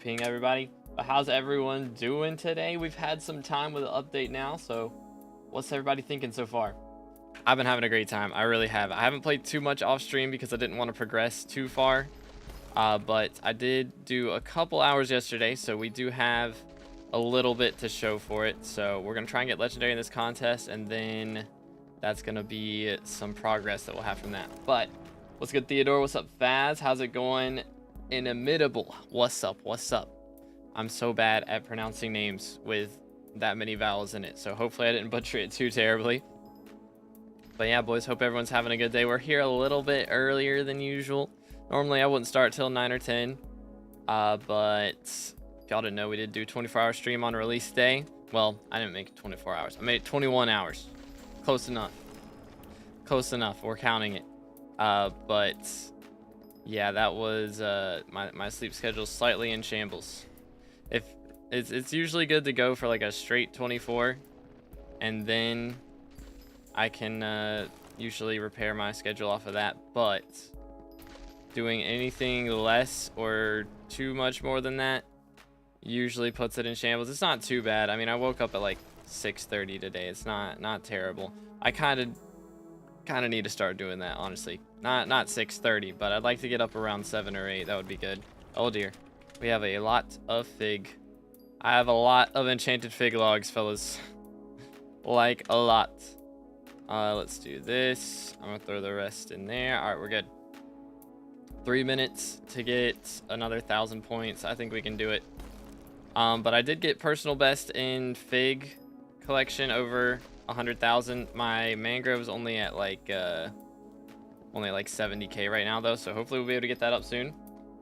Ping everybody. How's everyone doing today? We've had some time with the update now, so what's everybody thinking so far? I've been having a great time. I really have. I haven't played too much off stream because I didn't want to progress too far. But I did do a couple hours yesterday, so we do have a little bit to show for it. So we're going to try and get legendary in this contest, and then that's going to be some progress that we'll have from that. But what's good, Theodore? What's up, Faz? How's it going? Inimitable. What's up? What's up? I'm so bad at pronouncing names with that many vowels in it, so hopefully I didn't butcher it too terribly. But yeah, boys, hope everyone's having a good day. We're here a little bit earlier than usual. Normally I wouldn't start till 9 or 10, but if y'all didn't know, we did do 24-hour stream on release day. Well, I didn't make it 24 hours. I made it 21 hours. Close enough. Close enough. We're counting it. But yeah, that was my sleep schedule slightly in shambles. If it's usually good to go for like a straight 24, and then I can usually repair my schedule off of that. But doing anything less or too much more than that usually puts it in shambles. It's not too bad. I mean, I woke up at like 6:30 today. It's not terrible. I kind of need to start doing that, honestly. Not 6:30, but I'd like to get up around 7 or 8. That would be good. Oh dear, we have a lot of fig. I have a lot of enchanted fig logs, fellas. Like a lot. Let's do this. I'm gonna throw the rest in there. All right, we're good. 3 minutes to get another 1,000 points. I think we can do it. But I did get personal best in fig collection over 100,000. My mangrove's only at like 70k right now though, so hopefully we'll be able to get that up soon.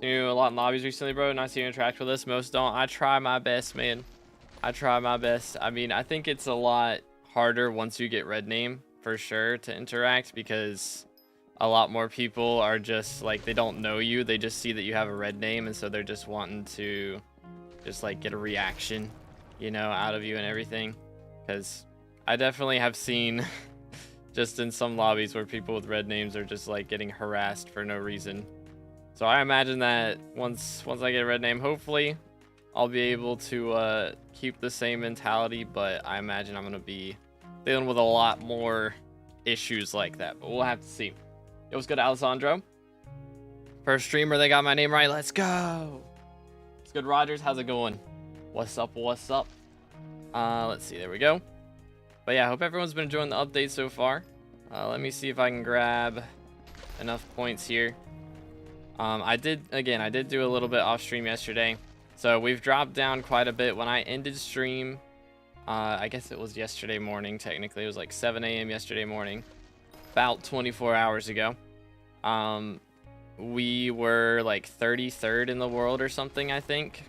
Do a lot in lobbies recently, bro. Nice to interact with us. Most don't. I try my best, man. I try my best. I mean, I think it's a lot harder once you get red name for sure to interact, because a lot more people are just like, they don't know you, they just see that you have a red name, and so they're just wanting to just like get a reaction, you know, out of you and everything. Because I definitely have seen just in some lobbies where people with red names are just like getting harassed for no reason. So I imagine that once I get a red name, hopefully I'll be able to keep the same mentality, but I imagine I'm gonna be dealing with a lot more issues like that, but we'll have to see. Yo, what's good, Alessandro? First streamer, they got my name right. Let's go. What's good, Rogers? How's it going? What's up? What's up? Let's see. There we go. But yeah, I hope everyone's been enjoying the update so far. Let me see if I can grab enough points here. I did do a little bit off stream yesterday, so we've dropped down quite a bit. When I ended stream, I guess it was yesterday morning. Technically, it was like 7 a.m. yesterday morning. About 24 hours ago, we were like 33rd in the world or something, I think.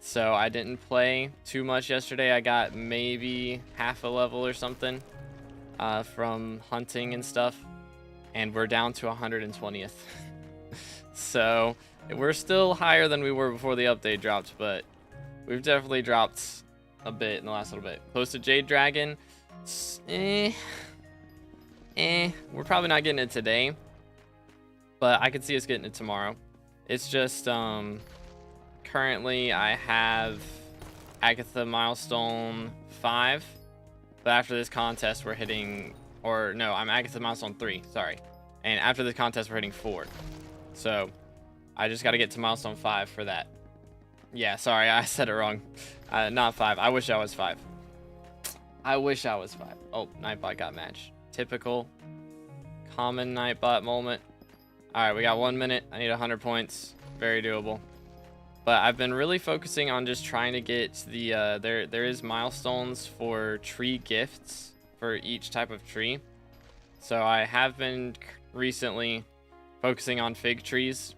So I didn't play too much yesterday. I got maybe half a level or something from hunting and stuff, and we're down to 120th. So we're still higher than we were before the update dropped, but we've definitely dropped a bit in the last little bit. Close to Jade Dragon. We're probably not getting it today, but I could see us getting it tomorrow. It's just currently I have Agatha milestone 5, but after this contest we're hitting, or no, I'm Agatha milestone 3, sorry, and after this contest we're hitting 4, so I just got to get to milestone 5 for that. Yeah, sorry, I said it wrong. Not 5. I wish I was 5. I wish I was 5. Oh, Nightbot got matched. Typical common Nightbot moment. All right, we got 1 minute. I need 100 points. Very doable. But I've been really focusing on just trying to get the there is milestones for tree gifts for each type of tree. So I have been recently focusing on fig trees,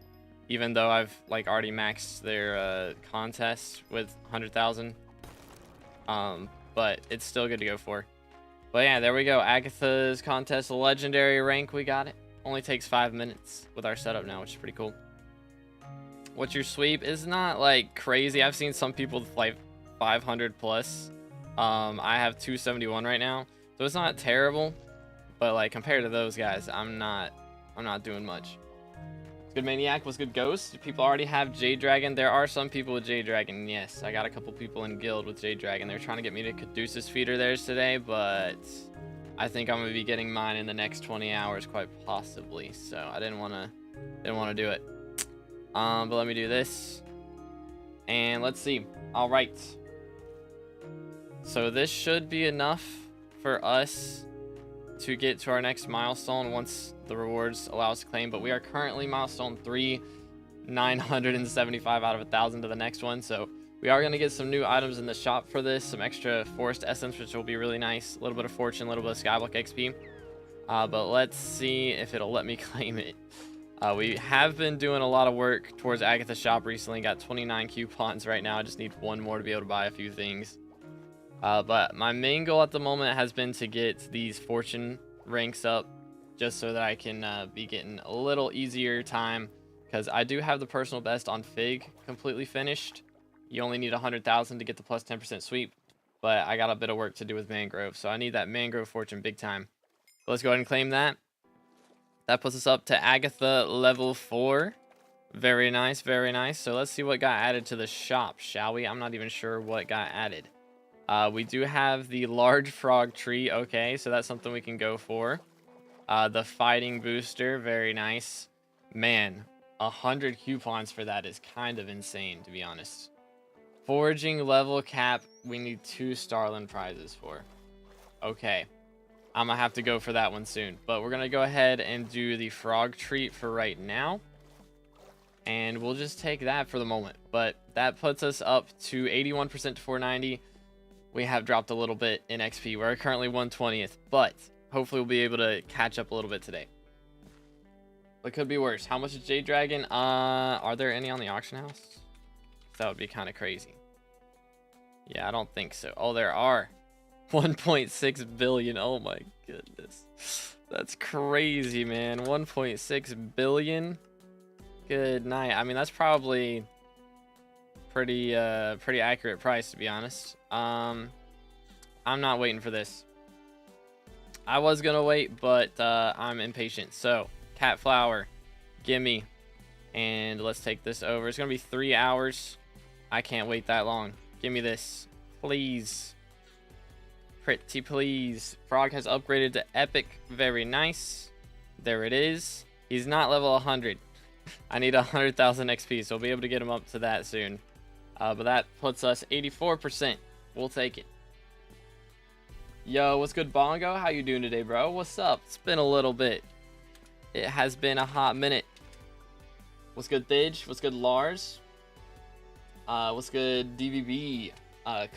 even though I've like already maxed their contest with 100,000. But it's still good to go for. But yeah, there we go. Agatha's contest legendary rank. We got it. Only takes 5 minutes with our setup now, which is pretty cool. What's your sweep? It's not like crazy. I've seen some people with like 500 plus. I have 271 right now, so it's not terrible. But like compared to those guys, I'm not doing much. What's good, Maniac? What's good, Ghost? People already have Jade Dragon. There are some people with Jade Dragon. Yes, I got a couple people in guild with Jade Dragon. They're trying to get me to Caduceus feeder theirs today, but I think I'm gonna be getting mine in the next 20 hours, quite possibly. So I didn't wanna do it. But let me do this, and let's see. All right. So this should be enough for us to get to our next milestone once the rewards allow us to claim. But we are currently milestone 3, 975 out of 1,000 to the next one. So we are gonna get some new items in the shop for this, some extra forest essence, which will be really nice. A little bit of fortune, a little bit of skyblock XP. But let's see if it'll let me claim it. We have been doing a lot of work towards Agatha's shop recently. Got 29 coupons right now. I just need one more to be able to buy a few things. But my main goal at the moment has been to get these fortune ranks up, just so that I can be getting a little easier time, because I do have the personal best on Fig completely finished. You only need 100,000 to get the plus 10% sweep, but I got a bit of work to do with Mangrove, so I need that Mangrove fortune big time. So let's go ahead and claim that. That puts us up to Agatha level 4. Very nice, very nice. So let's see what got added to the shop, shall we? I'm not even sure what got added. We do have the large frog tree. Okay, so that's something we can go for. The fighting booster, very nice. Man, 100 coupons for that is kind of insane, to be honest. Foraging level cap, we need 2 Starland prizes for. Okay, I'm gonna have to go for that one soon. But we're gonna go ahead and do the frog treat for right now, and we'll just take that for the moment. But that puts us up to 81% to 490. We have dropped a little bit in XP. We're currently 120th, but hopefully we'll be able to catch up a little bit today. But could be worse. How much is Jade Dragon? Are there any on the auction house? That would be kind of crazy. Yeah, I don't think so. Oh, there are. 1.6 billion. Oh my goodness. That's crazy, man. 1.6 billion. Good night. I mean, that's probably pretty accurate price, to be honest. I'm not waiting for this. I was gonna wait, but I'm impatient. So cat flower, gimme, and let's take this over. It's gonna be 3 hours. I can't wait that long. Give me this, please. Pretty please. Frog has upgraded to epic. Very nice. There it is. He's not level 100. I need 100,000 XP, so we'll be able to get him up to that soon. But that puts us 84%. We'll take it. Yo, what's good, Bongo? How you doing today, bro? What's up? It's been a little bit. It has been a hot minute. What's good, Thidge? What's good, Lars? What's good, DVB?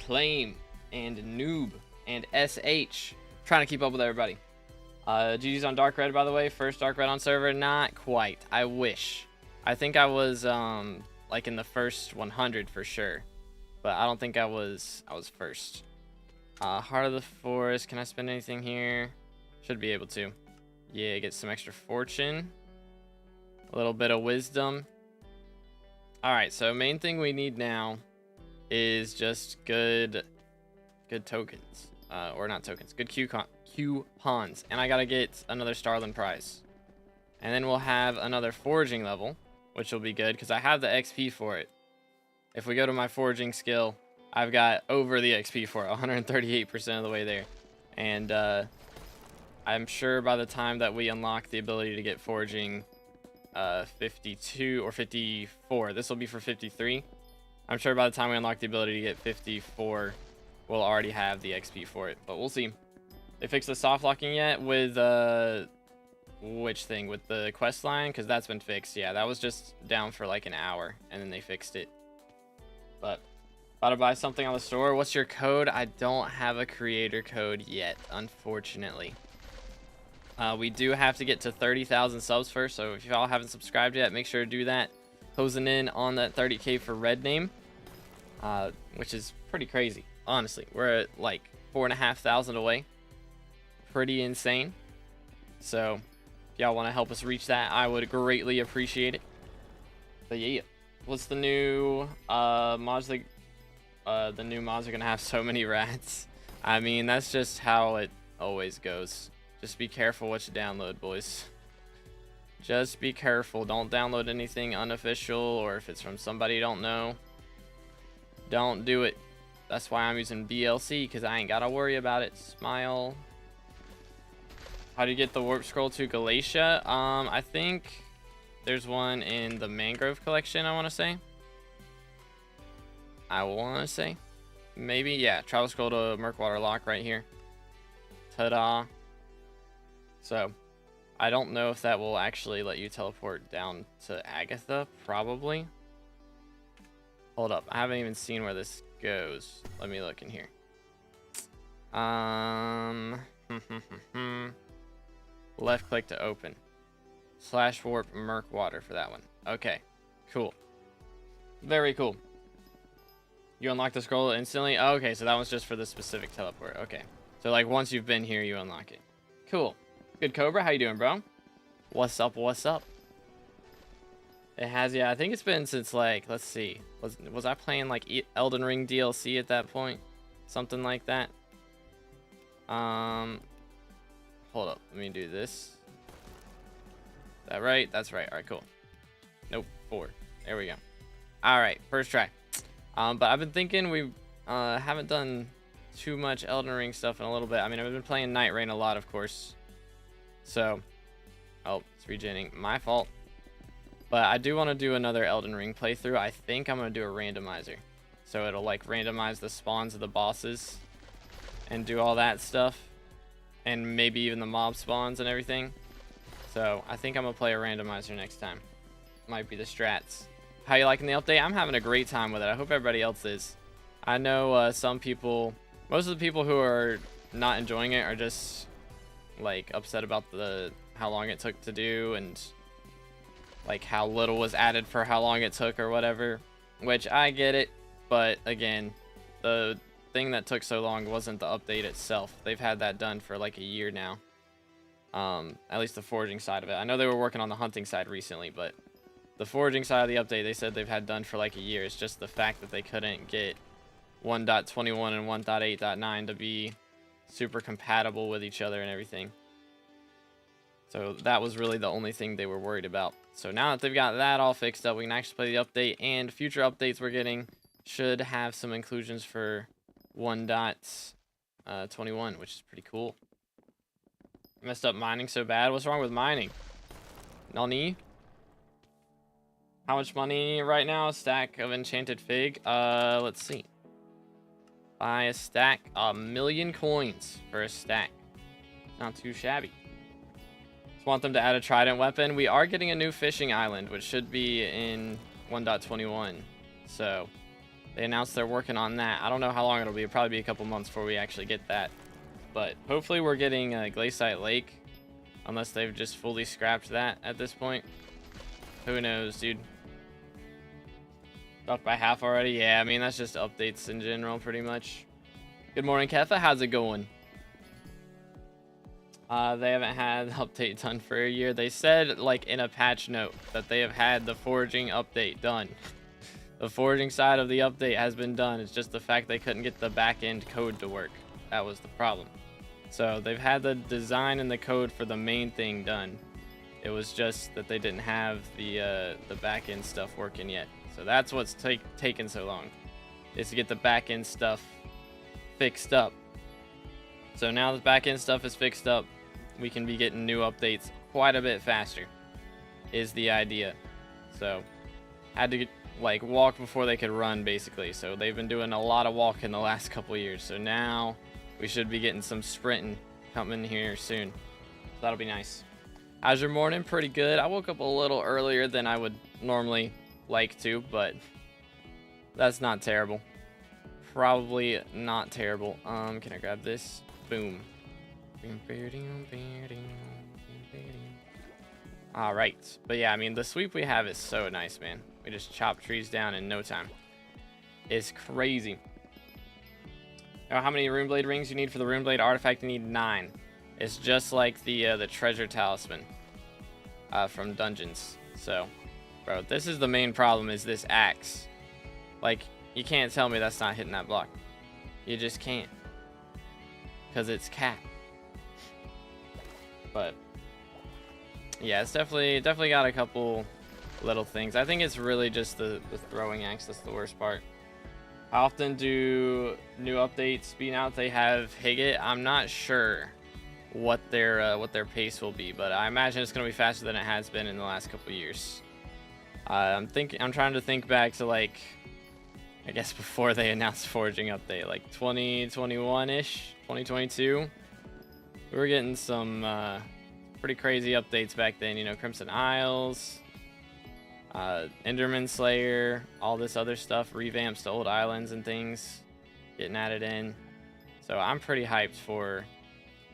Claim and Noob and SH. Trying to keep up with everybody. GG's on Dark Red, by the way. First Dark Red on server. Not quite. I wish. I think I was like in the first 100 for sure, but I don't think I was first. Heart of the Forest. Can I spend anything here? Should be able to. Yeah, get some extra fortune. A little bit of wisdom. Alright, so main thing we need now is just good tokens. Or not tokens, good coupons. And I gotta get another Starland prize. And then we'll have another foraging level, which will be good because I have the XP for it. If we go to my foraging skill, I've got over the XP for it, 138% of the way there. And I'm sure by the time that we unlock the ability to get foraging 52 or 54, this will be for 53. I'm sure by the time we unlock the ability to get 54, we'll already have the XP for it, but we'll see. They fixed the soft locking yet with which thing? With the quest line? Because that's been fixed. Yeah, that was just down for like an hour, and then they fixed it. But about to buy something on the store. What's your code? I don't have a creator code yet, unfortunately. We do have to get to 30,000 subs first, so if y'all haven't subscribed yet, make sure to do that. Closing in on that 30K for Red Name, which is pretty crazy, honestly. We're at like 4,500 away. Pretty insane. So if y'all want to help us reach that, I would greatly appreciate it. But yeah, what's the new mods? The new mods are gonna have so many rats. I mean, that's just how it always goes. Just be careful what you download, boys. Just be careful. Don't download anything unofficial, or if it's from somebody you don't know, don't do it. That's why I'm using BLC, because I ain't got to worry about it. Smile. How do you get the warp scroll to Galatia? I think there's one in the Mangrove collection, I want to say. Maybe, yeah. Travel scroll to Murkwater Lock right here. Ta-da. So, I don't know if that will actually let you teleport down to Agatha. Probably. Hold up. I haven't even seen where this goes. Let me look in here. Left click to open. / warp Murkwater for that one. Okay. Cool. Very cool. You unlock the scroll instantly? Oh, okay, so that one's just for the specific teleport. Okay. So, like, once you've been here, you unlock it. Cool. Good, Cobra. How you doing, bro? What's up? What's up? It has, yeah. I think it's been since, like, let's see. Was I playing, like, Elden Ring DLC at that point? Something like that. Hold up. Let me do this. Is that right? That's right. All right, cool. Nope. 4. There we go. All right. First try. But I've been thinking we haven't done too much Elden Ring stuff in a little bit. I mean, I've been playing Night Rain a lot, of course. So, oh, it's regenning. My fault. But I do want to do another Elden Ring playthrough. I think I'm going to do a randomizer. So it'll, like, randomize the spawns of the bosses and do all that stuff. And maybe even the mob spawns and everything. So, I think I'm going to play a randomizer next time. Might be the strats. How you liking the update? I'm having a great time with it. I hope everybody else is. I know some people, most of the people who are not enjoying it are just like upset about how long it took to do, and like how little was added for how long it took or whatever, which I get it. But again, the thing that took so long wasn't the update itself. They've had that done for like a year now. At least the foraging side of it. I know they were working on the hunting side recently, but the foraging side of the update, they said they've had done for like a year. It's just the fact that they couldn't get 1.21 and 1.8.9 to be super compatible with each other and everything. So that was really the only thing they were worried about. So now that they've got that all fixed up, we can actually play the update, and future updates we're getting should have some inclusions for 1.21, which is pretty cool. I messed up mining so bad. What's wrong with mining? Nani? How much money right now? A stack of enchanted fig. Let's see. Buy a stack. 1,000,000 coins for a stack. Not too shabby. Just want them to add a trident weapon. We are getting a new fishing island, which should be in 1.21. So they announced they're working on that. I don't know how long it'll be. It'll probably be a couple months before we actually get that. But hopefully we're getting Glaciate Lake, unless they've just fully scrapped that at this point. Who knows, dude? Dropped by half already? Yeah, I mean, that's just updates in general, pretty much. Good morning, Kefa. How's it going? They haven't had the update done for a year. They said, like, in a patch note that they have had the foraging update done. The foraging side of the update has been done. It's just the fact they couldn't get the back-end code to work. That was the problem. So they've had the design and the code for the main thing done. It was just that they didn't have the back-end stuff working yet. So that's what's taken so long, is to get the back-end stuff fixed up. So now the back-end stuff is fixed up, we can be getting new updates quite a bit faster, is the idea. So had to like walk before they could run, basically. So they've been doing a lot of walking the last couple of years. So now we should be getting some sprinting coming here soon. So that'll be nice. How's your morning? Pretty good. I woke up a little earlier than I would normally like to, but that's not terrible. Probably not terrible. Can I grab this? Boom. All right. But yeah, I mean, the sweep we have is so nice, man. We just chop trees down in no time. It's crazy. Now, how many Runeblade rings you need for the Runeblade artifact? You need 9. It's just like the treasure talisman from dungeons. So, bro, this is the main problem, is this axe. Like, you can't tell me that's not hitting that block. You just can't. Because it's cat. But Yeah, it's definitely got a couple little things. I think it's really just the throwing axe that's the worst part. How often do new updates being out? They have Higgit. I'm not sure what their pace will be, but I imagine it's gonna be faster than it has been in the last couple years. I'm trying to think back to, like, I guess before they announced Foraging update, like 2021-ish, 2022. We were getting some pretty crazy updates back then, you know, Crimson Isles, Enderman Slayer, all this other stuff, revamps to old islands and things getting added in. So I'm pretty hyped for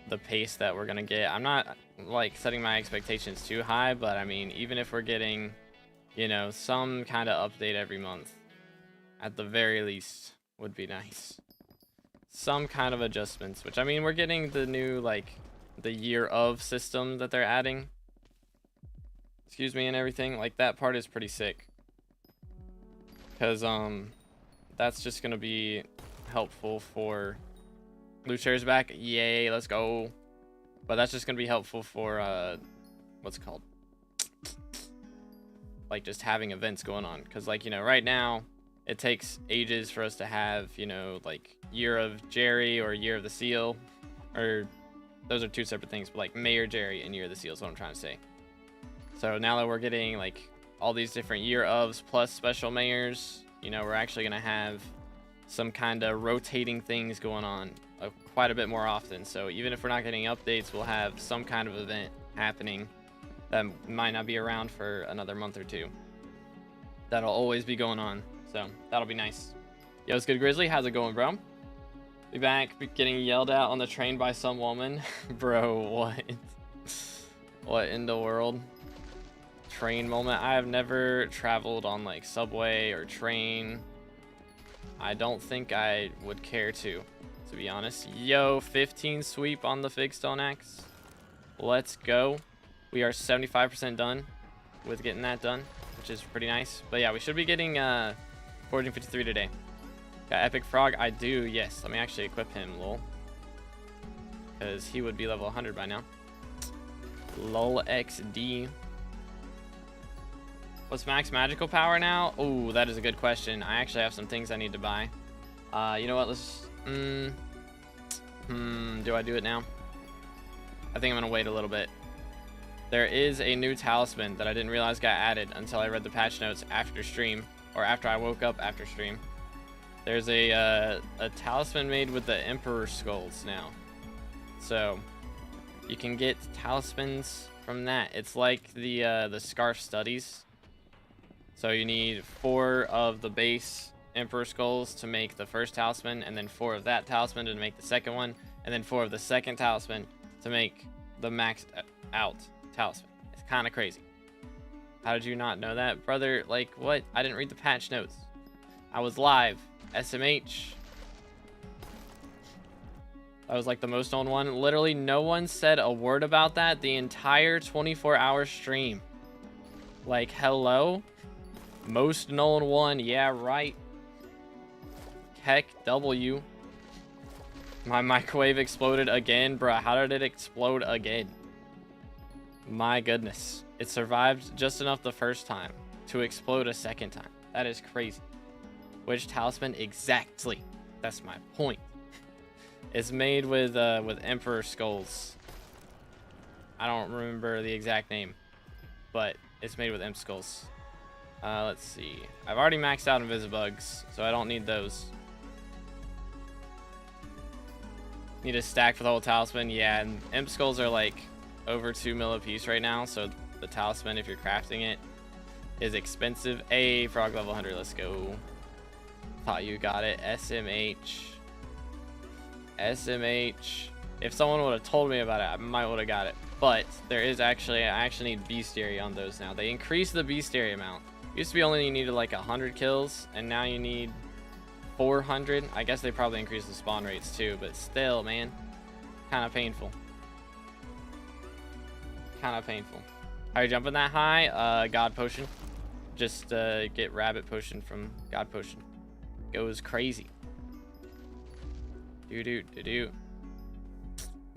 the pace that we're gonna get. I'm not like setting my expectations too high, but I mean, even if we're getting, you know, some kind of update every month, at the very least, would be nice. Some kind of adjustments, which I mean, we're getting the new, like, the year of system that they're adding. Excuse me, and everything. Like, that part is pretty sick. Because, that's just gonna be helpful for loot shares back. Yay, let's go. But that's just gonna be helpful for, what's it called? Like, just having events going on. Because, like, you know, right now, it takes ages for us to have, you know, like, Year of Jerry or Year of the Seal. Or, those are two separate things. But, like, Mayor Jerry and Year of the Seal is what I'm trying to say. So, now that we're getting, like, all these different Year ofs plus special mayors, you know, we're actually going to have some kind of rotating things going on quite a bit more often. So, even if we're not getting updates, we'll have some kind of event happening that might not be around for another month or two. That'll always be going on. So, that'll be nice. Yo, what's good, Grizzly? How's it going, bro? Be back getting yelled at on the train by some woman. Bro, what? What in the world? Train moment. I have never traveled on, like, subway or train. I don't think I would care to be honest. Yo, 15 sweep on the Fig Stone Axe. Let's go. We are 75% done with getting that done, which is pretty nice. But yeah, we should be getting Foraging 53 today. Got Epic Frog? I do, yes. Let me actually equip him, lol. Because he would be level 100 by now. Lol XD. What's max magical power now? Oh, that is a good question. I actually have some things I need to buy. You know what? Let's... do I do it now? I think I'm gonna wait a little bit. There is a new talisman that I didn't realize got added until I read the patch notes after stream, or after I woke up after stream. There's a talisman made with the Emperor skulls now. So you can get talismans from that. It's like the Scarf Studies. So you need 4 of the base Emperor skulls to make the first talisman, and then 4 of that talisman to make the second one, and then 4 of the second talisman to make the maxed out talisman. It's kind of crazy. How did you not know that, brother? Like, what? I didn't read the patch notes. I was live. SMH. That was like the most known one. Literally no one said a word about that the entire 24-hour stream. Like, hello? Most known one. Yeah, right. Heck W. My microwave exploded again. Bruh, how did it explode again? My goodness. It survived just enough the first time to explode a second time. That is crazy. Which talisman exactly? That's my point. It's made with Emperor skulls. I don't remember the exact name, but it's made with Imp skulls. Let's see. I've already maxed out Invisibugs, so I don't need those. Need a stack for the whole talisman. Yeah, and Imp skulls are like over 2 mil a piece right now, so the talisman, if you're crafting it, is expensive. A frog level 100. Let's go. Thought you got it. SMH. SMH. If someone would have told me about it, I might would have got it. But there is actually, I actually need bestiary on those now. They increased the bestiary amount. Used to be only you needed like 100 kills, and now you need 400. I guess they probably increased the spawn rates too, but still, man, kind of painful. Kind of painful. How are you jumping that high? God Potion. Just get Rabbit Potion from God Potion. Goes crazy. Do.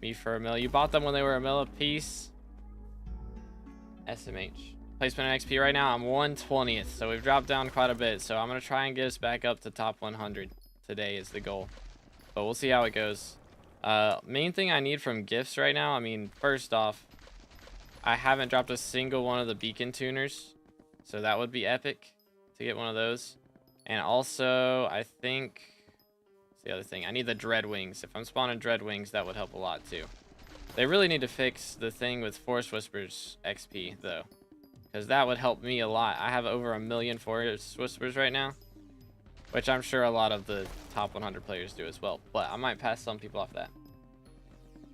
Me for a mil. You bought them when they were a mil a piece. SMH. Placement in XP right now, I'm 120th, so we've dropped down quite a bit. So I'm going to try and get us back up to top 100 today is the goal. But we'll see how it goes. Main thing I need from gifts right now, I mean, first off, I haven't dropped a single one of the beacon tuners. So that would be epic to get one of those. And also, I think, what's the other thing? I need the Dreadwings. If I'm spawning Dreadwings, that would help a lot too. They really need to fix the thing with Forest Whispers XP though, because that would help me a lot. I have over 1 million Forest Whispers right now, which I'm sure a lot of the top 100 players do as well, but I might pass some people off that.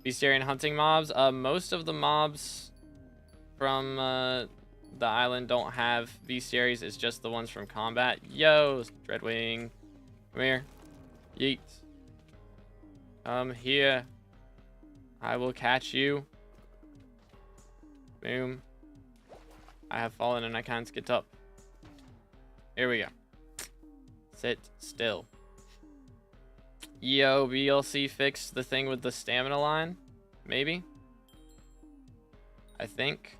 Bestiarian hunting mobs. Most of the mobs from the island don't have bestiaries. It's just the ones from combat. Yo, Dreadwing, come here. Yeet. Come here. I will catch you. Boom. I have fallen and I can't get up. Here we go. Sit still. Yo, BLC fixed the thing with the stamina line. Maybe. I think.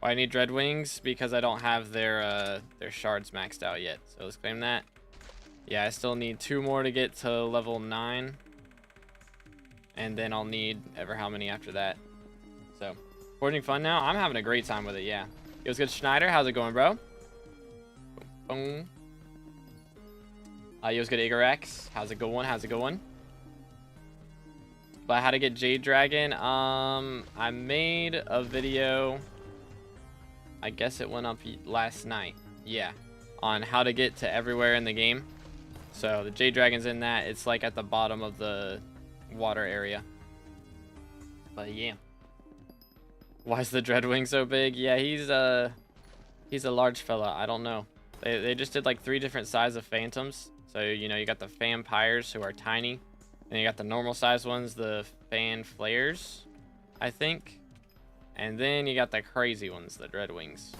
I need Dreadwings because I don't have their shards maxed out yet. So let's claim that. Yeah, I still need 2 more to get to level 9. And then I'll need ever how many after that. So, forging fun now. I'm having a great time with it, yeah. It was good, Schneider. How's it going, bro? Boom. Yo, was good, Igarex. How's it going? How's it going? But how to get Jade Dragon? I made a video. I guess it went up last night. Yeah, on how to get to everywhere in the game. So the Jade Dragon's in that. It's like at the bottom of the water area. But yeah. Why is the Dreadwing so big? Yeah, he's a large fella. I don't know. They just did like 3 different sizes of phantoms. So, you know, you got the vampires who are tiny. And you got the normal size ones, the fan flares, I think. And then you got the crazy ones, the Dreadwings.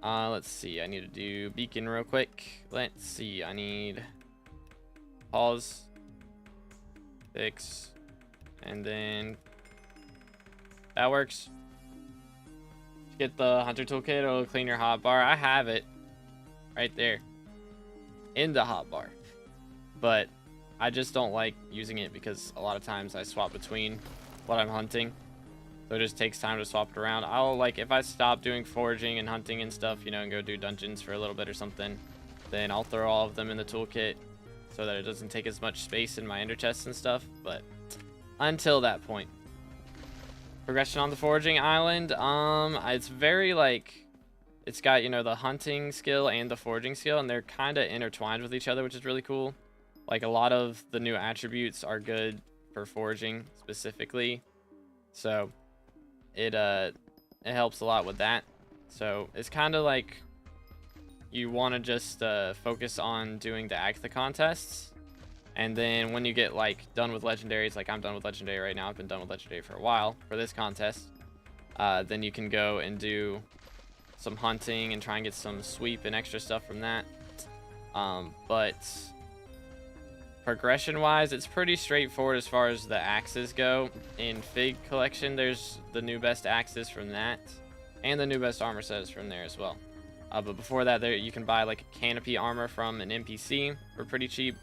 Let's see. I need to do beacon real quick. Let's see. I need pause, fix, and then that works. Get the hunter toolkit. It'll clean your hotbar. I have it right there in the hotbar, but I just don't like using it because a lot of times I swap between what I'm hunting. So it just takes time to swap it around. I'll, like, if I stop doing foraging and hunting and stuff, you know, and go do dungeons for a little bit or something, then I'll throw all of them in the toolkit so that it doesn't take as much space in my ender chests and stuff. But until that point. Progression on the foraging island. It's very, like, it's got, you know, the hunting skill and the foraging skill, and they're kind of intertwined with each other, which is really cool. Like, a lot of the new attributes are good for foraging specifically. So it helps a lot with that. So it's kind of like you want to just focus on doing the Agatha contests, and then when you get like done with legendaries, like I'm done with legendary right now, I've been done with legendary for a while for this contest, then you can go and do some hunting and try and get some sweep and extra stuff from that. But progression wise, it's pretty straightforward as far as the axes go. In Fig collection, there's the new best axes from that, and the new best armor sets from there as well. But before that, there you can buy like a canopy armor from an NPC for pretty cheap,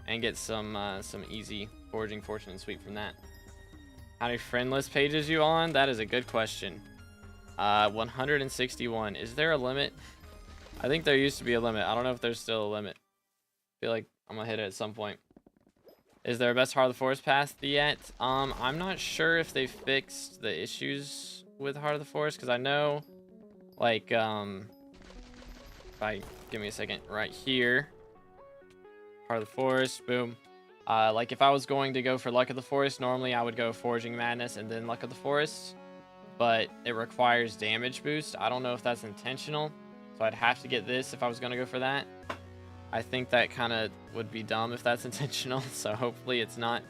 and get some easy foraging fortune and sweep from that. How many friend list pages you on? That is a good question. 161. Is there a limit? I think there used to be a limit. I don't know if there's still a limit. I feel like I'm gonna hit it at some point. Is there a best Heart of the Forest path yet? I'm not sure if they fixed the issues with Heart of the Forest, because I know, like, if I give me a second, right here, Heart of the Forest, boom. Like if I was going to go for Luck of the Forest, normally I would go Foraging Madness and then Luck of the Forest, but it requires damage boost. I don't know if that's intentional, so I'd have to get this if I was gonna go for that. I think that kind of would be dumb if that's intentional, so hopefully it's not.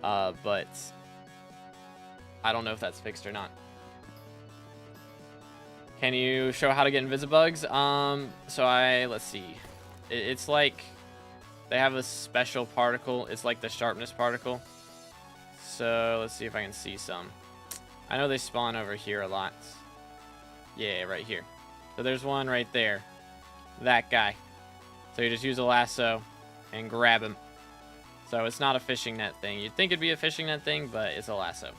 But I don't know if that's fixed or not. Can you show how to get Invisibugs? Let's see. It's like they have a special particle. It's like the sharpness particle. So let's see if I can see some. I know they spawn over here a lot. Yeah, right here. So there's one right there. That guy. So you just use a lasso and grab him. So it's not a fishing net thing. You'd think it'd be a fishing net thing, but it's a lasso.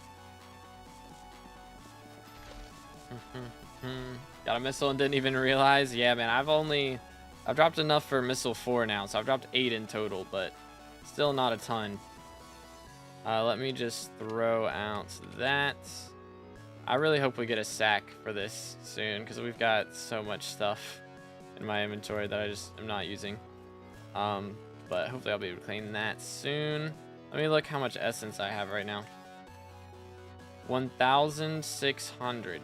Got a missile and didn't even realize. Yeah, man, I've dropped enough for missile 4 now, so I've dropped 8 in total, but still not a ton. Let me just throw out that. I really hope we get a sack for this soon, because we've got so much stuff in my inventory that I just am not using. But hopefully I'll be able to clean that soon. Let me look how much essence I have right now. 1,600.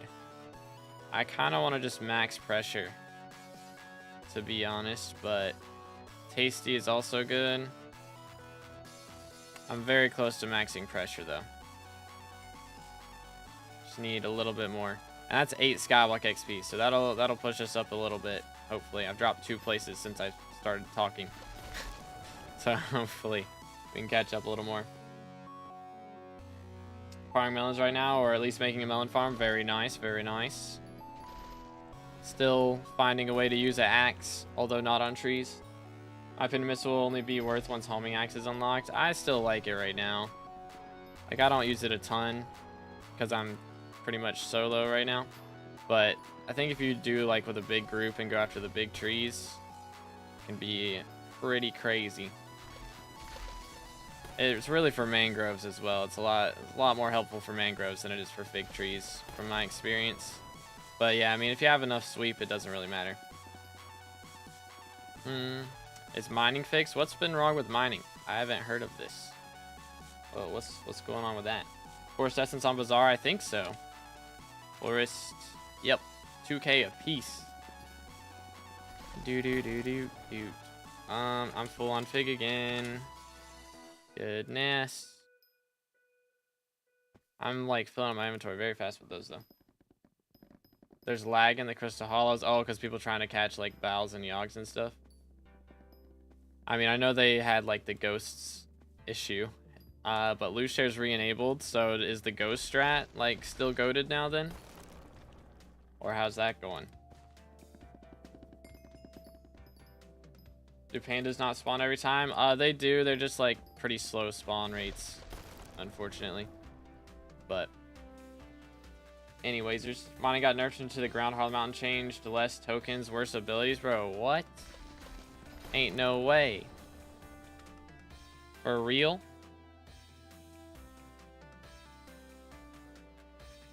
I kind of want to just max pressure, to be honest, but tasty is also good. I'm very close to maxing pressure though. Just need a little bit more. And that's 8 SkyBlock XP, so that'll push us up a little bit. Hopefully, I've dropped 2 places since I started talking. So hopefully we can catch up a little more. Farming melons right now, or at least making a melon farm. Very nice, very nice. Still finding a way to use an axe, although not on trees. My pin missile will only be worth once homing axe is unlocked. I still like it right now. Like, I don't use it a ton because I'm pretty much solo right now. But I think if you do like with a big group and go after the big trees, it can be pretty crazy. It's really for mangroves as well. It's a lot more helpful for mangroves than it is for fig trees, from my experience. But yeah, I mean, if you have enough sweep, it doesn't really matter. Is mining fixed? What's been wrong with mining? I haven't heard of this. Oh, what's going on with that? Forest essence on Bazaar? I think so. Forest. Yep. 2K a piece. I'm full on fig again. Goodness. I'm like filling up my inventory very fast with those though. There's lag in the crystal hollows. Oh, because people trying to catch like bowls and yogs and stuff. I mean, I know they had like the ghosts issue, but loot share's re-enabled. So is the ghost strat like still goated now then? Or how's that going? Do pandas not spawn every time? They do. They're just like pretty slow spawn rates, unfortunately. But anyways, there's mining got nerfed into the ground. Harlem Mountain changed. Less tokens, worse abilities, bro. What? Ain't no way. For real?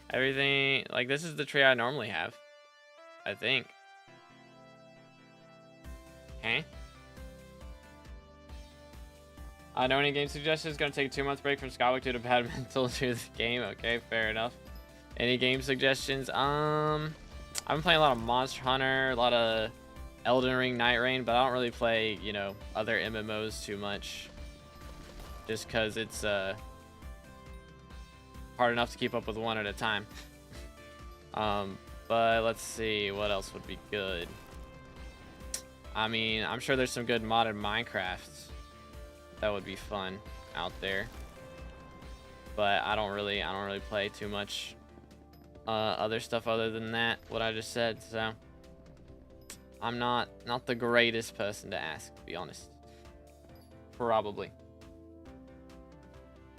Everything like this is the tree I normally have, I think. Okay. No any game suggestions? Gonna take a 2-month break from SkyBlock due to bad mental to the game. Okay, fair enough. Any game suggestions? I've been playing a lot of Monster Hunter, a lot of Elden Ring, Night Rain, but I don't really play, you know, other MMOs too much. Just because it's hard enough to keep up with one at a time. But let's see, what else would be good? I mean, I'm sure there's some good modded Minecrafts that would be fun out there. But I don't really play too much other stuff other than that, what I just said, so I'm not the greatest person to ask, to be honest. Probably.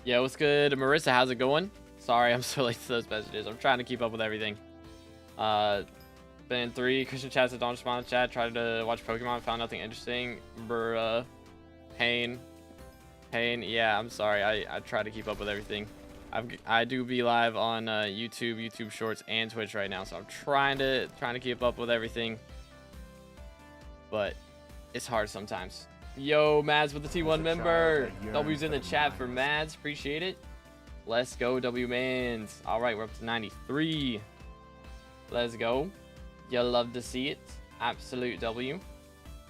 Yeah, what's good? Marissa, how's it going? Sorry, I'm so late to those messages. I'm trying to keep up with everything. Been 3 Christian chats that don't respond in chat. Tried to watch Pokemon, found nothing interesting. Bruh. Pain. Yeah, I'm sorry. I try to keep up with everything. I do be live on YouTube Shorts, and Twitch right now, so I'm trying to keep up with everything. But it's hard sometimes. Yo, Mads with the T1 member. W's in the chat for Mads. Appreciate it. Let's go, W-Mans. All right, we're up to 93. Let's go. You'll love to see it. Absolute W.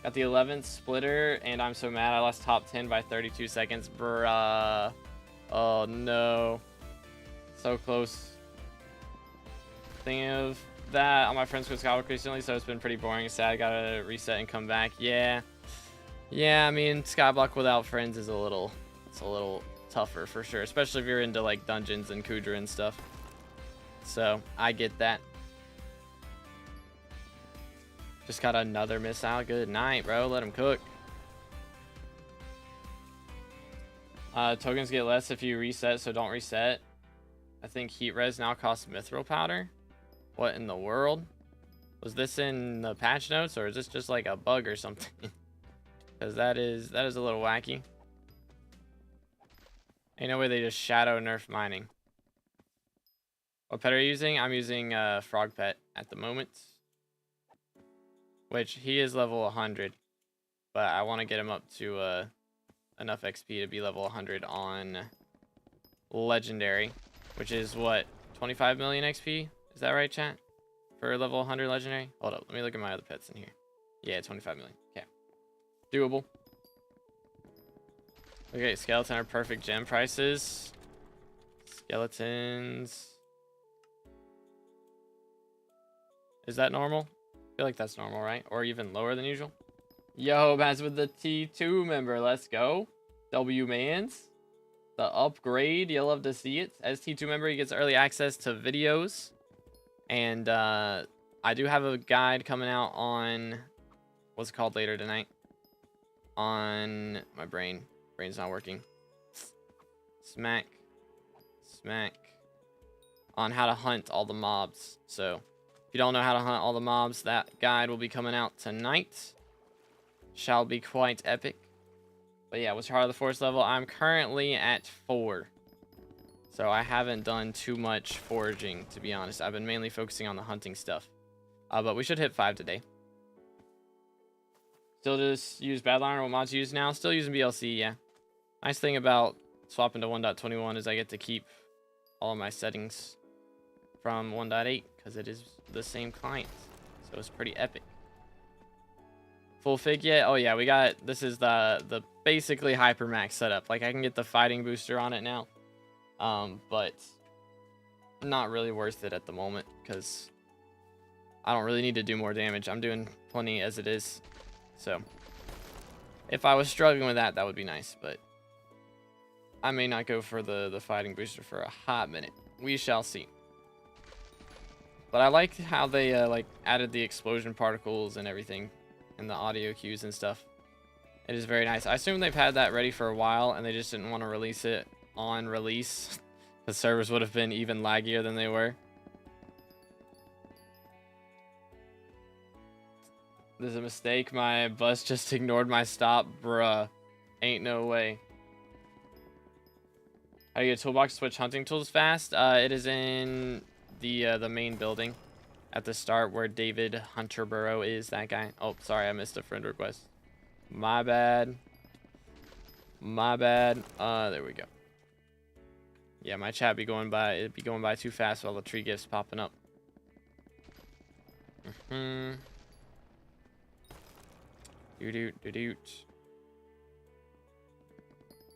Got the 11th splitter, and I'm so mad I lost top 10 by 32 seconds. Bruh. Oh, no. So close. Thinking of that on my friends with SkyBlock recently, so it's been pretty boring and sad. Gotta reset and come back. Yeah, I mean, SkyBlock without friends is a little tougher for sure, especially if you're into like dungeons and Kudra and stuff. So I get that. Just got another missile. Good night, bro. Let him cook. Tokens get less if you reset, so don't reset. I think heat res now costs mithril powder. What in the world? Was this in the patch notes, or is this just like a bug or something? Because that is a little wacky. Ain't no way they just shadow nerf mining. What pet are you using? I'm using Frog Pet at the moment. Which, he is level 100. But I want to get him up to enough XP to be level 100 on Legendary. Which is what? 25 million XP? Is that right, chat? For level 100 Legendary? Hold up, let me look at my other pets in here. Yeah, 25 million. Okay. Doable. Okay, skeleton are perfect gem prices. Skeletons. Is that normal? I feel like that's normal, right? Or even lower than usual. Yo, Baz with the T2 member. Let's go. W Mans. The upgrade. You'll love to see it. As T2 member, he gets early access to videos. And I do have a guide coming out on what's it called later tonight. On my brain's not working. Smack. On how to hunt all the mobs. So if you don't know how to hunt all the mobs, that guide will be coming out tonight. Shall be quite epic. But yeah, what's your Heart of the Forest level? I'm currently at 4. So I haven't done too much foraging, to be honest. I've been mainly focusing on the hunting stuff. But we should hit 5 today. Still just use Badlion, what mods you use now? Still using BLC, yeah. Nice thing about swapping to 1.21 is I get to keep all of my settings from 1.8 because it is the same client. So it's pretty epic. Full fig yet? Oh yeah, we got, this is the basically hypermax setup. Like I can get the fighting booster on it now. But not really worth it at the moment because I don't really need to do more damage. I'm doing plenty as it is. So if I was struggling with that, that would be nice, but I may not go for the fighting booster for a hot minute. We shall see. But I like how they like added the explosion particles and everything and the audio cues and stuff. It is very nice. I assume they've had that ready for a while and they just didn't want to release it on release. The servers would have been even laggier than they were. There's a mistake. My bus just ignored my stop. Bruh. Ain't no way. How do you get a toolbox to switch hunting tools fast? It is in the main building at the start where David Hunterborough is. That guy. Oh, sorry. I missed a friend request. My bad. My bad. There we go. Yeah, my chat be going by. It'd be going by too fast with all the tree gifts popping up.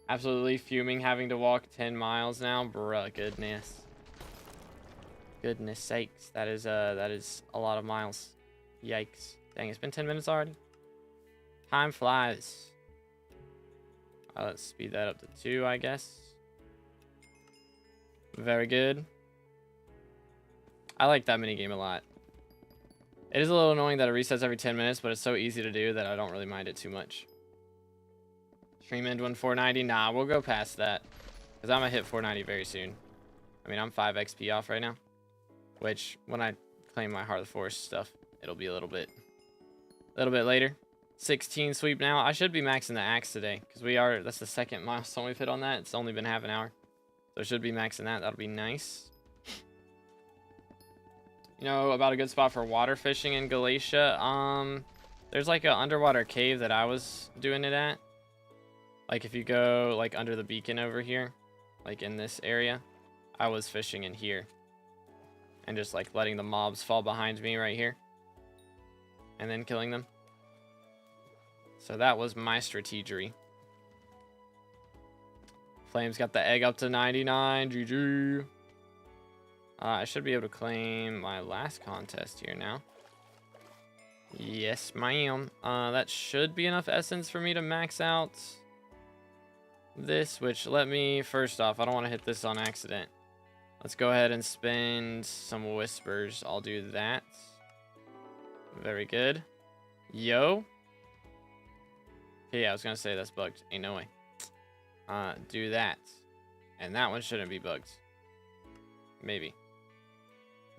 Absolutely fuming having to walk 10 miles now. Bruh, goodness. Goodness sakes. That is a lot of miles. Yikes. Dang, it's been 10 minutes already. Time flies. Let's speed that up to 2, I guess. Very good. I like that minigame a lot. It is a little annoying that it resets every 10 minutes, but it's so easy to do that I don't really mind it too much. Stream end 490? Nah, we'll go past that. Because I'm going to hit 490 very soon. I mean, I'm 5 XP off right now. Which, when I claim my Heart of the Forest stuff, it'll be a little bit later. 16 sweep now. I should be maxing the axe today. Because that's the second milestone we've hit on that. It's only been half an hour. So I should be maxing that. That'll be nice. You know about a good spot for water fishing in Galatia? There's like an underwater cave that I was doing it at. Like if you go like under the beacon over here, like in this area, I was fishing in here. And just like letting the mobs fall behind me right here. And then killing them. So that was my strategery. Flames got the egg up to 99. GG. I should be able to claim my last contest here now. Yes, ma'am. That should be enough essence for me to max out this, which let me, first off, I don't want to hit this on accident. Let's go ahead and spend some whispers. I'll do that. Very good. Yo. Yeah, I was gonna say that's bugged. Ain't no way. Do that. And that one shouldn't be bugged. Maybe.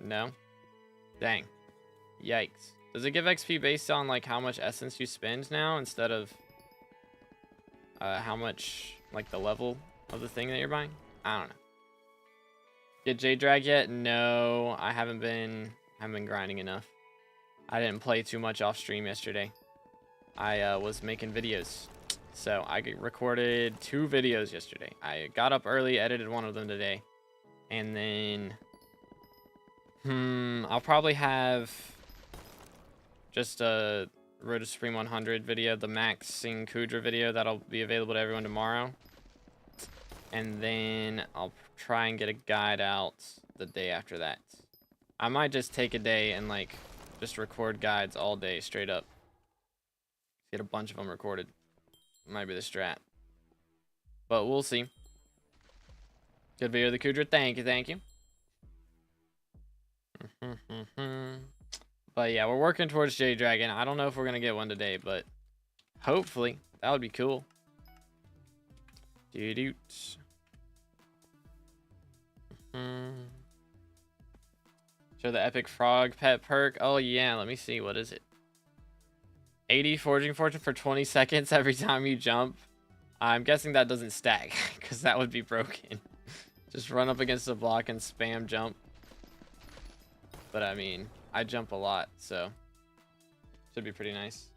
No? Dang. Yikes. Does it give XP based on like how much essence you spend now instead of how much like the level of the thing that you're buying? I don't know. Get Jade Drag yet? No, I haven't been grinding enough. I didn't play too much off stream yesterday. I was making videos. So I recorded 2 videos yesterday. I got up early, edited one of them today. And then I'll probably have just a Road to Supreme 100 video, the Maxing Kudra video that'll be available to everyone tomorrow. And then I'll try and get a guide out the day after that. I might just take a day and like just record guides all day straight up. Get a bunch of them recorded. Might be the strat. But we'll see. Good video, the Kudra. Thank you, thank you. But yeah, we're working towards Jade Dragon. I don't know if we're gonna get one today, but hopefully that would be cool. Show the epic frog pet perk. Oh yeah, let me see. What is it? 80 foraging fortune for 20 seconds every time you jump. I'm guessing that doesn't stack because that would be broken. Just run up against the block and spam jump. But I mean, I jump a lot, so should be pretty nice.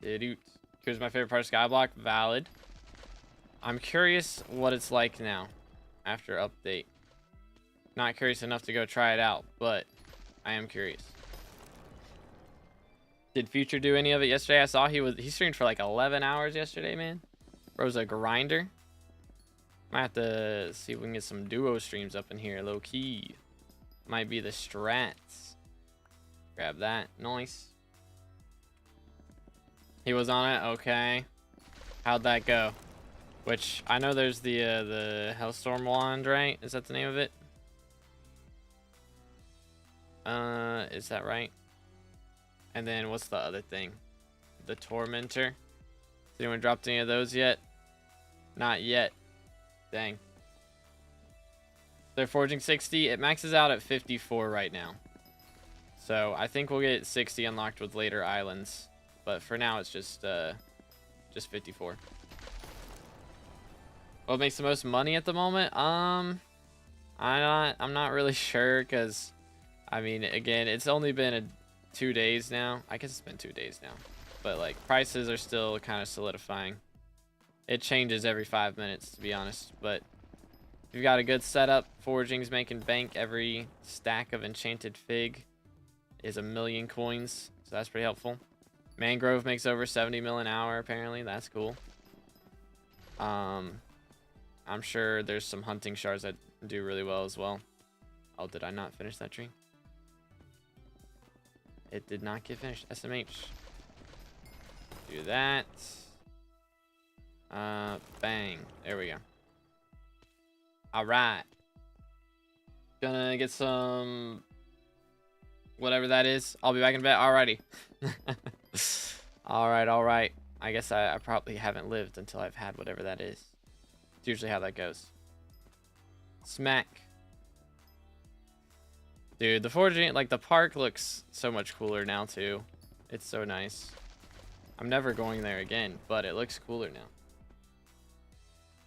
Here's my favorite part of SkyBlock. Valid. I'm curious what it's like now after update. Not curious enough to go try it out, but I am curious. Did Future do any of it yesterday? I saw he streamed for like 11 hours yesterday, man. Bro's a grinder. Might have to see if we can get some duo streams up in here, low key. Might be the strats. Grab that. Nice. He was on it? Okay. How'd that go? Which, I know there's the Hellstorm wand, right? Is that the name of it? Is that right? And then what's the other thing? The Tormentor. Has anyone dropped any of those yet? Not yet. Dang. They're forging 60. It maxes out at 54 right now. So I think we'll get 60 unlocked with later islands. But for now it's just 54. What makes the most money at the moment? I'm not really sure, because I mean, again, it's only been 2 days now. I guess it's been 2 days now. But like prices are still kind of solidifying. It changes every 5 minutes, to be honest, but if you've got a good setup, Foraging's making bank. Every stack of enchanted fig is 1,000,000 coins, so that's pretty helpful. Mangrove makes over 70 mil an hour, apparently. That's cool. I'm sure there's some hunting shards that do really well as well. Oh, did I not finish that tree? It did not get finished. SMH. Do that. Bang. There we go. Alright. Gonna get some whatever that is. I'll be back in bed. Alrighty. Alright. I guess I probably haven't lived until I've had whatever that is. It's usually how that goes. Smack. Dude, the foraging, like the park looks so much cooler now too. It's so nice. I'm never going there again, but it looks cooler now.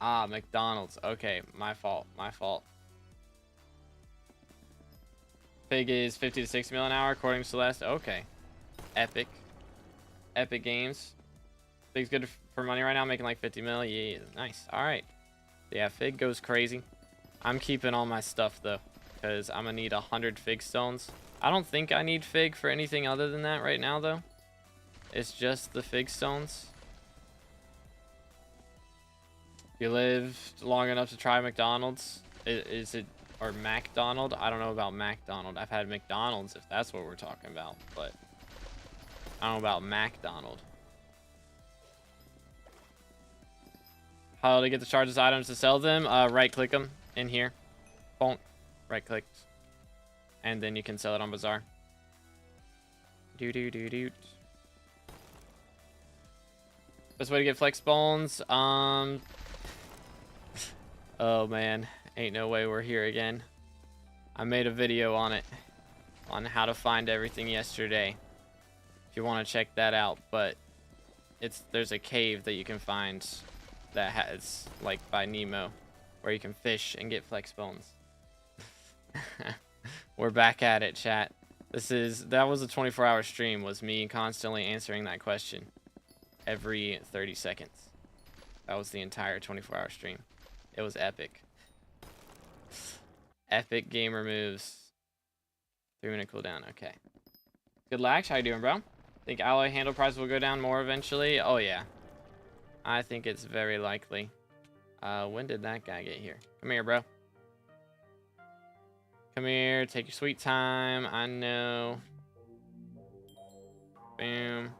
Ah, McDonald's. Okay, my fault. Fig is 50 to 60 mil an hour according to Celeste. Okay. Epic Games. Fig's good for money right now, making like 50 mil. Yeah, nice. All right. Yeah, Fig goes crazy. I'm keeping all my stuff though, because I'm gonna need 100 Fig stones. I don't think I need Fig for anything other than that right now though. It's just the Fig stones. You lived long enough to try McDonald's. Is it, or MacDonald? I don't know about MacDonald. I've had McDonald's if that's what we're talking about, but I don't know about MacDonald. How to get the charges items to sell them? Right click them in here. bonk, right clicked, and then you can sell it on Bazaar. Do. Best way to get flex bones. Oh man, ain't no way we're here again. I made a video on it, on how to find everything yesterday. If you want to check that out, but there's a cave that you can find that has, like, by Nemo, where you can fish and get flex bones. We're back at it, chat. That was a 24-hour stream, was me constantly answering that question every 30 seconds. That was the entire 24-hour stream. It was epic. Epic gamer moves. 3-minute cooldown. Okay. Good lax. How you doing, bro? Think alloy handle price will go down more eventually? Oh yeah. I think it's very likely. When did that guy get here? Come here, bro. Come here. Take your sweet time. I know. Boom.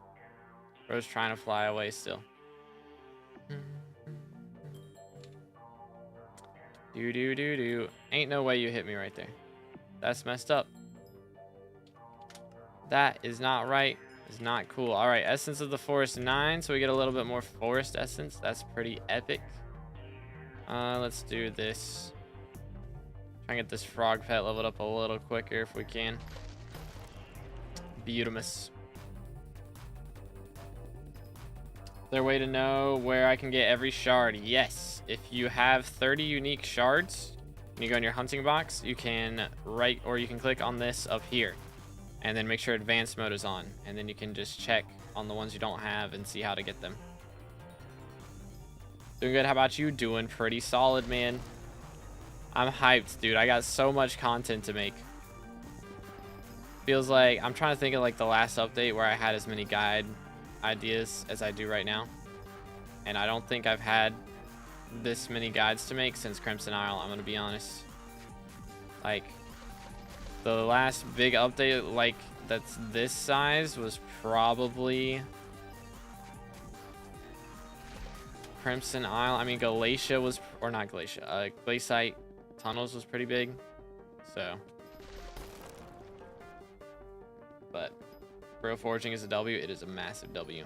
Bro's trying to fly away still. Do. Ain't no way you hit me right there. That's messed up. That is not right. It's not cool. All right, Essence of the Forest 9, so we get a little bit more forest essence. That's pretty epic. Let's do this. Try and get this frog pet leveled up a little quicker if we can. Beautiful. Is there a way to know where I can get every shard? Yes. If you have 30 unique shards, and you go in your hunting box, you can you can click on this up here. And then make sure advanced mode is on. And then you can just check on the ones you don't have and see how to get them. Doing good. How about you? Doing pretty solid, man. I'm hyped, dude. I got so much content to make. Feels like I'm trying to think of like the last update where I had as many guide ideas as I do right now. And I don't think I've had this many guides to make since Crimson Isle, I'm gonna be honest. Like, the last big update, like, that's this size was probably Crimson Isle. I mean, Galatia was, or not Galatia, Glaciate Tunnels was pretty big. So, but Bro Foraging is a W. It is a massive W.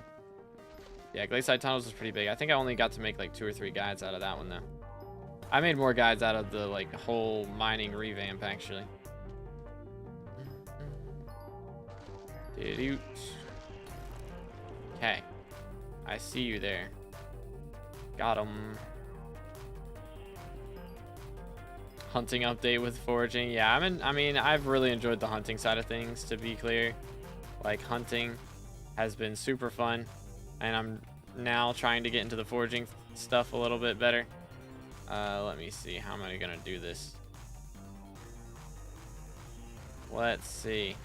Yeah, Glaciate Tunnels was pretty big. I think I only got to make like 2 or 3 guides out of that one though. I made more guides out of the like whole mining revamp actually. Okay, I see you there. Got him. Hunting update with foraging. Yeah, I mean, I've really enjoyed the hunting side of things, to be clear. Like, hunting has been super fun, and I'm now trying to get into the foraging stuff a little bit better. Let me see. How am I gonna do this? Let's see.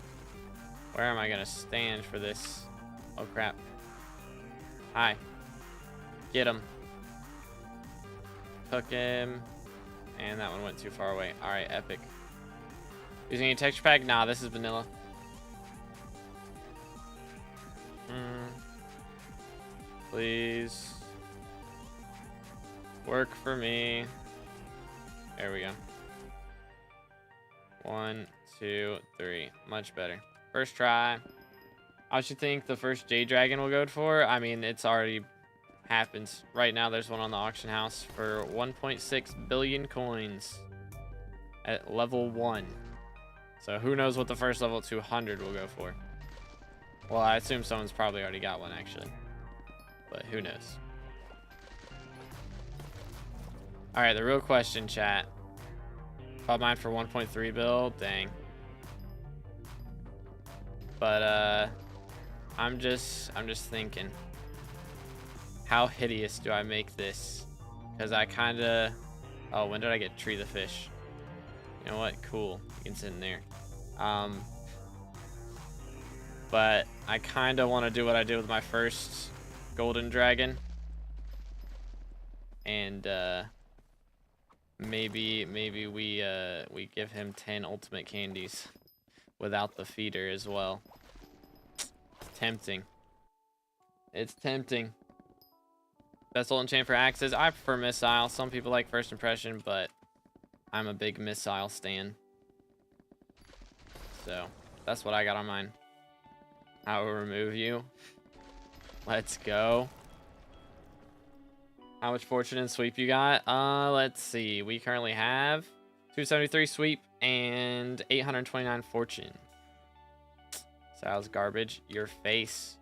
Where am I gonna stand for this? Oh crap. Hi. Get him. Took him. And that one went too far away. Alright, epic. Using any texture pack? Nah, this is vanilla. Please. Work for me. There we go. 1, 2, 3. Much better. First try. I should think the first Jade Dragon will go for. I mean, it's already happened. Right now, there's one on the auction house for 1.6 billion coins at level 1. So who knows what the first level 200 will go for. Well, I assume someone's probably already got one, actually. But who knows. Alright, the real question, chat. Bought mine for 1.3 bill. Dang. But, I'm just thinking. How hideous do I make this? Because I kind of... Oh, when did I get Tree the Fish? You know what? Cool. You can sit in there. But I kind of want to do what I did with my first Golden Dragon. And, maybe we give him 10 ultimate candies without the feeder as well. It's tempting. It's tempting. Best ult enchant for axes. I prefer missile. Some people like first impression, but I'm a big missile stan. So that's what I got on mine. I will remove you. Let's go. How much fortune and sweep you got? Let's see. We currently have 273 sweep and 829 fortune. So that was garbage. Your face.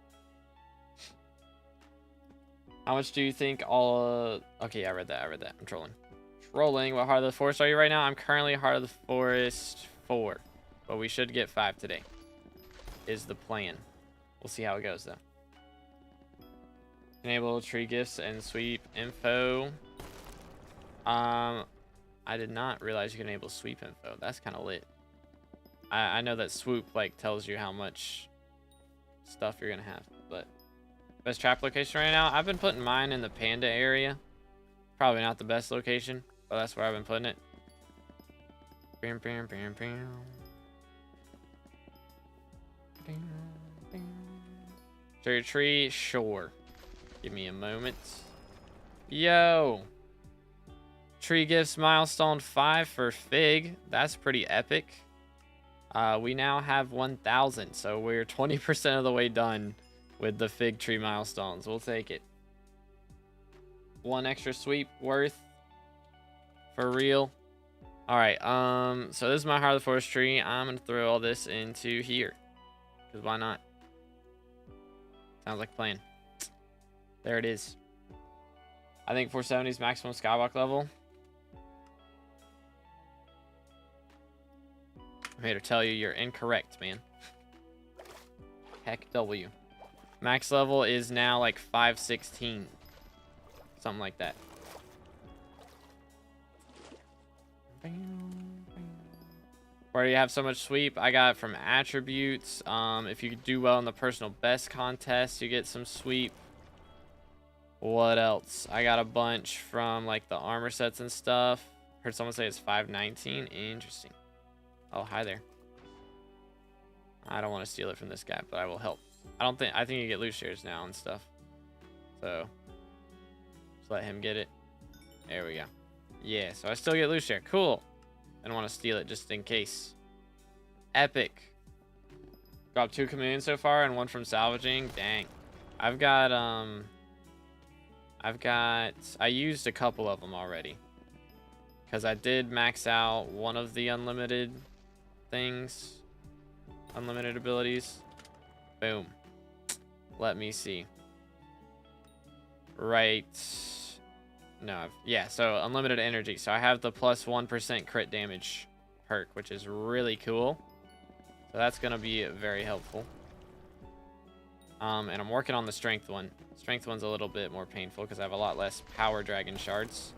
How much do you think all... Okay, yeah, I read that. I'm trolling. Trolling. What Heart of the Forest are you right now? I'm currently Heart of the Forest 4. But we should get 5 today. Is the plan. We'll see how it goes, though. Enable tree gifts and sweep info. I did not realize you could enable sweep info. That's kind of lit. I know that swoop, like, tells you how much stuff you're going to have, but... Best trap location right now? I've been putting mine in the panda area. Probably not the best location, but that's where I've been putting it. Bam, bam, bam, bam. Cherry tree, sure. Give me a moment. Yo! Tree gifts milestone 5 for Fig. That's pretty epic. We now have 1,000, so we're 20% of the way done with the fig tree milestones. We'll take it. 1 extra sweep worth. For real. Alright, so this is my Heart of the Forest tree. I'm going to throw all this into here. Because why not? Sounds like a plan. There it is. I think 470 is maximum skyblock level. I'm here to tell you you're incorrect, man. Heck W. Max level is now like 516. Something like that. Where do you have so much sweep? I got it from attributes. If you do well in the personal best contest, you get some sweep. What else? I got a bunch from like the armor sets and stuff. Heard someone say it's 519. Interesting. Oh, hi there. I don't want to steal it from this guy, but I will help. I think you get loot shares now and stuff. So just let him get it. There we go. Yeah, so I still get loot share. Cool. I don't want to steal it just in case. Epic. Dropped 2 chameleons so far and 1 from salvaging. Dang. I used a couple of them already. Because I did max out one of the unlimited things. Unlimited abilities. Boom. Let me see. Right. No. Yeah, so unlimited energy. So I have the plus 1% crit damage perk, which is really cool. So that's going to be very helpful. And I'm working on the strength one. Strength one's a little bit more painful because I have a lot less power dragon shards.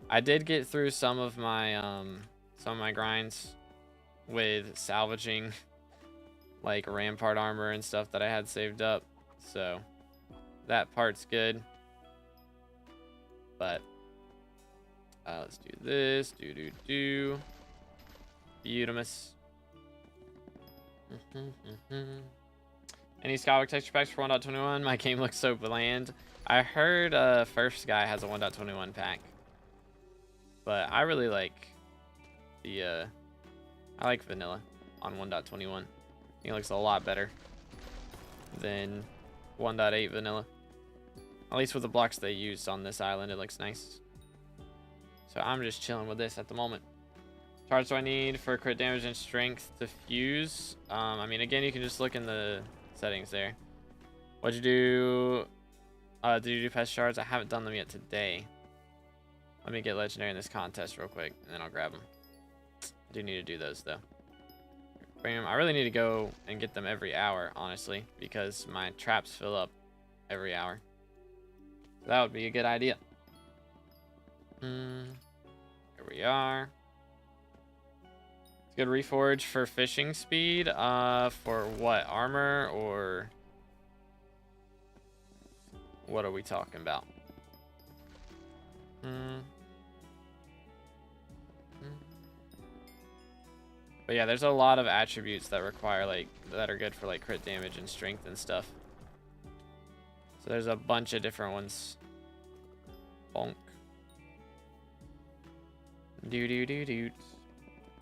I did get through some of my grinds with salvaging like rampart armor and stuff that I had saved up. So that part's good. But let's do this. Beautimus. Any Skywalker texture packs for 1.21? My game looks so bland. I heard Furfsky has a 1.21 pack. But I really like the I like vanilla on 1.21. It looks a lot better than 1.8 vanilla. At least with the blocks they used on this island, it looks nice. So I'm just chilling with this at the moment. Charge do I need for crit damage and strength to fuse? I mean, again, you can just look in the settings there. What'd you do? Did you do pest shards? I haven't done them yet today. Let me get legendary in this contest real quick, and then I'll grab them. I do need to do those, though. Bam. I really need to go and get them every hour, honestly, because my traps fill up every hour. So that would be a good idea. Here we are. It's good reforge for fishing speed. For what? Armor or what are we talking about? But yeah, there's a lot of attributes that require that are good for like crit damage and strength and stuff. So there's a bunch of different ones. Bonk. Do.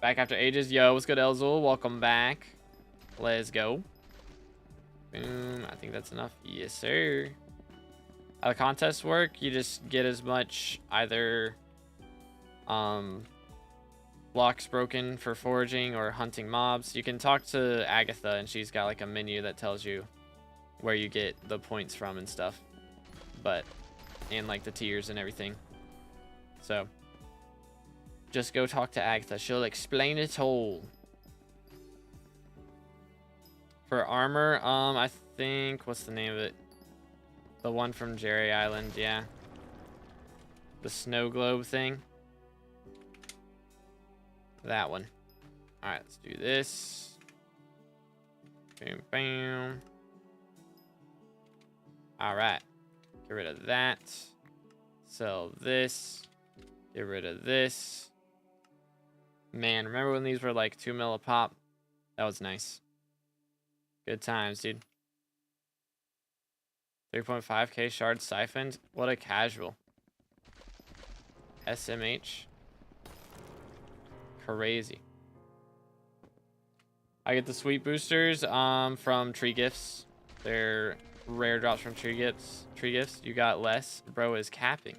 Back after ages. Yo, what's good, Elzul? Welcome back. Let's go. Boom. I think that's enough. Yes, sir. How the contests work, you just get as much either blocks broken for foraging or hunting mobs. You can talk to Agatha, and she's got like a menu that tells you where you get the points from and stuff. And like the tiers and everything. So just go talk to Agatha. She'll explain it all. For armor, I think, what's the name of it? The one from Jerry Island, yeah. The snow globe thing. That one. Alright, let's do this. Bam, bam. Alright. Get rid of that. Sell this. Get rid of this. Man, remember when these were like 2 mil a pop? That was nice. Good times, dude. 3.5k shards siphoned. What a casual. SMH. Crazy. I get the sweet boosters from tree gifts. They're rare drops from tree gifts. You got less. Bro is capping.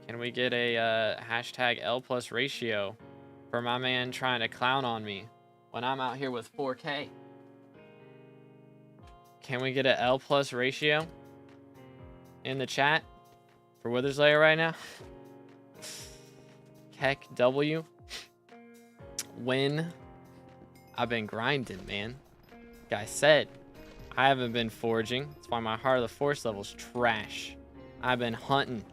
Can we get a hashtag L+ ratio for my man trying to clown on me when I'm out here with 4k? Can we get an L+ ratio in the chat for Withers Layer right now? Heck W. Win. I've been grinding, man. Like I said, I haven't been foraging. That's why my Heart of the Force level's trash. I've been hunting.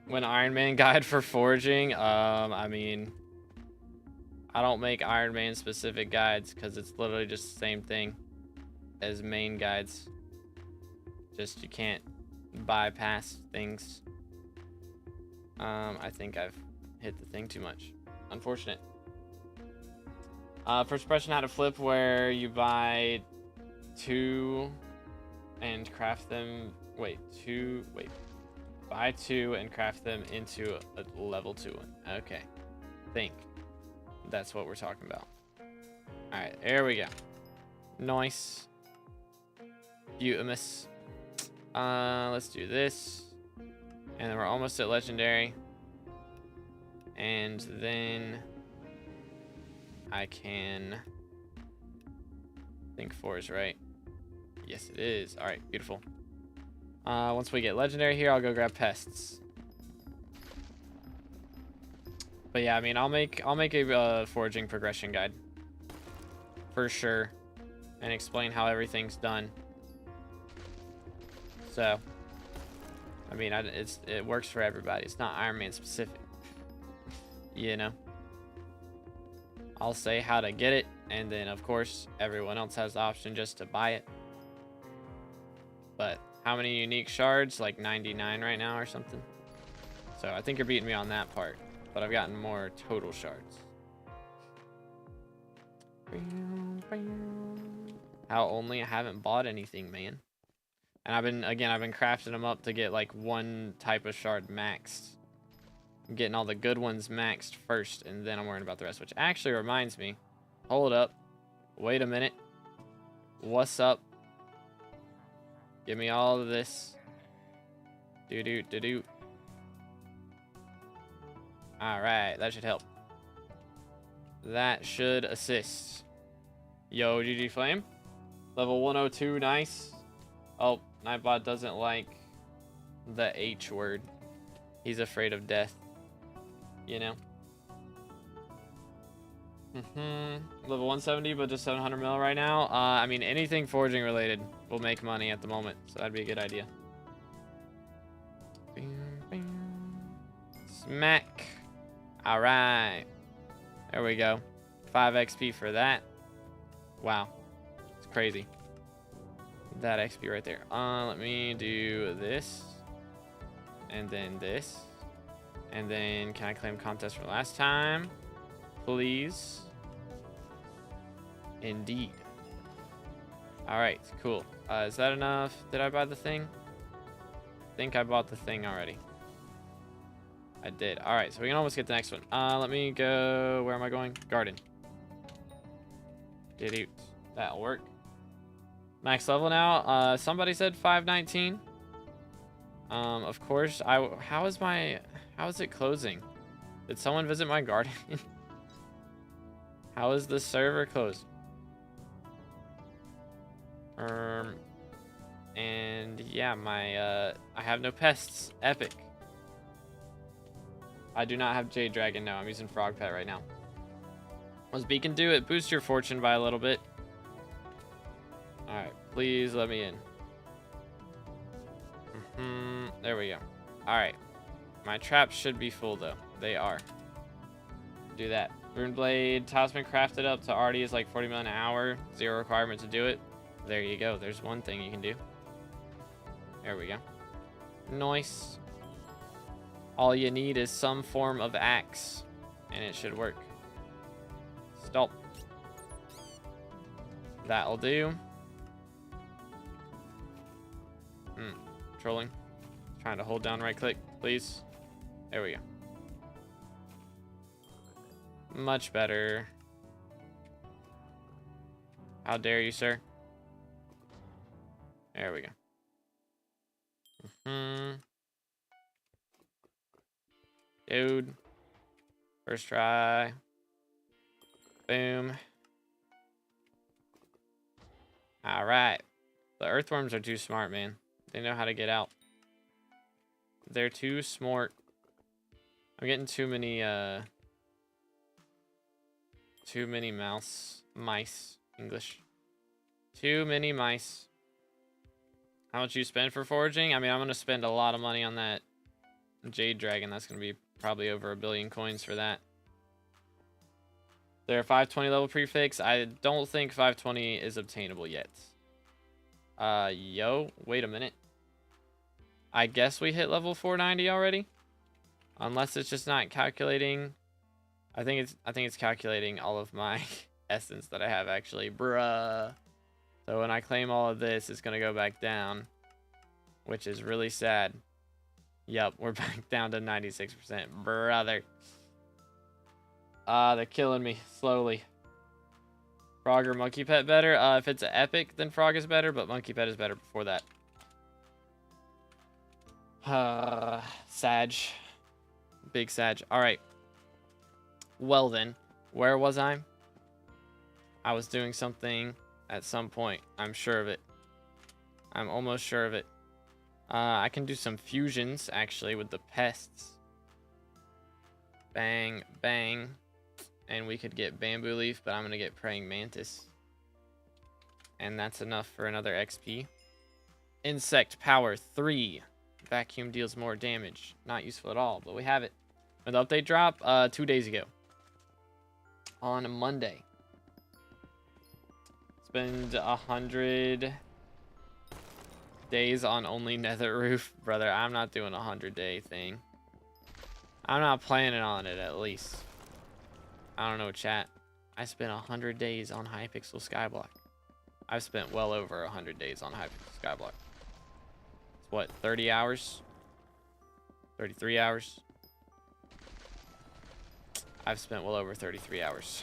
When Iron Man guide for foraging, I mean, I don't make Iron Man specific guides because it's literally just the same thing as main guides. Just you can't bypass things. I think I've hit the thing too much. Unfortunate. First impression, how to flip where you buy 2 and craft them. Buy 2 and craft them into a level 2 one. Okay. Think that's what we're talking about. All right, there we go. Nice. Beautimous. Let's do this. And then we're almost at legendary. And then I can think 4 is right. Yes, it is. All right, beautiful. Once we get legendary here, I'll go grab pests. But yeah, I mean, I'll make a foraging progression guide for sure, and explain how everything's done. So, I mean, it works for everybody. It's not Iron Man specific, you know. I'll say how to get it, and then of course everyone else has the option just to buy it. But how many unique shards? Like 99 right now or something. So I think you're beating me on that part, but I've gotten more total shards. How only? I haven't bought anything, man. And I've been crafting them up to get like one type of shard maxed. I'm getting all the good ones maxed first, and then I'm worrying about the rest, which actually reminds me. Hold up. Wait a minute. What's up? Give me all of this. Do. Alright, that should help. That should assist. Yo, GG Flame. Level 102, nice. Oh, Nightbot doesn't like the H word. He's afraid of death. You know? Level 170, but just 700 mil right now. I mean, anything foraging related will make money at the moment, so that'd be a good idea. Smack. All right. There we go. 5 XP for that. Wow. It's crazy. That XP right there. Let me do this. And then this. And then can I claim contest from last time? Please. Indeed. Alright, cool. Is that enough? Did I buy the thing? I think I bought the thing already. I did. All right, so we can almost get the next one. Let me go. Where am I going? Garden. Get it. That'll work. Max level now. Somebody said 519. Of course. How is it closing? Did someone visit my garden? How is the server closed? And yeah, I have no pests. Epic. I do not have Jade Dragon. No, I'm using Frog Pet right now. What's Beacon do? It boosts your fortune by a little bit. Alright, please let me in. There we go. Alright. My traps should be full though. They are. Do that. Rune Blade, Talisman crafted up to already is like 40 million an hour. 0 requirement to do it. There you go. There's one thing you can do. There we go. Nice. All you need is some form of axe, and it should work. Stop. That'll do. Trolling. Trying to hold down right click, please. There we go. Much better. How dare you, sir? There we go. Dude. First try. Boom. Alright. The earthworms are too smart, man. They know how to get out. They're too smart. I'm getting too many mice. English. Too many mice. How much you spend for foraging? I mean, I'm going to spend a lot of money on that Jade Dragon. That's going to be probably over 1 billion coins for that. There are 520 level prefix. I don't think 520 is obtainable yet. Wait a minute. I guess we hit level 490 already. Unless it's just not calculating. I think it's calculating all of my essence that I have actually. Bruh. So when I claim all of this, it's going to go back down, which is really sad. Yep, we're back down to 96%. Brother. They're killing me slowly. Frog or Monkey Pet better? If it's an epic, then Frog is better, but Monkey Pet is better before that. Sag. Big Sag. Alright. Well then, where was I? I was doing something at some point. I'm sure of it. I'm almost sure of it. I can do some fusions, actually, with the pests. Bang, bang. And we could get Bamboo Leaf, but I'm going to get Praying Mantis. And that's enough for another XP. Insect Power 3. Vacuum deals more damage. Not useful at all, but we have it. When the update drop, 2 days ago. On Monday. Spend 100 days on only Nether Roof. Brother, I'm not doing a 100-day thing. I'm not planning on it, at least. I don't know, chat. I spent 100 days on Hypixel SkyBlock. I've spent well over 100 days on Hypixel SkyBlock. It's what, 30 hours? 33 hours? I've spent well over 33 hours.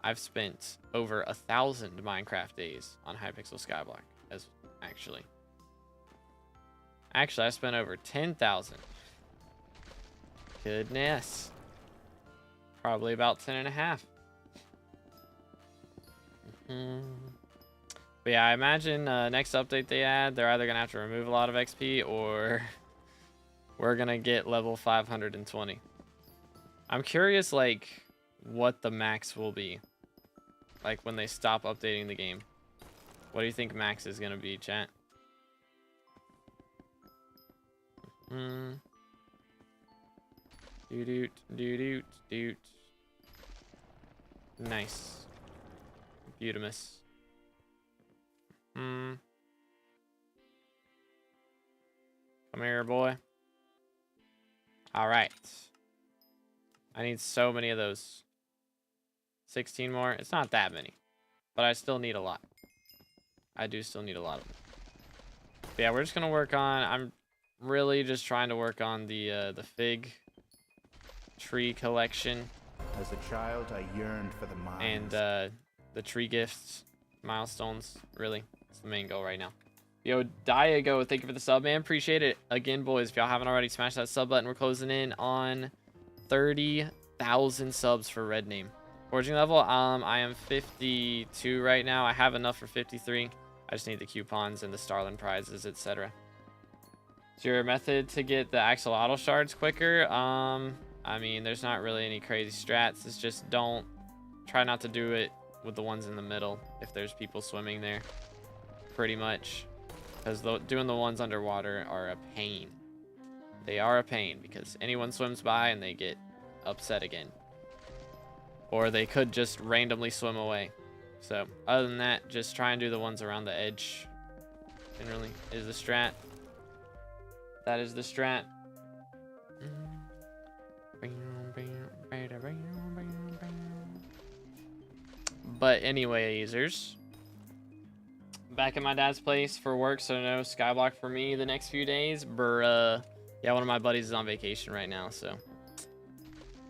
I've spent over 1,000 Minecraft days on Hypixel SkyBlock. Actually, I spent over 10,000. Goodness. Probably about 10 and a half. But yeah, I imagine next update they add, they're either going to have to remove a lot of XP or we're going to get level 520. I'm curious, like, what the max will be. Like, when they stop updating the game. What do you think max is going to be, chat? Doot. Nice. Beautimus. Come here, boy. Alright. I need so many of those. 16 more. It's not that many. But I still need a lot. I do still need a lot of them. But yeah, we're just going to work on... I'm really just trying to work on the fig tree collection. As a child, I yearned for the mines. And the tree gifts, milestones, really. It's the main goal right now. Yo, Diego, thank you for the sub, man. Appreciate it. Again, boys, if y'all haven't already, smash that sub button. We're closing in on 30,000 subs for Red Name. Foraging level, I am 52 right now. I have enough for 53. I just need the coupons and the Starlin prizes, etc. Is your method to get the axolotl shards quicker? I mean, there's not really any crazy strats. It's just try not to do it with the ones in the middle if there's people swimming there, pretty much. Because doing the ones underwater are a pain. They are a pain because anyone swims by and they get upset again. Or they could just randomly swim away. So, other than that, just try and do the ones around the edge. Generally, is the strat. That is the strat. But anyways, back at my dad's place for work, so no SkyBlock for me the next few days. Bruh. Yeah, one of my buddies is on vacation right now, so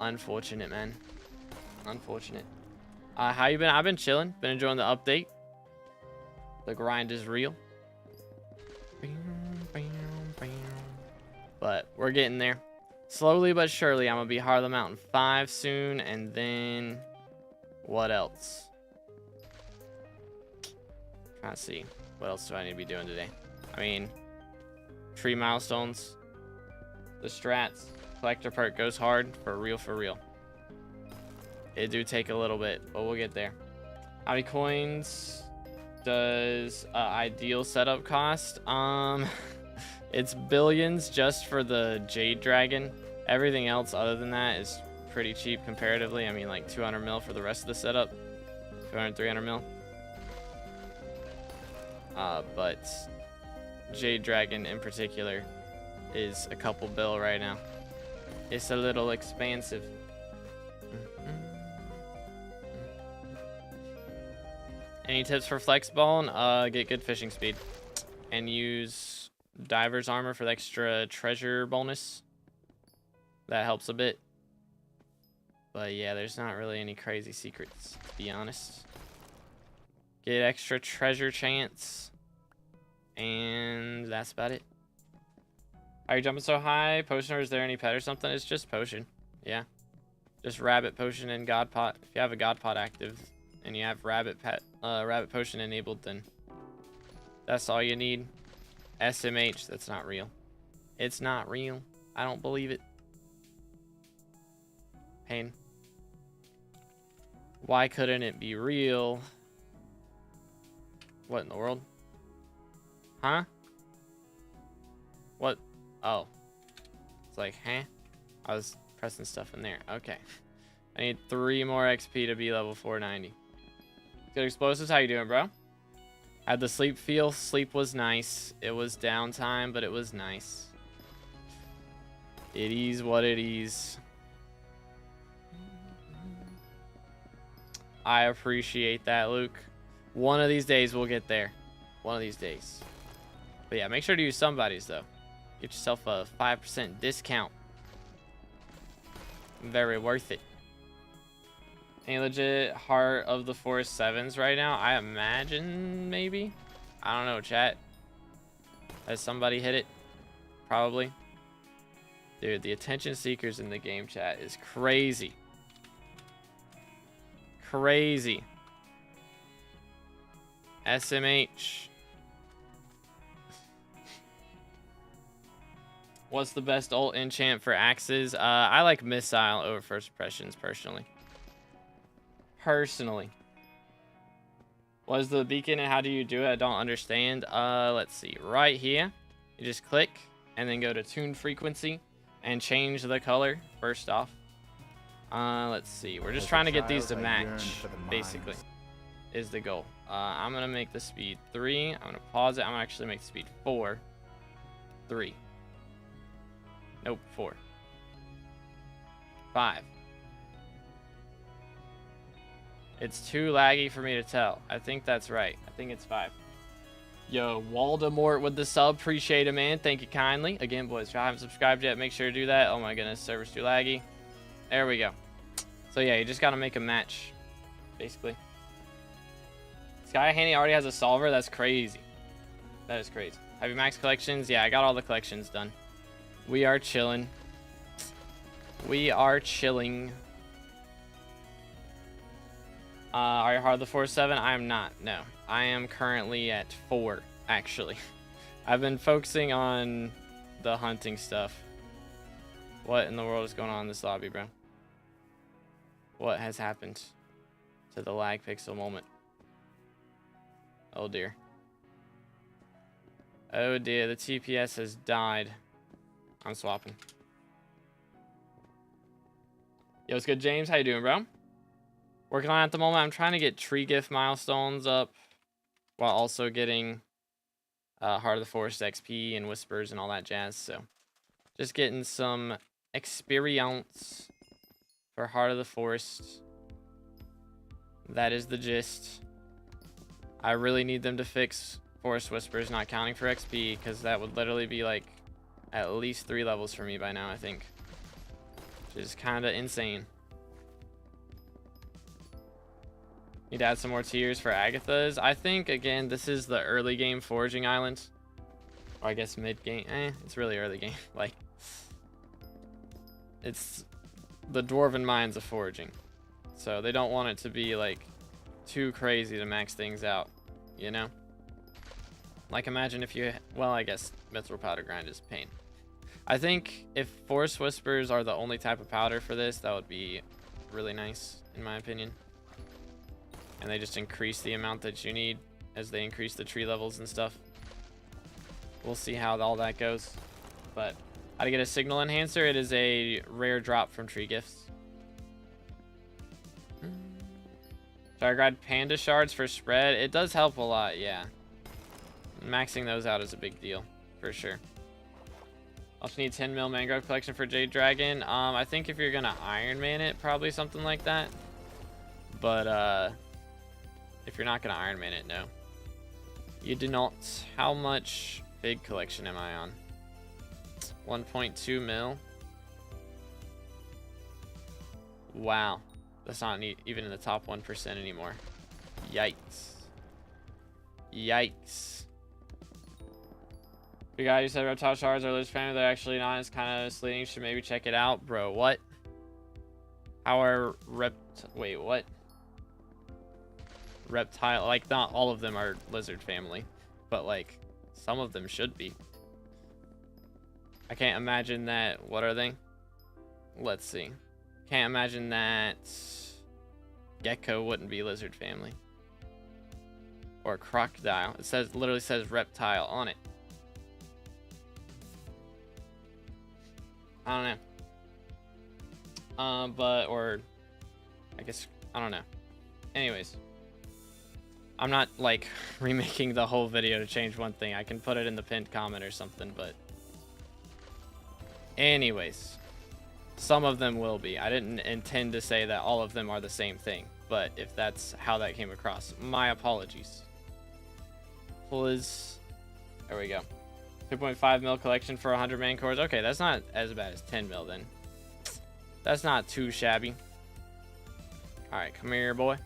unfortunate, man. Unfortunate. How you been? I've been chilling. Been enjoying the update. The grind is real. But we're getting there. Slowly but surely, I'm going to be Harlem Mountain 5 soon. And then what else? Trying to see. What else do I need to be doing today? I mean, tree milestones. The strats. Collector perk goes hard for real, for real. It do take a little bit, but we'll get there. How many coins does ideal setup cost? It's billions just for the jade dragon. Everything else other than that is pretty cheap comparatively. I mean, like 200 mil for the rest of the setup. 200, 300 mil. But jade dragon in particular is a couple bill right now. It's a little expensive. Any tips for flexball? Get good fishing speed and use diver's armor for the extra treasure bonus. That helps a bit. But yeah, there's not really any crazy secrets, to be honest. Get extra treasure chance. And that's about it. Are you jumping so high? Potion, or is there any pet or something? It's just potion. Yeah. Just rabbit potion and god pot. If you have a god pot active and you have rabbit potion enabled, then that's all you need. SMH, that's not real. It's not real. I don't believe it. Pain. Why couldn't it be real? What in the world? Huh? What? Oh. It's like, huh? I was pressing stuff in there. Okay. I need 3 more XP to be level 490. Good explosives. How you doing, bro? Had the sleep feel. Sleep was nice. It was downtime, but it was nice. It is what it is. I appreciate that, Luke. One of these days we'll get there. One of these days. But yeah, make sure to use somebody's though. Get yourself a 5% discount. Very worth it. Any legit Heart of the Forest 7s right now? I imagine maybe. I don't know, chat. Has somebody hit it? Probably. Dude, the attention seekers in the game chat is crazy. Crazy. SMH. What's the best ult enchant for axes? I like missile over first impressions personally. What is the beacon and how do you do it? I don't understand. Let's see. Right here, you just click and then go to tune frequency and change the color first off. Let's see. We're just trying to get these to match, basically, is the goal. I'm going to make the speed 3. I'm going to pause it. I'm going to actually make the speed 4. 3. Nope, 4. 5. It's too laggy for me to tell. I think that's right. I think it's 5. Yo, Waldemort with the sub. Appreciate it, man. Thank you kindly. Again, boys, if you haven't subscribed yet, make sure to do that. Oh my goodness, server's too laggy. There we go. So yeah, you just gotta make a match, basically. Sky Handy already has a solver. That's crazy. That is crazy. Have you maxed collections? Yeah, I got all the collections done. We are chilling. We are chilling. Are you hard the 4-7? I am not. No, I am currently at 4. Actually, I've been focusing on the hunting stuff. What in the world is going on in this lobby, bro? What has happened to the lag pixel moment? Oh dear. Oh dear, the TPS has died. I'm swapping. Yo, what's good, James? How you doing, bro? Working on it at the moment. I'm trying to get tree gift milestones up while also getting Heart of the Forest XP and Whispers and all that jazz. So just getting some experience for Heart of the Forest. That is the gist. I really need them to fix Forest Whispers not counting for XP, because that would literally be like at least 3 levels for me by now, I think. Which is kind of insane. Need to add some more tiers for Agatha's. I think, again, this is the early game Foraging Island. Or I guess mid game. It's really early game. Like, it's the Dwarven Mines of Foraging. So they don't want it to be, like, too crazy to max things out, you know? Like, imagine if you... Well, I guess Mithril Powder Grind is pain. I think if Forest Whispers are the only type of powder for this, that would be really nice, in my opinion. And they just increase the amount that you need as they increase the tree levels and stuff. We'll see how all that goes. But how to get a signal enhancer? It is a rare drop from tree gifts. Should I grab panda shards for spread? It does help a lot, yeah. Maxing those out is a big deal, for sure. Also need 10 mil mangrove collection for Jade Dragon. I think if you're gonna Iron Man it, probably something like that. But if you're not gonna Iron Man it, no. You do not. How much big collection am I on? 1.2 mil. Wow. That's not even in the top 1% anymore. Yikes. Yikes. The guy who said reptile shards are lizard family, they're actually not. It's kind of misleading. Should maybe check it out. Bro, what? How are wait, what? Reptile, like, not all of them are lizard family, but like some of them should be. I can't imagine that. What are they? Let's see. Can't imagine that gecko wouldn't be lizard family. Or crocodile. It says, literally says reptile on it. I don't know. But, or I guess, I don't know. Anyways, I'm not like remaking the whole video to change one thing. I can put it in the pinned comment or something, but anyways, some of them will be. I didn't intend to say that all of them are the same thing, but if that's how that came across, my apologies. Please. There we go. 2.5 mil collection for 100 man cores. Okay, that's not as bad as 10 mil then. That's not too shabby. Alright, come here, boy.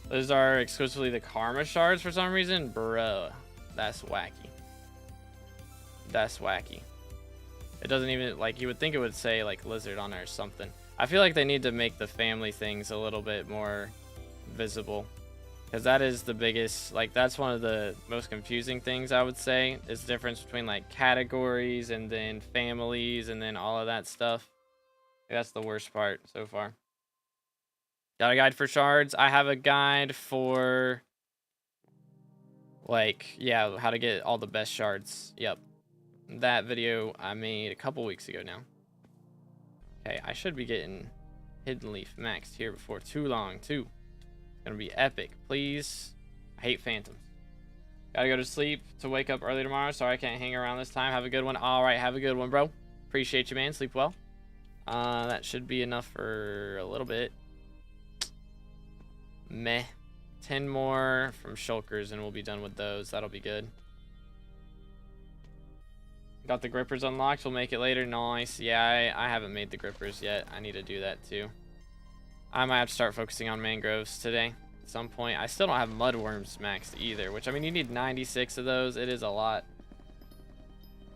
Those are exclusively the Karma shards for some reason. Bruh, that's wacky. That's wacky. It doesn't even, like, you would think it would say, like, lizard on it or something. I feel like they need to make the family things a little bit more visible. Because that is the biggest, like, that's one of the most confusing things, I would say, is the difference between, like, categories and then families and then all of that stuff. That's the worst part so far. Got a guide for shards? I have a guide for, like, yeah, how to get all the best shards. Yep. That video I made a couple weeks ago now. Okay, I should be getting Hidden Leaf maxed here before too long, too. Gonna be epic. Please. I hate phantoms. Gotta go to sleep to wake up early tomorrow. Sorry I can't hang around this time. Have a good one. All right, have a good one, bro. Appreciate you, man. Sleep well. That should be enough for a little bit. Meh. 10 more from shulkers and we'll be done with those. That'll be good. Got the grippers unlocked. We'll make it later. Nice. Yeah, I haven't made the grippers yet. I need to do that too. I might have to start focusing on mangroves today at some point. I still don't have mudworms maxed either, which, I mean, you need 96 of those. It is a lot.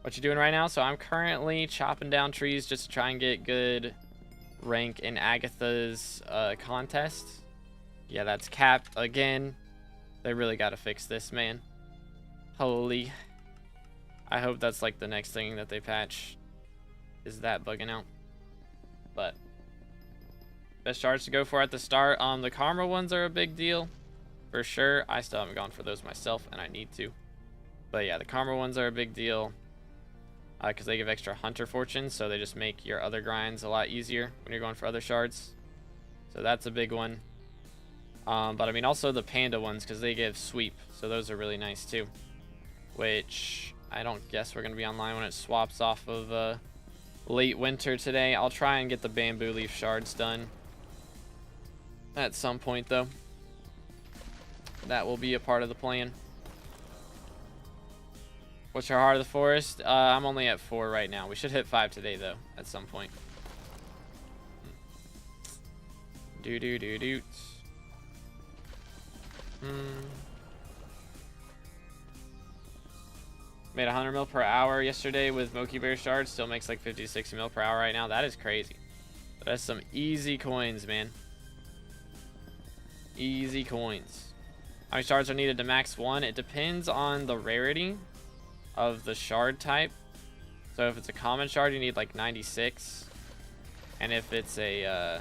What you doing right now? So I'm currently chopping down trees just to try and get good rank in Agatha's contest. Yeah, that's capped again. They really got to fix this, man. Holy. I hope that's like the next thing that they patch, is that bugging out. But best shards to go for at the start. The karma ones are a big deal for sure. I still haven't gone for those myself and I need to. But yeah, the karma ones are a big deal because they give extra hunter fortune, so they just make your other grinds a lot easier when you're going for other shards. So that's a big one. But I mean also the panda ones, because they give sweep, so those are really nice too, which I don't guess we're going to be online when it swaps off of late winter today. I'll try and get the bamboo leaf shards done at some point, though. That will be a part of the plan. What's your heart of the forest? I'm only at 4 right now. We should hit 5 today, though, at some point. Do-do-do-doot. Made 100 mil per hour yesterday with Moki Bear shards. Still makes like 50 to 60 mil per hour right now. That is crazy. That's some easy coins, man. Easy coins. How many shards are needed to max 1? It depends on the rarity of the shard type. So if it's a common shard, you need like 96. And if it's a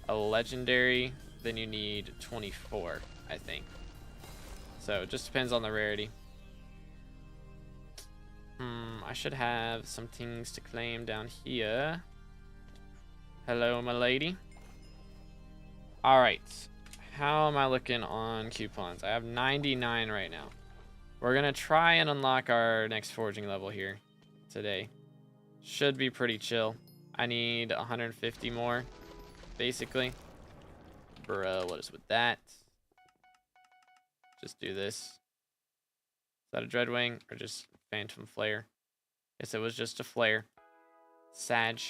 legendary, then you need 24, I think. So it just depends on the rarity. I should have some things to claim down here. Hello, my lady. Alright. How am I looking on coupons? I have 99 right now. We're going to try and unlock our next foraging level here today. Should be pretty chill. I need 150 more, basically. Bruh, what is with that? Just do this. Is that a Dreadwing or just Phantom Flare? Guess it was just a flare. Sag.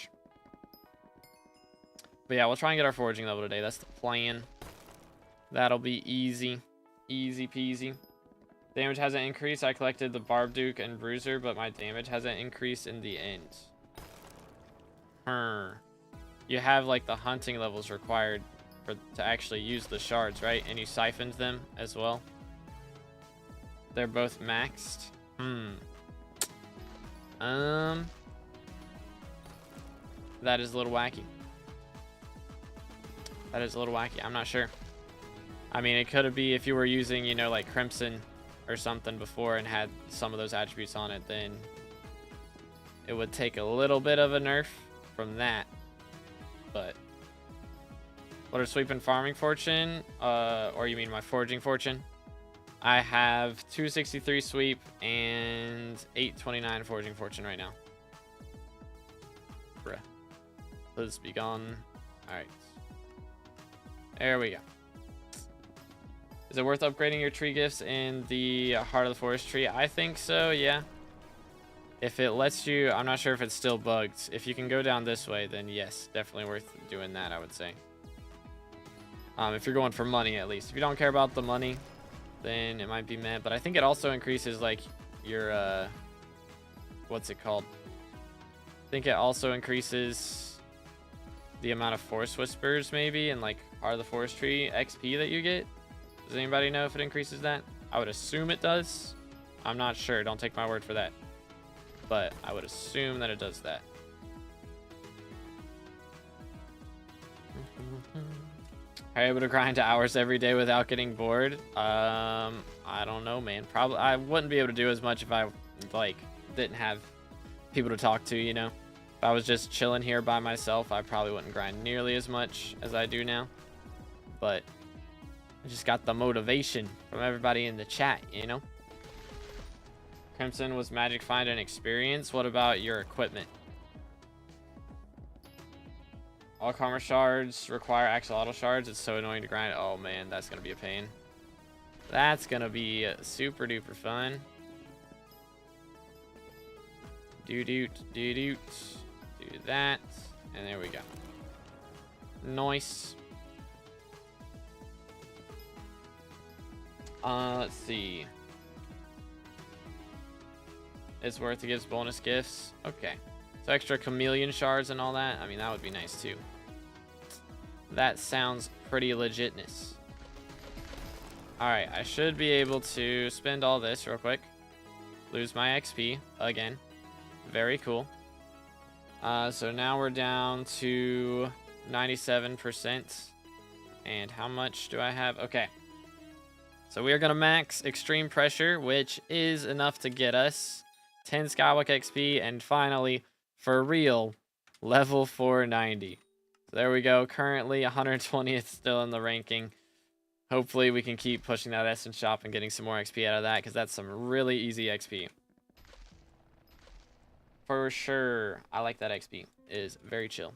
But yeah, we'll try and get our foraging level today. That's the plan. That'll be easy. Easy peasy. Damage hasn't increased. I collected the Barbduke and Bruiser, but my damage hasn't increased in the end. You have like the hunting levels required to actually use the shards, right? And you siphoned them as well. They're both maxed. That is a little wacky. That is a little wacky. I'm not sure. I mean, it could be if you were using, you know, like Crimson or something before and had some of those attributes on it, then it would take a little bit of a nerf from that. But what are sweep and farming fortune? Or you mean my foraging fortune? I have 263 sweep and 829 foraging fortune right now. Bruh. Let's be gone. Alright. There we go. Is it worth upgrading your tree gifts in the Heart of the Forest tree? I think so, yeah. If it lets you, I'm not sure if it's still bugged. If you can go down this way, then yes, definitely worth doing that, I would say. If you're going for money, at least. If you don't care about the money, then it might be meh. But I think it also increases, like, your, what's it called? I think it also increases the amount of Forest Whispers, maybe, and, like, Heart of the Forest tree XP that you get. Does anybody know if it increases that? I would assume it does. I'm not sure. Don't take my word for that. But I would assume that it does that. Are you able to grind to hours every day without getting bored? I don't know, man. Probably I wouldn't be able to do as much if I like didn't have people to talk to, you know. If I was just chilling here by myself, I probably wouldn't grind nearly as much as I do now. But I just got the motivation from everybody in the chat, you know. Crimson was magic find and experience. What about your equipment? All karma shards require axolotl shards. It's so annoying to grind. Oh man, that's gonna be a pain. That's gonna be super duper fun. Do that, and there we go. Nice. Let's see. It's worth to give bonus gifts. Okay. So extra chameleon shards and all that. I mean, that would be nice too. That sounds pretty legitness. Alright, I should be able to spend all this real quick. Lose my XP again. Very cool. So now we're down to 97%. And how much do I have? Okay. So we are going to max extreme pressure, which is enough to get us 10 Skyblock XP, and finally, for real, level 490. So there we go. Currently 120th still in the ranking. Hopefully we can keep pushing that Essence Shop and getting some more XP out of that, because that's some really easy XP. For sure. I like that XP. It is very chill.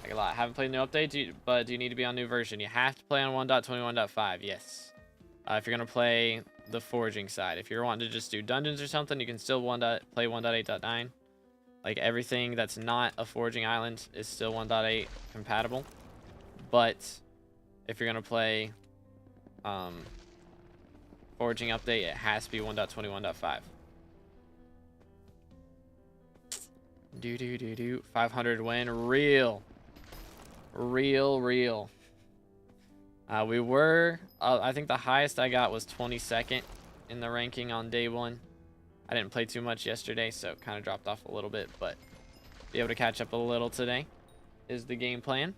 Like a lot. Haven't played the new update, but do you need to be on new version? You have to play on 1.21.5. Yes. If you're going to play the foraging side. If you're wanting to just do dungeons or something, you can still play 1.8.9. Like everything that's not a foraging island is still 1.8 compatible. But if you're going to play foraging update, it has to be 1.21.5. 500 win. Real. We were, I think the highest I got was 22nd in the ranking on day 1. I didn't play too much yesterday, so it kind of dropped off a little bit, but be able to catch up a little today is the game plan.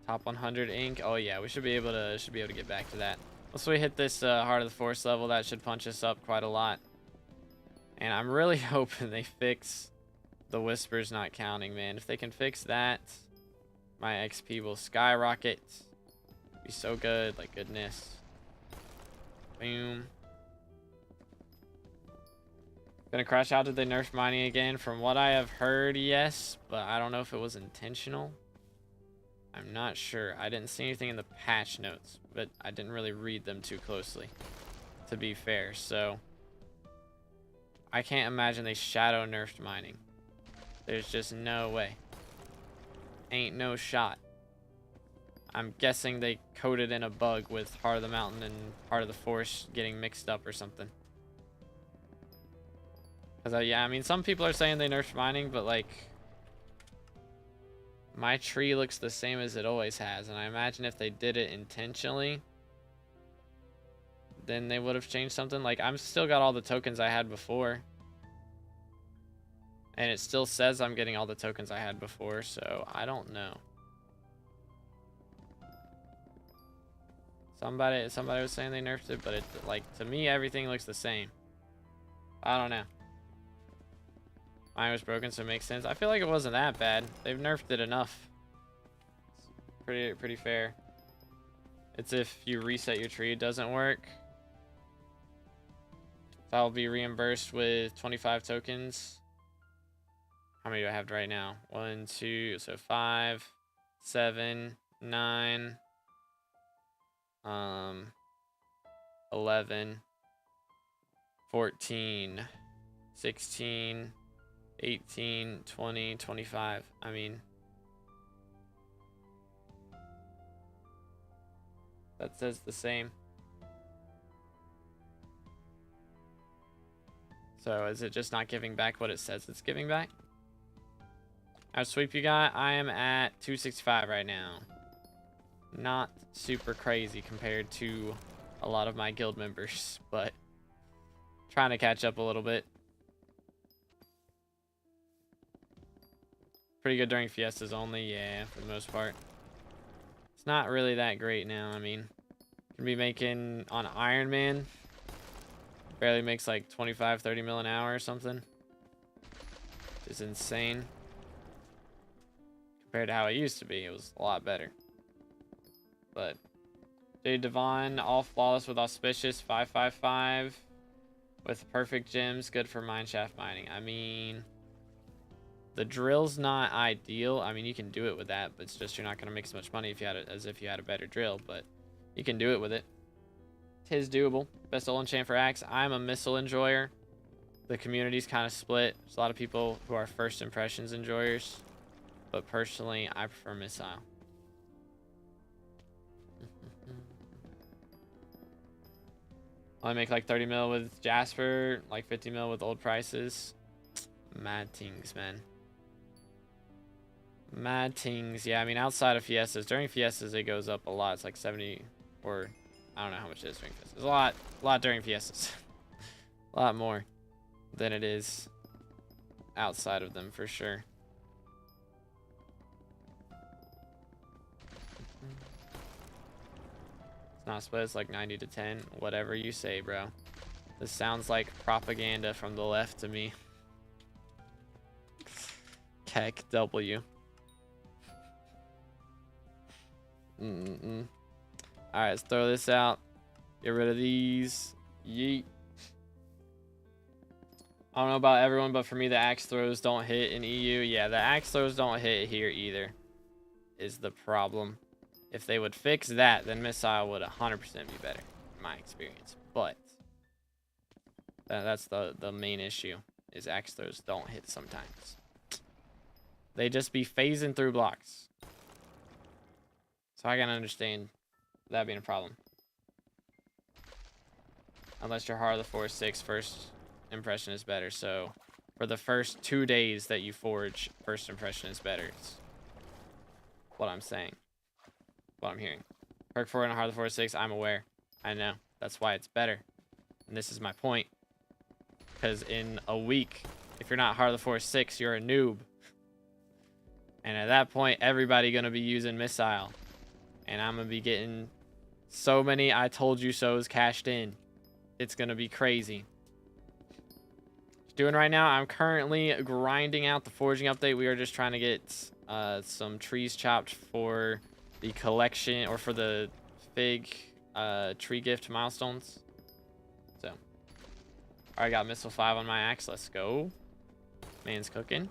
Top 100 ink. Oh yeah, we should be able to get back to that. Once we hit this Heart of the Forest level, that should punch us up quite a lot. And I'm really hoping they fix the whispers not counting, man. If they can fix that, my XP will skyrocket. Be so good, like goodness. Boom. Gonna crash out. Did they nerf mining again? From what I have heard, yes, but I don't know if it was intentional. I'm not sure. I didn't see anything in the patch notes, but I didn't really read them too closely, to be fair. So I can't imagine they shadow nerfed mining. There's just no way. Ain't no shot. I'm guessing they coded in a bug with Heart of the Mountain and Heart of the Forest getting mixed up or something. Because, yeah, I mean, some people are saying they nerfed mining, but, like, my tree looks the same as it always has. And I imagine if they did it intentionally, then they would have changed something. Like, I'm still got all the tokens I had before. And it still says I'm getting all the tokens I had before, so I don't know. Somebody was saying they nerfed it, but it, like, to me, everything looks the same. I don't know. Mine was broken, so it makes sense. I feel like it wasn't that bad. They've nerfed it enough. It's pretty fair. It's if you reset your tree, it doesn't work. So I'll be reimbursed with 25 tokens. How many do I have right now? 1, 2, so 5, 7, 9, 11, 14, 16, 18, 20, 25. I mean, that says the same. So is it just not giving back what it says it's giving back? How much sweep you got? I am at 265 right now. Not super crazy compared to a lot of my guild members, but trying to catch up a little bit. Pretty good during fiestas only, yeah, for the most part. It's not really that great now. I mean, can be making on Iron Man, barely makes like 25-30 mil an hour or something. It's insane. Compared to how it used to be, it was a lot better. But Jade Devon, all flawless with auspicious 555 with perfect gems, good for mineshaft mining. I mean, The drill's not ideal. I mean, you can do it with that, but it's just you're not going to make as much money if you had it as if you had a better drill, but you can do it with it. Tis doable. Best old enchant for axe. I'm a missile enjoyer. The community's kind of split. There's a lot of people who are first impressions enjoyers, but personally, I prefer missile. I make like 30 mil with Jasper, like 50 mil with old prices. Mad things, man. Mad things. Yeah, I mean, outside of Fiestas, during Fiestas, it goes up a lot. It's like 70, or I don't know how much it is during Fiestas. It's a lot during Fiestas. A lot more than it is outside of them, for sure. It's not split. It's like 90 to 10. Whatever you say, bro. This sounds like propaganda from the left to me. Keck W. Alright, let's throw this out. Get rid of these. Yeet. I don't know about everyone, but for me, the axe throws don't hit in EU. Yeah, the axe throws don't hit here either, is the problem. If they would fix that, then missile would 100% be better, in my experience. But that's the main issue, is axe throws don't hit sometimes. They just be phasing through blocks. So I can understand that being a problem. Unless your Heart of the 4/6 first impression is better. So for the first 2 days that you forge, first impression is better. It's what I'm saying. What I'm hearing. Perk 4 and a Heart of the 4/6, I'm aware. I know. That's why it's better. And this is my point. Because in a week, if you're not Heart of the 4/6, you're a noob. And at that point, everybody gonna be using missile. And I'm gonna be getting so many I told you so's cashed in. It's gonna be crazy. Doing right now, I'm currently grinding out the foraging update. We are just trying to get some trees chopped for the collection, or for the fig tree gift milestones. So, alright, got missile 5 on my axe. Let's go. Man's cooking.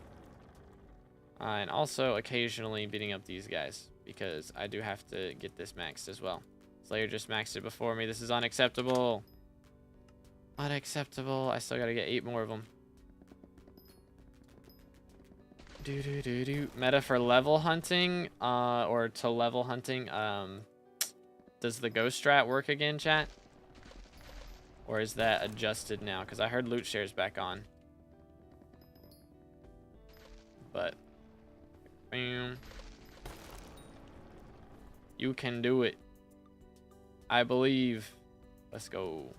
And also occasionally beating up these guys, because I do have to get this maxed as well. Slayer just maxed it before me. This is unacceptable. Unacceptable. I still gotta get 8 more of them. Meta for level hunting, or to level hunting. Does the ghost strat work again, chat? Or is that adjusted now? Because I heard loot shares back on. But bam. You can do it. I believe. Let's go.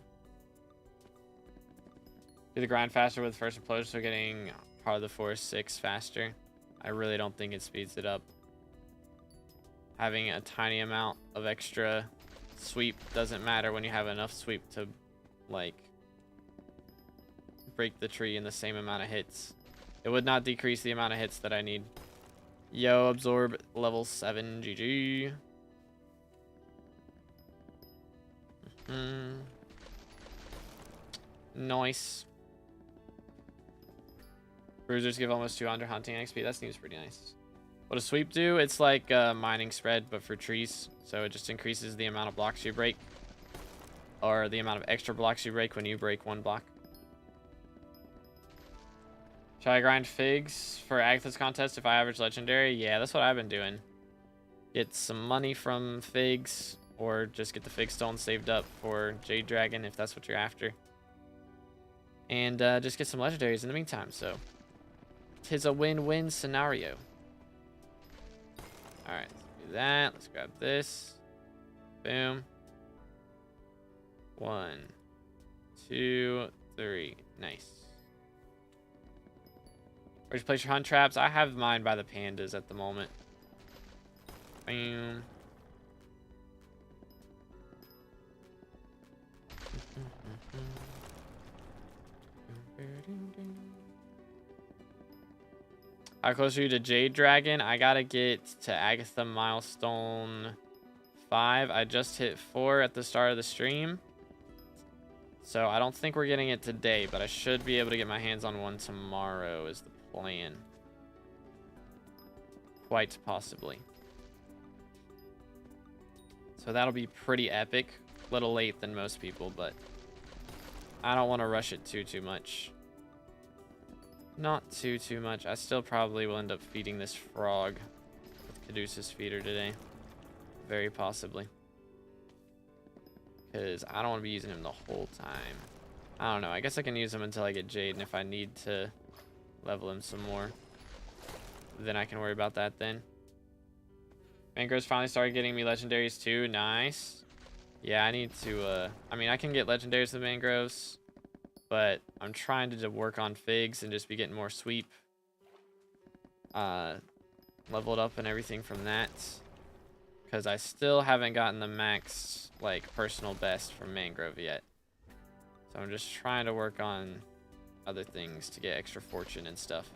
Do the grind faster with first implosion, so getting Heart of the 4/6 faster. I really don't think it speeds it up. Having a tiny amount of extra sweep doesn't matter when you have enough sweep to, like, break the tree in the same amount of hits. It would not decrease the amount of hits that I need. Yo, absorb level 7, GG. Nice. Bruisers give almost 200 hunting XP. That seems pretty nice. What does sweep do? It's like mining spread, but for trees. So it just increases the amount of blocks you break, or the amount of extra blocks you break when you break one block. Shall I grind figs for Agatha's contest if I average legendary? Yeah, that's what I've been doing. Get some money from figs, or just get the fig stone saved up for Jade Dragon if that's what you're after. And just get some legendaries in the meantime, so tis a win-win scenario. Alright, let's do that. Let's grab this. Boom. 1, 2, 3. Nice. Where'd you place your hunt traps? I have mine by the pandas at the moment. Boom. How close are you to Jade Dragon? I gotta get to Agatha milestone 5. I just hit 4 at the start of the stream. So I don't think we're getting it today, but I should be able to get my hands on one tomorrow is the plan. Quite possibly. So that'll be pretty epic. A little late than most people, but I don't want to rush it too much. Not too much. I still probably will end up feeding this frog with Caduceus feeder today. Very possibly. Because I don't want to be using him the whole time. I don't know. I guess I can use him until I get jade, and if I need to level him some more, then I can worry about that then. Mangroves finally started getting me legendaries too. Nice. Yeah, I need to, I mean, I can get legendaries with mangroves, but I'm trying to work on figs and just be getting more sweep. Leveled up and everything from that. Because I still haven't gotten the max, like, personal best from mangrove yet. So I'm just trying to work on other things to get extra fortune and stuff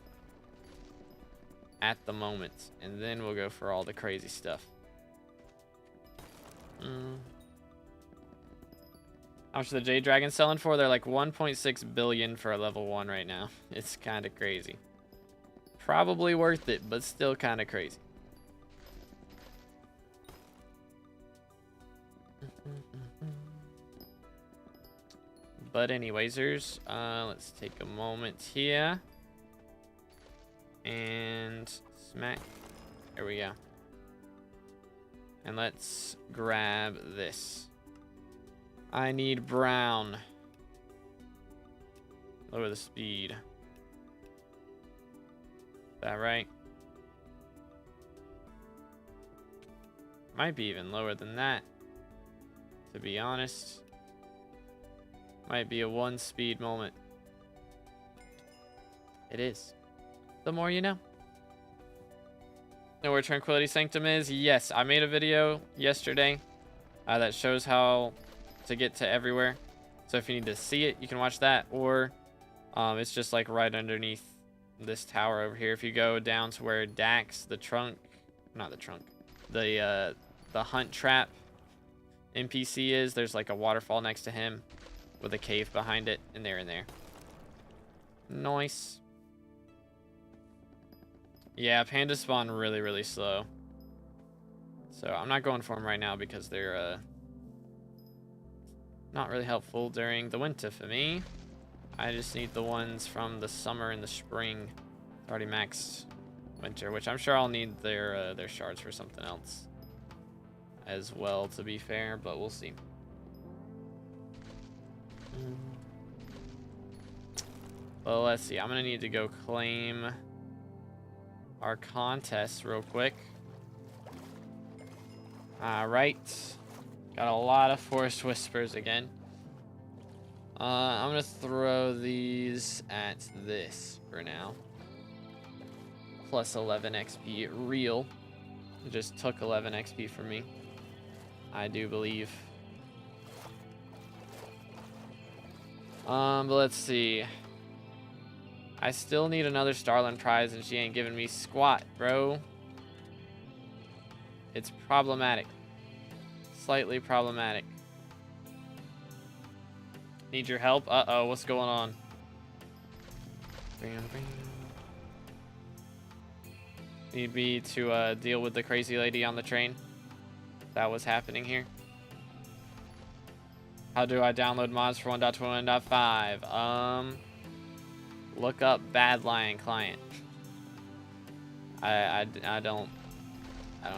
at the moment, and then we'll go for all the crazy stuff. How much are the jade dragons selling for? They're like 1.6 billion for a level 1 right now. It's kind of crazy. Probably worth it, but still kind of crazy. But anywaysers, let's take a moment here. And smack. There we go. And let's grab this. I need brown. Lower the speed. Is that right? Might be even lower than that, to be honest. Might be a 1 speed moment. It is. The more you know. Know where Tranquility Sanctum is? Yes, I made a video yesterday that shows how to get to everywhere. So if you need to see it, you can watch that. Or it's just like right underneath this tower over here. If you go down to where Dax, the hunt trap NPC is, there's like a waterfall next to him with a cave behind it, and they're in there. Nice. Yeah, pandas spawn really slow. So I'm not going for them right now because they're not really helpful during the winter for me. I just need the ones from the summer and the spring. Already maxed winter, which I'm sure I'll need their shards for something else as well, to be fair, but we'll see. Well, let's see. I'm gonna need to go claim our contest real quick. All right, got a lot of forest whispers again. I'm gonna throw these at this for now. Plus 11 XP real. It just took 11 XP from me, I do believe. But let's see. I still need another Starland prize, and she ain't giving me squat, bro. It's problematic. Slightly problematic. Need your help? Uh-oh, what's going on? Need me to deal with the crazy lady on the train? That was happening here. How do I download mods for 1.21.5? Look up Bad Lion Client. I don't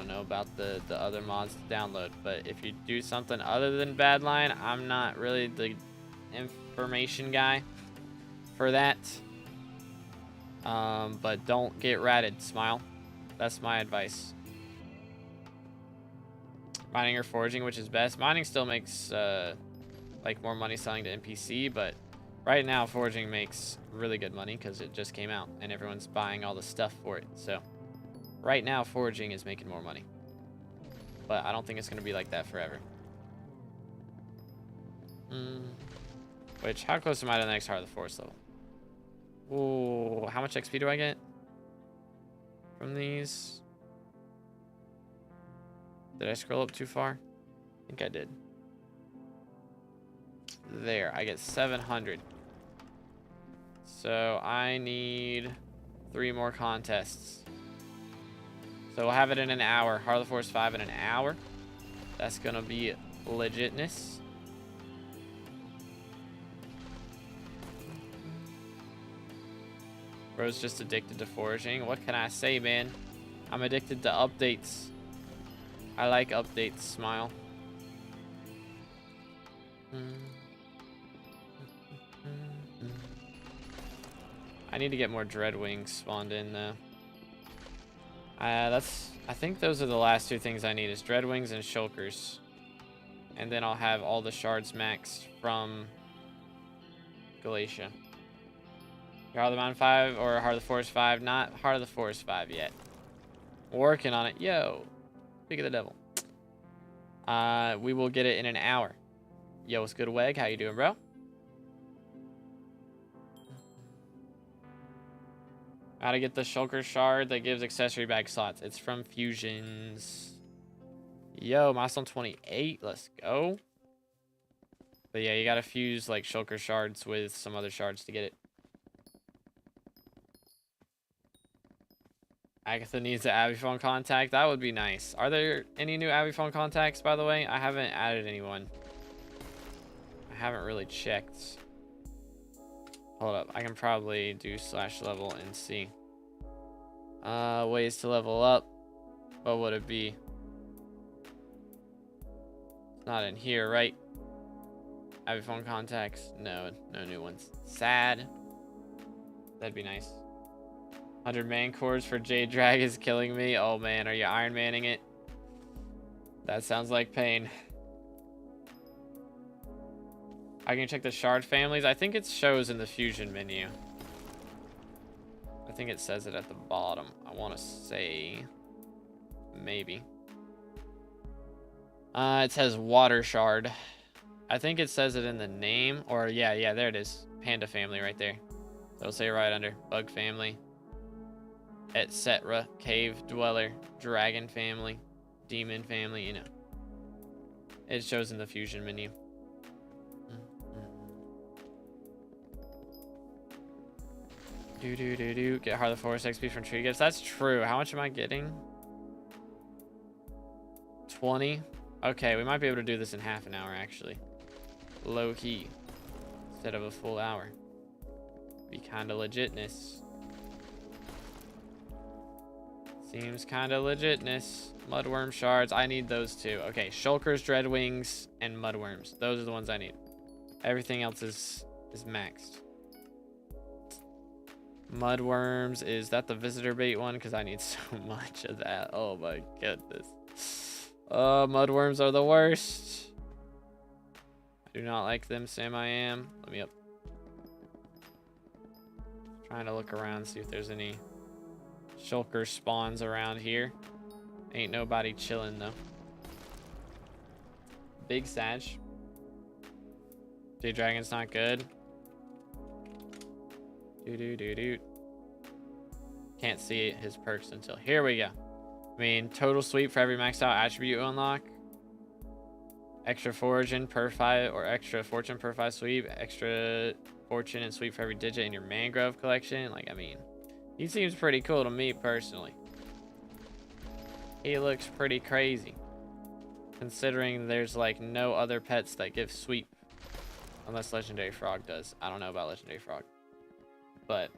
know about the other mods to download, but if you do something other than Bad Lion, I'm not really the information guy for that. But don't get ratted, Smile. That's my advice. Mining or foraging, which is best? Mining still makes like more money selling to NPC, but right now foraging makes really good money because it just came out and everyone's buying all the stuff for it. So right now foraging is making more money, but I don't think it's going to be like that forever. Which, how close am I to the next Heart of the Forest level? Ooh, how much XP do I get from these? Did I scroll up too far? I think I did. There, I get 700. So I need 3 more contests. So we'll have it in an hour. Heart of the Forest 5 in an hour. That's gonna be legitness. Bro's just addicted to foraging. What can I say, man? I'm addicted to updates. I like updates, smile. I need to get more Dreadwings spawned in though. I think those are the last two things I need is Dreadwings and Shulkers. And then I'll have all the shards maxed from Galatia. Heart of the Mountain 5 or Heart of the Forest 5? Not Heart of the Forest 5 yet. Working on it. Yo. Speak of the devil. We will get it in an hour. Yo, what's good, Weg? How you doing, bro? Gotta get the Shulker shard that gives accessory bag slots. It's from Fusions. Yo, milestone 28. Let's go. But yeah, you gotta fuse like Shulker shards with some other shards to get it. Agatha needs an Abby phone contact. That would be nice. Are there any new Abby phone contacts, by the way? I haven't added anyone. I haven't really checked. Hold up. I can probably do /level and see. Ways to level up. What would it be? It's not in here, right? Abby phone contacts. No, no new ones. Sad. That'd be nice. 100 man cores for Jade Drag is killing me. Oh man, are you Iron Manning it? That sounds like pain. I can check the shard families. I think it shows in the fusion menu. I think it says it at the bottom. I want to say maybe. It says water shard. I think it says it in the name, or yeah, there it is. Panda family right there. So it'll say right under bug family, etc. Cave dweller, dragon family, demon family. You know, it shows in the fusion menu. Get Heart of the Forest XP from tree gifts. That's true. How much am I getting? 20. Okay, we might be able to do this in half an hour actually. Low key. Instead of a full hour. Be kind of legitness. Seems kind of legitness. Mudworm shards. I need those too. Okay, Shulkers, Dreadwings, and Mudworms. Those are the ones I need. Everything else is maxed. Mudworms, is that the visitor bait one? Because I need so much of that. Oh my goodness. Mudworms are the worst. I do not like them, Sam I am. Let me up. Trying to look around, see if there's any Shulker spawns around here. Ain't nobody chilling though. Big Sag. Jade Dragon's not good. Can't see his perks until here we go. I mean, total sweep for every maxed out attribute you unlock. Extra foraging per 5 or extra fortune per 5 sweep. Extra fortune and sweep for every digit in your mangrove collection. Like, I mean, he seems pretty cool to me personally. He looks pretty crazy. Considering there's like no other pets that give sweep. Unless Legendary Frog does. I don't know about Legendary Frog. But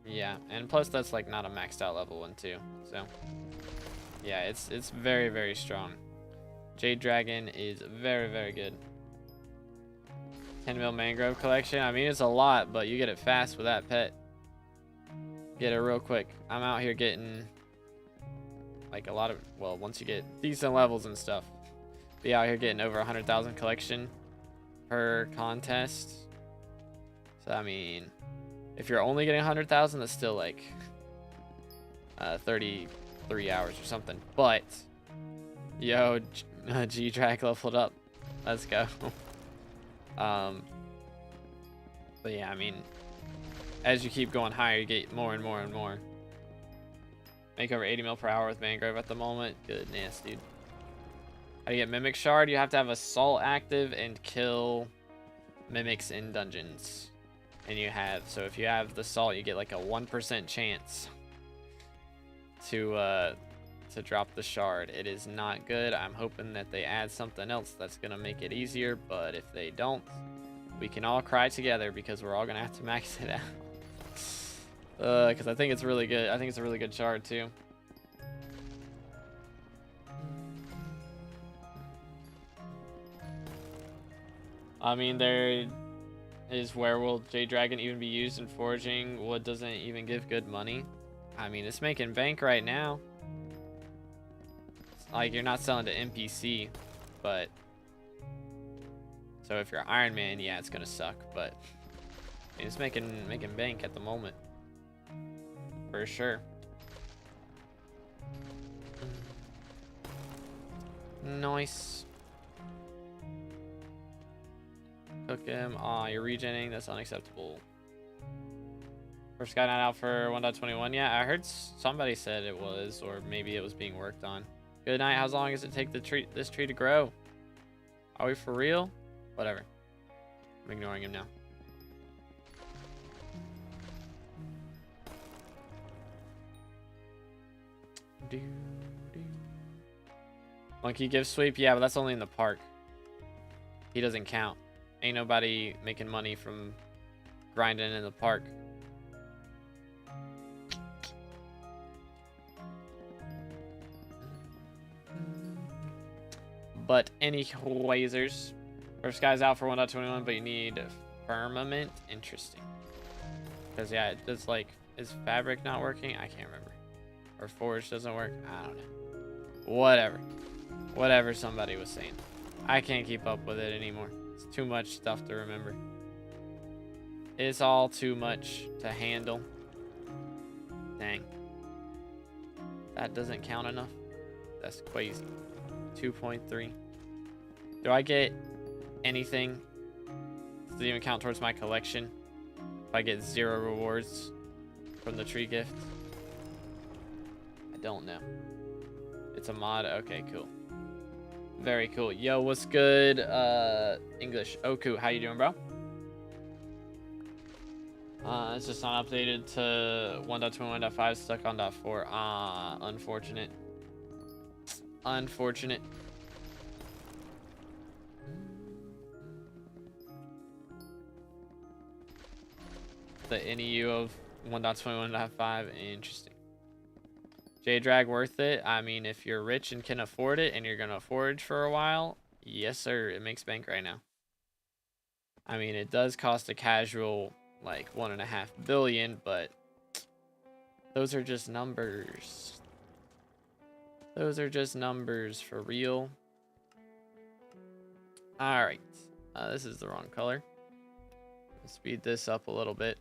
yeah, and plus that's like not a maxed out level one too. So yeah, it's very, very strong. Jade Dragon is very, very good. 10 mil mangrove collection. I mean, it's a lot, but you get it fast with that pet. Get it real quick. I'm out here getting like a lot of, well, once you get decent levels and stuff, be out here getting over 100,000 collection per contest. So I mean, if you're only getting 100,000, that's still like 33 hours or something. But yo, G-Track leveled up. Let's go. But yeah, I mean, as you keep going higher, you get more and more and more. Make over 80 mil per hour with mangrove at the moment. Goodness, dude. How do you get Mimic Shard? You have to have Assault active and kill mimics in dungeons. And you have, so if you have the salt, you get like a 1% chance to drop the shard. It is not good. I'm hoping that they add something else that's gonna make it easier, but if they don't, we can all cry together because we're all gonna have to max it out. Because I think it's really good. I think it's a really good shard too. I mean, there is where will Jade Dragon even be used in foraging? Wood doesn't even give good money. I mean, it's making bank right now. It's like you're not selling to NPC, but so if you're Iron Man, yeah, it's gonna suck. But I mean, it's making bank at the moment for sure. Nice. Cook him. Aw, you're regenerating. That's unacceptable. Furfsky not out for 1.21. Yeah, I heard somebody said it was, or maybe it was being worked on. Good night. How long does it take this tree to grow? Are we for real? Whatever. I'm ignoring him now. Monkey gives sweep. Yeah, but that's only in the park. He doesn't count. Ain't nobody making money from grinding in the park. But anyways, Furfsky's out for 1.21, but you need firmament. Interesting. Because yeah, it's like, is fabric not working? I can't remember. Or forge doesn't work? I don't know. Whatever somebody was saying. I can't keep up with it anymore. It's too much stuff to remember. It's all too much to handle. Dang. That doesn't count enough. That's crazy. 2.3. Do I get anything? Does it even count towards my collection? If I get 0 rewards from the tree gift? I don't know. It's a mod. Okay, cool. Very cool. Yo, what's good? English. Oku, how you doing, bro? It's just not updated to 1.21.5, stuck on .4. Unfortunate. Unfortunate. The NEU of 1.21.5, interesting. J-Drag worth it? I mean, if you're rich and can afford it and you're gonna forage for a while, yes sir, it makes bank right now. I mean, it does cost a casual like 1.5 billion, but those are just numbers. Those are just numbers for real. All right, this is the wrong color. Let's speed this up a little bit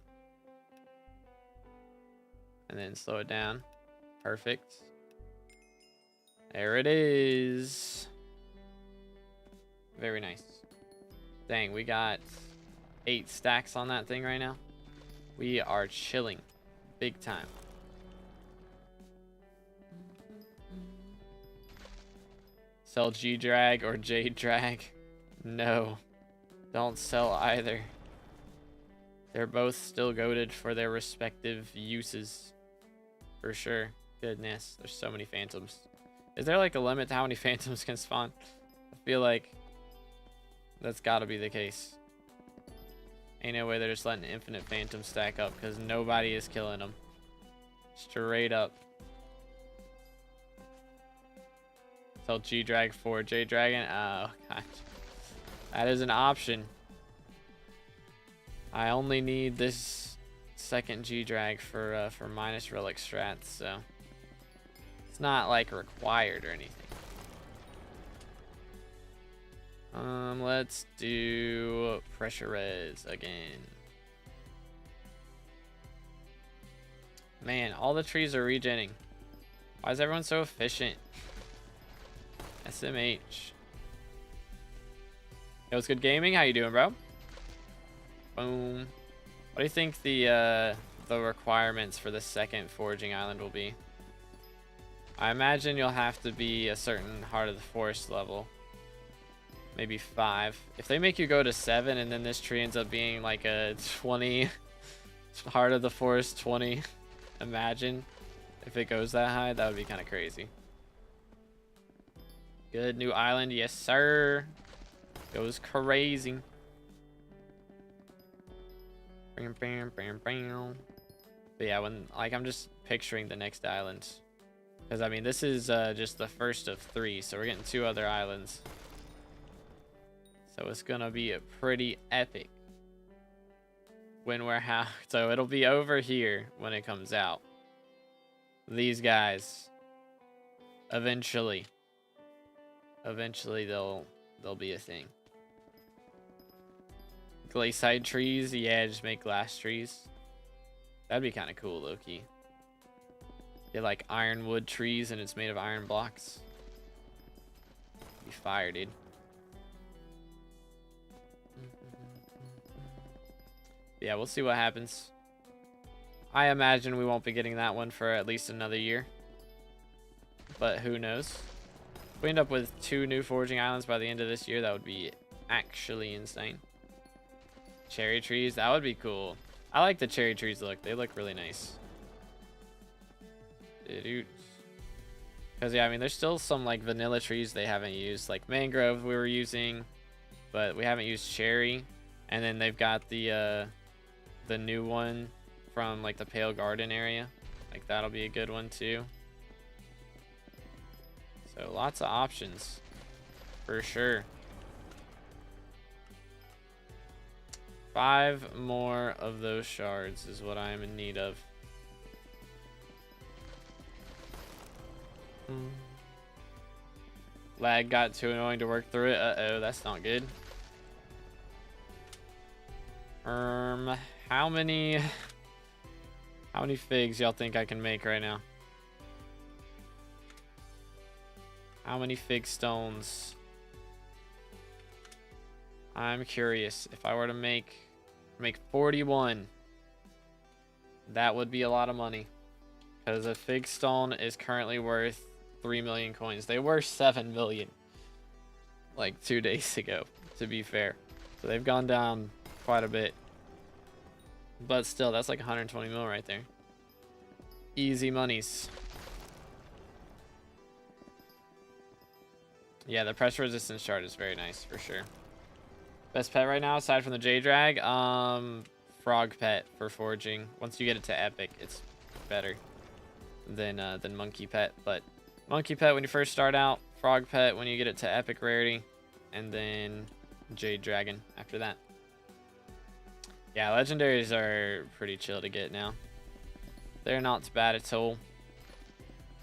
and then slow it down. Perfect. There it is. Very nice. Dang, we got 8 stacks on that thing right now. We are chilling big time. Sell G-Drag or J-Drag? No. Don't sell either. They're both still goated for their respective uses. For sure. Goodness, there's so many phantoms. Is there like a limit to how many phantoms can spawn? I feel like that's gotta be the case. Ain't no way they're just letting infinite phantoms stack up because nobody is killing them. Straight up. Tell G-Drag for J-Dragon. Oh, gosh. That is an option. I only need this second G-Drag for minus relic strats, so it's not like required or anything. Let's do pressure res again. Man, all the trees are regenning. Why is everyone so efficient? SMH. Yo, what's good gaming? How you doing, bro? Boom. What do you think the requirements for the second foraging island will be? I imagine you'll have to be a certain Heart of the Forest level. maybe 5. If they make you go to 7 and then this tree ends up being like a 20 heart of the forest 20, imagine if it goes that high. That would be kind of crazy. Good new island, yes sir. Goes crazy. Bam, bam, bam, bam. But yeah, I'm just picturing the next island, because I mean this is just the first of 3, so we're getting 2 other islands. So it's gonna be a pretty epic when we're so it'll be over here when it comes out. These guys, eventually they'll be a thing. Glaciide trees, yeah, just make glass trees. That'd be kind of cool, low-key. Get like ironwood trees and it's made of iron blocks. Be fire, dude. Yeah, we'll see what happens. I imagine we won't be getting that one for at least another year, but who knows. If we end up with 2 new foraging islands by the end of this year, that would be actually insane. Cherry trees, that would be cool. I like the cherry trees look. They look really nice. Because yeah, I mean, there's still some like vanilla trees they haven't used, like mangrove we were using, but we haven't used cherry. And then they've got the new one from like the Pale Garden area. Like that'll be a good one too. So lots of options for sure. 5 more of those shards is what I am in need of. Lag got too annoying to work through it. Uh-oh, that's not good. How many figs y'all think I can make right now? How many fig stones? I'm curious. If I were to make 41, that would be a lot of money, because a fig stone is currently worth 3 million coins. They were 7 million like 2 days ago, to be fair. So they've gone down quite a bit. But still, that's like 120 mil right there. Easy monies. Yeah, the pressure resistance shard is very nice for sure. Best pet right now, aside from the Jade Drag, frog pet for foraging. Once you get it to epic, it's better than monkey pet. But monkey pet when you first start out, frog pet when you get it to epic rarity, and then Jade Dragon after that. Yeah, legendaries are pretty chill to get now. They're not bad at all.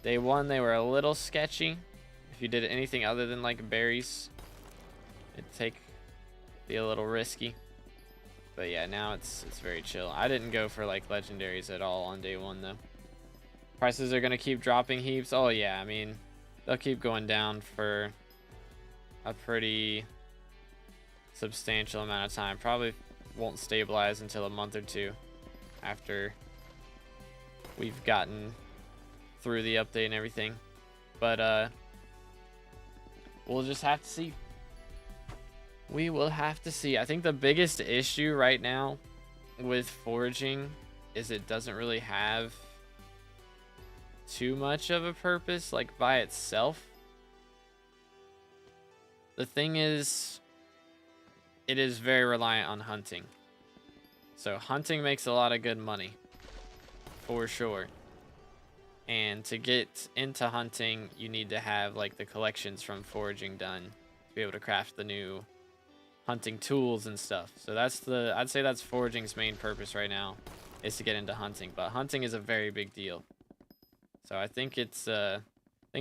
Day 1, they were a little sketchy. If you did anything other than like berries, it'd be a little risky. But yeah, now it's very chill. I didn't go for like legendaries at all on day 1 though. Prices are gonna keep dropping heaps. Oh yeah, I mean, they'll keep going down for a pretty substantial amount of time. Probably won't stabilize until a month or 2 after we've gotten through the update and everything. But we'll just have to see. We will have to see. I think the biggest issue right now with foraging is it doesn't really have too much of a purpose, like by itself. The thing is, it is very reliant on hunting. So hunting makes a lot of good money, for sure. And to get into hunting, you need to have like the collections from foraging done to be able to craft the new hunting tools and stuff. So I'd say that's foraging's main purpose right now, is to get into hunting. But hunting is a very big deal. So I think it's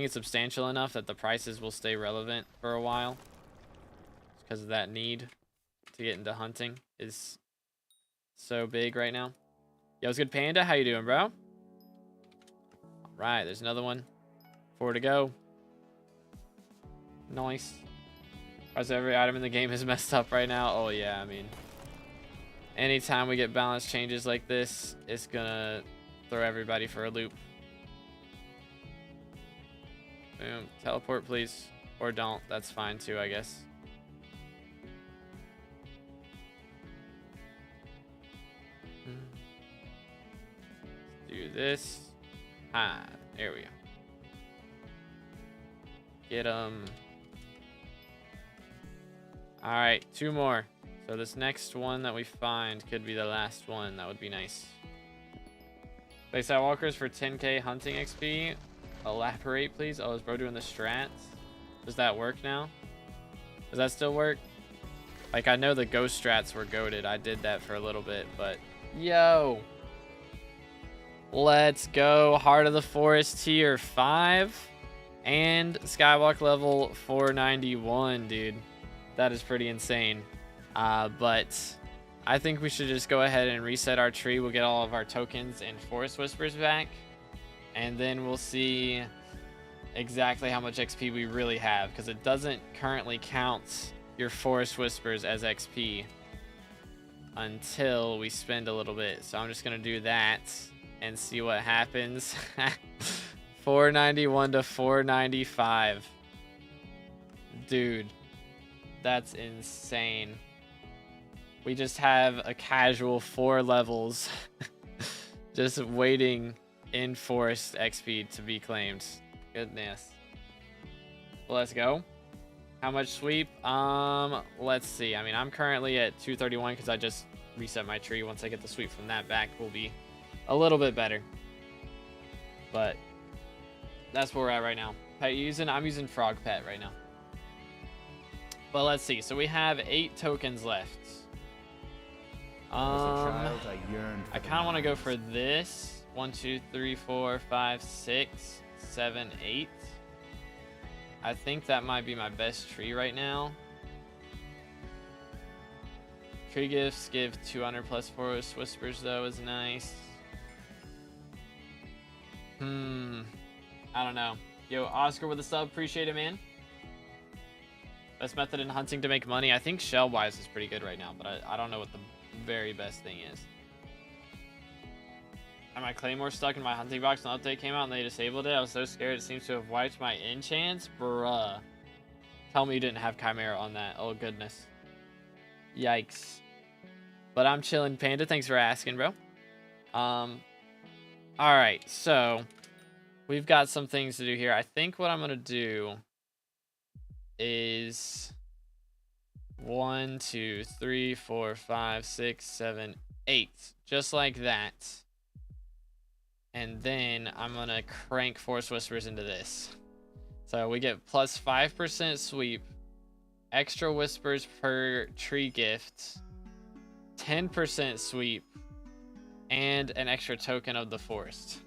substantial enough that the prices will stay relevant for a while, because of that need to get into hunting is so big right now. Yo, what's good, Panda? How you doing, bro? All right, there's another one. 4 to go. Nice. As every item in the game is messed up right now. Oh yeah, I mean, anytime we get balance changes like this, it's gonna throw everybody for a loop. Boom. Teleport, please. Or don't. That's fine too, I guess. this. Ah, there we go. Get them. All right, 2 more. So this next one that we find could be the last one. That would be nice. Play Sidewalkers for 10k hunting XP. Elaborate, please. Oh, is bro doing the strats? Does that work now? Does that still work? Like, I know the ghost strats were goated. I did that for a little bit, but yo. Let's go. Heart of the Forest tier 5 and Skywalk level 491, dude. That is pretty insane. But I think we should just go ahead and reset our tree. We'll get all of our tokens and Forest Whispers back, and then we'll see exactly how much XP we really have, because it doesn't currently count your Forest Whispers as XP until we spend a little bit. So I'm just gonna do that and see what happens. 491 to 495, dude, that's insane. We just have a casual 4 levels just waiting in Forest XP to be claimed. Goodness. Well, let's go. How much sweep? Let's see. I mean, I'm currently at 231 because I just reset my tree. Once I get the sweep from that back, we'll be a little bit better. But that's where we're at right now. I'm using Frog Pet right now. But let's see. So we have 8 tokens left. I kind of want to go for this. 1, 2, 3, 4, 5, 6, 7, 8. I think that might be my best tree right now. Tree gifts give 200 plus Forest Whispers though is nice. I don't know. Yo, Oscar with a sub, appreciate it, man. Best method in hunting to make money. I think shell-wise is pretty good right now, but I don't know what the very best thing is. And my Claymore stuck in my hunting box when the update came out and they disabled it. I was so scared it seems to have wiped my enchants. Bruh. Tell me you didn't have Chimera on that. Oh, goodness. Yikes. But I'm chilling, Panda. Thanks for asking, bro. Alright, so we've got some things to do here. I think what I'm going to do is 1, 2, 3, 4, 5, 6, 7, 8. Just like that. And then I'm going to crank Forest Whispers into this. So we get plus 5% sweep, extra whispers per tree gift, 10% sweep, and an extra token of the forest.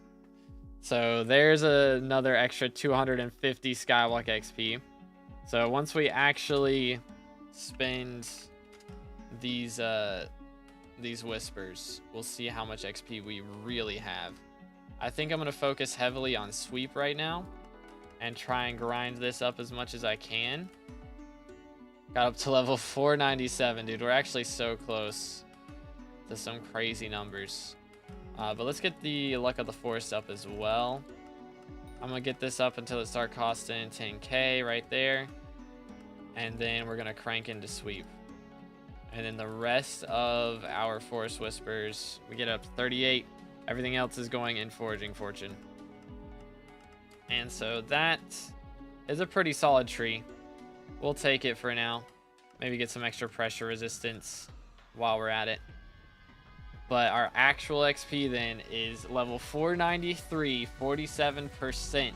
So there's another extra 250 Skywalk XP. So once we actually spend these whispers, we'll see how much XP we really have. I think I'm going to focus heavily on sweep right now and try and grind this up as much as I can. Got up to level 497, dude. We're actually so close to some crazy numbers. But let's get the Luck of the Forest up as well. I'm going to get this up until it starts costing 10k right there. And then we're going to crank into sweep. And then the rest of our Forest Whispers, we get up to 38. Everything else is going in Foraging Fortune. And so that is a pretty solid tree. We'll take it for now. Maybe get some extra pressure resistance while we're at it. But our actual XP then is level 493, 47%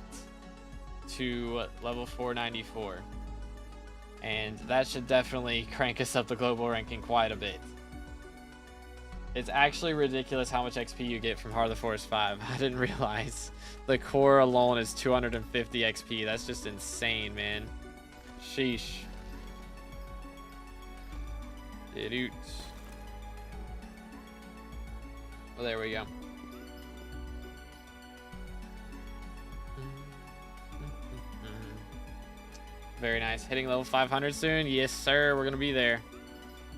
to level 494. And that should definitely crank us up the global ranking quite a bit. It's actually ridiculous how much XP you get from Heart of the Forest 5. I didn't realize the core alone is 250 XP. That's just insane, man. Sheesh. Well, there we go. Very nice. Hitting level 500 soon? Yes, sir. We're going to be there.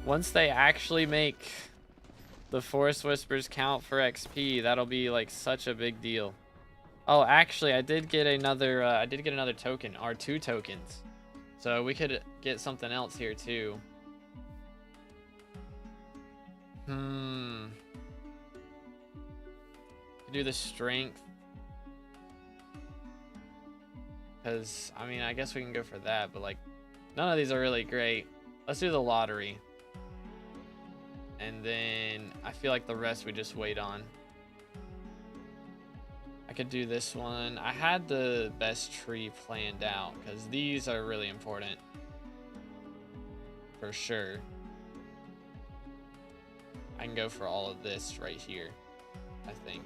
Once they actually make the Forest Whispers count for XP, that'll be like such a big deal. Oh, actually, I did get another token, or 2 tokens. So we could get something else here too. Could do the strength. Because, I mean, I guess we can go for that, but like, none of these are really great. Let's do the lottery. And then I feel like the rest we just wait on. I could do this one. I had the best tree planned out because these are really important. For sure. I can go for all of this right here, I think.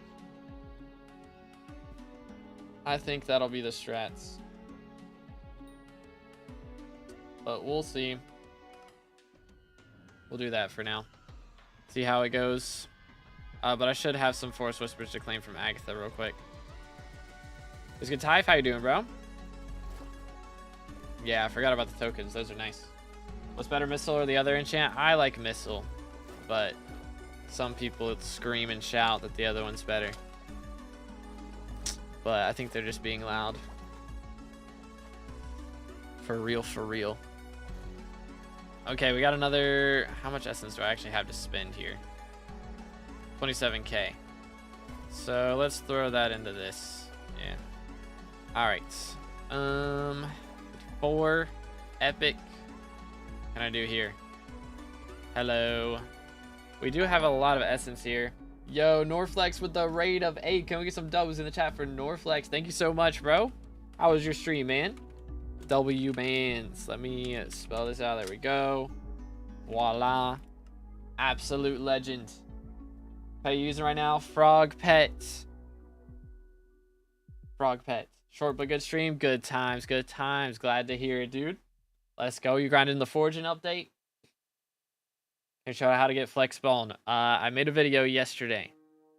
I think that'll be the strats. But we'll see. We'll do that for now. See how it goes. But I should have some Forest Whispers to claim from Agatha real quick. It's good, Typh. How you doing, bro? Yeah, I forgot about the tokens. Those are nice. What's better, Missile or the other enchant? I like Missile, but some people scream and shout that the other one's better. But I think they're just being loud. For real, for real. Okay, we got another... How much essence do I actually have to spend here? 27k. So let's throw that into this. Yeah. Alright. 4 epic. What can I do here? Hello. We do have a lot of essence here. Yo, Norflex with the raid of 8. Can we get some dubs in the chat for Norflex? Thank you so much, bro. How was your stream, man? W bands. Let me spell this out. There we go. Voila. Absolute legend. What are you using right now? Frog Pet. Frog Pet. Short but good stream. Good times. Good times. Glad to hear it, dude. Let's go. You grinding the Foraging update? Can show how to get flex spawn. I made a video yesterday.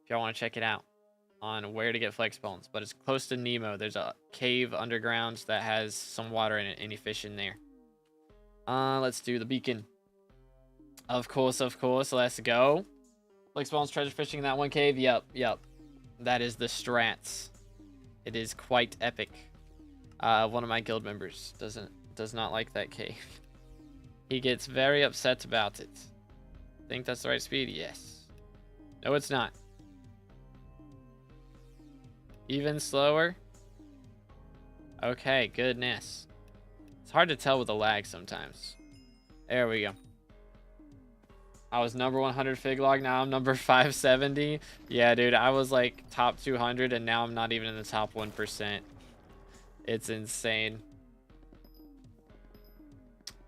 If y'all want to check it out. On where to get flex spawns, but it's close to Nemo. There's a cave underground that has some water in it, any fish in there. Let's do the beacon. Of course, let's go. Flex spawns treasure fishing in that one cave. Yep. That is the strats. It is quite epic. One of my guild members does not like that cave. He gets very upset about it. Think that's the right speed? Yes. No, it's not. Even slower? Okay, goodness. It's hard to tell with the lag sometimes. There we go. I was number 100 fig log, now I'm number 570. Yeah, dude, I was like top 200 and now I'm not even in the top 1%. It's insane.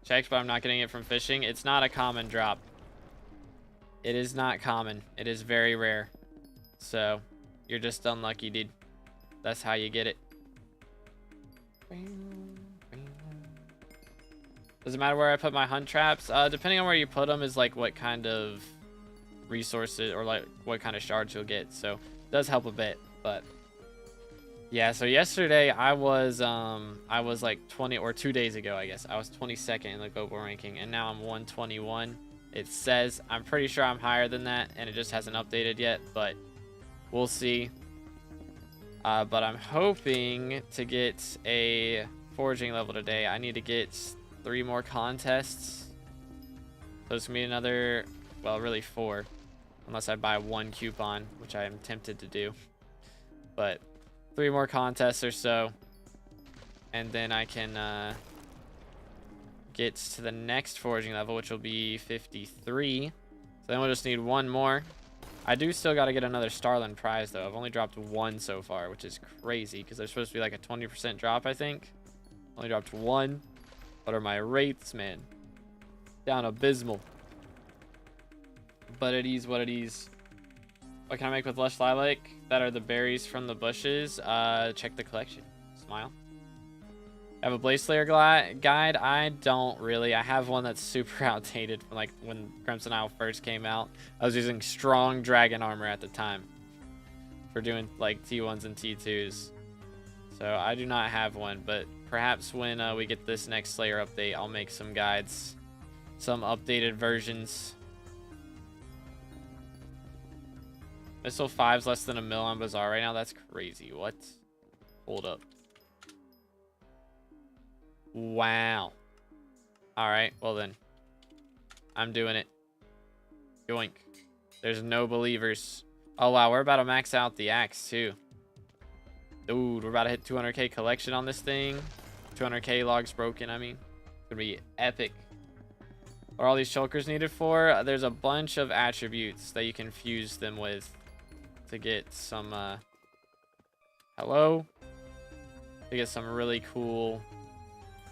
Checked, but I'm not getting it from fishing. It's not a common drop. It is not common. It is very rare. So, you're just unlucky, dude. That's how you get it. Does it matter where I put my hunt traps? Depending on where you put them is like what kind of resources or like what kind of shards you'll get. So it does help a bit, but yeah. So yesterday I was like 20, or 2 days ago, I guess I was 22nd in the global ranking, and now I'm 121. It says I'm pretty sure I'm higher than that, and it just hasn't updated yet, but we'll see. But I'm hoping to get a foraging level today. I need to get 3 more contests. So it's going to be another, well, really 4. Unless I buy 1 coupon, which I am tempted to do. But 3 more contests or so. And then I can get to the next foraging level, which will be 53. So then we'll just need 1 more. I do still got to get another Starland prize, though. I've only dropped 1 so far, which is crazy, because there's supposed to be like a 20% drop, I think. Only dropped 1. What are my rates, man? Down abysmal. But it is what it is. What can I make with lush lilac? That are the berries from the bushes. Check the collection. Smile. I have a Blaze Slayer guide. I don't really. I have one that's super outdated from like when Crimson Isle first came out. I was using strong dragon armor at the time for doing like T1s and T2s. So I do not have one, but perhaps when we get this next Slayer update, I'll make some guides, some updated versions. Missile 5's less than a mil on Bazaar right now. That's crazy. What? Hold up. Wow. Alright, well then. I'm doing it. Yoink. There's no believers. Oh, wow. We're about to max out the axe, too. Dude, we're about to hit 200k collection on this thing. 200k logs broken, I mean. It's going to be epic. What are all these shulkers needed for? There's a bunch of attributes that you can fuse them with to get some, hello? To get some really cool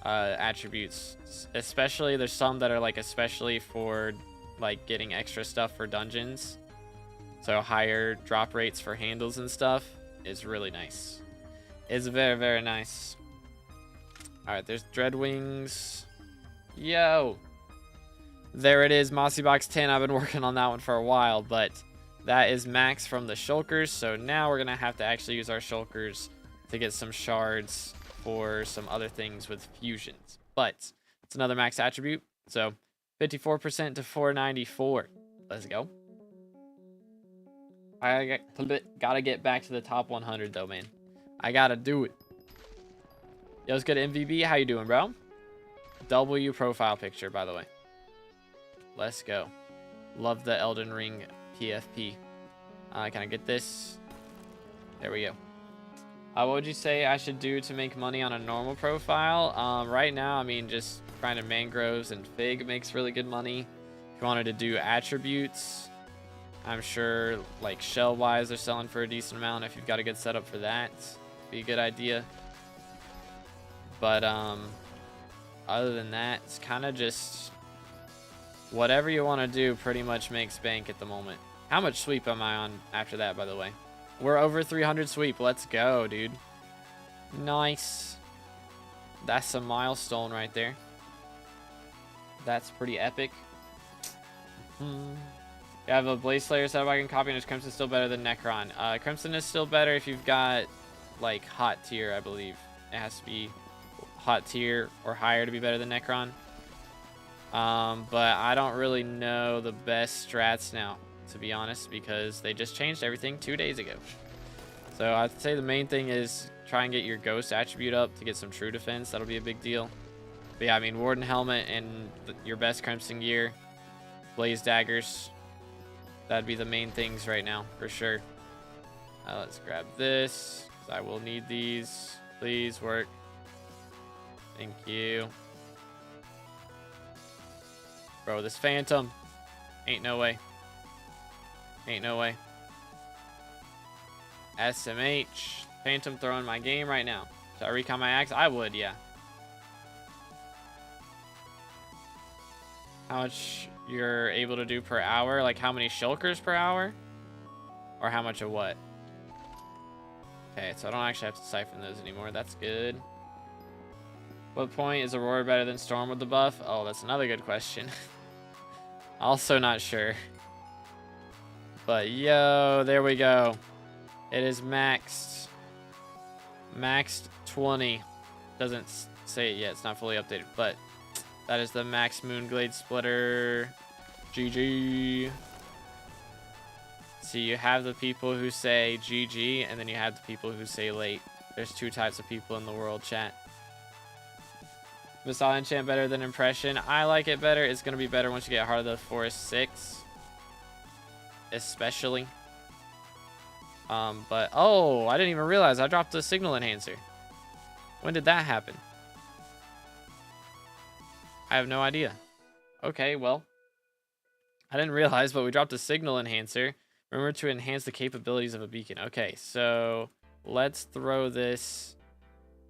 attributes. Especially, there's some that are, like, especially for, like, getting extra stuff for dungeons. So higher drop rates for handles and stuff is really nice. It's very, very nice. Alright, there's Dreadwings. Yo! There it is, Mossy Box 10. I've been working on that one for a while, but that is max from the shulkers. So now we're going to have to actually use our shulkers to get some shards for some other things with fusions. But it's another max attribute. So 54% to 494. Let's go. I gotta get back to the top 100 though, man. I gotta do it. Yo, what's good, MVB? How you doing, bro? W profile picture, by the way. Let's go. Love the Elden Ring PFP. Can I get this? There we go. What would you say I should do to make money on a normal profile? Right now, I mean, just grinding mangroves and fig makes really good money. If you wanted to do attributes, I'm sure, like, shell-wise, they're selling for a decent amount. If you've got a good setup for that, be a good idea. But, other than that, it's kind of just whatever you want to do pretty much makes bank at the moment. How much sweep am I on after that, by the way? We're over 300 sweep. Let's go, dude. Nice. That's a milestone right there. That's pretty epic. You have a Blaze Slayer setup I can copy, and is Crimson still better than Necron? Crimson is still better if you've got, like, hot tier, I believe. It has to be hot tier or higher to be better than Necron. But I don't really know the best strats now, to be honest, because they just changed everything 2 days ago. So I'd say the main thing is try and get your Ghost attribute up to get some true defense. That'll be a big deal. But yeah, I mean, Warden Helmet and your best Crimson gear, Blaze Daggers, that'd be the main things right now, for sure. Let's grab this, 'cause I will need these. Please work. Thank you. Bro, this Phantom. Ain't no way. Ain't no way. SMH. Phantom throwing my game right now. Should I recon my axe? I would, yeah. How much you're able to do per hour? Like how many shulkers per hour? Or how much of what? Okay, so I don't actually have to siphon those anymore. That's good. What point is Aurora better than Storm with the buff? Oh, that's another good question. Also not sure. But yo, there we go. It is maxed. Maxed 20. Doesn't say it yet. It's not fully updated. But that is the max Moonglade Splitter. GG. See, you have the people who say GG, and then you have the people who say late. There's two types of people in the world, chat. Missile Enchant better than Impression. I like it better. It's going to be better once you get Heart of the Forest 6. Especially. But, oh, I didn't even realize I dropped the Signal Enhancer. When did that happen? I have no idea. Okay, well. I didn't realize, but we dropped a Signal Enhancer. Remember to enhance the capabilities of a beacon. Okay, so let's throw this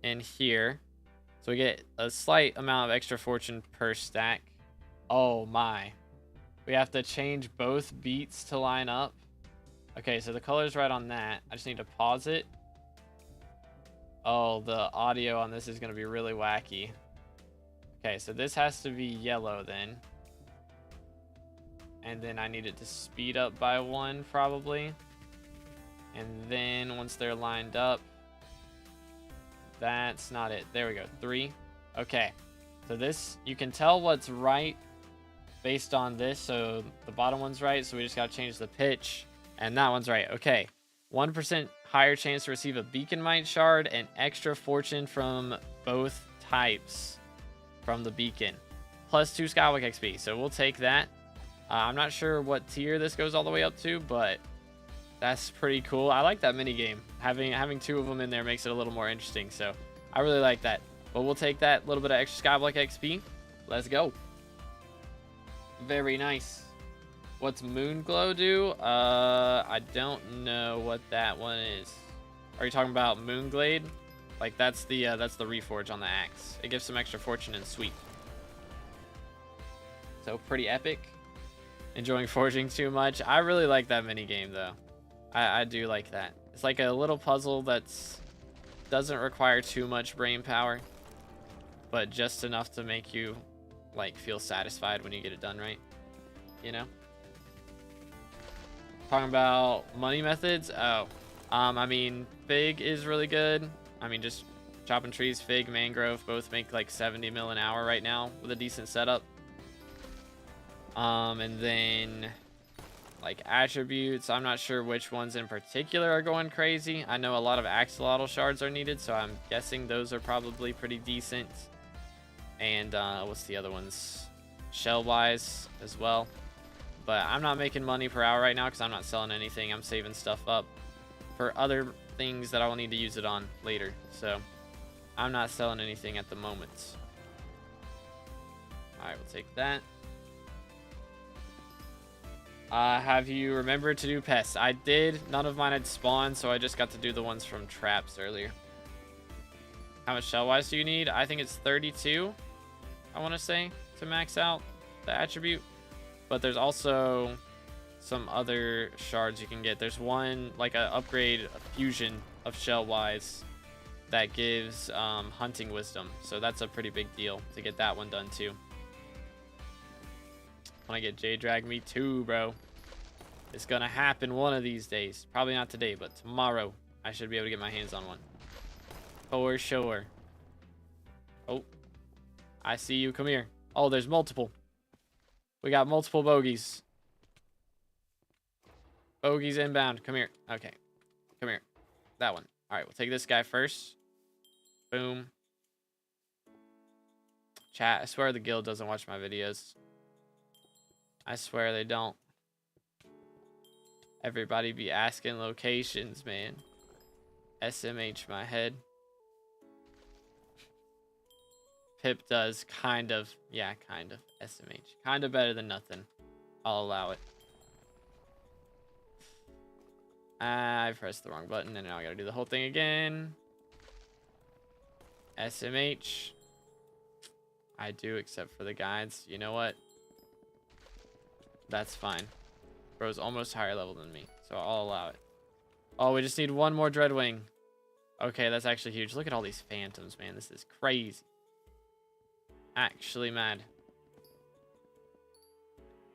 in here. So we get a slight amount of extra fortune per stack. Oh my. We have to change both beats to line up. Okay, so the color's right on that. I just need to pause it. Oh, the audio on this is going to be really wacky. Okay, so this has to be yellow then. And then I need it to speed up by 1 probably. And then once they're lined up, that's not it. There we go. 3. Okay. So this, you can tell what's right based on this. So the bottom one's right. So we just got to change the pitch. And that one's right. Okay. 1% higher chance to receive a Beacon Mite shard and extra fortune from both types from the beacon. Plus 2 Skywalk XP. So we'll take that. I'm not sure what tier this goes all the way up to, but That's pretty cool. I like that mini game. Having 2 of them in there makes it a little more interesting. So I really like that. But we'll take that little bit of extra Skyblock XP. Let's go. Very nice. What's Moonglow do? I don't know what that one is. Are you talking about Moonglade? Like that's the reforge on the axe. It gives some extra fortune and sweep. So pretty epic. Enjoying foraging too much. I really like that mini game though. I do like that. It's like a little puzzle that's doesn't require too much brain power, but just enough to make you like feel satisfied when you get it done right. You know? Talking about money methods. Oh, I mean, fig is really good. I mean, just chopping trees, fig, mangrove, both make like 70 mil an hour right now with a decent setup. And then like attributes, I'm not sure which ones in particular are going crazy. I know a lot of axolotl shards are needed, so I'm guessing those are probably pretty decent. And what's the other ones? Shell wise as well. But I'm not making money per hour right now because I'm not selling anything. I'm saving stuff up for other things that I will need to use it on later. So I'm not selling anything at the moment. Alright, we'll take that. Have you remembered to do pests? I did. None of mine had spawned, so I just got to do the ones from traps earlier. How much shell-wise do you need? I think it's 32, I want to say, to max out the attribute. But there's also some other shards you can get. There's one, like an upgrade, a fusion of shell-wise that gives hunting wisdom. So that's a pretty big deal to get that one done too. When I get Jade Drag, me too, bro. It's gonna happen one of these days. Probably not today, but tomorrow I should be able to get my hands on one. For sure. Oh, I see you. Come here. Oh, there's multiple. We got multiple bogeys. Bogeys inbound. Come here. Okay. Come here. That one. All right, we'll take this guy first. Boom. Chat, I swear the guild doesn't watch my videos. I swear they don't. Everybody be asking locations, man. SMH my head. Pip does kind of. Yeah, kind of. SMH. Kind of better than nothing. I'll allow it. I pressed the wrong button and now I gotta do the whole thing again. SMH. I do, except for the guides. You know what? That's fine. Bro's almost higher level than me, so I'll allow it. Oh, we just need one more Dreadwing. Okay, that's actually huge. Look at all these phantoms, man. This is crazy. Actually mad.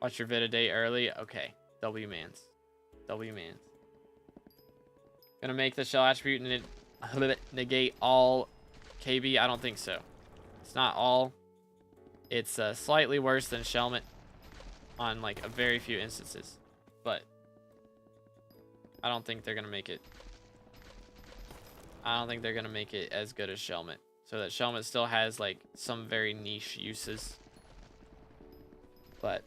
Watch your vid a day early. Okay. W mans. W mans. Gonna make the shell attribute and negate all KB? I don't think so. It's not all. It's slightly worse than Shellmet on like a very few instances, but I don't think they're gonna make it. I don't think they're gonna make it as good as Shellmet, so that Shellmet still has like some very niche uses. But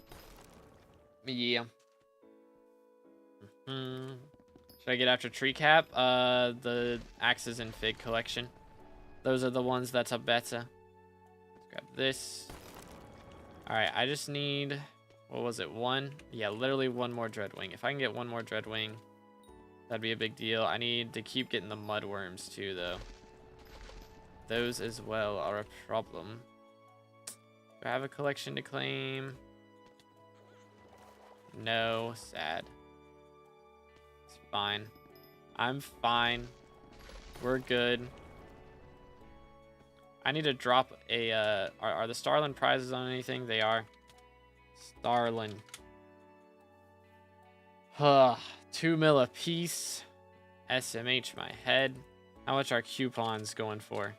yeah. Should I get after tree cap? The axes and fig collection. Those are the ones that's a better. Let's grab this. All right, I just need. What was it? One? Yeah, literally one more Dreadwing. If I can get one more Dreadwing, that'd be a big deal. I need to keep getting the mudworms too, though. Those as well are a problem. Do I have a collection to claim? No, sad. It's fine. I'm fine. We're good. I need to drop a, are the Starland prizes on anything? They are. Starland. 2 mil a piece. SMH my head. How much are coupons going for?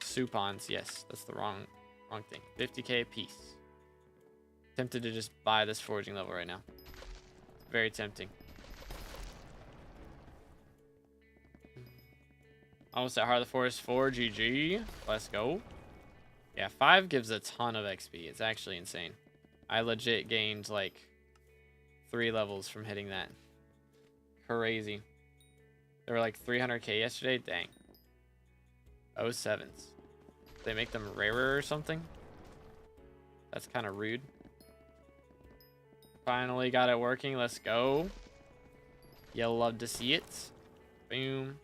Supons, yes, that's the wrong thing. 50k a piece. Tempted to just buy this foraging level right now. Very tempting. Almost at Heart of the Forest 4, GG. Let's go. Yeah, 5 gives a ton of XP. It's actually insane. I legit gained like 3 levels from hitting that. Crazy. They were like 300k yesterday. Dang. 07s. They make them rarer or something? That's kind of rude. Finally got it working. Let's go. You'll love to see it. Boom.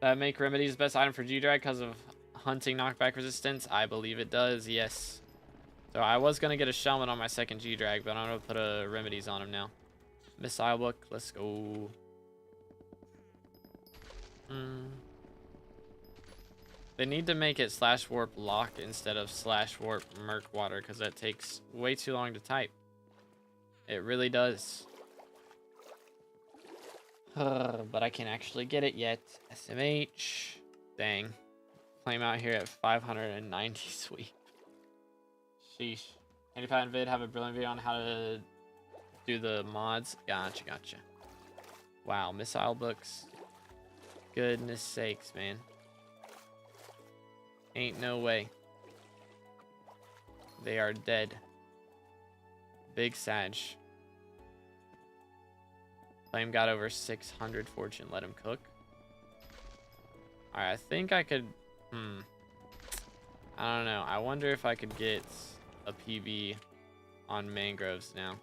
That make remedies best item for G-Drag because of hunting knockback resistance? I believe it does, yes. So I was going to get a Shellman on my second G-Drag, but I'm going to put a remedies on him now. Missile book, let's go. They need to make it /warp lock instead of /warp murk water because that takes way too long to type. It really does. But I can't actually get it yet. SMH. Dang. Claim out here at 590. Sweet. Sheesh. Any patent vid have a brilliant video on how to do the mods. Gotcha, gotcha. Wow, missile books. Goodness sakes, man. Ain't no way. They are dead. Big Sag. Flame got over 600 fortune. Let him cook. Alright, I think I could... I don't know. I wonder if I could get a PB on mangroves now.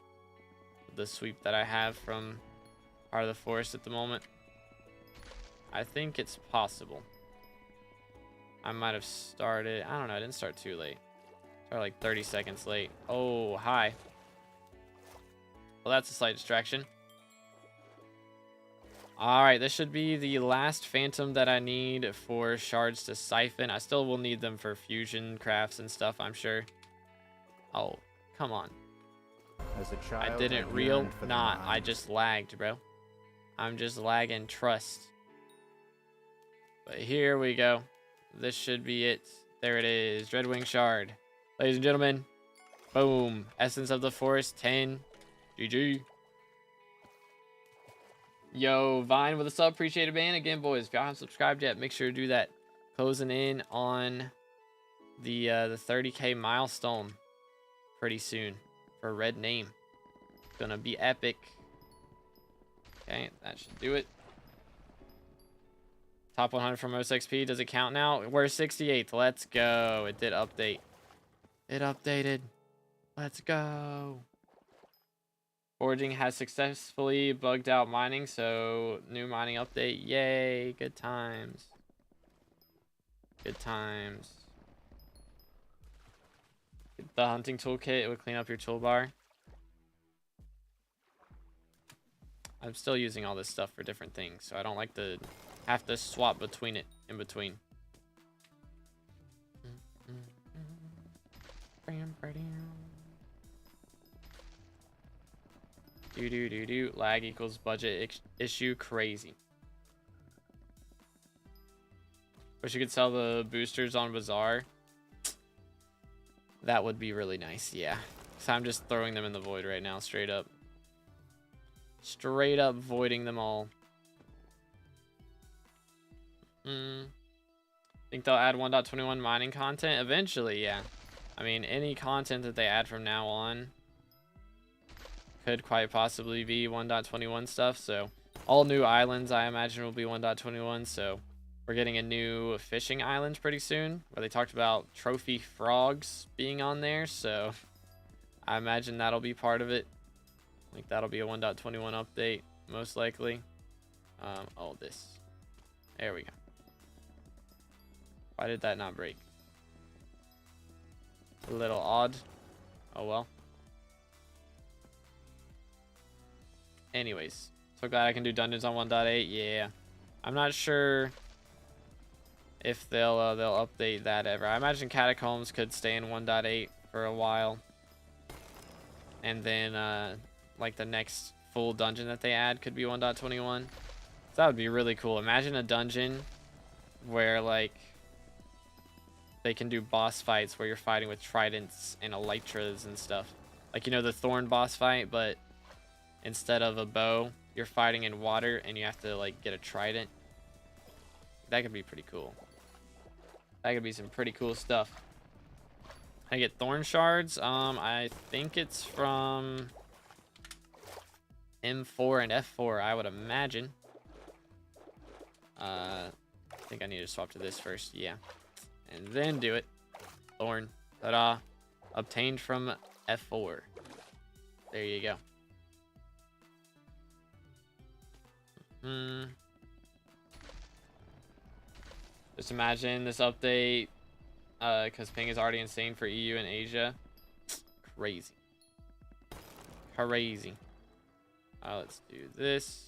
The sweep that I have from Heart of the Forest at the moment. I think it's possible. I might have started... I don't know. I didn't start too late. Started like 30 seconds late. Oh, hi. Well, that's a slight distraction. Alright, this should be the last phantom that I need for shards to siphon. I still will need them for fusion crafts and stuff, I'm sure. Oh, come on. As a child, I didn't reel? Nah, I just lagged, bro. I'm just lagging, trust. But here we go. This should be it. There it is. Dreadwing shard. Ladies and gentlemen. Boom. Essence of the Forest 10. GG. Yo, Vine with a sub. Appreciate it, man. Again, boys, if y'all haven't subscribed yet, make sure to do that. Closing in on the 30k milestone pretty soon for Red Name. Gonna be epic. Okay, that should do it. Top 100 from OSXP. Does it count now? We're 68th. Let's go. It did update. It updated. Let's go. Foraging has successfully bugged out mining, so new mining update. Yay. Good times. Good times. The hunting toolkit, it would clean up your toolbar. I'm still using all this stuff for different things, so I don't like to have to swap between it in between. Lag equals budget issue. Crazy. Wish you could sell the boosters on Bazaar. That would be really nice, yeah. So I'm just throwing them in the void right now, straight up. Straight up voiding them all. Think they'll add 1.21 mining content? Eventually, yeah. I mean, any content that they add from now on could quite possibly be 1.21 stuff. So all new islands, I imagine, will be 1.21. So we're getting a new fishing island pretty soon where they talked about trophy frogs being on there. So I imagine that'll be part of it. I think that'll be a 1.21 update, most likely. Oh, this. There we go. Why did that not break? A little odd. Oh, well. Anyways. So glad I can do dungeons on 1.8. Yeah. I'm not sure if they'll update that ever. I imagine Catacombs could stay in 1.8 for a while. And then, like, the next full dungeon that they add could be 1.21. So that would be really cool. Imagine a dungeon where, like, they can do boss fights where you're fighting with tridents and elytras and stuff. Like, you know, the thorn boss fight, but instead of a bow, you're fighting in water and you have to, like, get a trident. That could be pretty cool. That could be some pretty cool stuff. I get thorn shards. I think it's from M4 and F4, I would imagine. I think I need to swap to this first. Yeah. And then do it. Thorn. Ta-da. Obtained from F4. There you go. Just imagine this update, because ping is already insane for EU and Asia. Crazy. Crazy. Let's do this.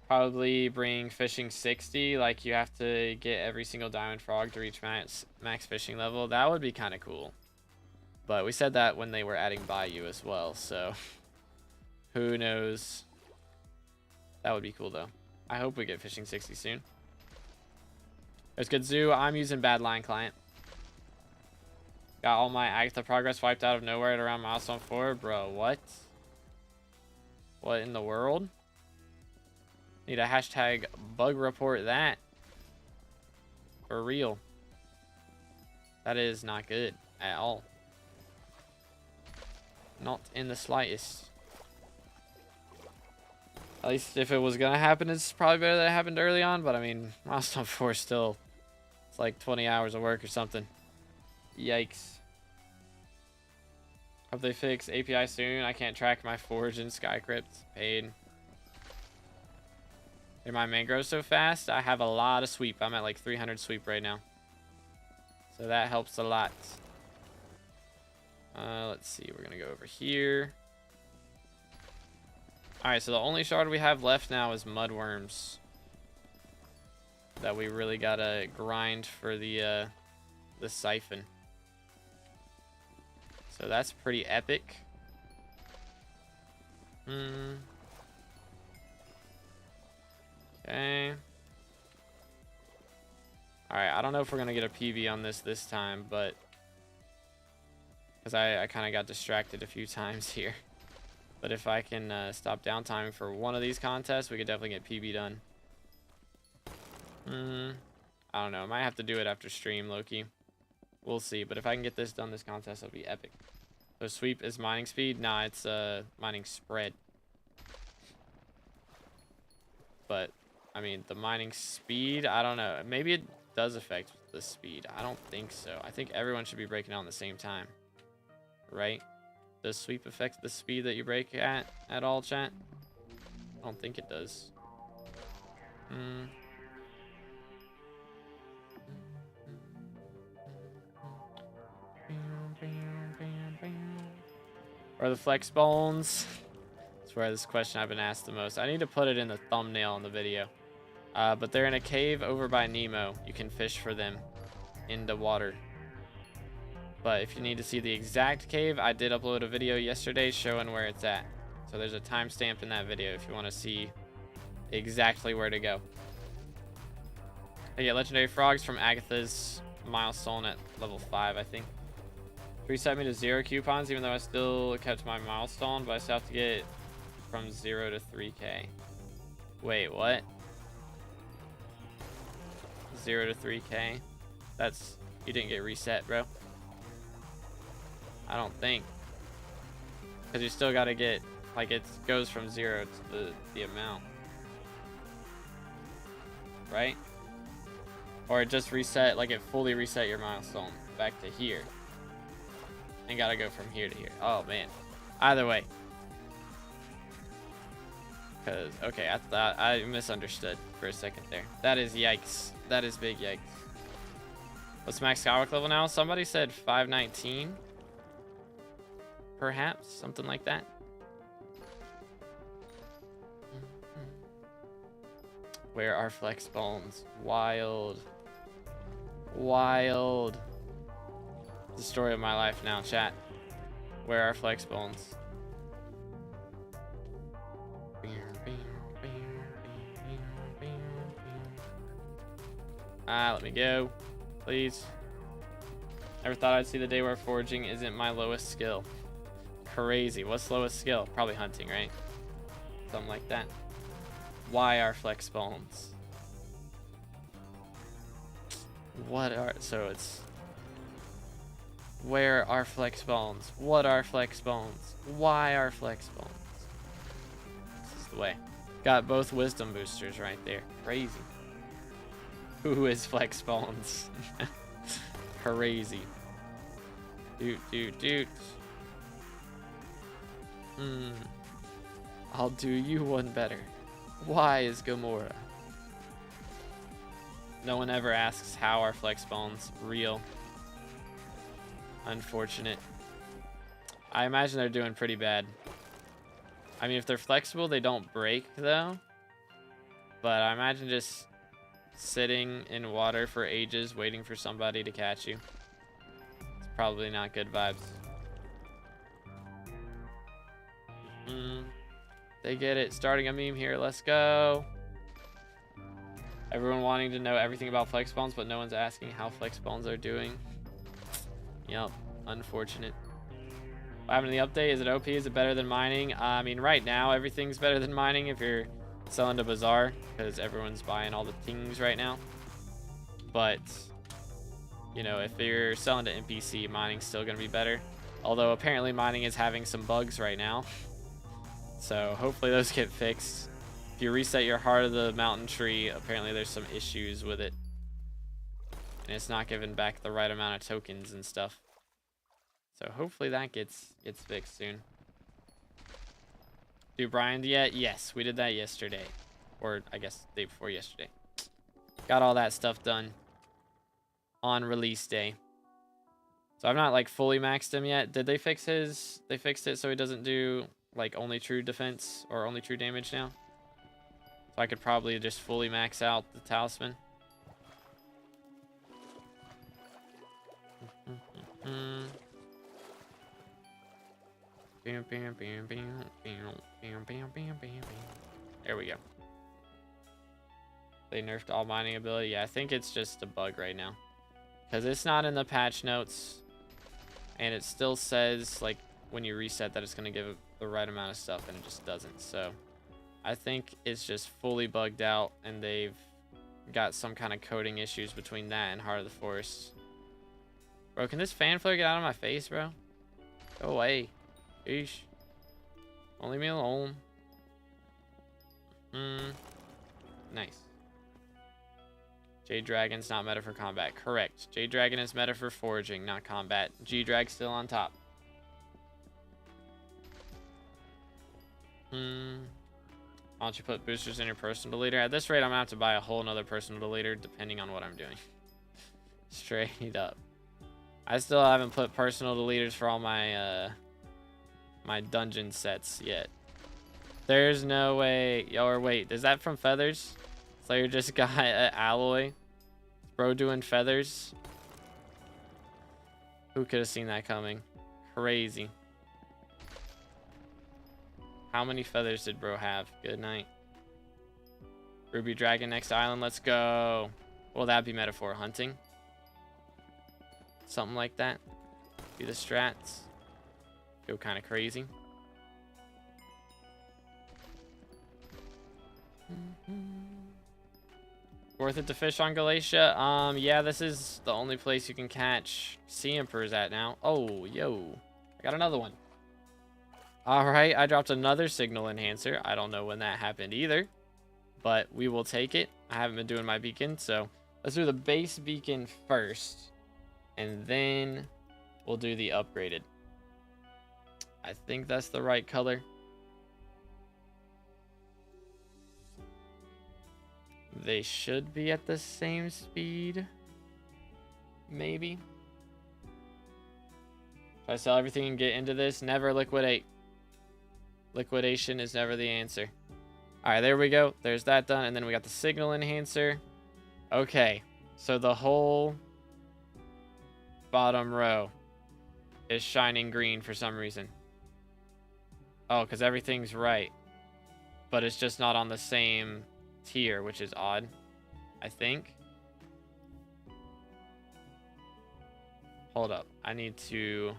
Probably bring fishing 60. Like, you have to get every single diamond frog to reach max fishing level. That would be kind of cool. But we said that when they were adding Bayou as well, so who knows. That would be cool, though. I hope we get fishing 60 soon. There's good zoo. I'm using bad line client. Got all my Agatha progress wiped out of nowhere at around milestone 4. Bro, what? What in the world? Need a hashtag bug report that. For real. That is not good at all. Not in the slightest. At least if it was going to happen, it's probably better that it happened early on. But I mean, milestone 4 still, it's like 20 hours of work or something. Yikes. Hope they fix API soon. I can't track my Foraging SkyCrypt. Paid. Did my main grow so fast? I have a lot of sweep. I'm at like 300 sweep right now. So that helps a lot. Let's see. We're going to go over here. Alright, so the only shard we have left now is mudworms. That we really got to grind for the siphon. So that's pretty epic. Okay. Alright, I don't know if we're going to get a PB on this time, but because I kind of got distracted a few times here. But if I can stop downtime for one of these contests, we could definitely get PB done. I don't know. I might have to do it after stream, Loki. We'll see. But if I can get this done, this contest will be epic. So sweep is mining speed? Nah, it's mining spread. But, I mean, the mining speed, I don't know. Maybe it does affect the speed. I don't think so. I think everyone should be breaking out at the same time. Right? Does sweep affect the speed that you break at all, chat? I don't think it does. Or the flex bones? That's where this question I've been asked the most. I need to put it in the thumbnail on the video. But they're in a cave over by Nemo. You can fish for them in the water. But if you need to see the exact cave, I did upload a video yesterday showing where it's at. So there's a timestamp in that video if you want to see exactly where to go. I get legendary frogs from Agatha's milestone at level 5, I think. Reset me to 0 coupons, even though I still kept my milestone, but I still have to get from 0 to 3k. Wait, what? 0 to 3k? That's... You didn't get reset, bro. I don't think. Because you still got to get... Like, it goes from 0 to the amount. Right? Or it just reset, like it fully reset your milestone back to here. And gotta go from here to here. Oh, man. Either way. Because, okay, I thought I misunderstood for a second there. That is yikes. That is big yikes. What's max Skywalk level now? Somebody said 519. Perhaps. Something like that. Where are flex bones? Wild. Wild. The story of my life now, chat. Where are flex bones? Let me go, please. Never thought I'd see the day where foraging isn't my lowest skill. Crazy. What's lowest skill? Probably hunting, right? Something like that. Why are flex bones? What are... So it's... Where are flex bones? What are flex bones? Why are flex bones? This is the way. Got both wisdom boosters right there. Crazy. Who is flex bones? Crazy. Doot. I'll do you one better. Why is Gamora? No one ever asks how are flex bones real. Unfortunate. I imagine they're doing pretty bad. I mean, if they're flexible, they don't break though. But I imagine just sitting in water for ages waiting for somebody to catch you. It's probably not good vibes. They get it. Starting a meme here. Let's go. Everyone wanting to know everything about flex bones, but no one's asking how flex bones are doing. Yep. Unfortunate. What happened to the update? Is it OP? Is it better than mining? I mean, right now, everything's better than mining if you're selling to Bazaar, because everyone's buying all the things right now. But, you know, if you're selling to NPC, mining's still going to be better. Although, apparently, mining is having some bugs right now. So, hopefully those get fixed. If you reset your Heart of the Mountain Tree, apparently there's some issues with it. And it's not giving back the right amount of tokens and stuff. So, hopefully that gets fixed soon. Do Brian yet? Yes, we did that yesterday. Or, I guess, the day before yesterday. Got all that stuff done on release day. So, I've not, like, fully maxed him yet. Did they fix his... They fixed it so he doesn't do, like, only true defense or only true damage now? So, I could probably just fully max out the talisman. There we go. They nerfed all mining ability. Yeah, I think it's just a bug right now. Because it's not in the patch notes. And it still says, like, when you reset that it's going to give it the right amount of stuff. And it just doesn't. So, I think it's just fully bugged out. And they've got some kind of coding issues between that and Heart of the Forest. Bro, can this fan flare get out of my face, bro? Go away. Eesh. Don't leave me alone. Nice. Jade Dragon's not meta for combat. Correct. Jade Dragon is meta for foraging, not combat. G-Drag's still on top. Why don't you put boosters in your personal deleter? At this rate, I'm gonna have to buy a whole nother personal deleter depending on what I'm doing. Straight up. I still haven't put personal deleters for all my my dungeon sets yet. There's no way. Or wait, is that from Feathers? Slayer just got an alloy. Bro doing Feathers. Who could have seen that coming? Crazy. How many feathers did bro have? Good night. Ruby Dragon next island. Let's go. Well, that'd be metaphor hunting. Something like that. Do the strats. Go kind of crazy. Worth it to fish on Galatia? Yeah, this is the only place you can catch Sea Emperors at now. Oh, yo. I got another one. Alright, I dropped another signal enhancer. I don't know when that happened either. But we will take it. I haven't been doing my beacon, so let's do the base beacon first. And then we'll do the upgraded. I think that's the right color. They should be at the same speed. Maybe. Should I sell everything and get into this? Never liquidate. Liquidation is never the answer. Alright, there we go. There's that done. And then we got the signal enhancer. Okay. So the whole bottom row is shining green for some reason. Oh, because everything's right. But it's just not on the same tier, which is odd, I think. Hold up. I need to...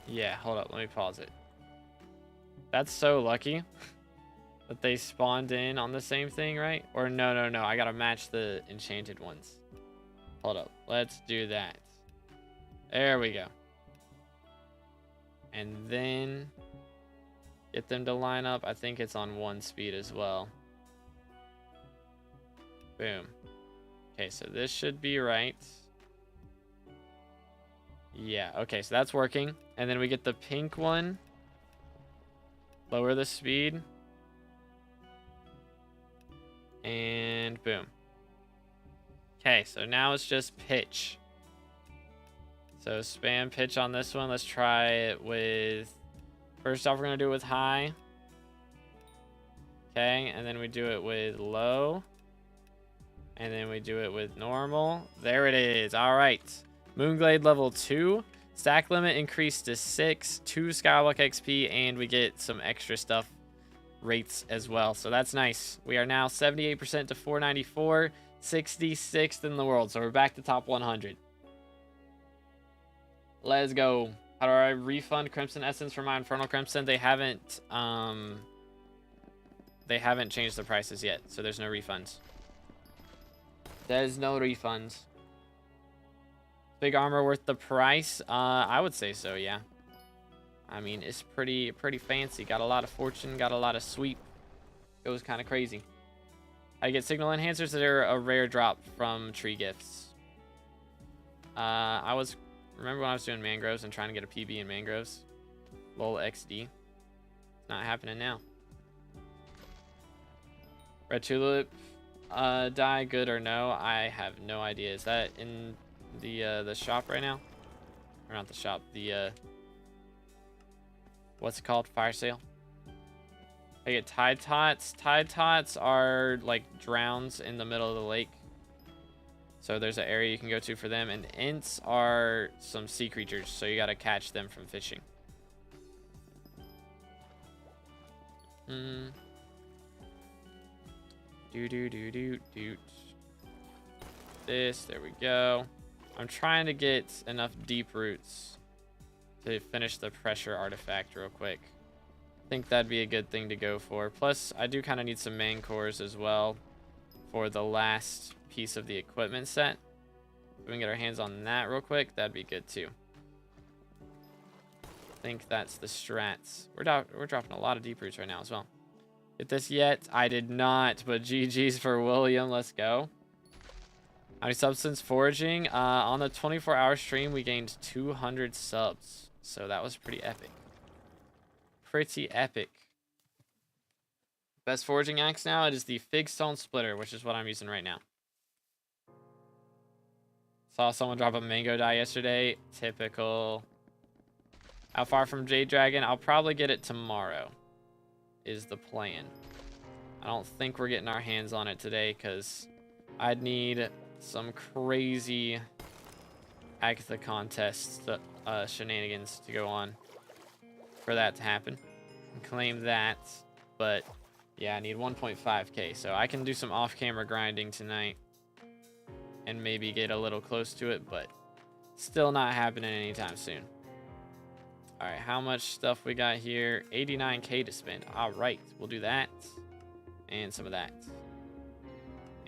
Yeah, hold up. Let me pause it. That's so lucky that they spawned in on the same thing, right? Or no. I gotta match the enchanted ones. Hold up. Let's do that. There we go. And then get them to line up. I think it's on 1 speed as well. Boom. Okay, so this should be right. Yeah, okay, so that's working. And then we get the pink one. Lower the speed. And boom. Okay, so now it's just pitch. So spam pitch on this one. Let's try it with... First off, we're going to do it with high. Okay, and then we do it with low. And then we do it with normal. There it is. All right. Moonglade level 2. Stack limit increased to 6. 2 SkyBlock XP. And we get some extra stuff rates as well. So that's nice. We are now 78% to 494. 66th in the world. So we're back to top 100. Let's go. How do I refund Crimson Essence for my Infernal Crimson? They haven't changed the prices yet. So there's no refunds. There's no refunds. Big armor worth the price? I would say so, yeah. I mean, it's pretty fancy. Got a lot of fortune, got a lot of sweep. It was kind of crazy. I get signal enhancers that are a rare drop from tree gifts. Remember when I was doing mangroves and trying to get a PB in mangroves? Lol XD. It's not happening now. Red tulip. Die good or no? I have no idea. Is that in the shop right now? Or not the shop, the what's it called? Fire sale. I get tide tots. Tide tots are like drowns in the middle of the lake. So there's an area you can go to for them. And ints are some sea creatures, so you gotta catch them from fishing. This, there we go. I'm trying to get enough deep roots to finish the pressure artifact real quick. I think that'd be a good thing to go for. Plus, I do kind of need some main cores as well for the last piece of the equipment set. If we can get our hands on that real quick, that'd be good too. I think that's the strats. We're dropping a lot of deep roots right now as well. Get this yet? I did not, but GG's for William. Let's go. How many subs since foraging? On the 24-hour stream, we gained 200 subs. So that was pretty epic. Pretty epic. Best foraging axe now, it is the Fig Stone Splitter, which is what I'm using right now. Saw someone drop a mango dye yesterday. Typical. How far from Jade Dragon? I'll probably get it tomorrow. Is the plan. I don't think we're getting our hands on it today because I'd need some crazy Agatha contests shenanigans to go on for that to happen. Claim that, but yeah, I need 1.5k, so I can do some off-camera grinding tonight and maybe get a little close to it, but still not happening anytime soon. All right, how much stuff we got here? 89k to spend. All right, we'll do that. And some of that.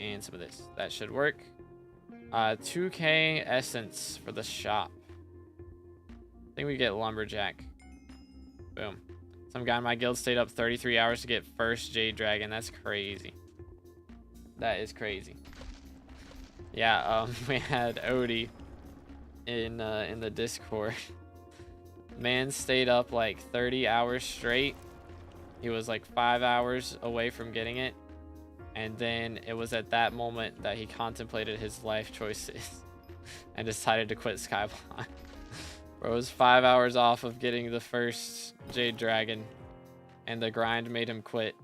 And some of this. That should work. 2k essence for the shop. I think we get lumberjack. Boom. Some guy in my guild stayed up 33 hours to get first Jade Dragon. That's crazy. That is crazy. Yeah, we had Odie in the Discord. Man stayed up like 30 hours straight. He was like 5 hours away from getting it. And then it was at that moment that he contemplated his life choices and decided to quit SkyBlock. Bro was 5 hours off of getting the first Jade Dragon and the grind made him quit.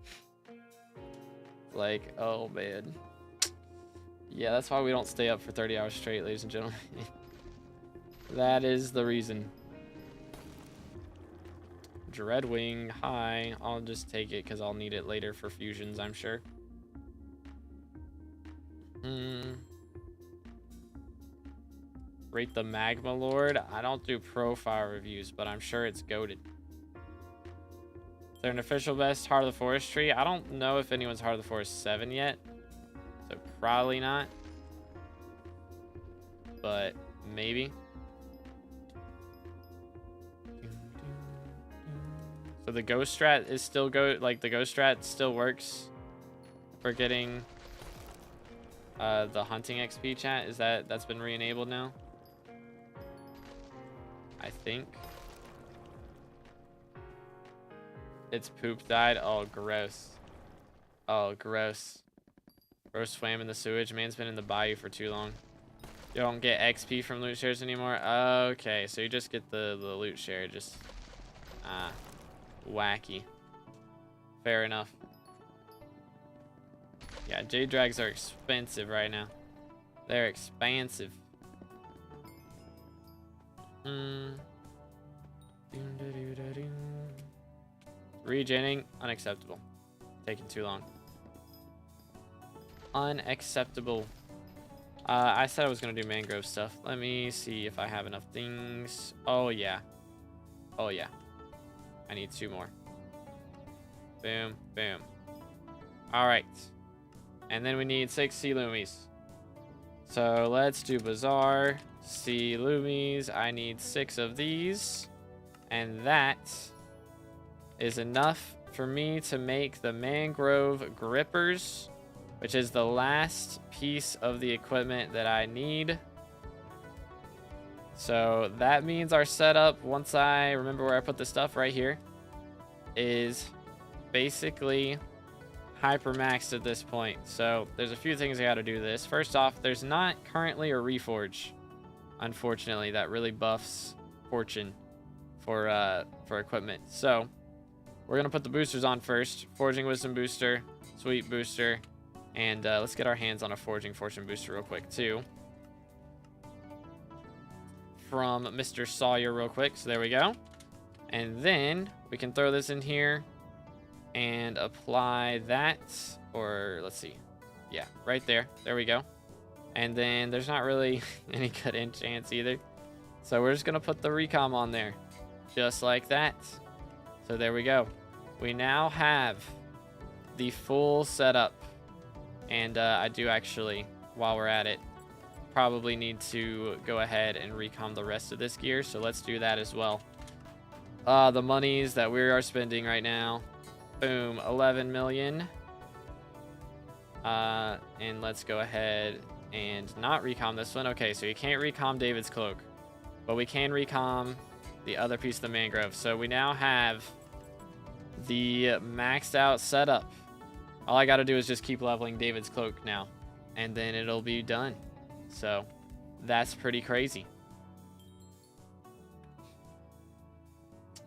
Like, oh man. Yeah, that's why we don't stay up for 30 hours straight, ladies and gentlemen. That is the reason. Dreadwing, hi. I'll just take it because I'll need it later for fusions, I'm sure. Rate the Magma Lord. I don't do profile reviews, but I'm sure it's goated. Is there an official best Heart of the Forest tree? I don't know if anyone's Heart of the Forest 7 yet, so probably not. but maybe. So the ghost strat is still the ghost strat still works for getting the hunting XP chat. Is that's been re-enabled now? I think. Its poop died. Oh, gross. Oh, gross. Bro swam in the sewage. Man's been in the bayou for too long. You don't get XP from loot shares anymore? Okay, so you just get the loot share. Just, wacky. Fair enough. Yeah, jade drags are expensive right now. They're expensive. Regenning, unacceptable. Taking too long. Unacceptable. I said I was gonna do mangrove stuff. Let me see if I have enough things. Oh yeah. Oh yeah. I need 2 more. Boom, boom. All right. And then we need 6 sea loomies. So let's do bazaar. Sea loomies. I need 6 of these. And that is enough for me to make the mangrove grippers, which is the last piece of the equipment that I need. So that means our setup, once I remember where I put the stuff right here, is basically hyper maxed at this point. So there's a few things I got to do this. First off, there's not currently a reforge, unfortunately, that really buffs fortune for equipment. So we're gonna put the boosters on first. Foraging wisdom booster, sweet booster, and let's get our hands on a foraging fortune booster real quick too, from Mr. Sawyer real quick. So there we go. And then we can throw this in here and apply that, or let's see. Yeah, right there. There we go. And then there's not really any good enchants either. So we're just going to put the recom on there. Just like that. So there we go. We now have the full setup. And I do actually, while we're at it, probably need to go ahead and recom the rest of this gear. So let's do that as well. The monies that we are spending right now. Boom, 11 million. And let's go ahead and not recom this one. Okay, so you can't recom David's cloak, but we can recom the other piece of the mangrove. So we now have the maxed out setup. All I got to do is just keep leveling David's cloak now, and then it'll be done. So that's pretty crazy.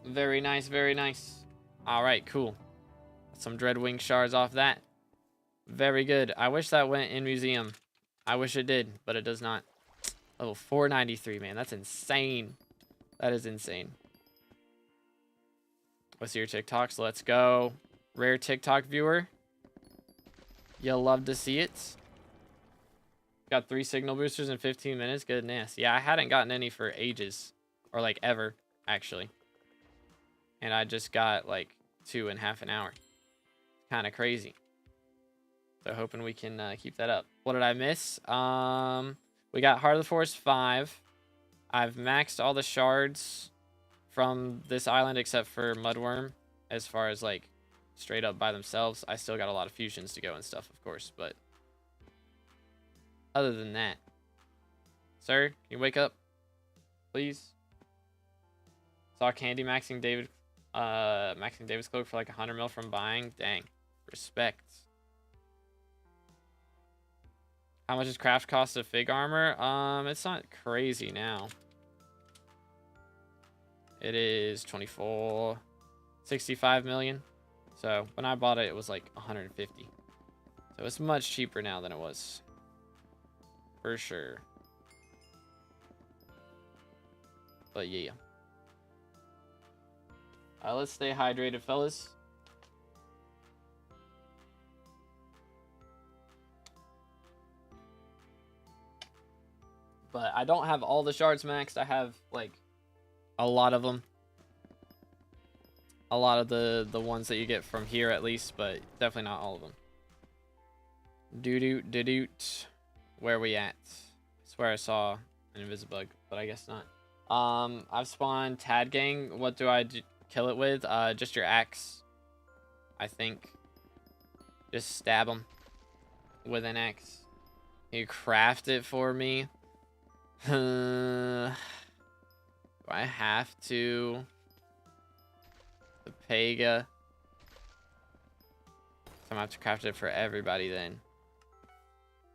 Very nice, very nice. All right, cool. Some Dreadwing shards off that. Very good. I wish that went in museum. I wish it did, but it does not. Level 493, man. That's insane. That is insane. Let's see your TikToks. Let's go. Rare TikTok viewer. You'll love to see it. Got 3 signal boosters in 15 minutes. Goodness. Yeah, I hadn't gotten any for ages. Or like ever, actually. And I just got like 2 in half an hour. Kind of crazy. So hoping we can keep that up. What did I miss? We got Heart of the Forest 5. I've maxed all the shards from this island except for Mudworm, as far as like straight up by themselves. I still got a lot of fusions to go and stuff, of course, but other than that. Sir, can you wake up? Please. Saw Candy maxing David's cloak for like 100 mil from buying. Dang. Respect. How much does craft cost of fig armor? It's not crazy now. It is 65 million. So when I bought it, it was like 150. So it's much cheaper now than it was. For sure. But yeah. Let's stay hydrated, fellas. But I don't have all the shards maxed. I have like a lot of them. A lot of the ones that you get from here at least, but definitely not all of them. Doo-doot, doo-doot. Where are we at? I swear I saw an Invisibug, but I guess not. I've spawned Tad Gang. What do I kill it with? Just your axe, I think. Just stab them with an axe. You craft it for me. Do I have to? The Pega. So I'm gonna have to craft it for everybody then.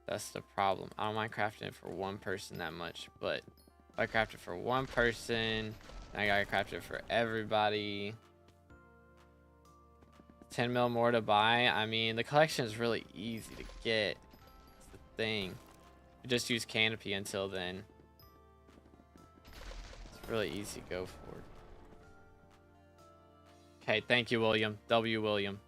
That's the problem. I don't mind crafting it for one person that much, but if I craft it for one person, I gotta craft it for everybody. 10 mil more to buy. I mean, the collection is really easy to get. That's the thing. You just use Canopy until then. It's really easy to go for. Okay, thank you, William. W. William.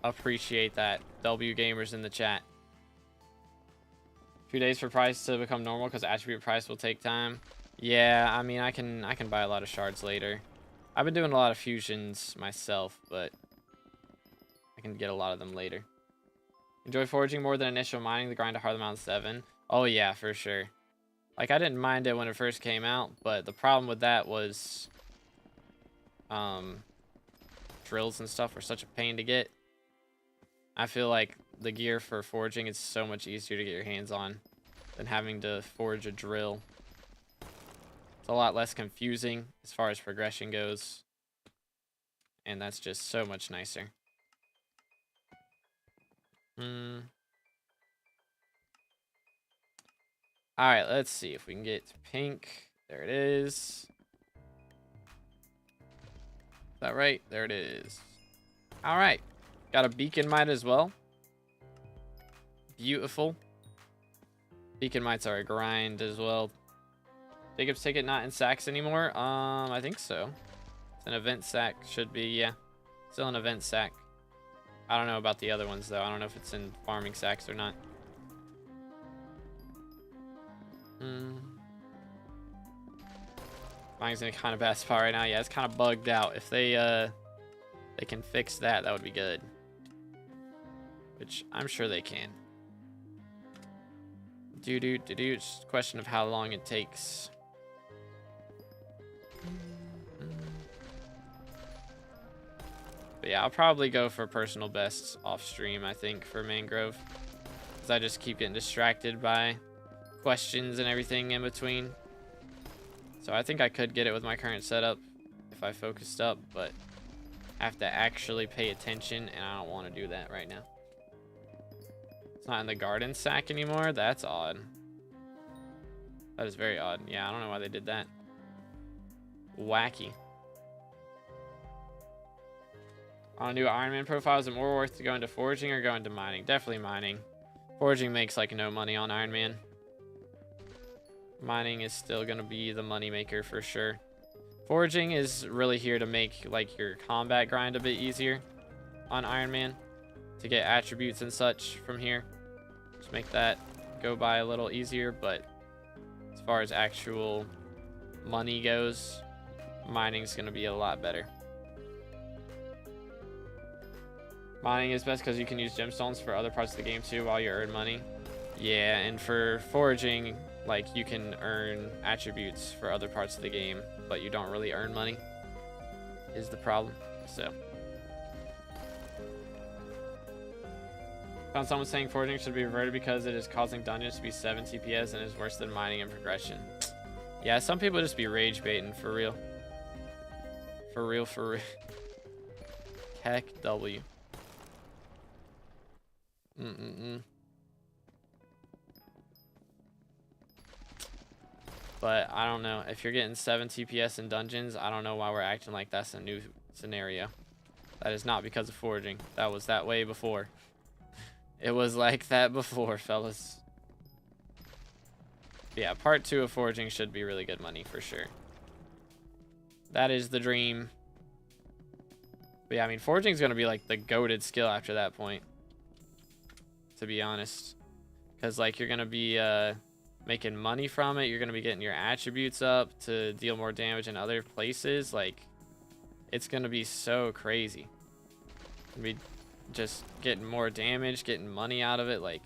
Appreciate that. W Gamers in the chat. Few days for price to become normal because attribute price will take time. Yeah, I mean, I can buy a lot of shards later. I've been doing a lot of fusions myself, but I can get a lot of them later. Enjoy foraging more than initial mining, the grind to Harlem Mountain 7. Oh yeah, for sure. Like, I didn't mind it when it first came out, but the problem with that was drills and stuff were such a pain to get. I feel like the gear for foraging is so much easier to get your hands on than having to forge a drill. It's a lot less confusing as far as progression goes. And that's just so much nicer. Alright, let's see if we can get to pink. There it is. Is that right? There it is. Alright. Got a beacon mite as well. Beautiful. Beacon mites are a grind as well. Jacob's ticket not in sacks anymore? I think so. It's an event sack. Should be, yeah. Still an event sack. I don't know about the other ones, though. I don't know if it's in farming sacks or not. Mine's in a kind of bad spot right now. Yeah, it's kind of bugged out. If they can fix that, that would be good. Which I'm sure they can. It's just a question of how long it takes. But yeah, I'll probably go for personal bests off stream, I think, for Mangrove. Because I just keep getting distracted by questions and everything in between. So I think I could get it with my current setup if I focused up, but I have to actually pay attention, and I don't want to do that right now. It's not in the garden sack anymore? That's odd. That is very odd. Yeah, I don't know why they did that. Wacky. On a new Iron Man profile, is it more worth to go into foraging or go into mining? Definitely mining. Foraging makes like no money on Iron Man. Mining is still going to be the money maker for sure. Foraging is really here to make like your combat grind a bit easier on Iron Man. To get attributes and such from here. Just make that go by a little easier, but as far as actual money goes, mining's going to be a lot better. Mining is best because you can use gemstones for other parts of the game too while you earn money. Yeah, and for foraging, like, you can earn attributes for other parts of the game, but you don't really earn money, is the problem. So found someone saying foraging should be reverted because it is causing dungeons to be 7 TPS and is worse than mining and progression. Yeah, some people just be rage baiting for real. For real. Heck W. But I don't know. If you're getting 7 TPS in dungeons, I don't know why we're acting like that's a new scenario. That is not because of foraging. That was that way before. It was like that before, fellas. Yeah, part 2 of foraging should be really good money for sure. That is the dream. But yeah, I mean, foraging is going to be like the goated skill after that point, to be honest. Because like you're going to be making money from it. You're going to be getting your attributes up to deal more damage in other places. Like, it's going to be so crazy. Be just getting more damage, getting money out of it. Like,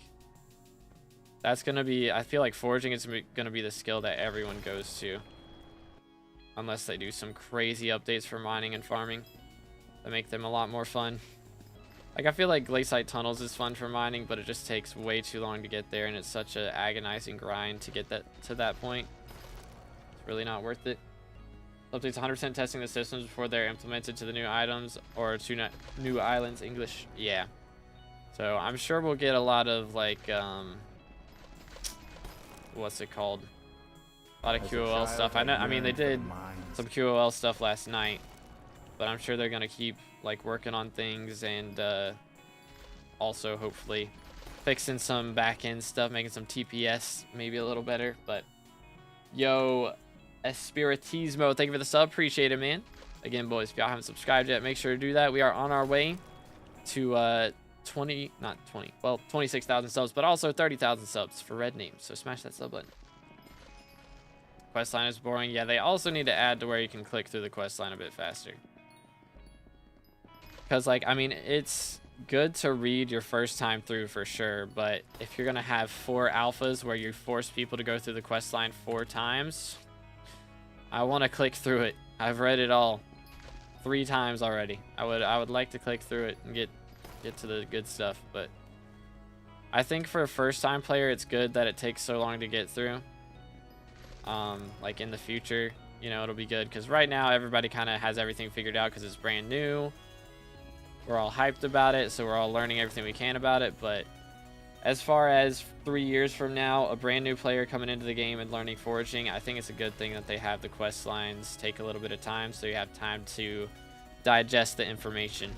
That's going to be, I feel like foraging is going to be the skill that everyone goes to. Unless they do some crazy updates for mining and farming that make them a lot more fun. Like, I feel like glaciate tunnels is fun for mining, but it just takes way too long to get there, and it's such an agonizing grind to get that to that point. It's really not worth it. Updates 100% testing the systems before they're implemented to the new items or to new islands. English, yeah. So I'm sure we'll get a lot of like what's it called? A lot of QOL stuff. I know. I mean, they did some QOL stuff last night, but I'm sure they're gonna keep like working on things and also hopefully fixing some back-end stuff, making some TPS maybe a little better. But yo, Espiritismo, thank you for the sub, appreciate it, man. Again, boys, if y'all haven't subscribed yet, make sure to do that. We are on our way to 26,000 subs, but also 30,000 subs for Red Name. So smash that sub button. Questline is boring. Yeah, they also need to add to where you can click through the questline a bit faster. Because, like, I mean, it's good to read your first time through for sure, but if you're going to have 4 alphas where you force people to go through the questline 4 times, I want to click through it. I've read it all 3 times already. I would like to click through it and get to the good stuff, but I think for a first-time player, it's good that it takes so long to get through. Like in the future, you know, it'll be good, because right now everybody kind of has everything figured out because it's brand new. We're all hyped about it, so we're all learning everything we can about it. But as far as 3 years from now, a brand new player coming into the game and learning foraging, I think it's a good thing that they have the quest lines take a little bit of time, so you have time to digest the information.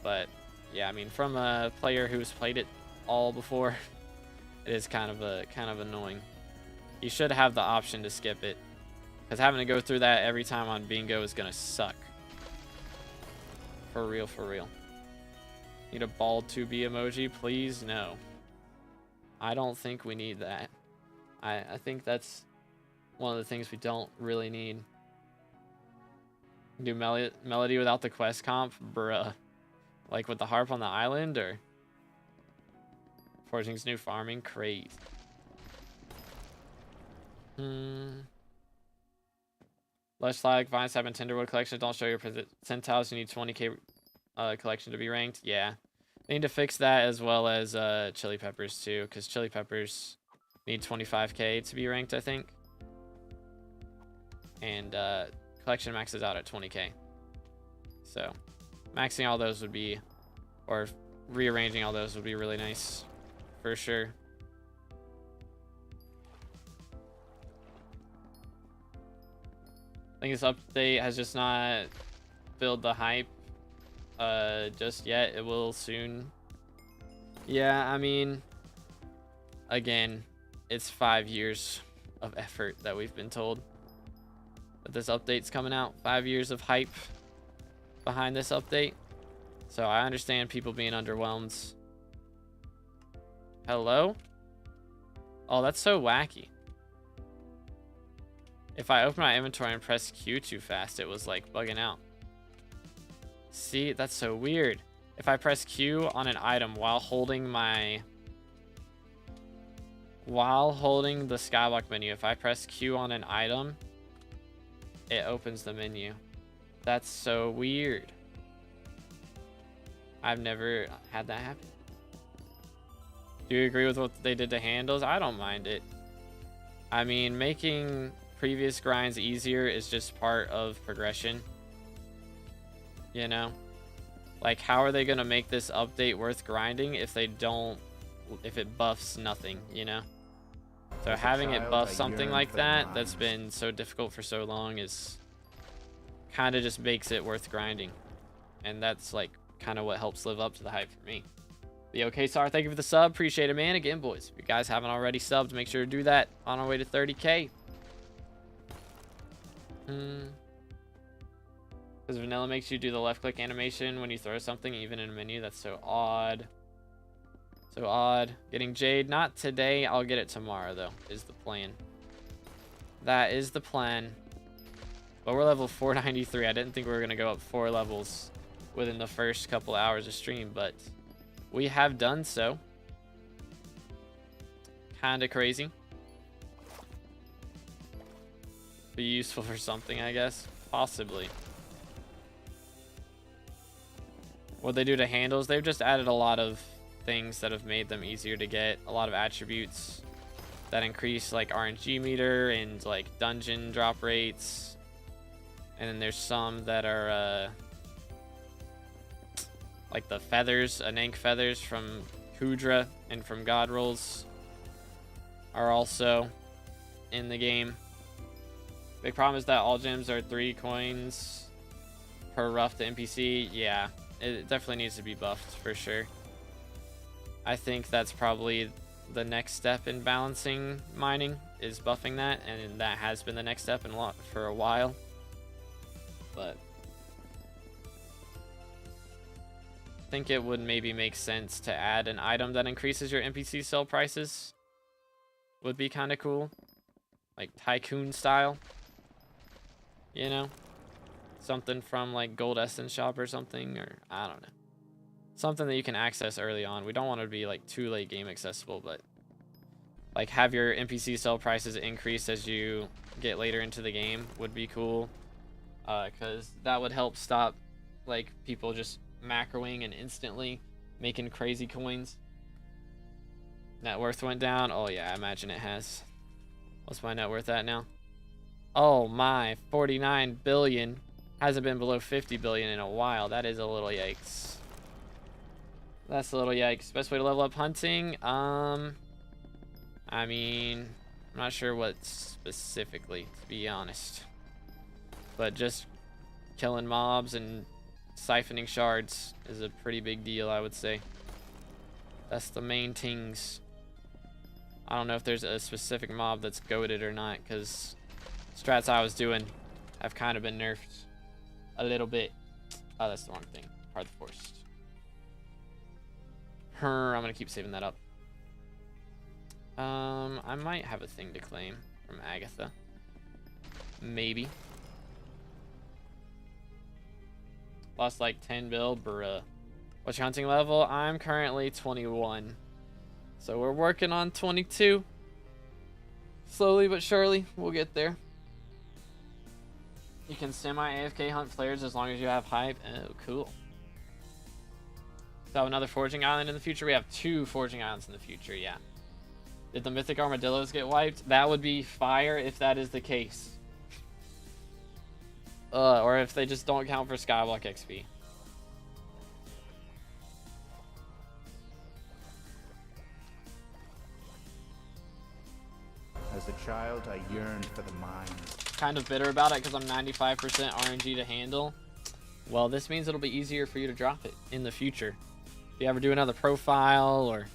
But yeah, I mean, from a player who's played it all before, it is kind of annoying. You should have the option to skip it, because having to go through that every time on bingo is gonna suck. For real, for real. Need a bald 2B emoji, please? No. I don't think we need that. I think that's one of the things we don't really need. Do melody without the quest comp? Bruh. Like with the harp on the island, or Foraging's new farming? Crazy. Lush Flag, Vine Sap, and Tinderwood collections don't show your percentiles. You need 20k collection to be ranked. Yeah. They need to fix that, as well as chili peppers too, because chili peppers need 25k to be ranked, I think. And collection maxes out at 20k. So maxing all those would be, or rearranging all those would be really nice, for sure. I think this update has just not filled the hype just yet. It will soon. Yeah, I mean, again, it's 5 years of effort that we've been told that this update's coming out. 5 years of hype behind this update. So I understand people being underwhelmed. Hello? Oh, that's so wacky. If I open my inventory and press Q too fast, it was like bugging out. See, that's so weird. If I press Q on an item while holding the SkyBlock menu, if I press Q on an item, it opens the menu. That's so weird. I've never had that happen. Do you agree with what they did to handles? I don't mind it. I mean, making previous grinds easier is just part of progression. You know? Like, how are they gonna make this update worth grinding if it buffs nothing, you know? So having it buff something like that, that's been so difficult for so long, is kind of just makes it worth grinding. And that's like kind of what helps live up to the hype for me. But okay, Sar, thank you for the sub. Appreciate it, man. Again, boys, if you guys haven't already subbed, make sure to do that. On our way to 30k. Because vanilla makes you do the left click animation when you throw something, even in a menu. That's so odd. So odd. Getting jade, not today. I'll get it tomorrow, though, is the plan. That is the plan. But we're level 493. I didn't think we were going to go up 4 levels within the first couple hours of stream, but we have done so. kind of crazy. Be useful for something, I guess. Possibly. What they do to handles, they've just added a lot of things that have made them easier to get. A lot of attributes that increase like RNG meter and like dungeon drop rates. And then there's some that are like the feathers, Anank feathers from Kudra and from God Rolls are also in the game. Big problem is that all gems are 3 coins per rough to NPC. Yeah, it definitely needs to be buffed for sure. I think that's probably the next step in balancing mining, is buffing that, and that has been the next step for a while. But I think it would maybe make sense to add an item that increases your NPC sell prices. Would be kind of cool, like Tycoon style. You know, something from like Gold Essence Shop or something, or I don't know. Something that you can access early on. We don't want it to be like too late game accessible, but like have your NPC sell prices increase as you get later into the game would be cool. Because that would help stop like people just macroing and instantly making crazy coins. Net worth went down. Oh yeah, I imagine it has. What's my net worth at now? Oh my, 49 billion. Hasn't been below 50 billion in a while. That is a little yikes. That's a little yikes. Best way to level up hunting? I mean, I'm not sure what specifically, to be honest. But just killing mobs and siphoning shards is a pretty big deal, I would say. That's the main things. I don't know if there's a specific mob that's goated or not, because strats I was doing have kind of been nerfed a little bit. Oh, that's the wrong thing. Part of the forest. I'm gonna keep saving that up. I might have a thing to claim from Agatha. Maybe. Lost like 10 bill, bruh. What's your hunting level? I'm currently 21. So we're working on 22. Slowly but surely, we'll get there. You can semi-AFK hunt players as long as you have hype. Oh, cool. So another foraging island in the future? We have 2 foraging islands in the future, yeah. Did the mythic armadillos get wiped? That would be fire if that is the case. Or if they just don't count for SkyBlock XP. As a child, I yearned for the mines. Kind of bitter about it because I'm 95% RNG to handle. Well, this means it'll be easier for you to drop it in the future. If you ever do another profile or,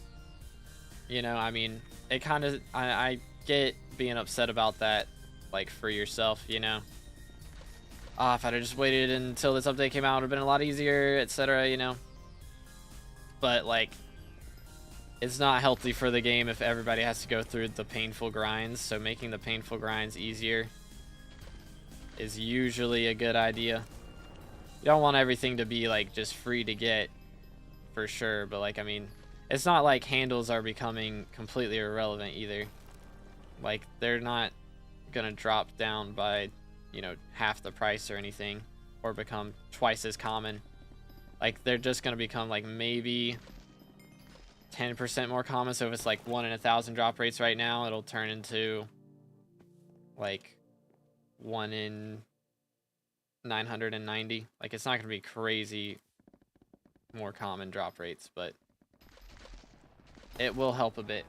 you know, I mean, it kind of, I get being upset about that, like, for yourself, you know. If I'd have just waited until this update came out, it would have been a lot easier, etc., you know. But, like, it's not healthy for the game if everybody has to go through the painful grinds, so making the painful grinds easier is usually a good idea. You don't want everything to be, like, just free to get, for sure, but, like, I mean, it's not like handles are becoming completely irrelevant either. Like, they're not gonna drop down by, you know, half the price or anything, or become twice as common. Like, they're just gonna become, like, maybe 10% more common. So if it's like 1 in 1,000 drop rates right now, it'll turn into like 1 in 990. Like, it's not gonna be crazy more common drop rates, but it will help a bit.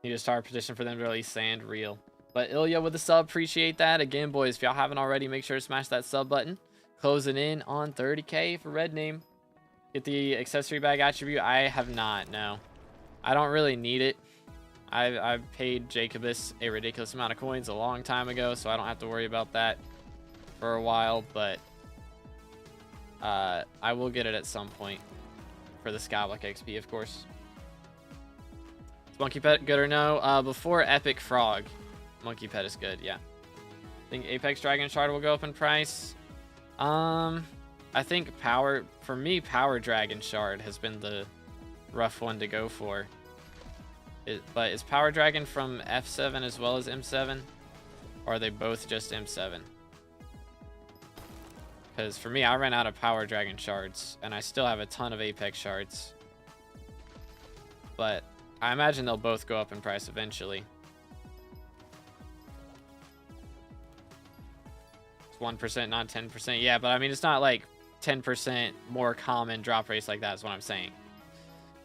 Need a star petition for them to release sand. Real. But Ilya with the sub, appreciate that. Again, boys, if y'all haven't already, make sure to smash that sub button. Closing in on 30K for red name. Get the accessory bag attribute. I have not, no. I don't really need it. I've paid Jacobus a ridiculous amount of coins a long time ago, so I don't have to worry about that for a while, but I will get it at some point for the SkyBlock XP, of course. Is Monkey Pet good or no? Before Epic Frog, Monkey Pet is good, yeah. I think Apex Dragon Shard will go up in price. I think Power Dragon Shard has been the rough one to go for. But is Power Dragon from F7 as well as M7? Or are they both just M7? Because for me, I ran out of Power Dragon shards, and I still have a ton of Apex shards. But I imagine they'll both go up in price eventually. It's 1%, not 10%. Yeah, but I mean, it's not like 10% more common drop rates like that is what I'm saying.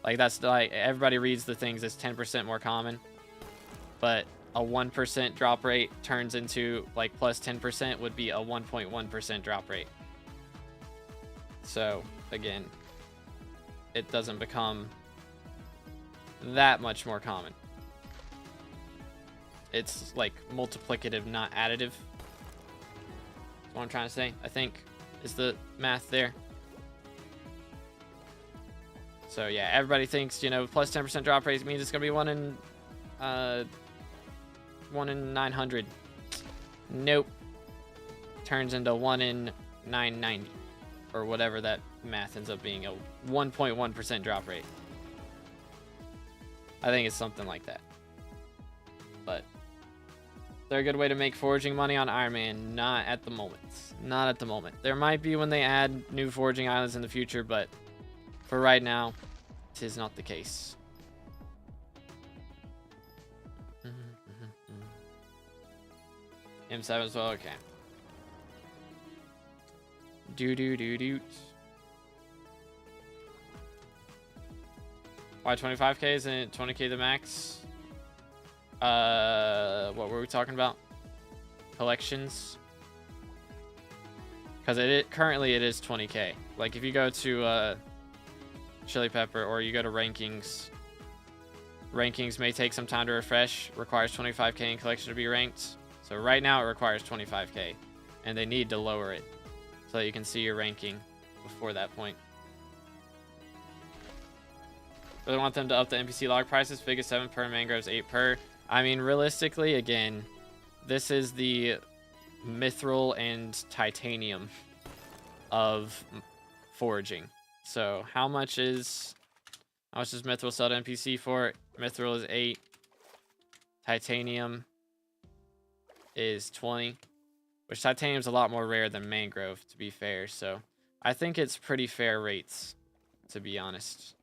Like, that's like, everybody reads the things as 10% more common. But a 1% drop rate turns into, like, plus 10% would be a 1.1% drop rate. So, again, it doesn't become that much more common. It's like multiplicative, not additive. That's what I'm trying to say, I think, is the math there. So yeah, everybody thinks, you know, plus 10% drop rate means it's gonna be 1 in 900. Nope. Turns into 1 in 990. Or whatever that math ends up being, a 1.1% drop rate. I think it's something like that. But they're a good way to make foraging money on Iron Man. Not at the moment. Not at the moment. There might be when they add new foraging islands in the future, but for right now, it is not the case. M7 as well, okay. Do. Why 25k? Isn't it 20k the max? What were we talking about? Collections? Because currently it is 20k. Like if you go to Chili Pepper or you go to rankings, rankings may take some time to refresh. Requires 25k in collection to be ranked. So right now it requires 25k, and they need to lower it so that you can see your ranking before that point. Really want them to up the NPC log prices. Fig is 7 per, mangroves 8 per. I mean, realistically, again, this is the mithril and titanium of foraging. So how much does mithril sell to NPC for? Mithril is 8. Titanium is 20. Which titanium is a lot more rare than mangrove, to be fair. So I think it's pretty fair rates, to be honest.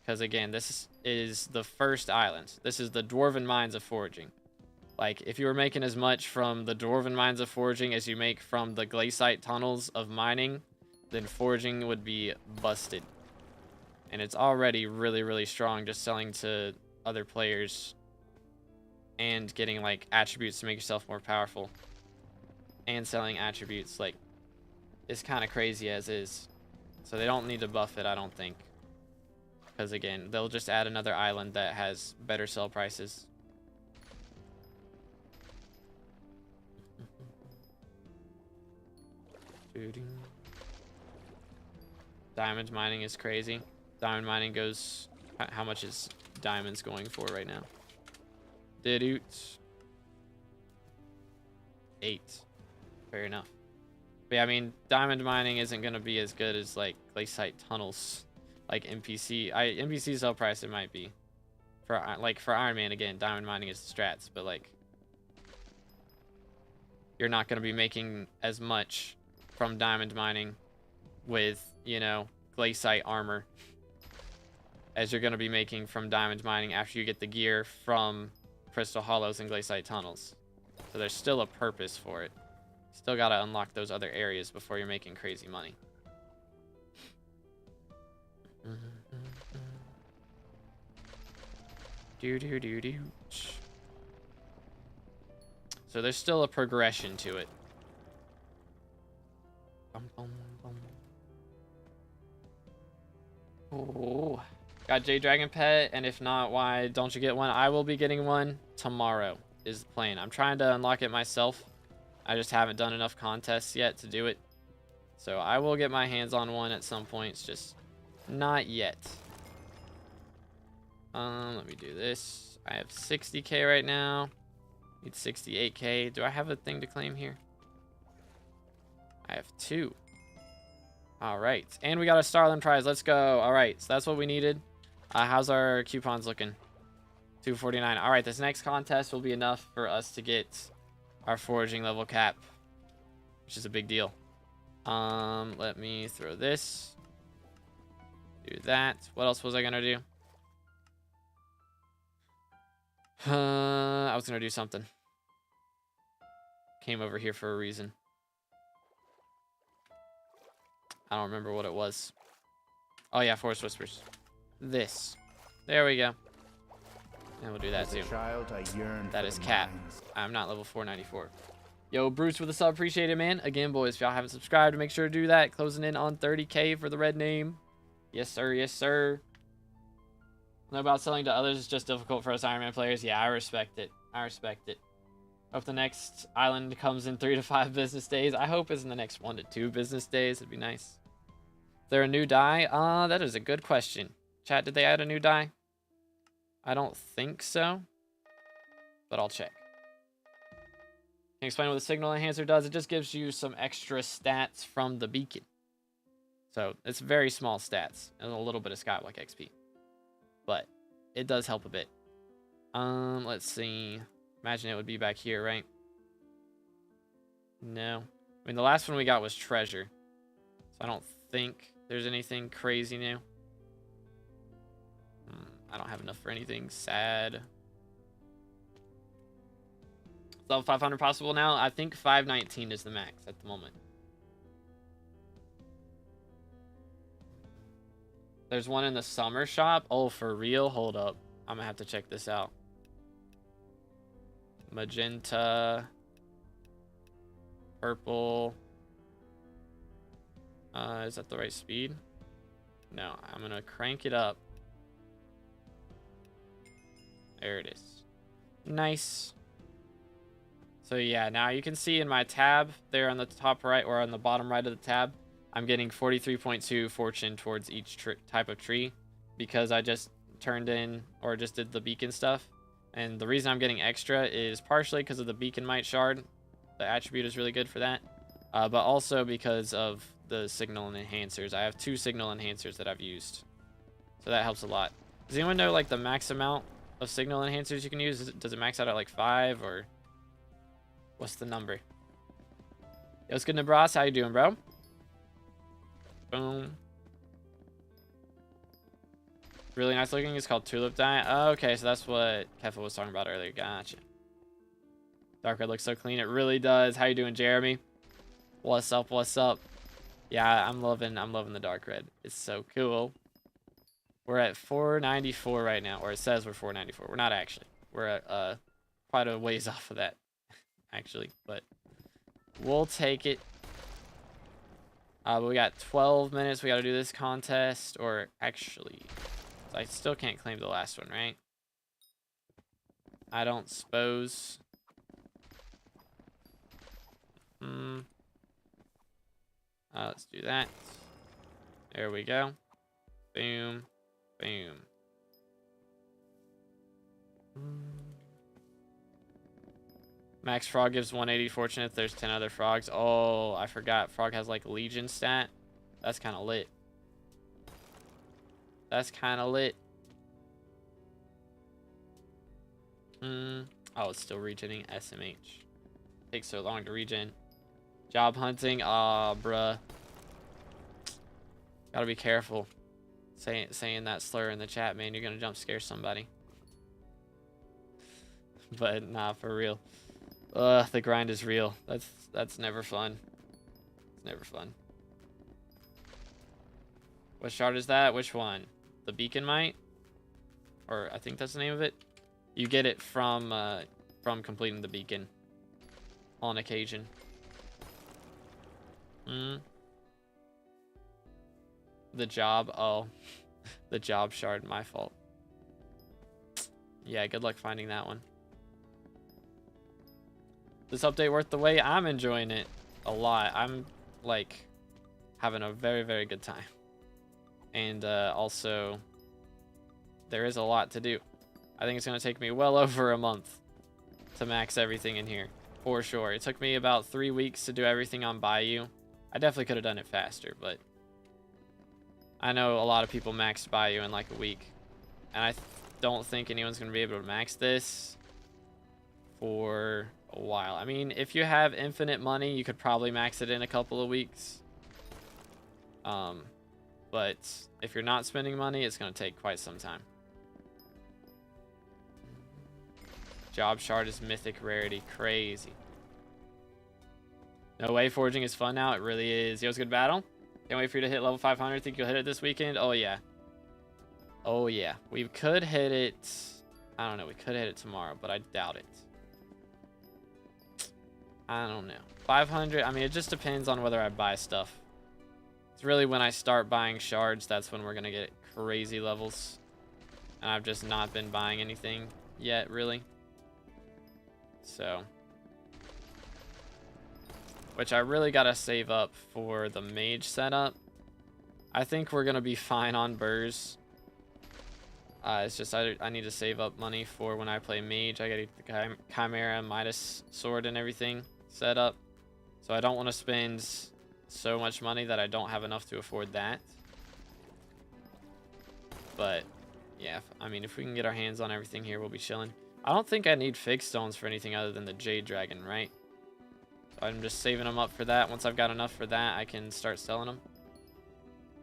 Because again, this is the first island. This is the Dwarven Mines of Foraging. Like, if you were making as much from the Dwarven Mines of Foraging as you make from the Glaciite Tunnels of mining, then foraging would be busted. And it's already really, really strong just selling to other players and getting, like, attributes to make yourself more powerful. And selling attributes, like, it's kind of crazy as is. So they don't need to buff it, I don't think. Because again, they'll just add another island that has better sell prices. Diamond mining is crazy. Diamond mining goes... How much is diamonds going for right now? Did 8. Fair enough. But yeah, I mean, diamond mining isn't going to be as good as, like, Glaciite Tunnels. Like, NPC sell price, it might be. For Iron Man, again, diamond mining is strats. But, like, you're not going to be making as much from diamond mining with, you know, Glaciite armor as you're going to be making from diamond mining after you get the gear from Crystal Hollows and Glaciite Tunnels. So there's still a purpose for it. Still got to unlock those other areas before you're making crazy money. So there's still a progression to it. Oh, got Jade Dragon Pet, and if not, why don't you get one? I will be getting one tomorrow is the plan. I'm trying to unlock it myself. I just haven't done enough contests yet to do it. So I will get my hands on one at some point. It's just not yet. Let me do this. I have 60k right now. Need 68k. Do I have a thing to claim here? I have 2. All right. And we got a Starland prize. Let's go. All right. So that's what we needed. How's our coupons looking? 249. All right, this next contest will be enough for us to get our foraging level cap, which is a big deal. Let me throw this. Do that. What else was I gonna do? I was gonna do something. Came over here for a reason. I don't remember what it was. Oh yeah, Forest Whispers. This. There we go. And we'll do that too. Child, I yearn That for is the cap. mines. I'm not level 494. Yo, Bruce with a sub. Appreciate it, man. Again, boys, if y'all haven't subscribed, make sure to do that. Closing in on 30K for the red name. Yes, sir. Yes, sir. Know about selling to others. It's just difficult for us Iron Man players. Yeah, I respect it. I respect it. Hope the next island comes in 3 to 5 business days. I hope it's in the next 1 to 2 business days. It'd be nice. Is there a new die? That is a good question. Chat, did they add a new die? I don't think so, but I'll check. Can you explain what the signal enhancer does? It just gives you some extra stats from the beacon. So it's very small stats and a little bit of Skyblock XP, but it does help a bit. Let's see. Imagine it would be back here, right? No. I mean, the last one we got was treasure, so I don't think there's anything crazy new. I don't have enough for anything sad. Level 500 possible now? I think 519 is the max at the moment. There's one in the summer shop. Oh, for real? Hold up. I'm gonna have to check this out. Magenta. Purple. Is that the right speed? No, I'm gonna crank it up. There it is. Nice. So yeah, now you can see in my tab there on the top right or on the bottom right of the tab, I'm getting 43.2 fortune towards each type of tree because I just turned in or just did the beacon stuff. And the reason I'm getting extra is partially because of the beacon mite shard. The attribute is really good for that. But also because of the signal enhancers. I have 2 signal enhancers that I've used. So that helps a lot. Does anyone know like the max amount of signal enhancers you can use? Does it max out at like 5 or what's the number? Yo, what's good, Nebras? How you doing, bro? Boom. Really nice looking. It's called Tulip Dye. Oh, okay, so that's what Kefa was talking about earlier. Gotcha. Dark red looks so clean. It really does. How you doing, Jeremy? What's up? What's up? Yeah, I'm loving the dark red. It's so cool. We're at 494 right now, or it says we're 494. We're not actually. We're at quite a ways off of that, actually, but we'll take it. But we got 12 minutes. We got to do this contest, or actually, I still can't claim the last one, right? I don't suppose. Let's do that. There we go. Boom. Boom. Max Frog gives 180 fortune if there's 10 other frogs. Oh, I forgot. Frog has like Legion stat. That's kind of lit. That's kind of lit. Oh, it's still regening SMH. Takes so long to regen. Job hunting. Aw, bruh. Gotta be careful. Saying that slur in the chat, man. You're gonna jump scare somebody. But nah, for real. The grind is real. That's never fun. It's never fun. What shard is that? Which one? The beacon mite? Or I think that's the name of it. You get it from completing the beacon on occasion. The job. Oh, the job shard. My fault. Yeah, good luck finding that one. This update worth the wait? I'm enjoying it a lot. I'm like having a very, very good time. And also there is a lot to do. I think it's going to take me well over a month to max everything in here for sure. It took me about 3 weeks to do everything on Bayou. I definitely could have done it faster, but I know a lot of people maxed Bayou in like a week. And don't think anyone's going to be able to max this for a while. I mean, if you have infinite money, you could probably max it in a couple of weeks. But if you're not spending money, it's going to take quite some time. Job shard is mythic rarity. Crazy. No way, foraging is fun now. It really is. Yo, it's good battle. Can't wait for you to hit level 500. Think you'll hit it this weekend? Oh, yeah. Oh, yeah. We could hit it. I don't know. We could hit it tomorrow, but I doubt it. I don't know. 500. I mean, it just depends on whether I buy stuff. It's really when I start buying shards, that's when we're going to get crazy levels. And I've just not been buying anything yet, really. So. Which I really got to save up for the mage setup. I think we're going to be fine on burrs. It's just I need to save up money for when I play mage. I got to get the Chimera, Midas sword and everything set up. So I don't want to spend so much money that I don't have enough to afford that. But yeah, I mean, if we can get our hands on everything here, we'll be chilling. I don't think I need fig stones for anything other than the jade dragon, right? So I'm just saving them up for that. Once I've got enough for that, I can start selling them.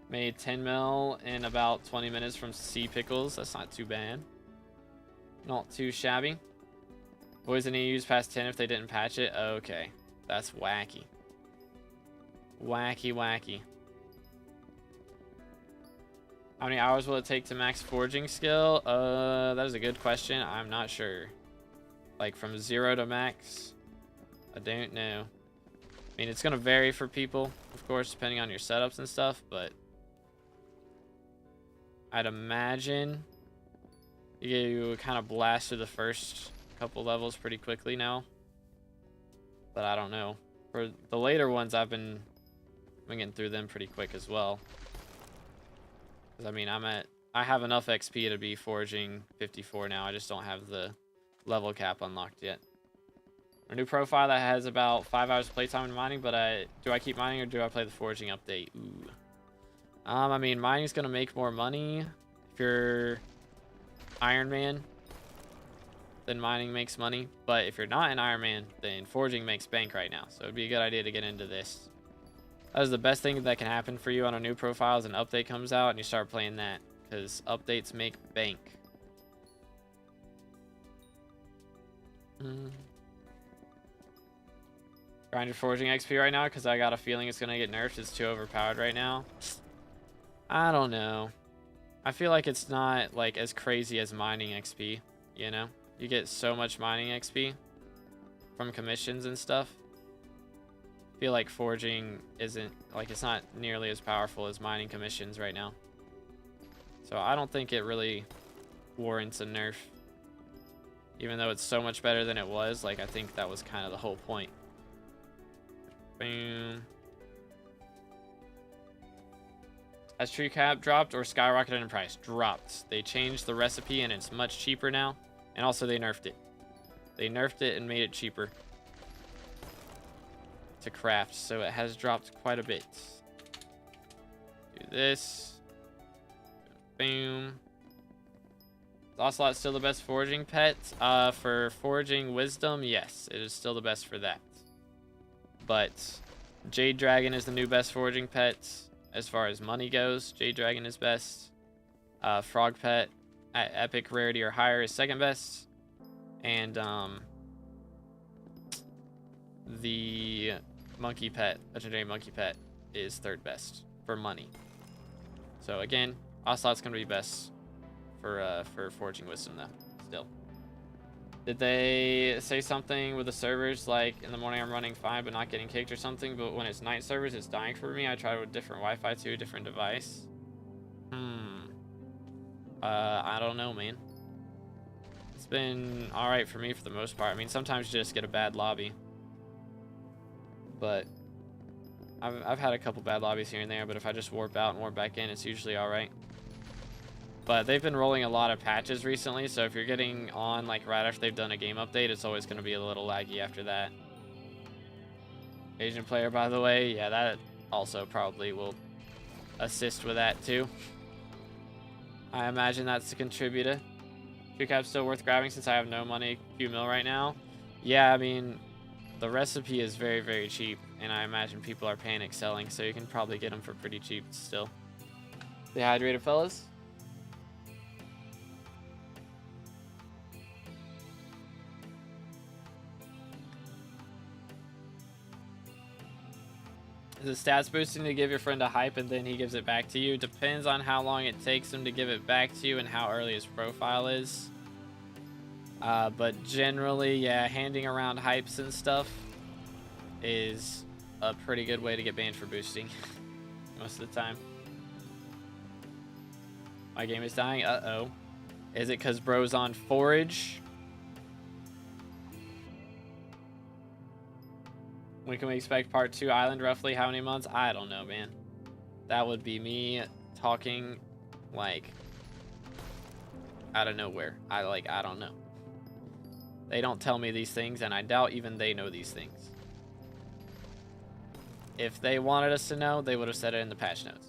Made 10 mil in about 20 minutes from sea pickles. That's not too bad. Not too shabby. Boys, I need to use past 10 if they didn't patch it. Okay. That's wacky. Wacky, wacky. How many hours will it take to max foraging skill? That is a good question. I'm not sure. Like from 0 to max? I don't know. I mean, it's going to vary for people, of course, depending on your setups and stuff, but I'd imagine you kind of blast through the first couple levels pretty quickly now. But I don't know. For the later ones, I've been getting through them pretty quick as well. Because, I mean, I have enough XP to be foraging 54 now. I just don't have the level cap unlocked yet. A new profile that has about 5 hours of playtime in mining, but do I keep mining or do I play the foraging update? Ooh. I mean, mining's gonna make more money if you're Iron Man. Then mining makes money, but if you're not an Iron Man, then foraging makes bank right now. So it'd be a good idea to get into this. That is the best thing that can happen for you on a new profile is an update comes out and you start playing that, because updates make bank. Grind your foraging XP right now because I got a feeling it's gonna get nerfed. It's too overpowered right now. I don't know. I feel like it's not like as crazy as mining XP, you know? You get so much mining XP from commissions and stuff. I feel like foraging isn't, like, it's not nearly as powerful as mining commissions right now. So I don't think it really warrants a nerf. Even though it's so much better than it was, like, I think that was kind of the whole point. Boom. Has tree cap dropped or skyrocketed in price? Dropped. They changed the recipe and it's much cheaper now. And also they nerfed it. They nerfed it and made it cheaper to craft. So it has dropped quite a bit. Do this. Boom. Is Ocelot still the best foraging pet? For foraging wisdom, yes. It is still the best for that. But Jade Dragon is the new best foraging pet. As far as money goes, Jade Dragon is best. Frog Pet at epic rarity or higher is second best. And the Monkey Pet, Legendary Monkey Pet, is third best for money. So again, Ocelot's going to be best for foraging wisdom though, still. Did they say something with the servers like in the morning I'm running fine but not getting kicked or something, but when it's night servers it's dying for me? I tried with different Wi-Fi too, different device. I don't know, man. It's been alright for me for the most part. I mean, sometimes you just get a bad lobby. But I've had a couple bad lobbies here and there, but if I just warp out and warp back in, it's usually alright. But they've been rolling a lot of patches recently, so if you're getting on like right after they've done a game update, it's always going to be a little laggy after that. Asian player, by the way, yeah, that also probably will assist with that too. I imagine that's a contributor. Tree cap's still worth grabbing since I have no money Q mil right now. Yeah, I mean, the recipe is very, very cheap, and I imagine people are panic selling, so you can probably get them for pretty cheap still. Stay hydrated, fellas. Is it stats boosting to give your friend a hype and then he gives it back to you? Depends on how long it takes him to give it back to you and how early his profile is. But generally, yeah, handing around hypes and stuff is a pretty good way to get banned for boosting most of the time. My game is dying. Uh-oh. Is it because bro's on Forage? When can we expect part 2 Island? Roughly how many months? I don't know, man. That would be me talking like out of nowhere. I don't know. They don't tell me these things, and I doubt even they know these things. If they wanted us to know, they would have said it in the patch notes.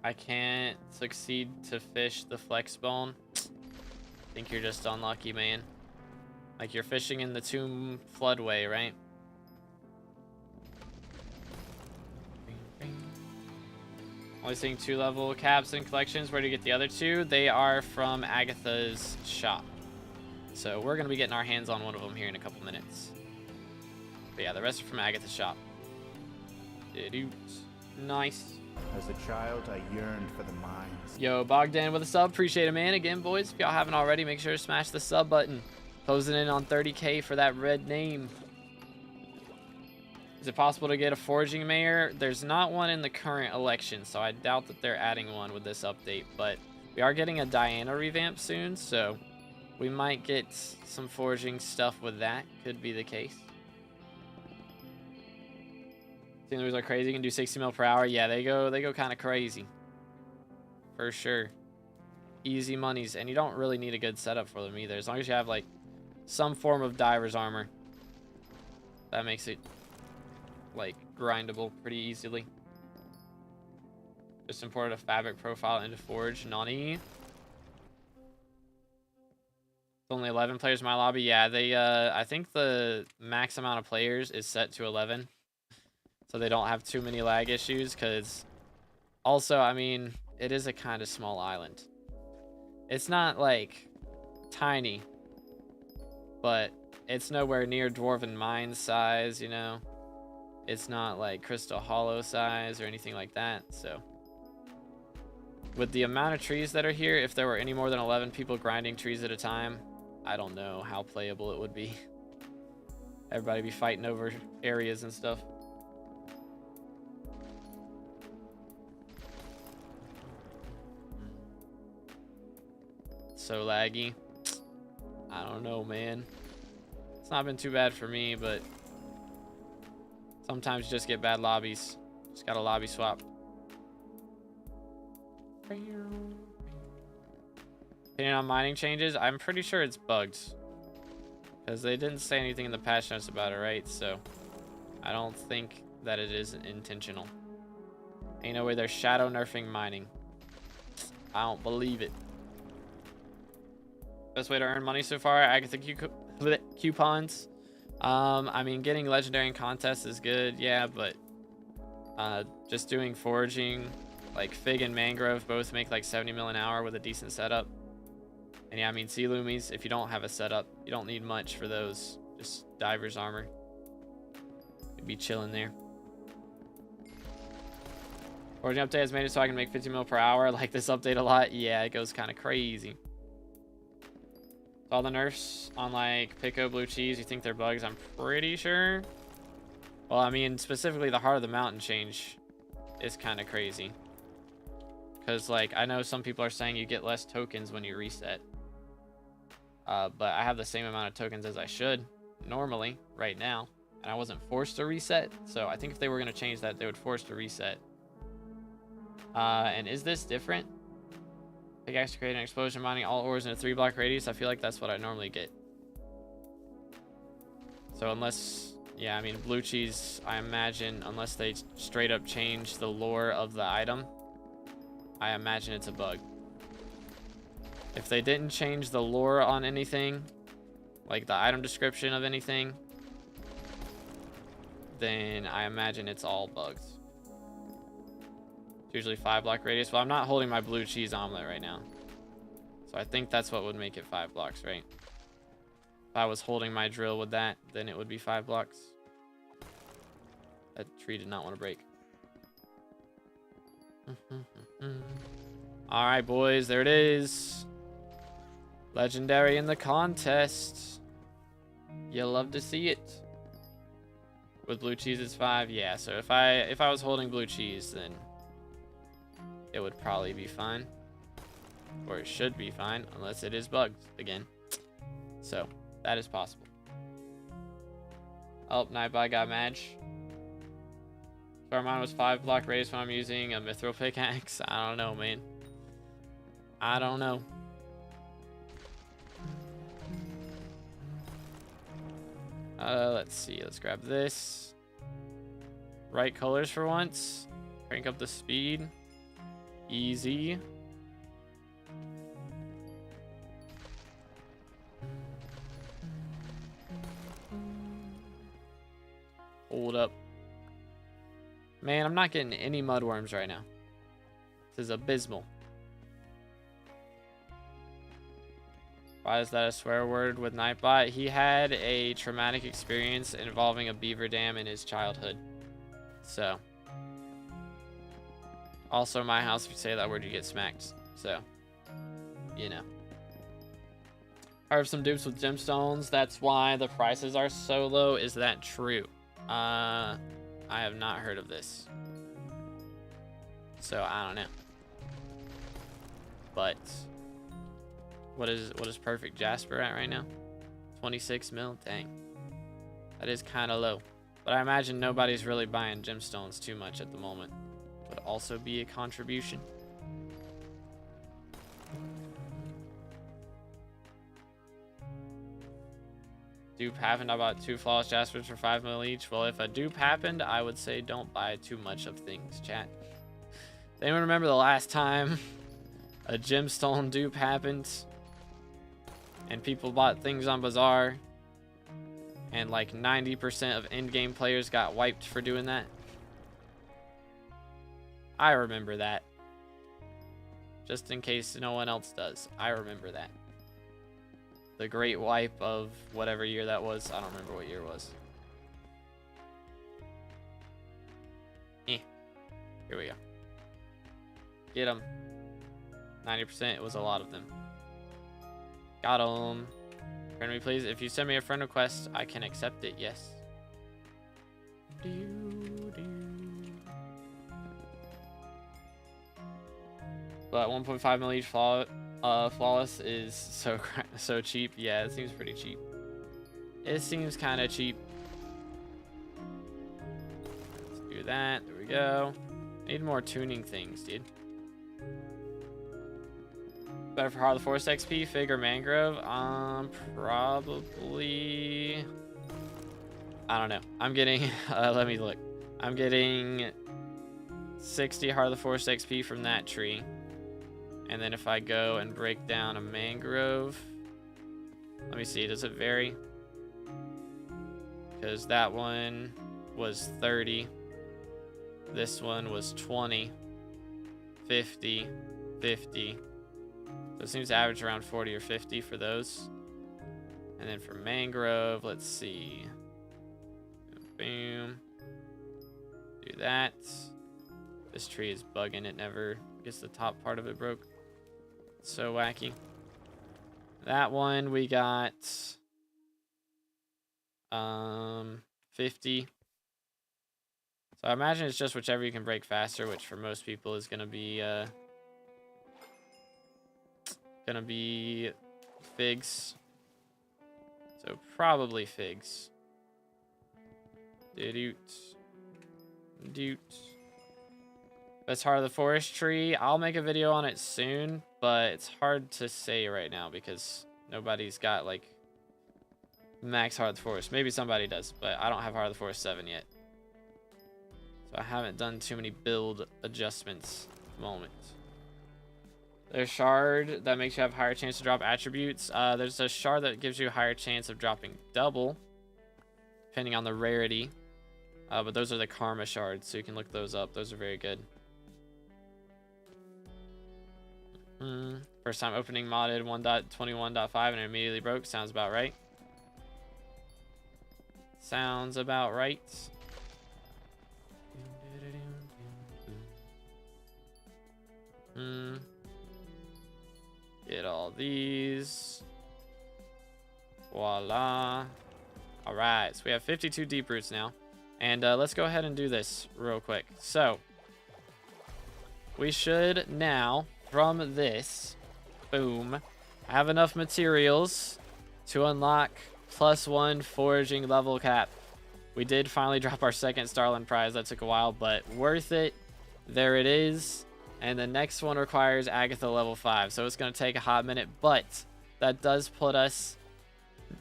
I can't succeed to fish the flex bone. I think you're just unlucky, man. Like, you're fishing in the tomb floodway, right? Only seeing 2-level caps and collections. Where do you get the other 2? They are from Agatha's shop. So we're going to be getting our hands on one of them here in a couple minutes. But yeah, the rest are from Agatha's shop. Nice. As a child, I yearned for the mines. Yo, Bogdan with a sub. Appreciate it, man. Again, boys, if y'all haven't already, make sure to smash the sub button. Closing in on 30K for that red name. Is it possible to get a foraging mayor? There's not one in the current election, so I doubt that they're adding one with this update. But we are getting a Diana revamp soon, so we might get some foraging stuff with that. Could be the case. Steelers are crazy. You can do 60 mil per hour. Yeah, they go kind of crazy. For sure. Easy monies. And you don't really need a good setup for them either. As long as you have, like, some form of diver's armor. That makes it, like, grindable pretty easily. Just imported a fabric profile into Forge. Nani. It's only 11 players in my lobby. Yeah, they, I think the max amount of players is set to 11. So they don't have too many lag issues, because also, I mean, it is a kind of small island. It's not like tiny, but it's nowhere near Dwarven Mine size, you know. It's not like Crystal Hollow size or anything like that. So with the amount of trees that are here, if there were any more than 11 people grinding trees at a time, I don't know how playable it would be. Everybody be fighting over areas and stuff. So laggy. I don't know, man. It's not been too bad for me, but sometimes you just get bad lobbies. Just gotta lobby swap. Opinion on mining changes? I'm pretty sure it's bugged, because they didn't say anything in the patch notes about it, right? So I don't think that it is intentional. Ain't no way they're shadow nerfing mining. I don't believe it. Best way to earn money so far, Agatha coupons. I mean, getting legendary in contests is good, yeah, but just doing foraging, like Fig and Mangrove both make like 70 mil an hour with a decent setup. And yeah, I mean, sea loomies, if you don't have a setup, you don't need much for those. Just diver's armor. You'd be chilling there. Foraging update has made it so I can make 50 mil per hour. I like this update a lot. Yeah, it goes kind of crazy. All the nerfs on like Pico Blue Cheese, you think they're bugs? I'm pretty sure. Well, I mean, specifically the Heart of the Mountain change is kind of crazy. Because, like, I know some people are saying you get less tokens when you reset. But I have the same amount of tokens as I should normally right now. And I wasn't forced to reset. So I think if they were going to change that, they would force to reset. And is this different? Pickaxe to create an explosion, mining all ores in a 3-block radius. I feel like that's what I normally get. So unless Yeah, I mean, blue cheese, I imagine, unless they straight up change the lore of the item, I imagine it's a bug. If they didn't change the lore on anything, like the item description of anything, then I imagine it's all bugs. It's usually 5 block radius. Well, I'm not holding my blue cheese omelet right now. So I think that's what would make it 5 blocks, right? If I was holding my drill with that, then it would be 5 blocks. That tree did not want to break. All right, boys, there it is. Legendary in the contest. You'll love to see it. With blue cheese, it's 5. Yeah, so if I was holding blue cheese, then it would probably be fine. Or it should be fine, unless it is bugged again. So, that is possible. Oh, Nightbot got Madge. So mine was 5 block radius when I'm using a mithril pickaxe. I don't know, man. I don't know. Let's see. Let's grab this. Right colors for once. Crank up the speed. Easy. Hold up. Man, I'm not getting any mudworms right now. This is abysmal. Why is that a swear word with Nightbot? He had a traumatic experience involving a beaver dam in his childhood. So. Also, my house, if you say that word, you get smacked. So, you know. I have some dupes with gemstones. That's why the prices are so low. Is that true? I have not heard of this. So, I don't know. But what is perfect Jasper at right now? 26 mil? Dang. That is kind of low. But I imagine nobody's really buying gemstones too much at the moment. Would also be a contribution. Dupe happened, I bought 2 flawless Jaspers for 5 mil each. Well, if a dupe happened, I would say don't buy too much of things, chat. Does anyone remember the last time a gemstone dupe happened and people bought things on Bazaar and like 90% of in-game players got wiped for doing that? I remember that. Just in case no one else does. I remember that. The great wipe of whatever year that was. I don't remember what year it was. Here we go. Get them. 90%. It was a lot of them. Got them. Friend me, please. If you send me a friend request, I can accept it. Yes. But 1.5 mil each flawless is so cheap. Yeah, it seems pretty cheap. It seems kind of cheap. Let's do that. There we go. Need more tuning things, dude. Better for Heart of the Forest XP, Fig or Mangrove? Probably. I don't know. I'm getting. Let me look. I'm getting 60 Heart of the Forest XP from that tree. And then if I go and break down a mangrove, let me see, does it vary? Because that one was 30. This one was 20, 50, 50. So it seems to average around 40 or 50 for those. And then for mangrove, let's see. Boom. Do that. This tree is bugging. It never gets the top part of it broke. So wacky. That one we got 50. So I imagine it's just whichever you can break faster, which for most people is gonna be figs. So probably figs. Doot. Best Heart of the Forest tree. I'll make a video on it soon, but it's hard to say right now because nobody's got like max Heart of the Forest. Maybe somebody does, but I don't have Heart of the Forest 7 yet. So I haven't done too many build adjustments at the moment. There's shard that makes you have higher chance to drop attributes. There's a shard that gives you a higher chance of dropping double, depending on the rarity. But those are the karma shards, so you can look those up. Those are very good. First time opening modded 1.21.5 and it immediately broke. Sounds about right. Sounds about right. Get all these. Voila. All right, so we have 52 deep roots now. And let's go ahead and do this real quick. So we should now, from this, boom, have enough materials to unlock +1 foraging level cap. We did finally drop our second Starland prize. That took a while, but worth it. There it is. And the next one requires Agatha level 5. So it's going to take a hot minute, but that does put us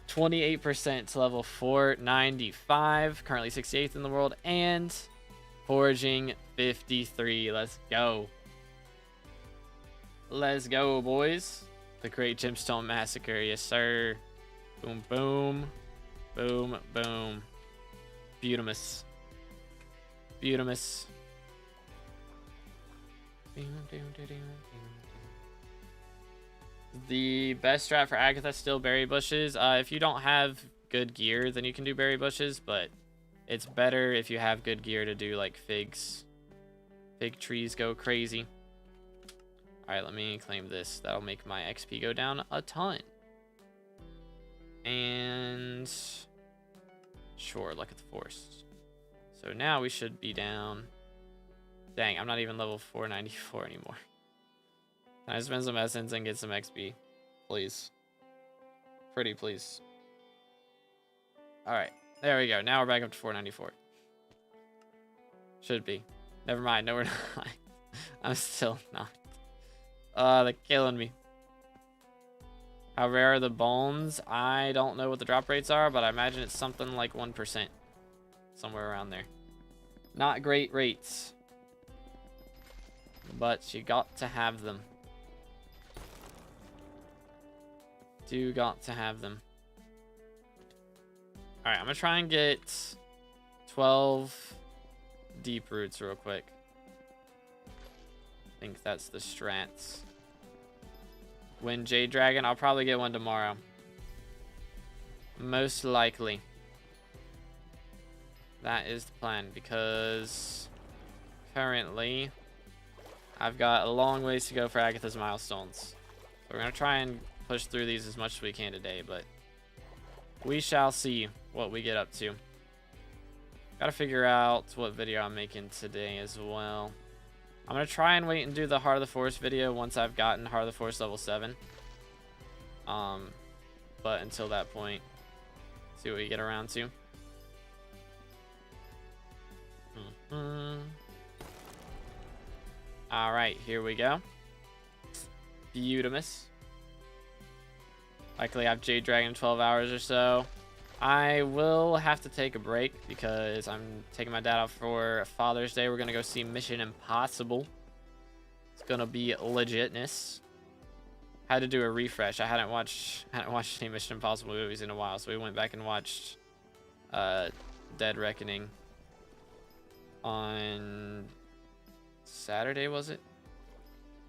28% to level 495. Currently 68th in the world. And foraging 53. Let's go. Let's go, boys. The Great Gemstone Massacre. Yes, sir. Boom, boom. Boom, boom. Beautimus. Beautimus. The best strat for Agatha is still berry bushes. If you don't have good gear, then you can do berry bushes, but it's better if you have good gear to do like figs. Fig trees go crazy. Alright, let me claim this. That'll make my XP go down a ton. And sure, look at the forest. So now we should be down. Dang, I'm not even level 494 anymore. Can I spend some essence and get some XP? Please. Pretty please. Alright, there we go. Now we're back up to 494. Should be. Never mind, no we're not. I'm still not. They're killing me. How rare are the bones? I don't know what the drop rates are, but I imagine it's something like 1%. Somewhere around there. Not great rates. But you got to have them. Do got to have them. Alright, I'm gonna try and get 12 deep roots real quick. I think that's the strats. Win Jade Dragon. I'll probably get one tomorrow. Most likely. That is the plan, because currently I've got a long ways to go for Agatha's milestones. So we're going to try and push through these as much as we can today, but we shall see what we get up to. Got to figure out what video I'm making today as well. I'm going to try and wait and do the Heart of the Forest video once I've gotten Heart of the Forest level 7. But until that point, see what we get around to. Alright, here we go. Beautimus. Likely have Jade Dragon in 12 hours or so. I will have to take a break because I'm taking my dad out for Father's Day. We're going to go see Mission Impossible. It's going to be legitness. Had to do a refresh. I hadn't watched any Mission Impossible movies in a while, so we went back and watched Dead Reckoning on Saturday, was it?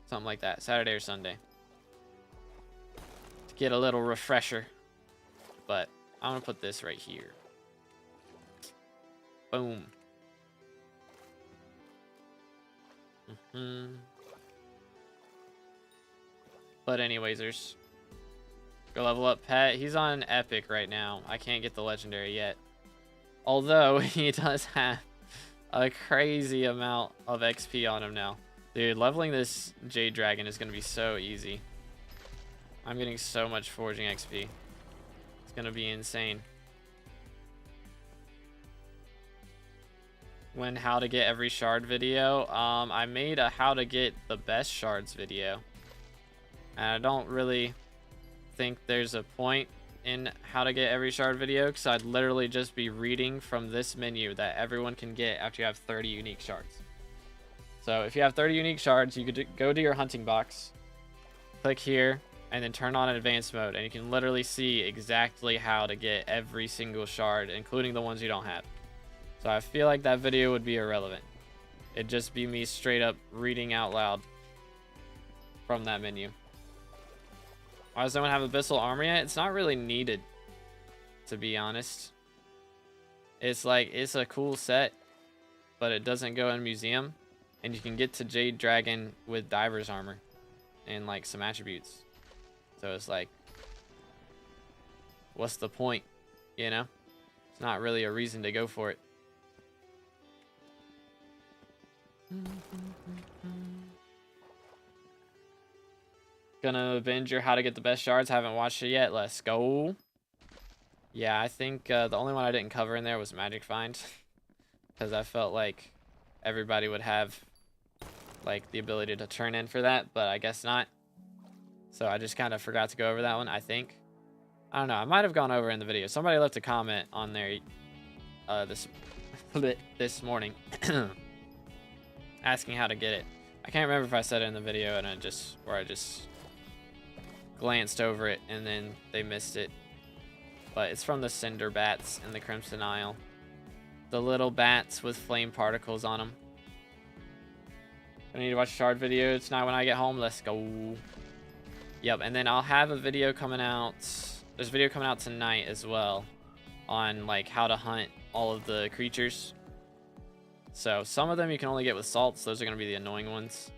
Something like that. Saturday or Sunday. To get a little refresher. But I'm going to put this right here. Boom. But anywaysers. Go level up Pet. He's on Epic right now. I can't get the Legendary yet. Although he does have a crazy amount of XP on him now. Dude, leveling this Jade Dragon is going to be so easy. I'm getting so much foraging XP. It's going to be insane. When how to get every shard video, I made a how to get the best shards video. And I don't really think there's a point in how to get every shard video, because I'd literally just be reading from this menu that everyone can get after you have 30 unique shards. So if you have 30 unique shards, you could go to your hunting box, click here, and then turn on advanced mode, and you can literally see exactly how to get every single shard, including the ones you don't have. So I feel like that video would be irrelevant. It'd just be me straight up reading out loud from that menu. Why does no one have Abyssal Armor yet? It's not really needed, to be honest. It's like, it's a cool set, but it doesn't go in museum, and you can get to Jade Dragon with Diver's Armor and like some attributes. So it's like, what's the point? You know? It's not really a reason to go for it. Gonna binge your how to get the best shards. Haven't watched it yet. Let's go. Yeah, I think the only one I didn't cover in there was Magic Find, because I felt like everybody would have like the ability to turn in for that, but I guess not. So I just kind of forgot to go over that one, I think. I don't know. I might have gone over in the video. Somebody left a comment on there this morning asking how to get it. I can't remember if I said it in the video and I just glanced over it and then they missed it. But it's from the Cinder Bats in the Crimson Isle. The little bats with flame particles on them. I need to watch a shard video tonight when I get home. Let's go. Yep, and then I'll have a video coming out. There's a video coming out tonight as well on like how to hunt all of the creatures. So some of them you can only get with salts. Those are going to be the annoying ones.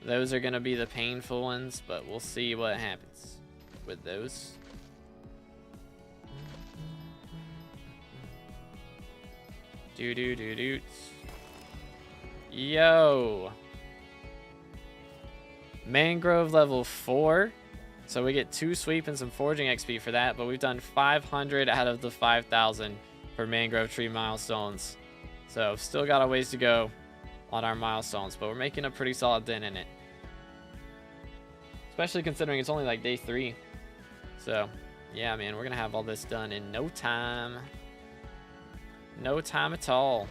Those are going to be the painful ones, but we'll see what happens with those. Do. Yo. Mangrove level 4. So we get 2 sweep and some foraging XP for that, but we've done 500 out of the 5,000 for mangrove tree milestones. So still got a ways to go on our milestones, but we're making a pretty solid dent in it. Especially considering it's only like day 3. So yeah, man, we're gonna have all this done in no time. No time at all.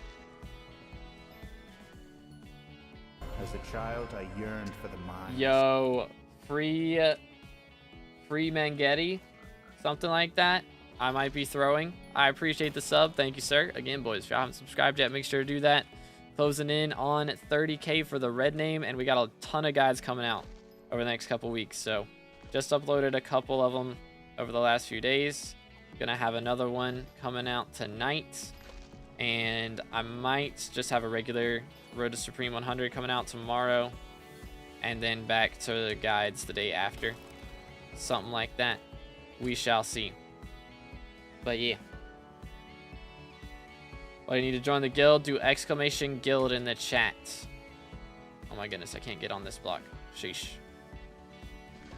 As a child, I yearned for the mines. Yo, free Mangetti, something like that. I might be throwing. I appreciate the sub. Thank you, sir. Again, boys, if you haven't subscribed yet, make sure to do that. Closing in on 30K for the red name, and we got a ton of guides coming out over the next couple weeks. So just uploaded a couple of them over the last few days. Gonna have another one coming out tonight, and I might just have a regular Road to Supreme 100 coming out tomorrow, and then back to the guides the day after. Something like that. We shall see. But yeah. Well, you need to join the guild. Do exclamation guild in the chat. Oh my goodness, I can't get on this block. Sheesh.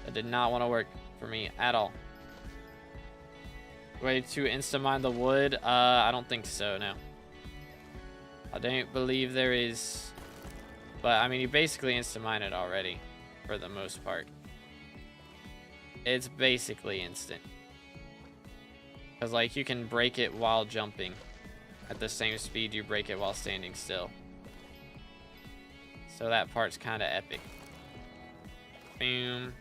That did not want to work for me at all. Way to insta-mine the wood? I don't think so, no. I don't believe there is. But, I mean, you basically insta-mine it already, for the most part. It's basically instant. Because, like, you can break it while jumping at the same speed you break it while standing still. So that part's kind of epic. Boom.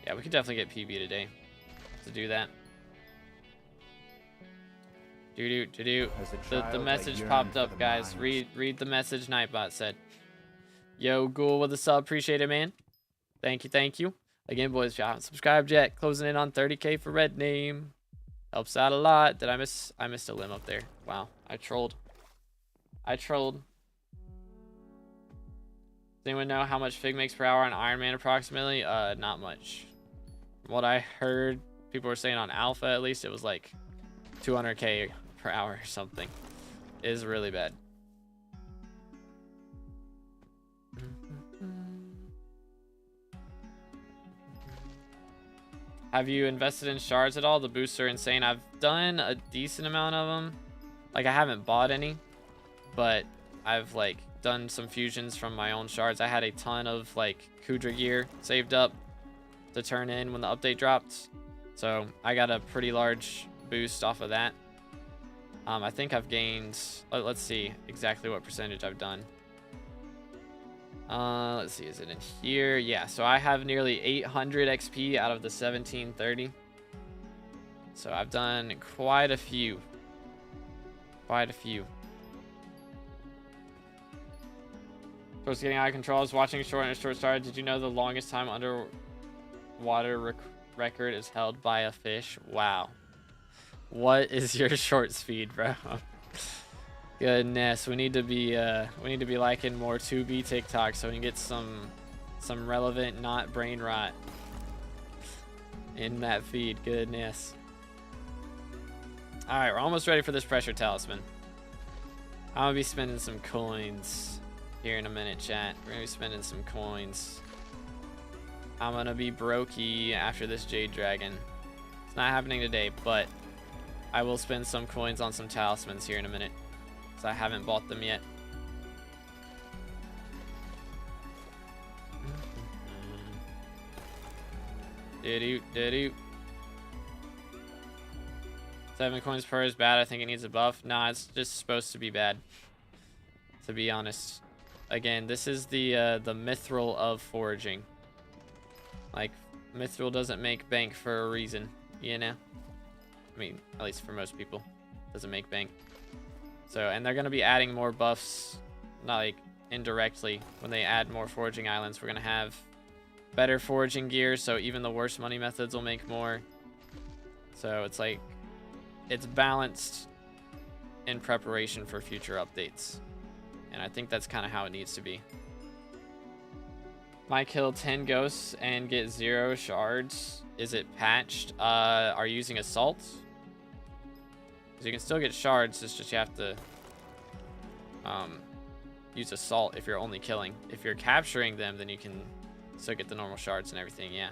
Yeah, we could definitely get PB today to do that. The message popped up, guys. Read the message Nightbot said. YoGoU with a sub. Appreciate it, man. Thank you. Again, boys, if you haven't subscribed yet, closing in on 30K for red name. Helps out a lot. Did I miss a limb up there? Wow, I trolled. Does anyone know how much Fig makes per hour on Iron Man approximately? Not much. From what I heard, people were saying on Alpha at least, it was like 200K per hour or something. It is really bad. Have you invested in shards at all? The boosts are insane. I've done a decent amount of them. Like, I haven't bought any, but I've like done some fusions from my own shards. I had a ton of like Kudra gear saved up to turn in when the update dropped. So I got a pretty large boost off of that. I think I've gained, let's see exactly what percentage I've done. Let's see, is it in here? Yeah, so I have nearly 800 XP out of the 1730. So I've done quite a few. Quite a few. So it's getting out of control. I was watching Short and a Short Star. Did you know the longest time underwater record is held by a fish? Wow. What is your short speed, bro? Goodness, we need to be liking more 2B TikTok so we can get some relevant, not brain rot in that feed. Goodness. All right, we're almost ready for this pressure talisman. I'm gonna be spending some coins here in a minute, chat. We're gonna be spending some coins. I'm gonna be brokey after this jade dragon. It's not happening today, but I will spend some coins on some talismans here in a minute, because I haven't bought them yet. Did-oo. 7 coins per is bad. I think it needs a buff. Nah, it's just supposed to be bad, to be honest. Again, this is the mithril of foraging. Like, mithril doesn't make bank for a reason, you know? I mean, at least for most people, it doesn't make bank. So, and they're going to be adding more buffs, not like indirectly. When they add more foraging islands, we're going to have better foraging gear, so even the worst money methods will make more. So it's like, it's balanced in preparation for future updates. And I think that's kind of how it needs to be. Might kill 10 ghosts and get 0 shards. Is it patched? Are you using assault? Because you can still get shards, it's just you have to use assault if you're only killing. If you're capturing them, then you can still get the normal shards and everything, yeah.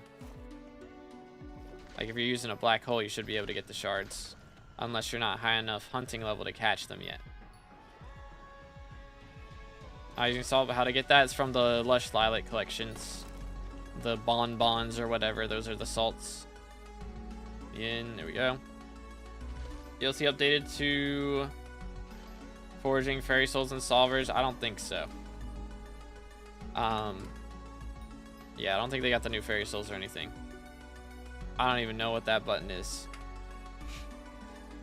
Like if you're using a black hole, you should be able to get the shards. Unless you're not high enough hunting level to catch them yet. Using salt, but how to get that is from the Lush Lilac collections. The bonbons or whatever, those are the salts. There we go. DLC updated to foraging fairy souls and solvers? I don't think so. Yeah, I don't think they got the new fairy souls or anything. I don't even know what that button is.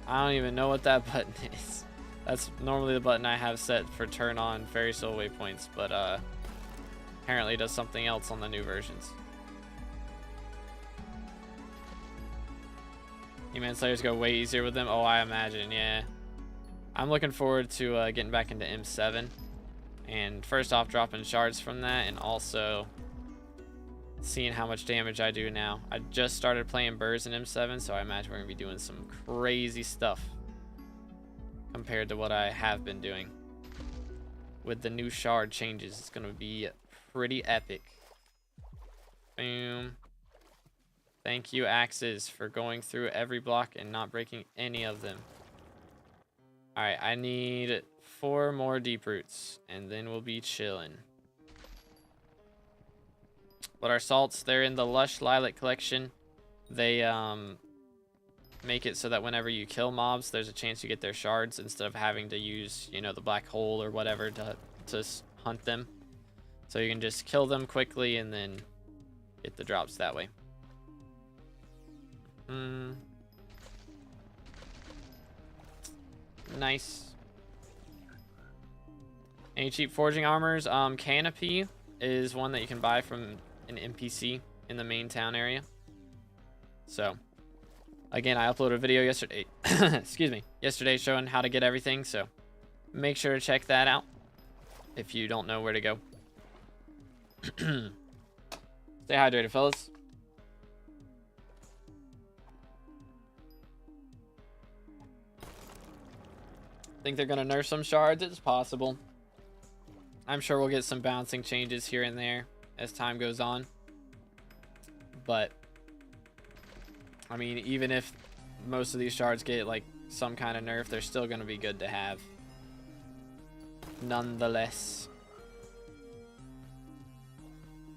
I don't even know what that button is. That's normally the button I have set for turn on fairy soul waypoints, but apparently it does something else on the new versions. Human Slayers go way easier with them. Oh, I imagine, yeah. I'm looking forward to getting back into M7. And first off, dropping shards from that, and also seeing how much damage I do now. I just started playing birds in M7, so I imagine we're going to be doing some crazy stuff compared to what I have been doing. With the new shard changes, it's going to be pretty epic. Boom. Thank you, Axes, for going through every block and not breaking any of them. Alright, I need 4 more deep roots, and then we'll be chilling. But our salts, they're in the Lush Lilac collection. They make it so that whenever you kill mobs, there's a chance you get their shards instead of having to use, you know, the black hole or whatever to hunt them. So you can just kill them quickly and then get the drops that way. Nice. Any cheap foraging armors? Canopy is one that you can buy from an NPC in the main town area. So, again, I uploaded a video yesterday. Excuse me, yesterday showing how to get everything. So, make sure to check that out if you don't know where to go. Stay hydrated, fellas. Think they're gonna nerf some shards? It's possible. I'm sure we'll get some bouncing changes here and there as time goes on. But I mean, even if most of these shards get like some kind of nerf, they're still gonna be good to have nonetheless.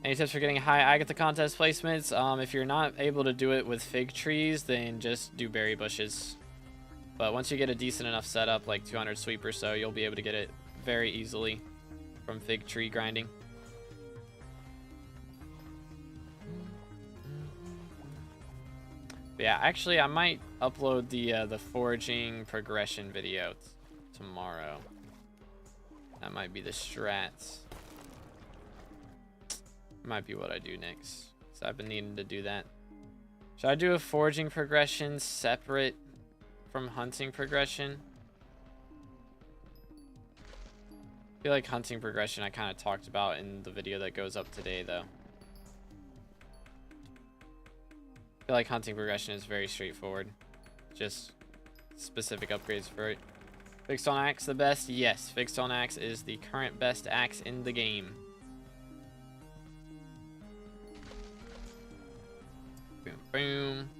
Any tips for getting high Agatha contest placements? If you're not able to do it with fig trees, then just do berry bushes. But once you get a decent enough setup, like 200 sweep or so, you'll be able to get it very easily from fig tree grinding. But yeah, actually, I might upload the foraging progression video tomorrow. That might be the strats. Might be what I do next. So I've been needing to do that. Should I do a foraging progression separate from hunting progression? I feel like hunting progression I kind of talked about in the video that goes up today, though. I feel like hunting progression is very straightforward. Just specific upgrades for it. Fixed stone axe the best? Yes, fixed stone axe is the current best axe in the game. Boom, boom.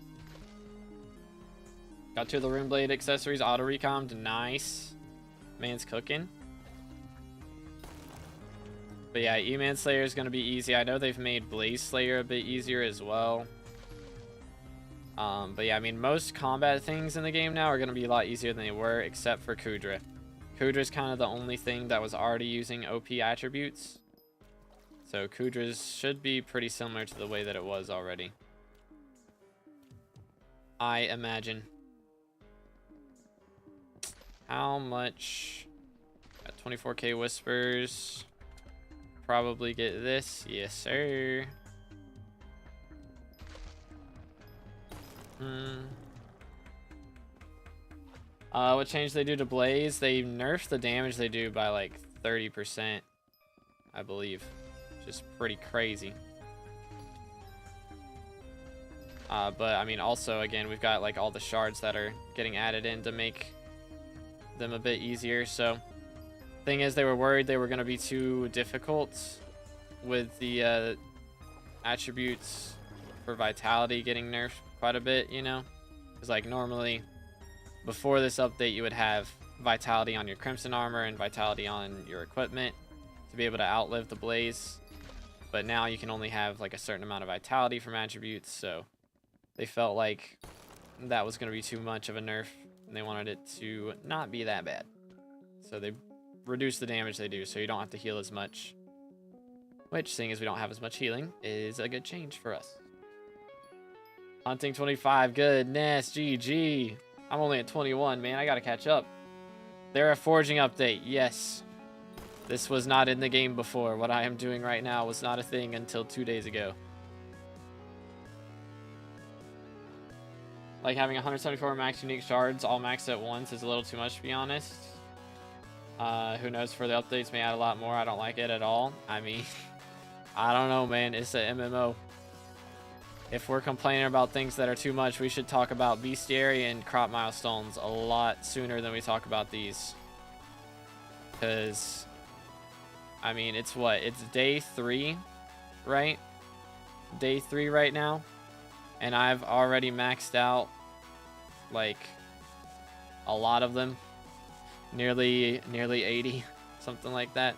Got to the rune blade accessories, auto recommed. Nice. Man's cooking. But yeah, E-Man Slayer is going to be easy. I know they've made Blaze Slayer a bit easier as well. But yeah, I mean, most combat things in the game now are going to be a lot easier than they were, except for Kudra. Kudra's kind of the only thing that was already using OP attributes. So Kudra's should be pretty similar to the way that it was already, I imagine. How much? Got 24k whispers. Probably get this. Yes, sir. What change they do to Blaze? They nerfed the damage they do by like 30%, I believe. Which is pretty crazy. But I mean, also, again, we've got like all the shards that are getting added in to make them a bit easier. So thing is, they were worried they were going to be too difficult with the attributes for vitality getting nerfed quite a bit, you know, because like normally before this update you would have vitality on your crimson armor and vitality on your equipment to be able to outlive the blaze, but now you can only have like a certain amount of vitality from attributes. So they felt like that was going to be too much of a nerf and they wanted it to not be that bad, so they reduced the damage they do so you don't have to heal as much, which, seeing as we don't have as much healing, is a good change for us. Hunting 25, goodness, GG. I'm only at 21, man. I gotta catch up. They're a foraging update, yes. This was not in the game before. What I am doing right now was not a thing until 2 days ago. Like having 174 max unique shards all maxed at once is a little too much, to be honest. Who knows, for the updates may add a lot more. I don't like it at all. I mean, I don't know, man. It's a MMO. If we're complaining about things that are too much, we should talk about bestiary and crop milestones a lot sooner than we talk about these. Because, I mean, it's what? It's day 3, right? Day 3 right now. And I've already maxed out, like, a lot of them. Nearly 80, something like that.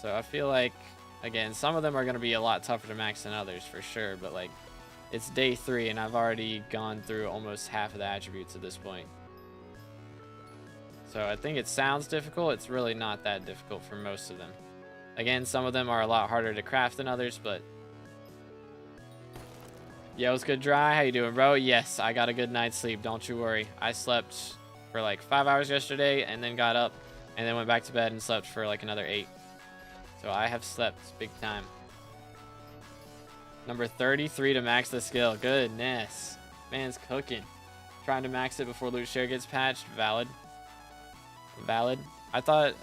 So I feel like, again, some of them are going to be a lot tougher to max than others for sure, but like, it's day 3 and I've already gone through almost half of the attributes at this point. So I think it sounds difficult. It's really not that difficult for most of them. Again, some of them are a lot harder to craft than others, but yo, it's good, Dry. How you doing, bro? Yes, I got a good night's sleep. Don't you worry. I slept for like 5 hours yesterday and then got up and then went back to bed and slept for like another 8. So I have slept big time. Number 33 to max the skill. Goodness. Man's cooking. Trying to max it before loot share gets patched. Valid. Valid. I thought,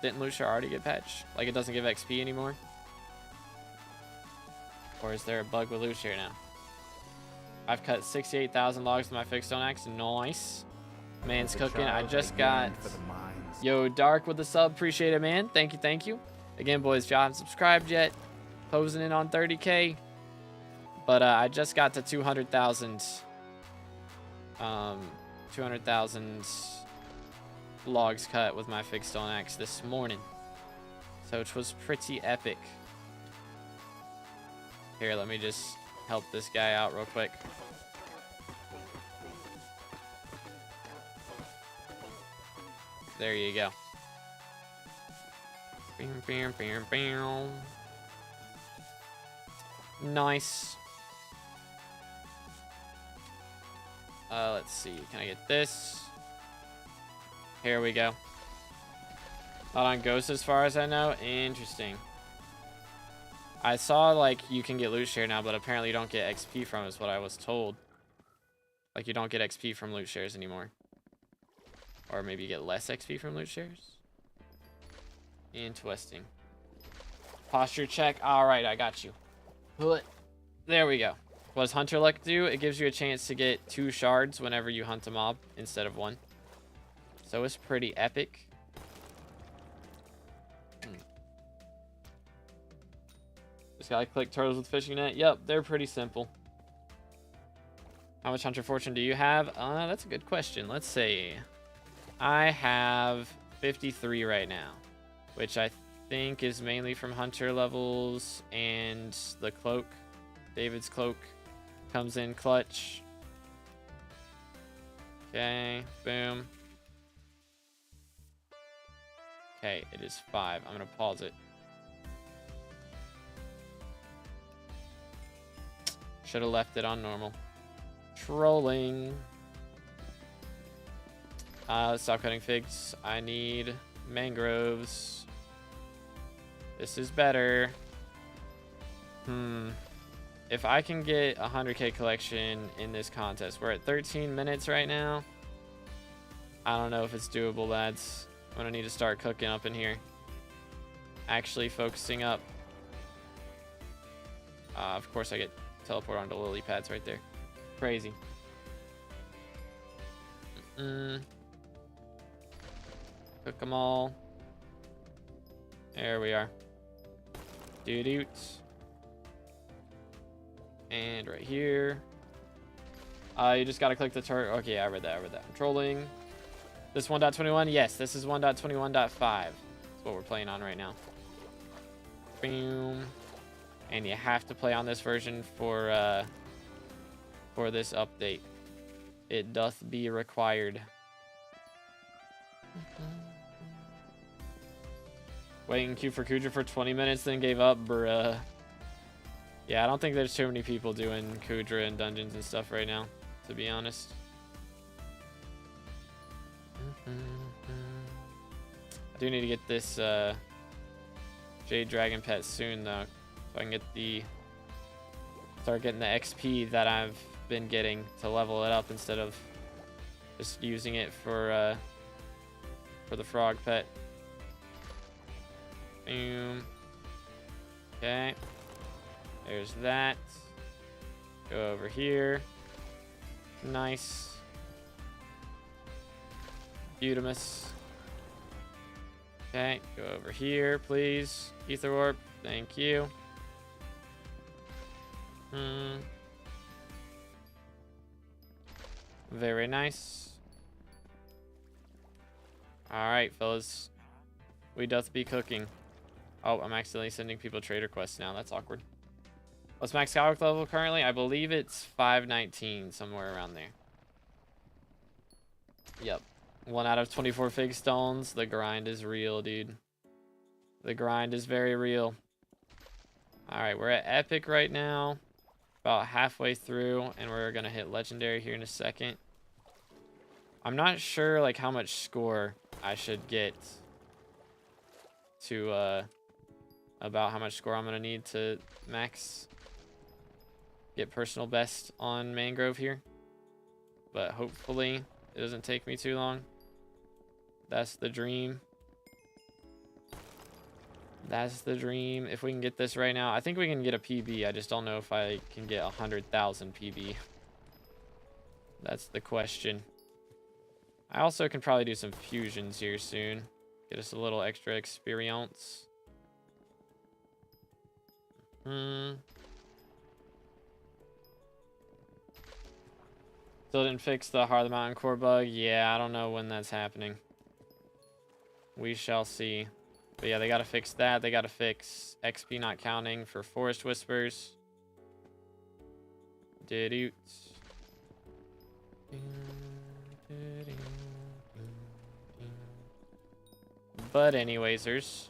didn't loot share already get patched? Like it doesn't give XP anymore? Or is there a bug with loot share now? I've cut 68,000 logs with my fixed stone axe. Nice. Man's cooking. I just got Yo Dark with the sub. Appreciate it, man. Thank you, thank you. Again, boys, if y'all haven't subscribed yet, posing in on 30k. But I just got to 200,000 logs cut with my fixed stone axe this morning. So which was pretty epic. Here, let me just help this guy out real quick. There you go. Nice. Let's see. Can I get this? Here we go. Not on Ghost as far as I know. Interesting. I saw, like, you can get loot share now, but apparently you don't get XP from it, is what I was told. Like, you don't get XP from loot shares anymore. Or maybe you get less XP from loot shares. Interesting. Posture check. Alright, I got you. There we go. What does Hunter Luck do? It gives you a chance to get 2 shards whenever you hunt a mob instead of 1. So it's pretty epic. Just gotta click turtles with fishing net. Yep, they're pretty simple. How much Hunter Fortune do you have? That's a good question. Let's see. I have 53 right now, which I think is mainly from Hunter levels and the cloak. David's cloak comes in clutch. Okay, boom. Okay, it is 5. I'm gonna pause it. Should have left it on normal. Trolling. Let's stop cutting figs. I need mangroves. This is better. If I can get a 100k collection in this contest, we're at 13 minutes right now. I don't know if it's doable, lads. I'm gonna need to start cooking up in here. Actually focusing up. Of course I get teleport onto lily pads right there. Crazy. Cook them all. There we are. Doo-doot. And right here. You just gotta click the turret. Okay, I read that. I'm trolling. This 1.21? Yes, this is 1.21.5. That's what we're playing on right now. Boom. And you have to play on this version for this update. It doth be required. Wait in queue for Kudra for 20 minutes, then gave up, bruh. Yeah, I don't think there's too many people doing Kudra and dungeons and stuff right now, to be honest. I do need to get this Jade Dragon pet soon, though. So I can get start getting the XP that I've been getting to level it up instead of just using it for the frog pet. Boom. Okay. There's that. Go over here. Nice. Beautimus. Okay, go over here, please. Ether Warp. Thank you. Very nice. Alright, fellas. We doth be cooking. Oh, I'm accidentally sending people trader quests now. That's awkward. What's max Skywalk level currently? I believe it's 519, somewhere around there. Yep. 1 out of 24 fig stones. The grind is real, dude. The grind is very real. Alright, we're at epic right now. About halfway through, and we're gonna hit legendary here in a second. I'm not sure like how much score I should get to about how much score I'm gonna need to max get personal best on Mangrove here, but hopefully it doesn't take me too long. That's the dream. That's the dream. If we can get this right now, I think we can get a PB. I just don't know if I can get 100,000 PB. That's the question. I also can probably do some fusions here soon. Get us a little extra experience. Still didn't fix the Heart of the Mountain core bug. Yeah, I don't know when that's happening. We shall see. But yeah, they gotta fix that. They gotta fix XP not counting for Forest Whispers. Did But anywaysers.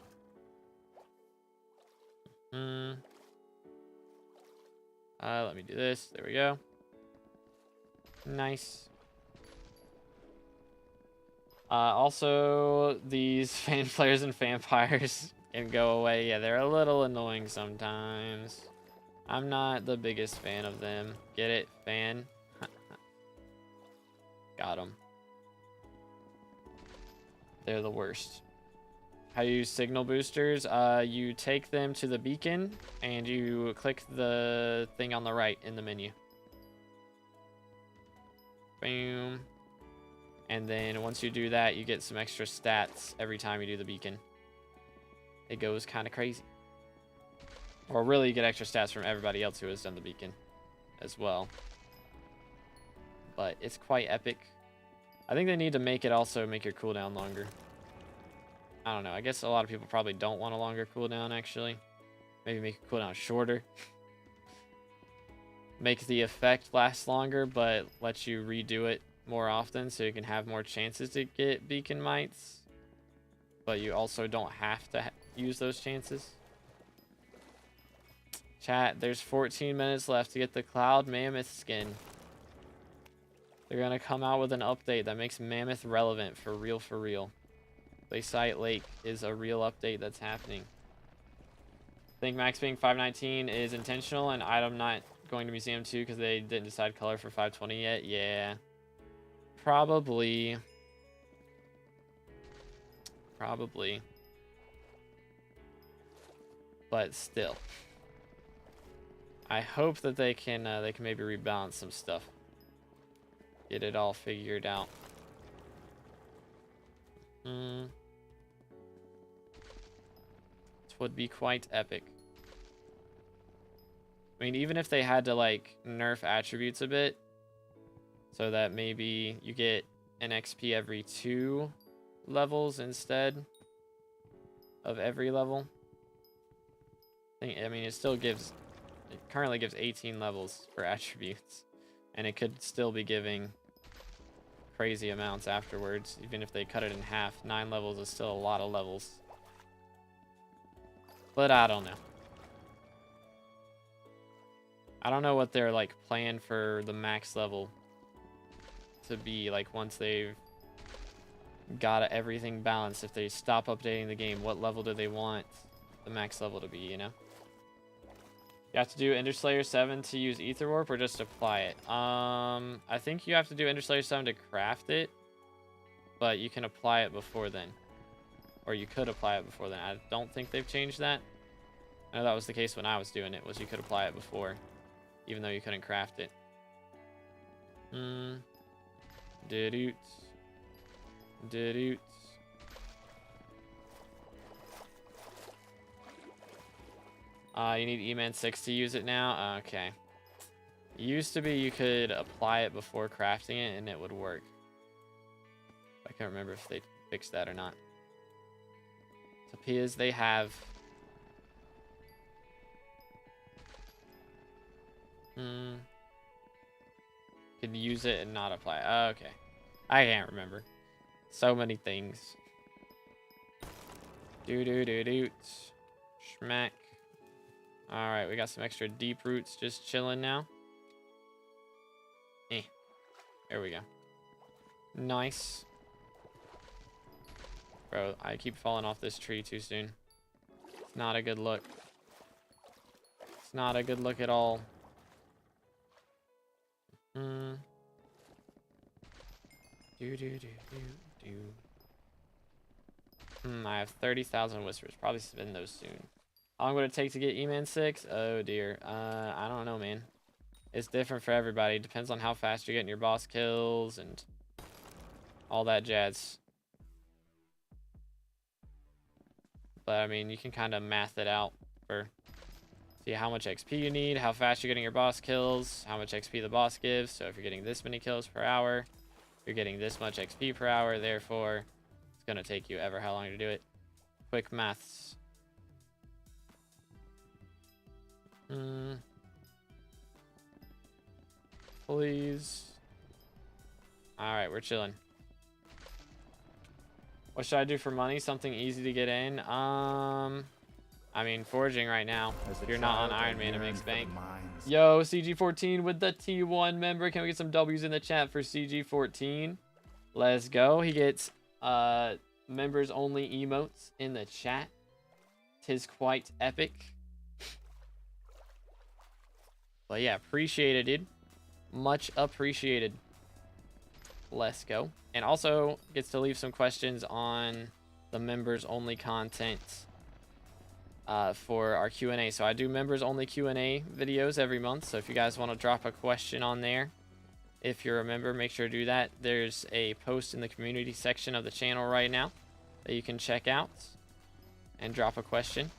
Let me do this. There we go. Nice. Also, these fan flares and vampires can go away. Yeah, they're a little annoying sometimes. I'm not the biggest fan of them. Get it? Fan? Got them. They're the worst. How you use signal boosters? You take them to the beacon and you click the thing on the right in the menu. Boom. And then once you do that, you get some extra stats every time you do the beacon. It goes kind of crazy. Or really, you get extra stats from everybody else who has done the beacon as well. But it's quite epic. I think they need to make it also make your cooldown longer. I don't know. I guess a lot of people probably don't want a longer cooldown, actually. Maybe make your cooldown shorter. Make the effect last longer, but let you redo it more often so you can have more chances to get beacon mites. But you also don't have to use those chances. Chat, there's 14 minutes left to get the Cloud Mammoth skin. They're going to come out with an update that makes Mammoth relevant for real, for real. Bayside Lake is a real update that's happening. I think max being 519 is intentional, and item not going to Museum 2 because they didn't decide color for 520 yet. Yeah. Probably. But still. I hope that they can maybe rebalance some stuff. Get it all figured out. This would be quite epic. I mean, even if they had to like nerf attributes a bit, so that maybe you get an XP every 2 levels instead of every level. I mean, it currently gives 18 levels for attributes, and it could still be giving crazy amounts afterwards. Even if they cut it in half, 9 levels is still a lot of levels. But I don't know. I don't know what their like plan for the max level to be like once they've got everything balanced. If they stop updating the game, what level do they want the max level to be, you know? You have to do Ender Slayer 7 to use Ether Warp or just apply it? I think you have to do Ender Slayer 7 to craft it, but you can apply it before then. Or you could apply it before then. I don't think they've changed that. I know that was the case when I was doing it, was you could apply it before, even though you couldn't craft it. Didoots. You need E-Man 6 to use it now? Okay. It used to be you could apply it before crafting it and it would work. I can't remember if they fixed that or not. So appears they have... Could use it and not apply it. Oh, okay. I can't remember. So many things. Doot. Schmack. Alright, we got some extra deep roots just chilling now. There we go. Nice. Bro, I keep falling off this tree too soon. It's not a good look. It's not a good look at all. I have 30,000 whispers. Probably spend those soon. How long would it take to get E-Man 6? Oh dear. I don't know, man. It's different for everybody. It depends on how fast you're getting your boss kills and all that jazz. But I mean, you can kind of math it out for see how much XP you need, how fast you're getting your boss kills, how much XP the boss gives. So if you're getting this many kills per hour, you're getting this much XP per hour. Therefore, it's going to take you ever how long to do it. Quick maths. Please. All right, we're chilling. What should I do for money? Something easy to get in. I mean, foraging right now. If you're not on Iron Man, it makes bank. Yo, CG14 with the T1 member. Can we get some W's in the chat for CG14? Let's go. He gets members only emotes in the chat. 'Tis quite epic. But yeah, appreciate it, dude. Much appreciated. Let's go. And also gets to leave some questions on the members only content for our Q&A. So I do members only Q&A videos every month. So if you guys want to drop a question on there, if you're a member, make sure to do that. There's a post in the community section of the channel right now that you can check out and drop a question.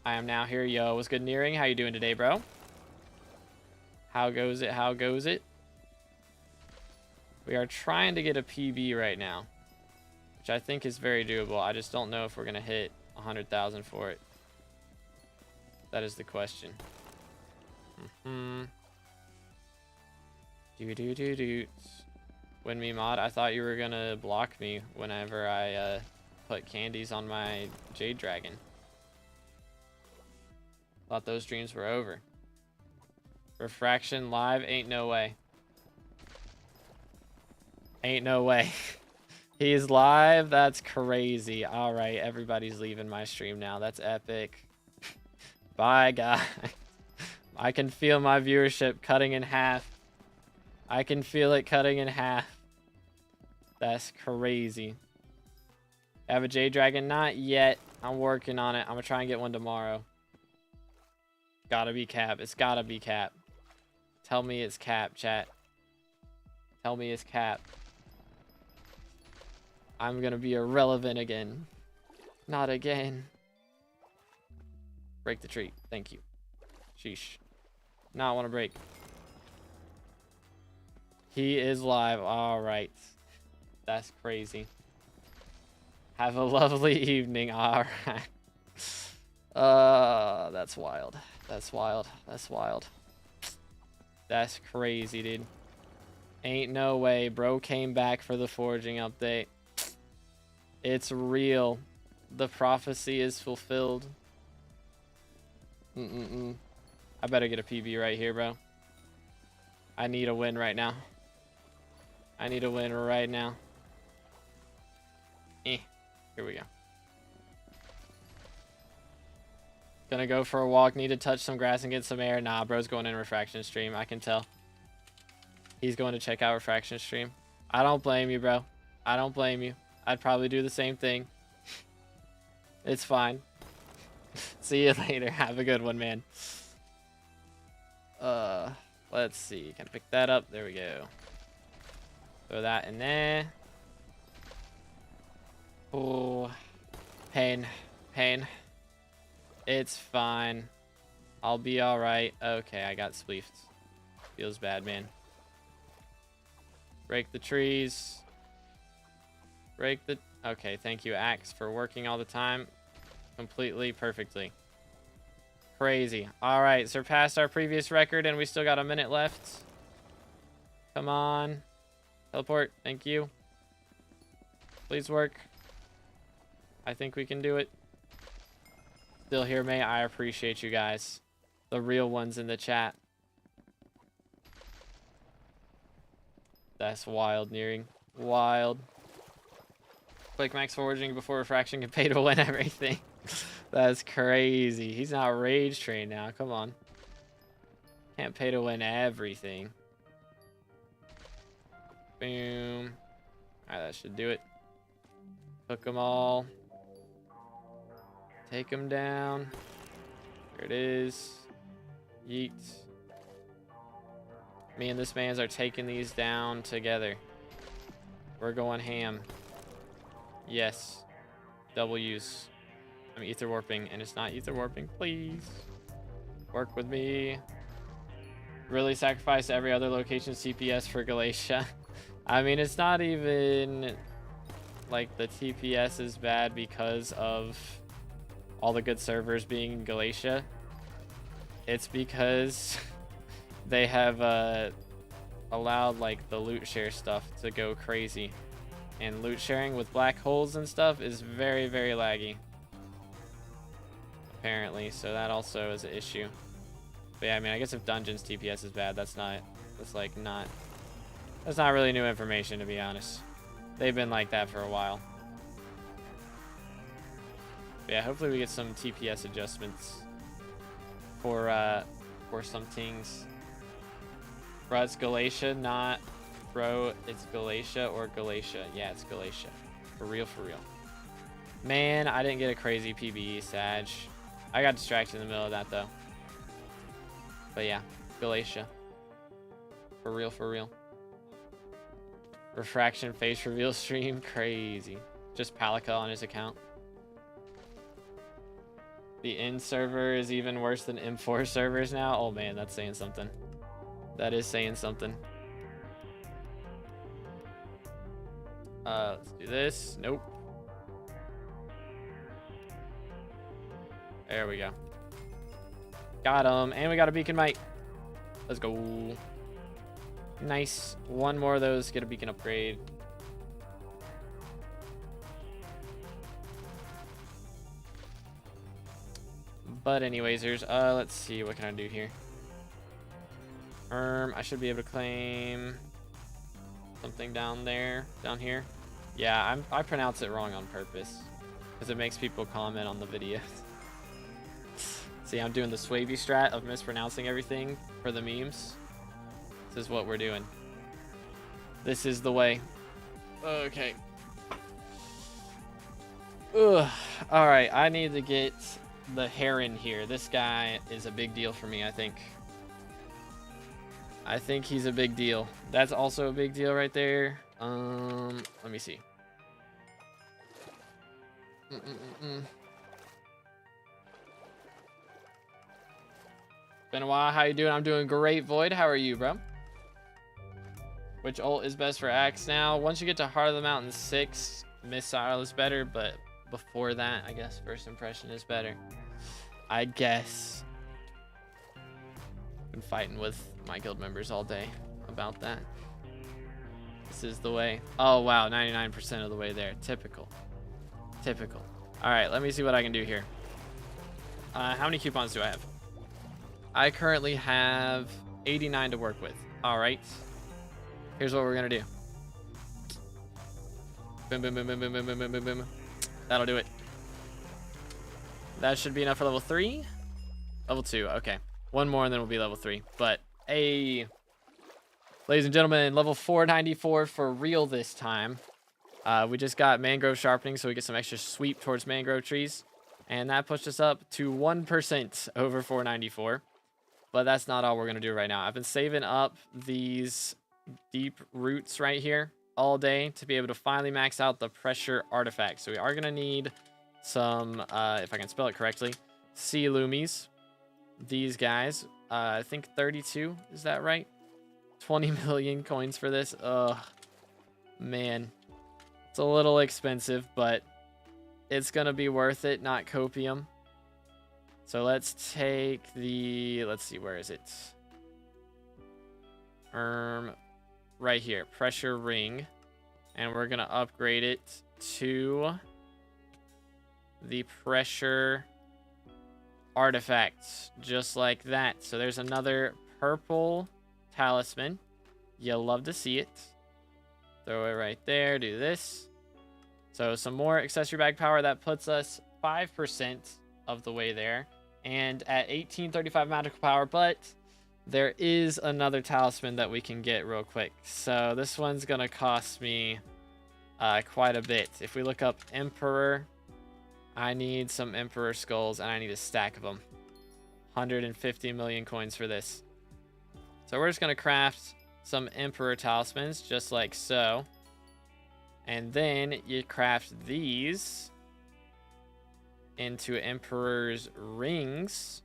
I am now here. Yo, what's good, Nearing? How you doing today, bro? How goes it? How goes it? We are trying to get a PB right now, which I think is very doable. I just don't know if we're going to hit 100,000 for it. That is the question. Win me mod. I thought you were going to block me whenever I put candies on my Jade Dragon. Thought those dreams were over. Refraction live? Ain't no way. Ain't no way. He's live? That's crazy. All right, everybody's leaving my stream now. That's epic. Bye, guys. I can feel my viewership cutting in half. I can feel it cutting in half. That's crazy. Have a Jade Dragon? Not yet. I'm working on it. I'm gonna try and get one tomorrow. Gotta be cap. It's gotta be cap. Tell me it's cap, chat. Tell me it's cap. I'm gonna be irrelevant again. Not again. Break the tree. Thank you. Sheesh. Now I want to break. He is live. All right. That's crazy. Have a lovely evening. All right. That's wild. That's wild. That's wild. That's crazy, dude. Ain't no way. Bro came back for the foraging update. It's real. The prophecy is fulfilled. I better get a PB right here, bro. I need a win right now. I need a win right now. Here we go. Gonna go for a walk. Need to touch some grass and get some air. Nah, bro's going in Refraction stream. I can tell. He's going to check out Refraction stream. I don't blame you, bro. I don't blame you. I'd probably do the same thing. It's fine. See you later. Have a good one, man. Let's see. Can I pick that up? There we go. Throw that in there. Oh, pain. Pain. It's fine. I'll be all right. Okay, I got spleefed. Feels bad, man. Break the trees. Break the... Okay, thank you, Axe, for working all the time. Completely, perfectly. Crazy. All right, surpassed our previous record, and we still got a minute left. Come on. Teleport. Thank you. Please work. I think we can do it. Still here, May. I appreciate you guys. The real ones in the chat. That's wild, Nearing. Wild. Quick max foraging before Refraction can pay to win everything. That's crazy. He's not rage trained now. Come on. Can't pay to win everything. Boom. Alright, that should do it. Hook them all. Take them down. There it is. Yeet. Me and this man's are taking these down together. We're going ham. Yes. W's. I'm ether warping, and it's not ether warping. Please. Work with me. Really sacrifice every other location CPS for Galatia. I mean, it's not even like the TPS is bad because of all the good servers being in Galatia. It's because they have allowed like the loot share stuff to go crazy, and loot sharing with black holes and stuff is very, very laggy apparently, so that also is an issue. But yeah, I mean, I guess if dungeons TPS is bad, that's not really new information, to be honest. They've been like that for a while. But yeah, hopefully we get some TPS adjustments for some things. Bro, it's Galatia, not bro, it's Galatia or Galatia. Yeah, it's Galatia. For real, for real. Man, I didn't get a crazy PBE, Sag. I got distracted in the middle of that, though. But yeah, Galatia. For real, for real. Refraction face reveal stream, crazy. Just Palika on his account. The in server is even worse than M4 servers now. Oh man, that's saying something. That is saying something. Let's do this. Nope. There we go. Got him. And we got a beacon mite. Let's go. Nice. One more of those. Get a beacon upgrade. But anyways, let's see. What can I do here? I should be able to claim something down here. Yeah, I pronounce it wrong on purpose because it makes people comment on the videos. See, I'm doing the Swaby strat of mispronouncing everything for the memes. This is what we're doing. This is the way. Okay. Ugh. All right, I need to get the Heron here. This guy is a big deal for me, I think. I think he's a big deal. That's also a big deal right there. Let me see. Been a while. How you doing? I'm doing great, Void. How are you, bro? Which ult is best for Axe now? Once you get to Heart of the Mountain 6, Missile is better, but before that, I guess First Impression is better. I guess. Been fighting with my guild members all day about that. This is the way. Oh, wow. 99% of the way there. Typical. Typical. All right, let me see what I can do here. How many coupons do I have? I currently have 89 to work with. All right. Here's what we're going to do. Boom, boom, boom, boom, boom, boom, boom, boom, boom, boom. That'll do it. That should be enough for level 3. Level 2. Okay. One more and then we'll be level 3. But, hey. Ladies and gentlemen, level 494 for real this time. We just got mangrove sharpening, so we get some extra sweep towards mangrove trees. And that pushed us up to 1% over 494. But that's not all we're going to do right now. I've been saving up these deep roots right here all day to be able to finally max out the pressure artifact. So we are going to need some, if I can spell it correctly, sea loomies. These guys, I think 32, is that right? 20 million coins for this. Ugh, man. It's a little expensive, but it's going to be worth it, not copium. So let's take the, let's see, where is it? Right here, pressure ring. And we're going to upgrade it to the pressure artifacts, just like that. So there's another purple talisman. You'll love to see it. Throw it right there, do this. So some more accessory bag power. That puts us 5% of the way there. And at 1835 magical power, but there is another talisman that we can get real quick. So this one's going to cost me quite a bit. If we look up Emperor, I need some Emperor skulls and I need a stack of them. 150 million coins for this. So we're just going to craft some Emperor talismans just like so. And then you craft these into Emperor's rings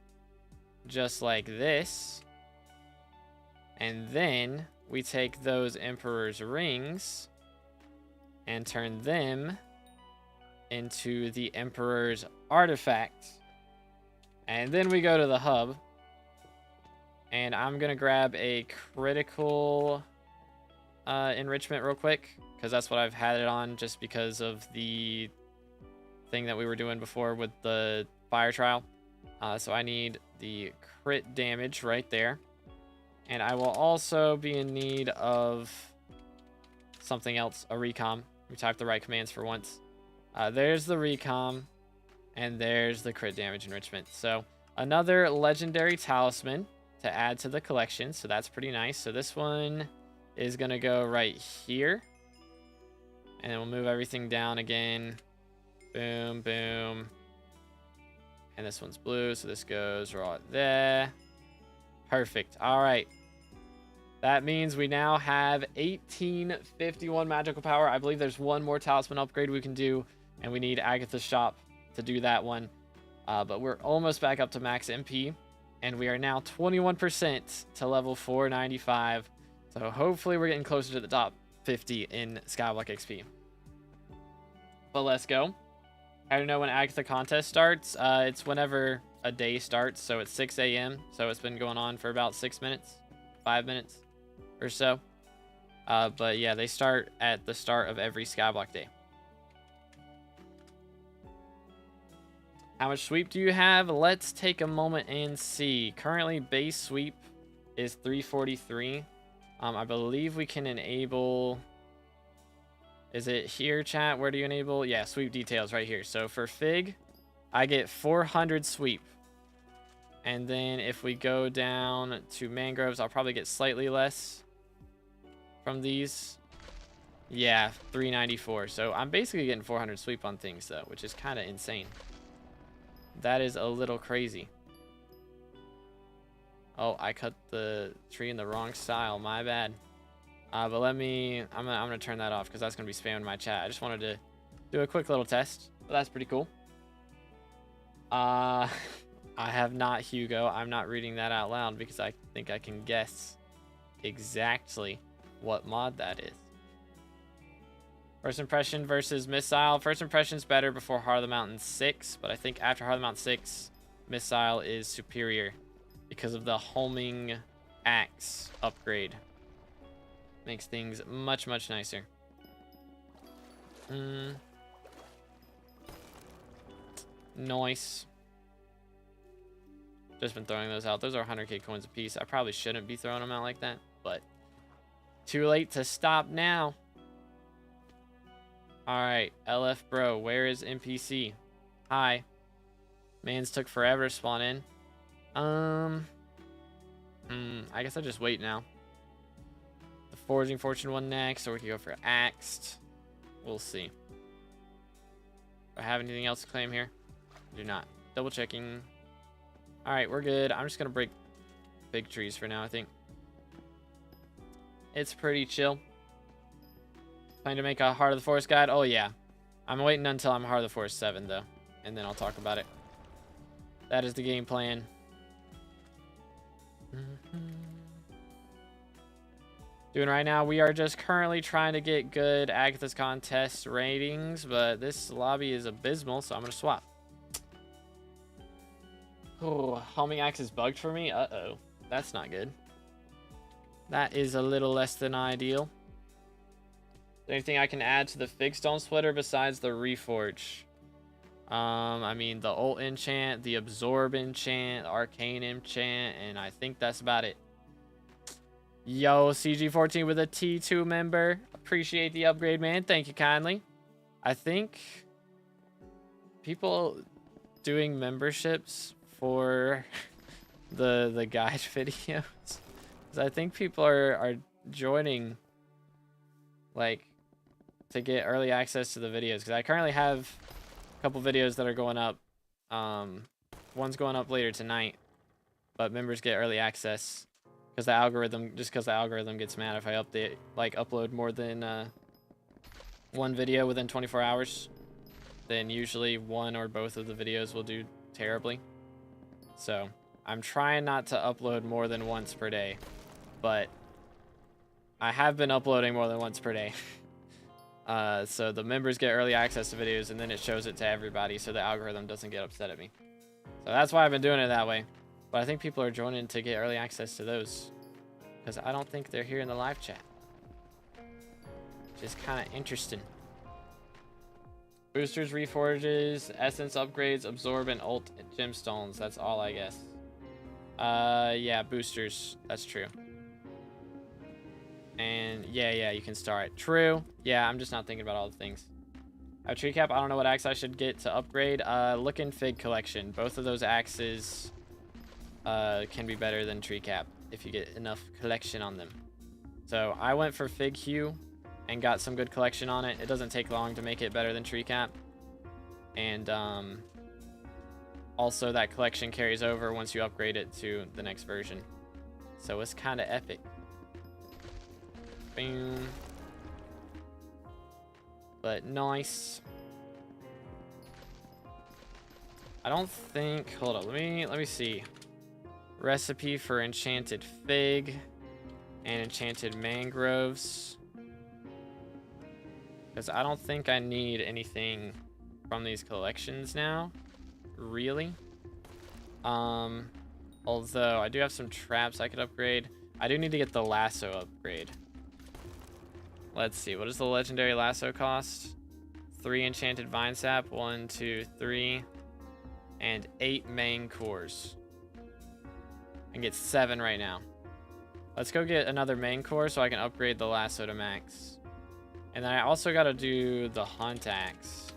just like this. And then we take those Emperor's rings and turn them into the Emperor's artifact. And then we go to the hub. And I'm going to grab a critical enrichment real quick, because that's what I've had it on just because of the thing that we were doing before with the fire trial. So I need the crit damage right there. And I will also be in need of something else, a recom. We type the right commands for once. There's the recom, and there's the crit damage enrichment. So another legendary talisman to add to the collection, so that's pretty nice. So this one is gonna go right here, and then we'll move everything down again. Boom, boom. And this one's blue, so this goes right there. Perfect. All right. That means we now have 1851 magical power. I believe there's one more talisman upgrade we can do, and we need Agatha's shop to do that one. But we're almost back up to max MP, and we are now 21% to level 495. So hopefully we're getting closer to the top 50 in SkyBlock XP. But let's go. I don't know when Agatha contest starts. It's whenever a day starts, so it's 6 a.m. So it's been going on for about 6 minutes, 5 minutes or so. But yeah, they start at the start of every SkyBlock day. How much sweep do you have? Let's take a moment and see. Currently, base sweep is 343. I believe we can enable... Is it here, chat? Where do you enable? Yeah, sweep details right here. So for Fig, I get 400 sweep. And then if we go down to mangroves, I'll probably get slightly less from these. Yeah, 394. So I'm basically getting 400 sweep on things, though, which is kind of insane. That is a little crazy. Oh, I cut the tree in the wrong style. My bad. But let me... I'm gonna turn that off because that's gonna be spamming my chat. I just wanted to do a quick little test. But that's pretty cool. I have not YoGoU. I'm not reading that out loud because I think I can guess exactly what mod that is. First impression versus missile. First impression is better before Heart of the Mountain 6, but I think after Heart of the Mountain 6, missile is superior because of the homing axe upgrade. Makes things much, much nicer. Nice. Just been throwing those out. Those are 100k coins a piece. I probably shouldn't be throwing them out like that, but too late to stop now. Alright, LF bro, where is NPC? Hi. Mans took forever to spawn in. I guess I'll just wait now. The Foraging Fortune one next, or we can go for Axed. We'll see. Do I have anything else to claim here? I do not. Double checking. Alright, we're good. I'm just gonna break big trees for now, I think. It's pretty chill. Plan to make a Heart of the Forest guide? Oh, yeah. I'm waiting until I'm Heart of the Forest 7, though. And then I'll talk about it. That is the game plan. Doing right now, we are just currently trying to get good Agatha's contest ratings, but this lobby is abysmal, so I'm going to swap. Oh, homing axe is bugged for me? Uh-oh. That's not good. That is a little less than ideal. Anything I can add to the Figstone Splitter besides the Reforge? I mean, the ult enchant, the absorb enchant, the arcane enchant, and I think that's about it. Yo, CG14 with a T2 member. Appreciate the upgrade, man. Thank you kindly. I think people doing memberships for the guide videos, because I think people are joining, like, to get early access to the videos, because I currently have a couple videos that are going up. One's going up later tonight, but members get early access because the algorithm, gets mad if I upload more than one video within 24 hours. Then usually one or both of the videos will do terribly. So I'm trying not to upload more than once per day, but I have been uploading more than once per day. So the members get early access to videos, and then it shows it to everybody, so the algorithm doesn't get upset at me. So that's why I've been doing it that way. But I think people are joining to get early access to those, because I don't think they're here in the live chat. Which is kind of interesting. Boosters, reforges, essence upgrades, absorb, and ult gemstones. That's all, I guess. Yeah, boosters. That's true. And yeah, you can start. True. Yeah, I'm just not thinking about all the things. A tree cap. I don't know what axe I should get to upgrade. Look in Fig collection. Both of those axes can be better than tree cap if you get enough collection on them. So I went for Fig Hue and got some good collection on it. It doesn't take long to make it better than tree cap. And also that collection carries over once you upgrade it to the next version. So it's kind of epic. Boom. But nice. I don't think, hold on, let me see. Recipe for enchanted fig and enchanted mangroves. Because I don't think I need anything from these collections now, really. Although I do have some traps I could upgrade. I do need to get the lasso upgrade. Let's see, what does the legendary lasso cost? 3 enchanted vine sap, 1, 2, 3, and 8 main cores. I can get 7 right now. Let's go get another main core so I can upgrade the lasso to max. And then I also got to do the hunt axe.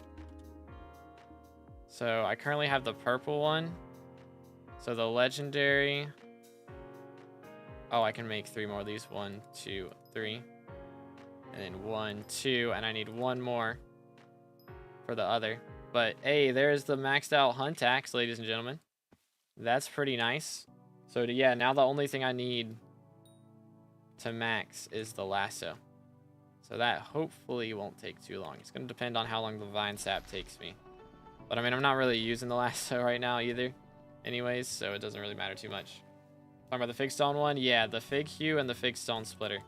So I currently have the purple one. So the legendary. Oh, I can make 3 more of these. 1, 2, 3. And then 1, 2. And I need 1 more for the other. But hey, there's the maxed out hunt axe, ladies and gentlemen. That's pretty nice. So yeah, now the only thing I need to max is the lasso. So that hopefully won't take too long. It's going to depend on how long the vine sap takes me. But I mean, I'm not really using the lasso right now either. Anyways, so it doesn't really matter too much. Talking about the fig stone one? Yeah, the fig hue and the fig stone splitter.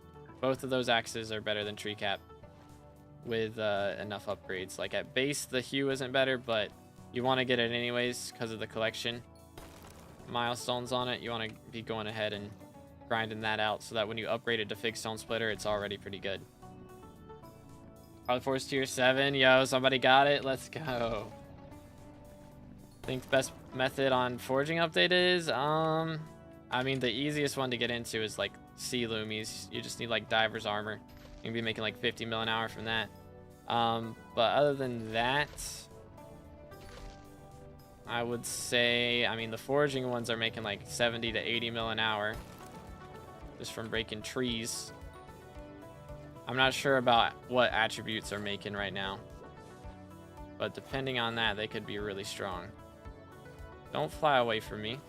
Both of those axes are better than tree cap with enough upgrades. Like at base, the hue isn't better, but you want to get it anyways because of the collection milestones on it. You want to be going ahead and grinding that out so that when you upgrade it to fig stone splitter, it's already pretty good. Hard Force tier 7. Yo, somebody got it. Let's go. Think the best method on foraging update is, I mean, the easiest one to get into is like sea loomies. You just need like diver's armor. You can be making like 50 mil an hour from that. But other than that, I would say, I mean, the foraging ones are making like 70 to 80 mil an hour just from breaking trees. I'm not sure about what attributes are making right now, but depending on that, they could be really strong. Don't fly away from me.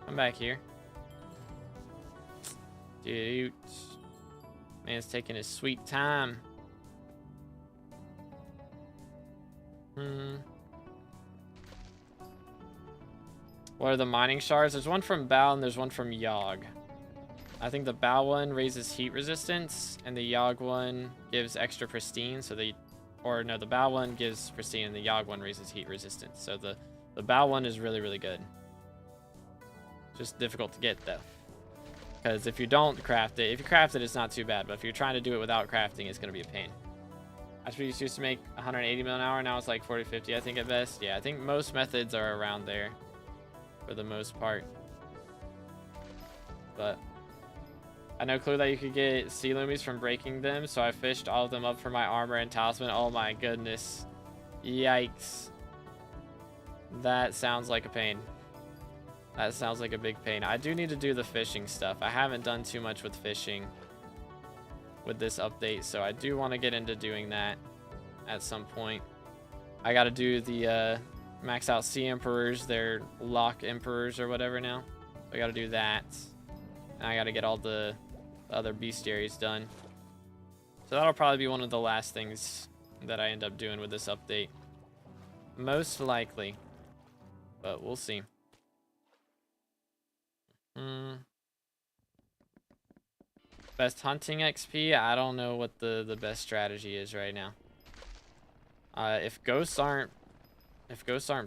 Come back here. Dude. Man's taking his sweet time. What are the mining shards? There's one from Bao and there's one from Yog. I think the Bao one raises heat resistance and the Yog one gives extra pristine. So the Bao one gives pristine and the Yog one raises heat resistance. So the Bao one is really, really good. Just difficult to get though. Because if you don't craft it, if you craft it, it's not too bad. But if you're trying to do it without crafting, it's going to be a pain. Attributes used to make 180 mil an hour. Now it's like 40, 50, I think at best. Yeah, I think most methods are around there for the most part. But I know clue that you could get sea loomies from breaking them. So I fished all of them up for my armor and talisman. Oh my goodness. Yikes. That sounds like a pain. That sounds like a big pain. I do need to do the fishing stuff. I haven't done too much with fishing with this update, so I do want to get into doing that at some point. I got to do the max out sea emperors, their lock emperors or whatever now. So I got to do that. And I got to get all the other bestiaries done. So that'll probably be one of the last things that I end up doing with this update. Most likely. But we'll see. Best hunting XP? I don't know what the best strategy is right now. If ghosts aren't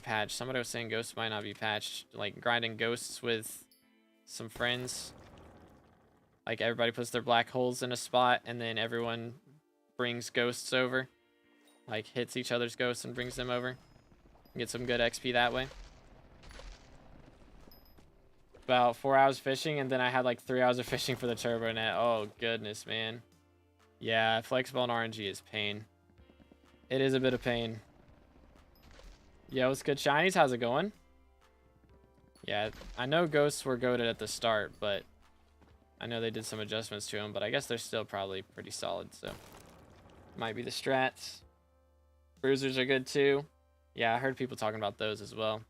patched, somebody was saying ghosts might not be patched. Like grinding ghosts with some friends. Like everybody puts their black holes in a spot and then everyone brings ghosts over. Like hits each other's ghosts and brings them over. Get some good XP that way. About 4 hours fishing, and then I had like 3 hours of fishing for the turbo net. Oh goodness, man. Yeah, flexible and RNG is pain. It is a bit of pain. Yo, what's good, shinies? How's it going? Yeah, I know ghosts were goated at the start, but I know they did some adjustments to them, but I guess they're still probably pretty solid, so might be the strats. Bruisers are good too. Yeah, I heard people talking about those as well.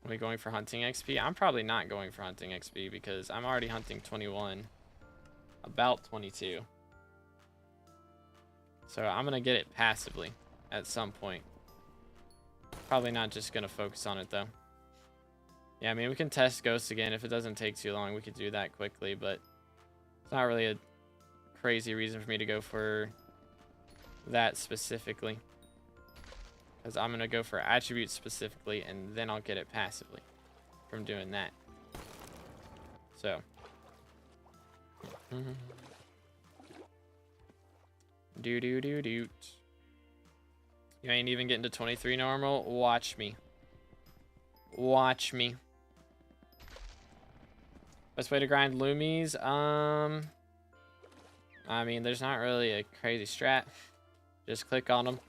Are we going for hunting XP? I'm probably not going for hunting XP because I'm already hunting 21. About 22. So I'm going to get it passively at some point. Probably not just going to focus on it though. Yeah, I mean, we can test ghosts again. If it doesn't take too long, we could do that quickly, but it's not really a crazy reason for me to go for that specifically. Because I'm going to go for attributes specifically, and then I'll get it passively from doing that. So. Do. You ain't even getting to 23 normal? Watch me. Watch me. Best way to grind loomies? I mean, there's not really a crazy strat. Just click on them.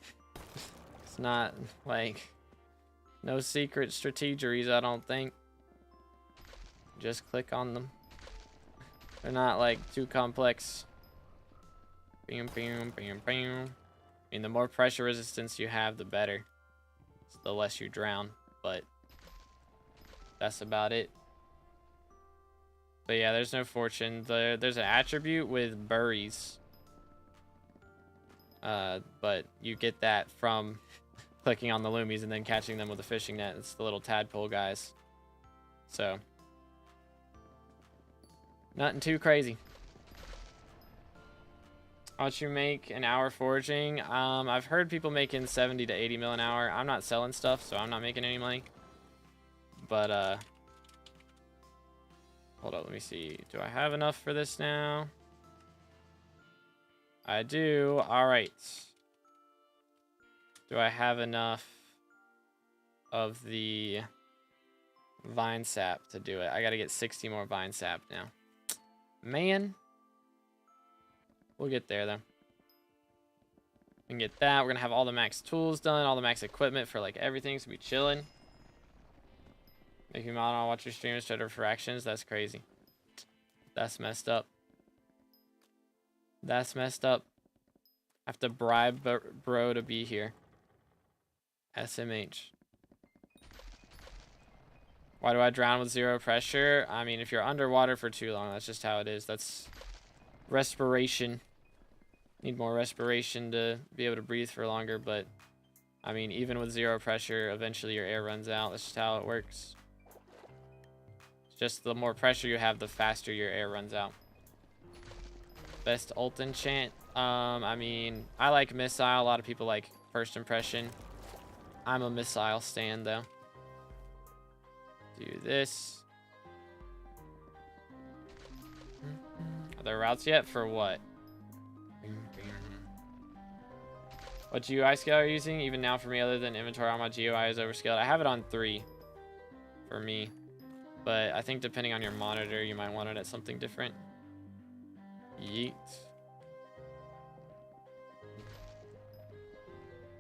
It's not like no secret strategeries, I don't think. Just click on them. They're not like too complex. Bam, bam, bam, bam. I mean, the more pressure resistance you have, the better. It's the less you drown, but that's about it. But yeah, there's no fortune. There's an attribute with buries. But you get that from clicking on the loomies and then catching them with a fishing net. It's the little tadpole guys. So, nothing too crazy. How much you make an hour foraging? I've heard people making 70 to 80 mil an hour. I'm not selling stuff, so I'm not making any money. But, hold up, let me see. Do I have enough for this now? I do. All right. Do I have enough of the vine sap to do it? I got to get 60 more vine sap now. Man. We'll get there, though. We can get that. We're going to have all the max tools done, all the max equipment for, like, everything. So be chilling. Make you model, watch your streams, try to refractions. That's crazy. That's messed up. That's messed up. I have to bribe bro to be here. SMH. Why do I drown with 0 pressure? I mean, if you're underwater for too long, that's just how it is. That's respiration. Need more respiration to be able to breathe for longer, but I mean, even with 0 pressure, eventually your air runs out. That's just how it works. It's just the more pressure you have, the faster your air runs out. Best ult enchant? I mean, I like missile. A lot of people like first impression. I'm a missile stan though. Do this. Are there routes yet? For what? What GUI scale are you using? Even now for me, other than inventory, all my GUI is overscaled. I have it on 3 for me. But I think depending on your monitor, you might want it at something different. Yeet.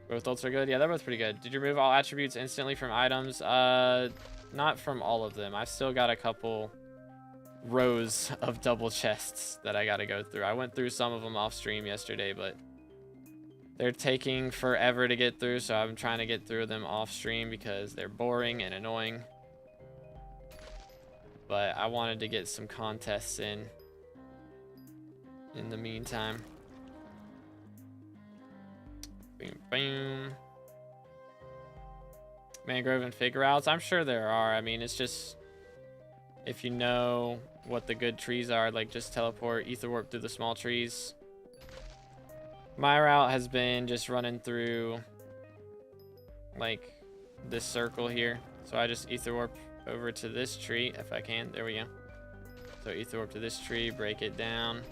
Both ults are good. Yeah, they're both pretty good. Did you remove all attributes instantly from items? Not from all of them. I've still got a couple rows of double chests that I got to go through. I went through some of them off stream yesterday, but they're taking forever to get through, so I'm trying to get through them off stream because they're boring and annoying. But I wanted to get some contests in the meantime. Boom, boom. Mangrove and fig routes? I'm sure there are. I mean, it's just If you know what the good trees are, like just teleport ether warp through the small trees. My route has been just running through like this circle here. So I just ether warp over to this tree if I can. There we go. So ether warp to this tree, break it down,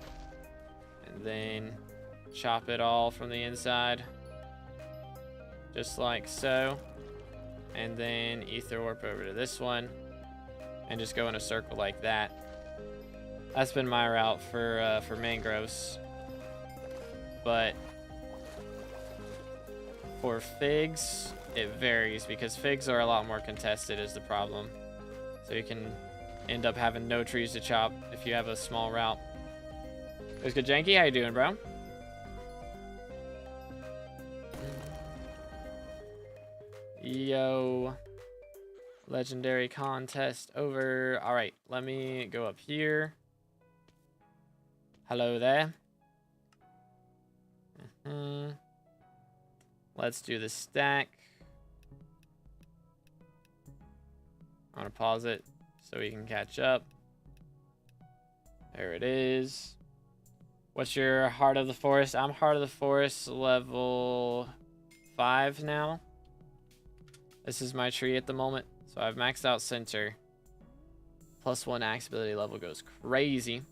and then chop it all from the inside. Just like so. And then ether warp over to this one and just go in a circle like that. That's been my route for mangroves. But for figs, it varies because figs are a lot more contested is the problem. So you can end up having no trees to chop if you have a small route. There's good Janky, how you doing, bro? Yo, legendary contest over. All right, let me go up here. Hello there. Let's do the stack. I'm gonna pause it so we can catch up. There it is. What's your Heart of the Forest? I'm Heart of the Forest level 5 now. This is my tree at the moment. So I've maxed out center. +1 axe ability level goes crazy.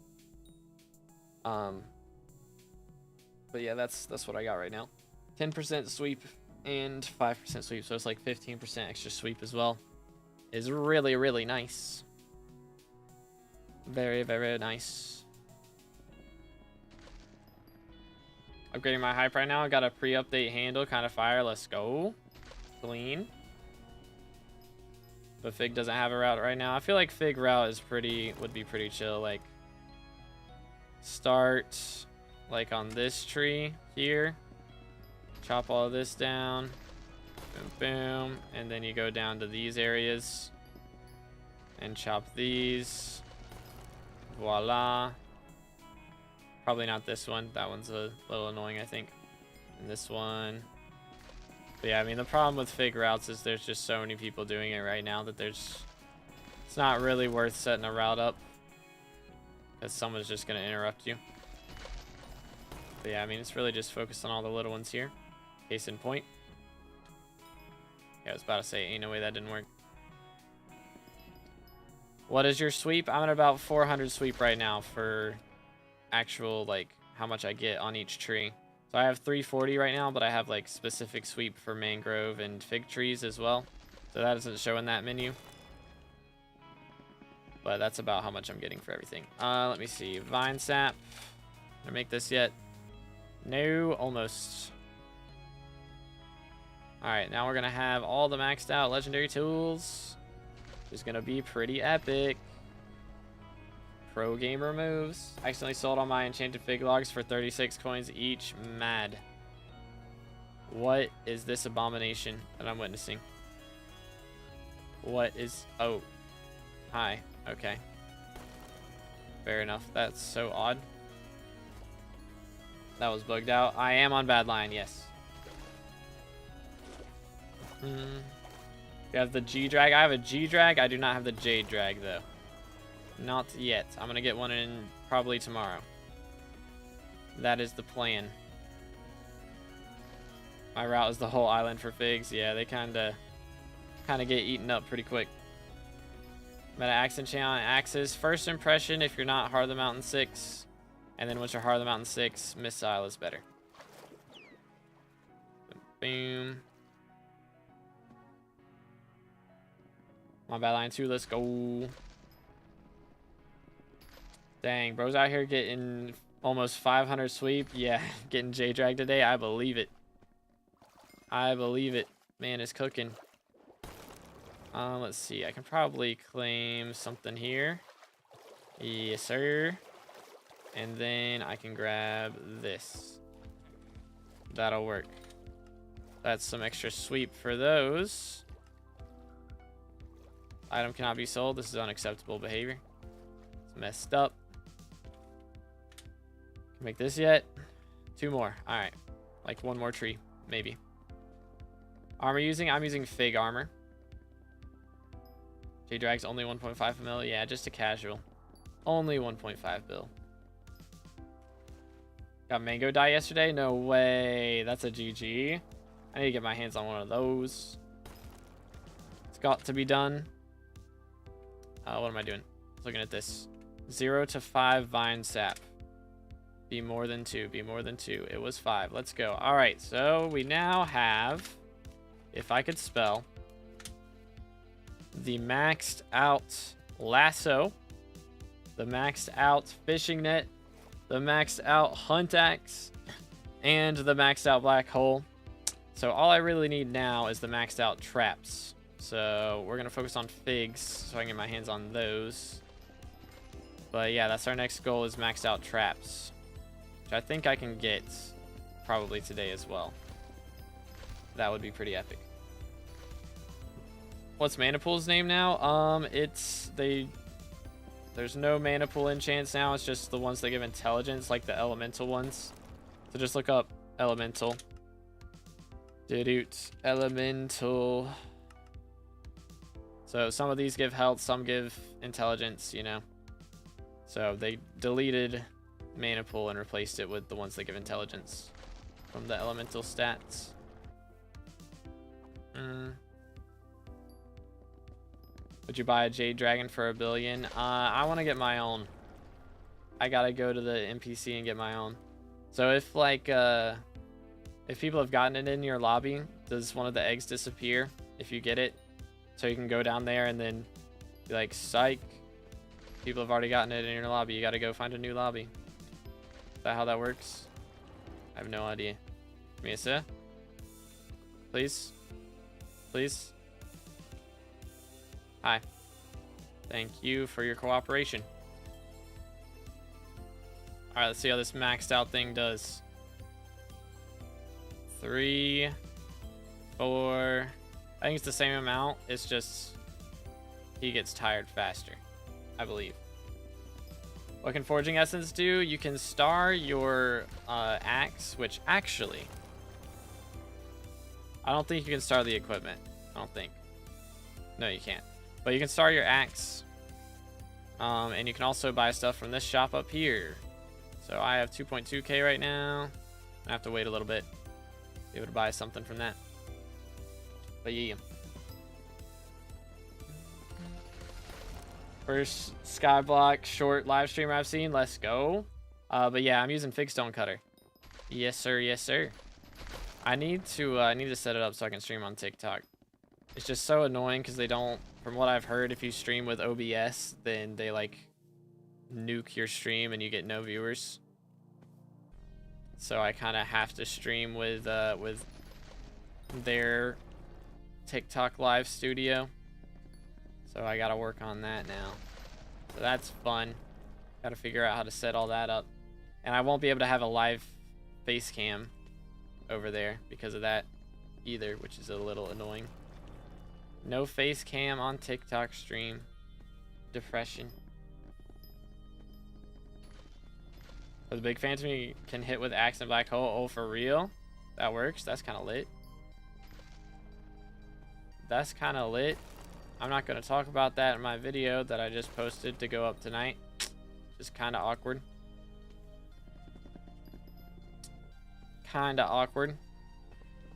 But yeah, that's what I got right now. 10% sweep and 5% sweep, so it's like 15% extra sweep as well. Is really, really nice. Very, very nice. Upgrading my hype right now. I got a pre-update handle, kind of fire. Let's go. Clean. But Fig doesn't have a route right now. I feel like Fig route is would be pretty chill. Like, start like on this tree here. Chop all of this down. Boom, boom. And then you go down to these areas. And chop these. Voila. Probably not this one. That one's a little annoying, I think. And this one. But yeah, I mean, the problem with Fig routes is there's just so many people doing it right now that it's not really worth setting a route up. Because someone's just going to interrupt you. But yeah, I mean, it's really just focused on all the little ones here. Case in point. Yeah, I was about to say, ain't no way that didn't work. What is your sweep? I'm at about 400 sweep right now for actual, like, how much I get on each tree. So I have 340 right now, but I have, like, specific sweep for mangrove and fig trees as well. So that doesn't show in that menu. But that's about how much I'm getting for everything. Let me see. Vine sap. Did I make this yet? No, almost. Alright, now we're going to have all the maxed out legendary tools. It's going to be pretty epic. Pro gamer moves. I accidentally sold all my enchanted fig logs for 36 coins each. Mad. What is this abomination that I'm witnessing? What is... Oh. Hi. Okay. Fair enough. That's so odd. That was bugged out. I am on bad line, yes. You have the G drag. I have a G drag. I do not have the jade drag though. Not yet. I'm gonna get one in probably tomorrow. That is the plan. My route is the whole island for figs. Yeah, they kinda get eaten up pretty quick. Meta axe enchant on axes. First impression if you're not Heart of the Mountain 6. And then once you're Heart of the Mountain 6, missile is better. Boom. My bad line 2, let's go. Dang, bro's out here getting almost 500 sweep. Yeah, getting J-Drag today. I believe it. I believe it. Man, it's cooking. Let's see. I can probably claim something here. Yes, sir. And then I can grab this. That'll work. That's some extra sweep for those. Item cannot be sold. This is unacceptable behavior. It's messed up. Can make this yet? 2 more. Alright. Like 1 more tree. Maybe. Armor using? I'm using fig armor. J-Drag's only 1.5 mil. Yeah, just a casual. Only 1.5 bill. Got mango dye yesterday? No way. That's a GG. I need to get my hands on one of those. It's got to be done. What am I doing? Looking at this. 0 to 5 vine sap. Be more than 2. Be more than 2. It was 5. Let's go. All right. So we now have, if I could spell, the maxed out lasso, the maxed out fishing net, the maxed out hunt axe, and the maxed out black hole. So all I really need now is the maxed out traps. So we're gonna focus on figs so I can get my hands on those. But yeah, that's our next goal, is maxed out traps, which I think I can get probably today as well. That would be pretty epic. What's mana pool's name now? There's no mana pool enchants now. It's just the ones that give intelligence, like the elemental ones. So just look up elemental. Elemental. So some of these give health, some give intelligence, you know. So they deleted mana pool and replaced it with the ones that give intelligence from the elemental stats. Would you buy a Jade Dragon for $1 billion? I want to get my own. I gotta go to the NPC and get my own. So if like if people have gotten it in your lobby, does one of the eggs disappear if you get it? So you can go down there and then be like, psych, people have already gotten it in your lobby. You gotta go find a new lobby. Is that how that works? I have no idea. Misa? Please? Please? Hi. Thank you for your cooperation. Alright, let's see how this maxed out thing does. 3, 4. I think it's the same amount. It's just he gets tired faster, I believe. What can Foraging Essence do? You can star your axe, which actually, I don't think you can star the equipment. I don't think. No, you can't. But you can star your axe. And you can also buy stuff from this shop up here. So I have 2.2k right now. I have to wait a little bit to be able to buy something from that. But yeah. First SkyBlock short live stream I've seen. Let's go. But yeah, I'm using Fig Stone Cutter. Yes, sir. Yes, sir. I need to set it up so I can stream on TikTok. It's just so annoying because they don't, from what I've heard, if you stream with OBS, then they like nuke your stream and you get no viewers. So I kind of have to stream with their TikTok live studio. So I gotta work on that now. So that's fun. Gotta figure out how to set all that up. And I won't be able to have a live face cam over there because of that either, which is a little annoying. No face cam on TikTok stream. Depression. So the big phantom you can hit with axe and black hole. Oh, for real? That works. That's kind of lit. That's kind of lit. I'm not going to talk about that in my video that I just posted to go up tonight. Just kind of awkward. Kind of awkward.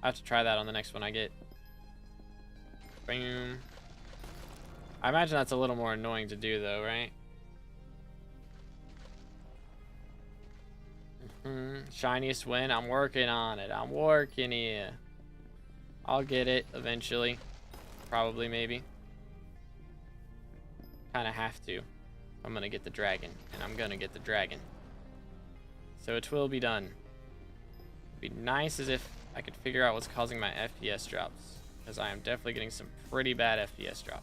I have to try that on the next one I get. Boom. I imagine that's a little more annoying to do though, right? Shiniest win. I'm working on it. I'm working here. I'll get it eventually. Probably, maybe. Kind of have to. I'm gonna get the dragon, and I'm gonna get the dragon. So it will be done. It'd be nice as if I could figure out what's causing my FPS drops, because I am definitely getting some pretty bad FPS drops.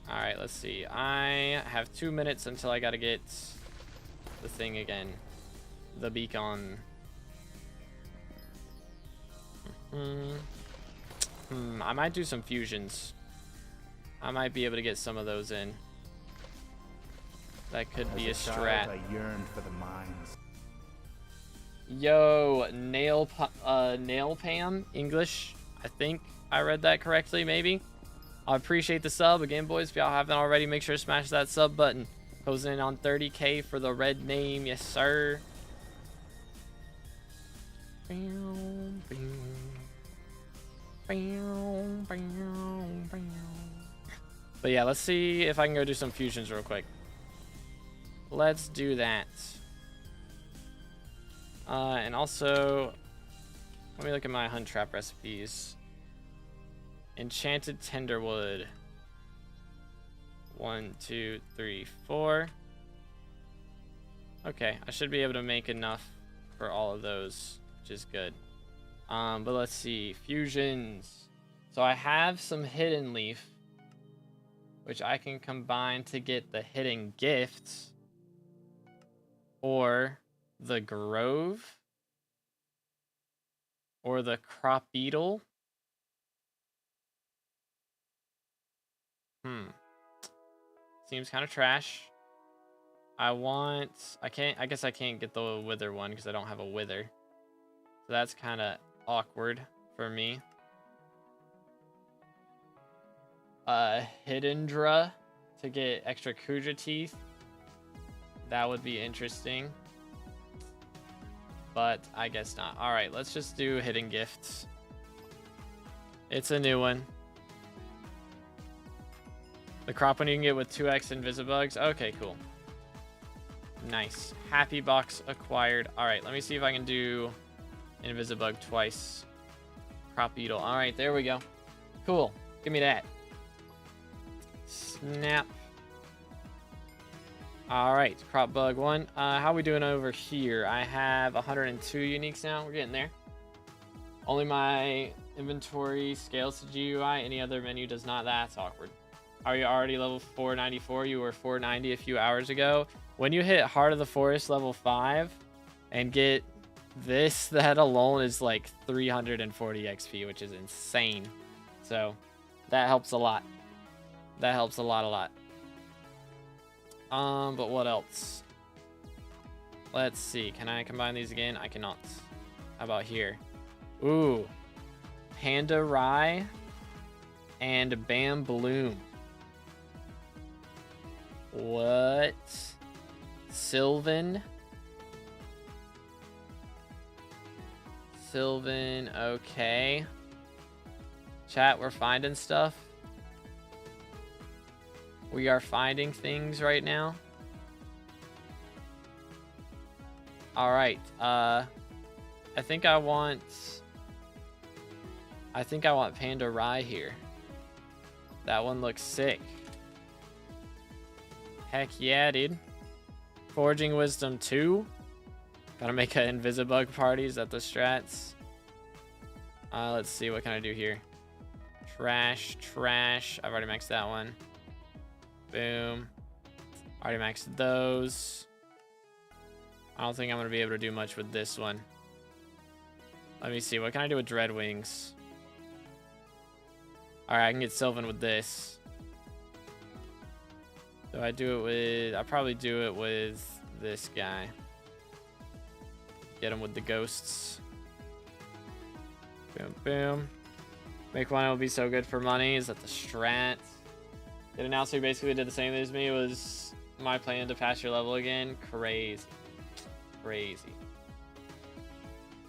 Alright, let's see. I have 2 minutes until I gotta get the thing again. The beacon. I might do some fusions. I might be able to get some of those in. That could be a strat. I yearned for the mines. Yo, nail Pam English. I think I read that correctly, maybe. I appreciate the sub again, boys. If y'all haven't already, make sure to smash that sub button. Closing in on 30K for the red name, yes sir. But yeah, let's see if I can go do some fusions real quick. Let's do that. And also, let me look at my hunt trap recipes. Enchanted tenderwood. 1, 2, 3, 4. Okay, I should be able to make enough for all of those, which is good. But let's see, fusions. So I have some hidden leaf, which I can combine to get the hidden gifts, or the grove, or the crop beetle. Seems kind of trash. I guess I can't get the wither one because I don't have a wither. So that's kind of awkward for me. Hiddendra to get extra Kuja teeth. That would be interesting. But I guess not. Alright, let's just do hidden gifts. It's a new one. The crop one you can get with 2x Invisibugs. Okay, cool. Nice. Happy box acquired. Alright, let me see if I can do Invisibug twice. Crop beetle. Alright, there we go. Cool. Give me that. Snap. Alright, crop bug one. How are we doing over here? I have 102 uniques now. We're getting there. Only my inventory scales to GUI. Any other menu does not. That's awkward. Are you already level 494? You were 490 a few hours ago. When you hit Heart of the Forest level 5 and get this, that alone is like 340 XP, which is insane. So that helps a lot. That helps a lot. But what else? Let's see. Can I combine these again? I cannot. How about here? Ooh. Panda Rye and Bam Bloom. What? Sylvan, okay. Chat, we're finding stuff. We are finding things right now. Alright, I think I want Panda Rye here. That one looks sick. Heck yeah, dude. Foraging Wisdom 2. Gotta make an Invisibug party. Is that the strats? Let's see. What can I do here? Trash. I've already maxed that one. Boom. Already maxed those. I don't think I'm gonna be able to do much with this one. Let me see. What can I do with Dreadwings? Alright, I can get Sylvan with this. Do I do it with... I'll probably do it with this guy. Get him with the ghosts. Boom, boom. Make one, it'll be so good for money. Is that the strat? Did announce who basically did the same as me. It was my plan to pass your level again. Crazy.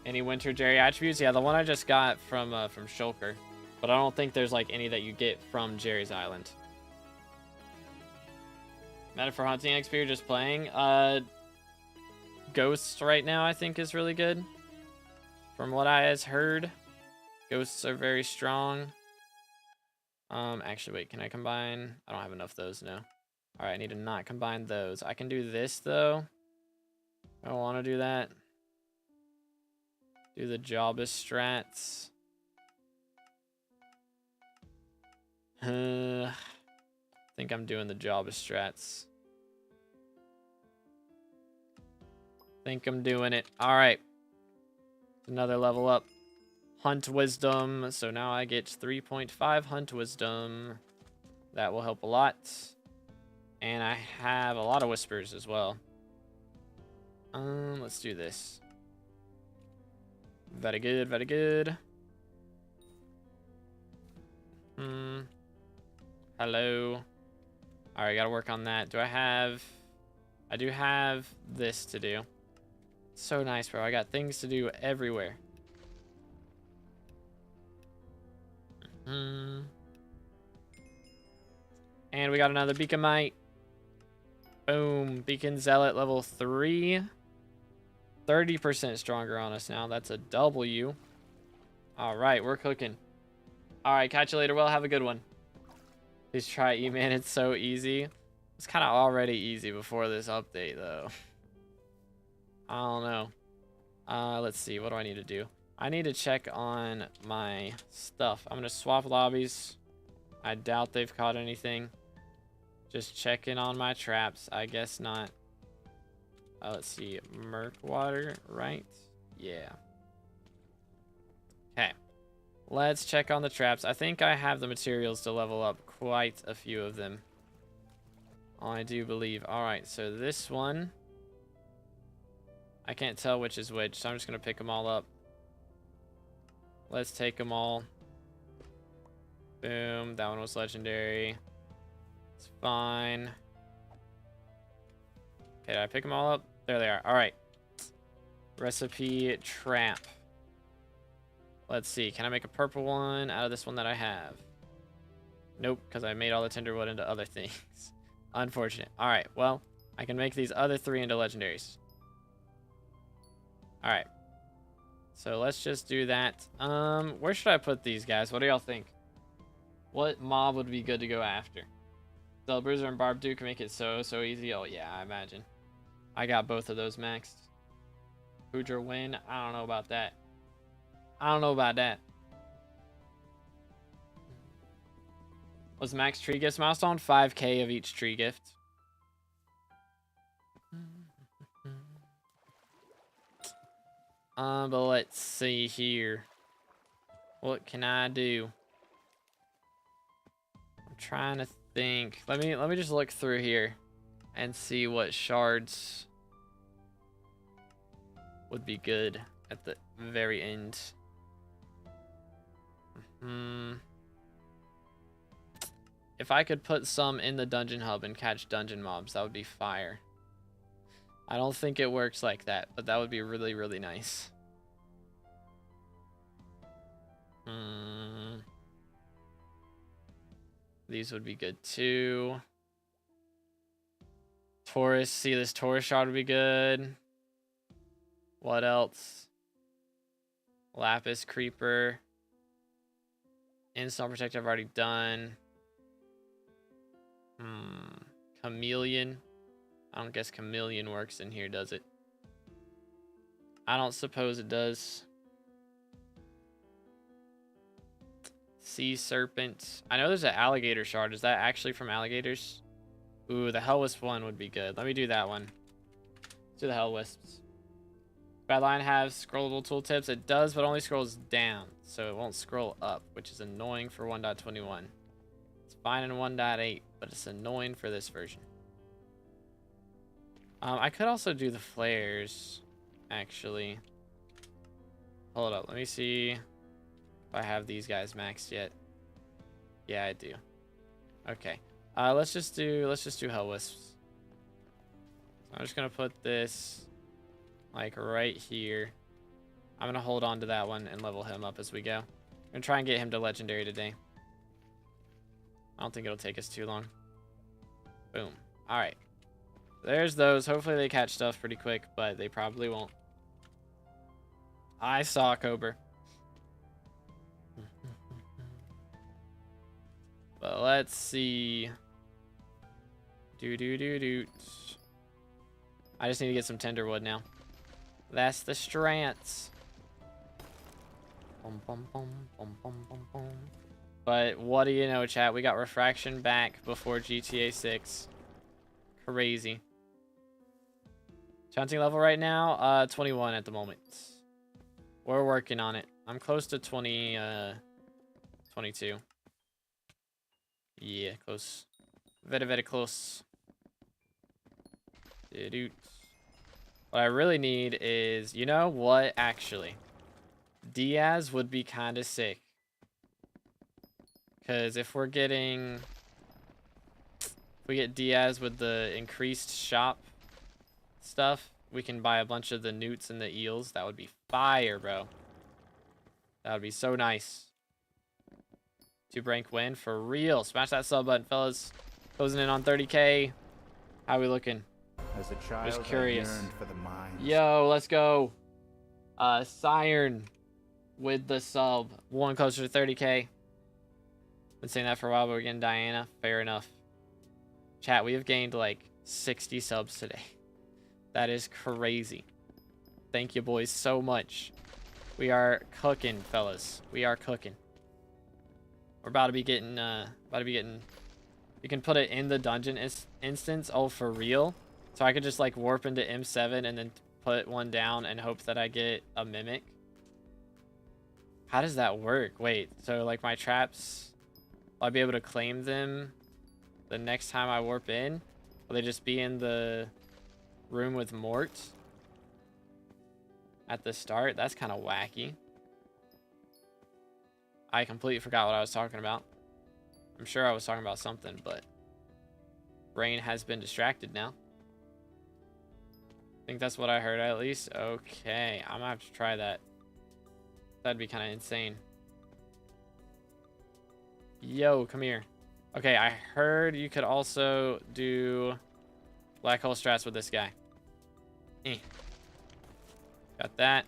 Any winter Jerry attributes? Yeah, the one I just got from Shulker. But I don't think there's like any that you get from Jerry's Island. Meta for hunting XP or just playing? Ghosts right now I think is really good. From what I has heard. Ghosts are very strong. Actually wait, can I combine? I don't have enough of those now. Alright, I need to not combine those. I can do this though. I don't want to do that. Do the Jobus strats. I think I'm doing the Jobus strats. Think I'm doing it. Alright. Another level up. Hunt Wisdom. So now I get 3.5 Hunt Wisdom. That will help a lot. And I have a lot of Whispers as well. Let's do this. Very good, very good. Hello. Alright, gotta work on that. I do have this to do. So nice, bro. I got things to do everywhere. And we got another Beaconmite. Boom. Beacon Zealot level 3. 30% stronger on us now. That's a W. Alright, we're cooking. Alright, catch you later. Well, have a good one. Please try E-Man. It's so easy. It's kind of already easy before this update, though. I don't know. Let's see. What do I need to do? I need to check on my stuff. I'm going to swap lobbies. I doubt they've caught anything. Just checking on my traps. I guess not. Let's see. Murkwater, right? Yeah. Okay. Let's check on the traps. I think I have the materials to level up quite a few of them. I do believe. Alright, so this one. I can't tell which is which, so I'm just going to pick them all up. Let's take them all. Boom. That one was legendary. It's fine. Okay, did I pick them all up? There they are. Alright. Recipe trap. Let's see. Can I make a purple one out of this one that I have? Nope, because I made all the tinderwood into other things. Unfortunate. Alright, well, I can make these other 3 into legendaries. Alright. So let's just do that. Where should I put these guys? What do y'all think? What mob would be good to go after? Stealth Bruiser and Barb Duke can make it so easy. Oh yeah, I imagine. I got both of those maxed. Hoodra win. I don't know about that. I don't know about that. Was max tree gifts milestone? 5k of each tree gift. But let's see here. What can I do? I'm trying to think. Let me just look through here and see what shards would be good at the very end. If I could put some in the dungeon hub and catch dungeon mobs, that would be fire. I don't think it works like that, but that would be really, really nice. These would be good too. Taurus, see, this Taurus shard would be good. What else? Lapis Creeper. Install Protect I've already done. Chameleon. I don't guess Chameleon works in here, does it? I don't suppose it does. Sea Serpent. I know there's an alligator shard. Is that actually from alligators? Ooh, the Hellwisp one would be good. Let me do that one. Let's do the Hellwisps. Badlion has scrollable tooltips. It does, but only scrolls down. So it won't scroll up, which is annoying for 1.21. It's fine in 1.8, but it's annoying for this version. I could also do the flares, actually. Hold up, let me see if I have these guys maxed yet. Yeah, I do. Okay. Let's just do Hellwisps. I'm just gonna put this like right here. I'm gonna hold on to that one and level him up as we go. I'm gonna try and get him to legendary today. I don't think it'll take us too long. Boom. All right. There's those. Hopefully they catch stuff pretty quick, but they probably won't. I saw Cobra. But let's see. Do. I just need to get some tenderwood now. That's the strats. But what do you know, chat? We got Refraction back before GTA 6. Crazy. Chanting level right now, 21 at the moment. We're working on it. I'm close to 22. Yeah, close. Very, very close. What I really need is, you know what, actually. Diaz would be kind of sick. Because if we get Diaz with the increased shop stuff, we can buy a bunch of the newts and the eels. That would be fire, bro. That would be so nice. 2-rank win for real. Smash that sub button, fellas. Closing in on 30K. How we looking? As a child, Just curious. I yearned for the mines. Yo, let's go. Siren with the sub. One closer to 30K. Been saying that for a while, but we're getting Diana. Fair enough. Chat, we have gained like 60 subs today. That is crazy. Thank you, boys, so much. We are cooking, fellas. We are cooking. We're about to be getting, you can put it in the dungeon instance. Oh, for real? So I could just like warp into M7 and then put one down and hope that I get a mimic. How does that work? Wait, so like my traps, will I be able to claim them the next time I warp in? Will they just be in the room with Mort at the start? That's kind of wacky. I completely forgot what I was talking about. I'm sure I was talking about something, but brain has been distracted now. I think that's what I heard at least. Okay, I'm gonna have to try that. That'd be kind of insane. Yo, come here. Okay, I heard you could also do black hole strats with this guy. Got that.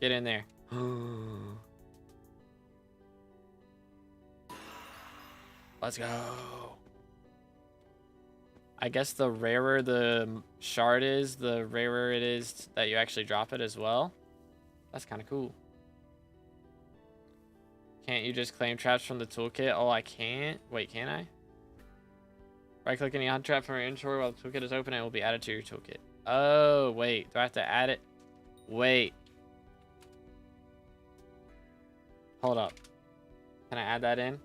Get in there. Let's go. I guess the rarer the shard is, the rarer it is that you actually drop it as well. That's kind of cool. Can't you just claim traps from the toolkit? Oh, I can't? Wait, can I? Right-click any hunt trap from your inventory while the toolkit is open and it will be added to your toolkit. Oh, wait. Do I have to add it? Wait. Hold up. Can I add that in?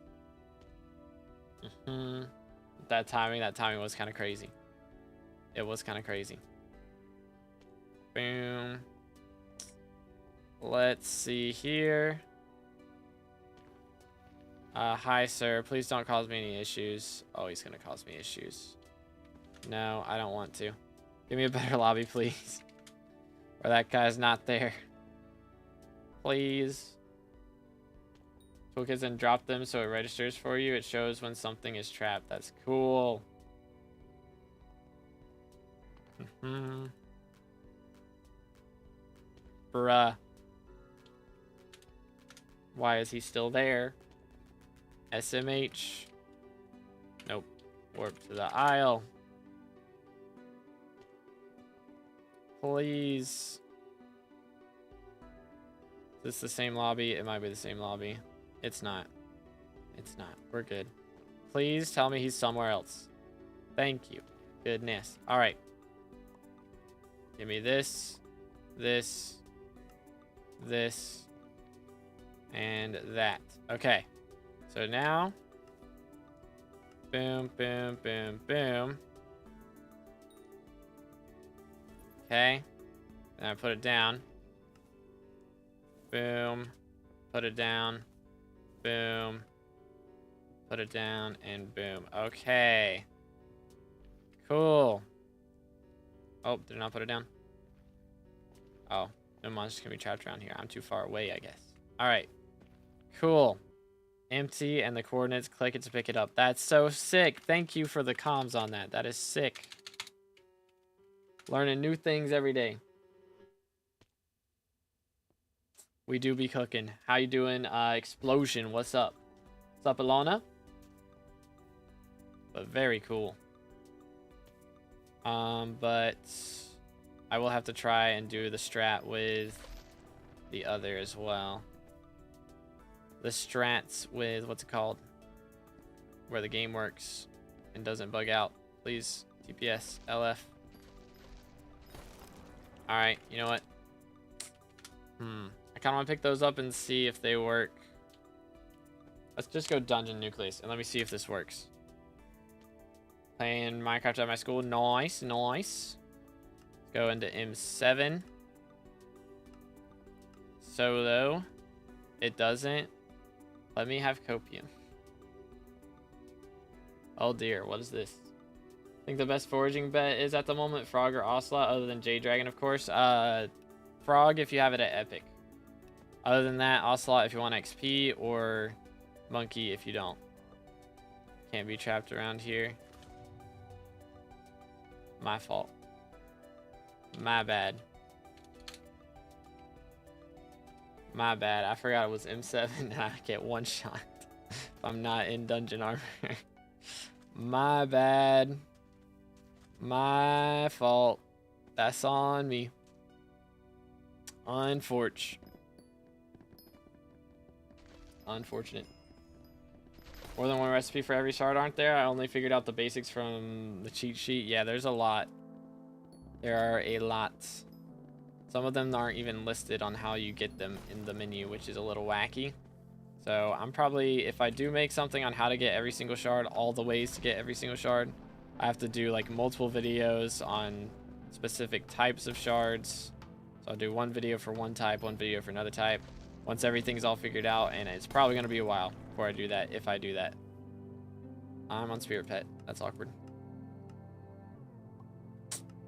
That timing was kind of crazy. It was kind of crazy. Boom. Let's see here. Hi, sir. Please don't cause me any issues. Oh, he's gonna cause me issues. No, I don't want to. Give me a better lobby, please. Or that guy's not there. Please. Toolkits and drop them so it registers for you. It shows when something is trapped. That's cool. Bruh. Why is he still there? SMH. Nope. Warp to the aisle. Please. Is this the same lobby? It might be the same lobby. It's not. It's not. We're good. Please tell me he's somewhere else. Thank you. Goodness. All right. Give me this, this, this, and that. Okay. So now, boom, boom, boom, boom. Okay. Then I put it down. Boom. Put it down. Boom. Put it down and boom. Okay. Cool. Oh, did I not put it down? Oh, no monster's gonna be trapped around here. I'm too far away, I guess. All right. Cool. Empty and the coordinates. Click it to pick it up. That's so sick. Thank you for the comms on that. That is sick. Learning new things every day. We do be cooking. How you doing, Explosion? What's up? What's up, Alana? But very cool. But I will have to try and do the strat with the other as well. The strats with, what's it called? Where the game works and doesn't bug out. Please, TPS, LF. Alright, you know what? I kind of want to pick those up and see if they work. Let's just go Dungeon Nucleus and let me see if this works. Playing Minecraft at my school. Nice, nice. Let's go into M7. so though, it doesn't let me have copium. Oh dear, what is this? I think the best foraging bet is at the moment Frog or Ocelot, other than Jade Dragon, of course. Frog if you have it at Epic. Other than that, Ocelot if you want XP, or Monkey if you don't. Can't be trapped around here. My fault. My bad. My bad. I forgot it was M7 and I get one shot if I'm not in dungeon armor. My bad. My fault. That's on me. Unfortunate. More than one recipe for every shard, aren't there? I only figured out the basics from the cheat sheet. Yeah, there's a lot. There are a lot. Some of them aren't even listed on how you get them in the menu, which is a little wacky. So I'm probably, if I do make something on how to get every single shard, all the ways to get every single shard, I have to do like multiple videos on specific types of shards. So I'll do one video for one type, one video for another type. Once everything's all figured out, and it's probably going to be a while before I do that, if I do that. I'm on Spirit Pet. That's awkward.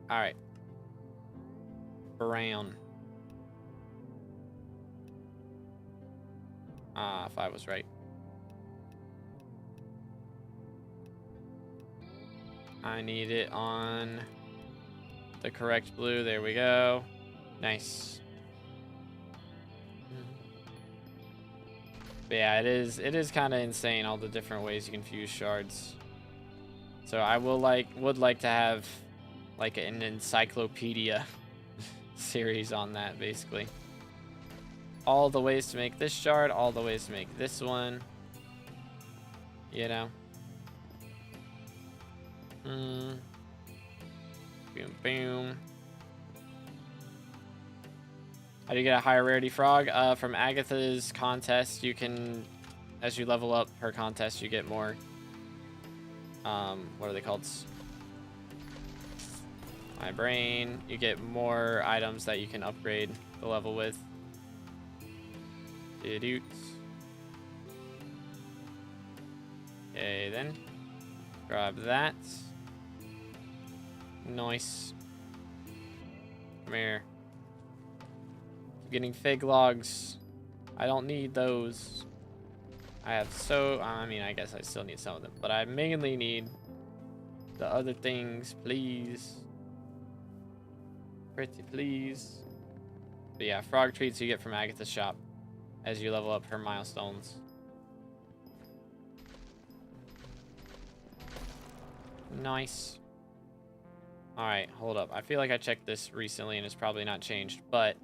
Alright. Brown. Ah, if I was right. I need it on the correct blue. There we go. Nice. But yeah, it is kind of insane all the different ways you can fuse shards. So I would like to have like an encyclopedia series on that, basically. All the ways to make this shard, all the ways to make this one. You know. Boom, boom. How do you get a higher rarity frog? From Agatha's contest, you can, as you level up her contest, you get more, what are they called? My brain. You get more items that you can upgrade the level with. Okay, then. Grab that. Nice. Come here. Getting fig logs. I don't need those. I mean, I guess I still need some of them, but I mainly need the other things, please. Pretty please. But yeah, frog treats you get from Agatha's shop as you level up her milestones. Nice. Alright, hold up. I feel like I checked this recently and it's probably not changed, but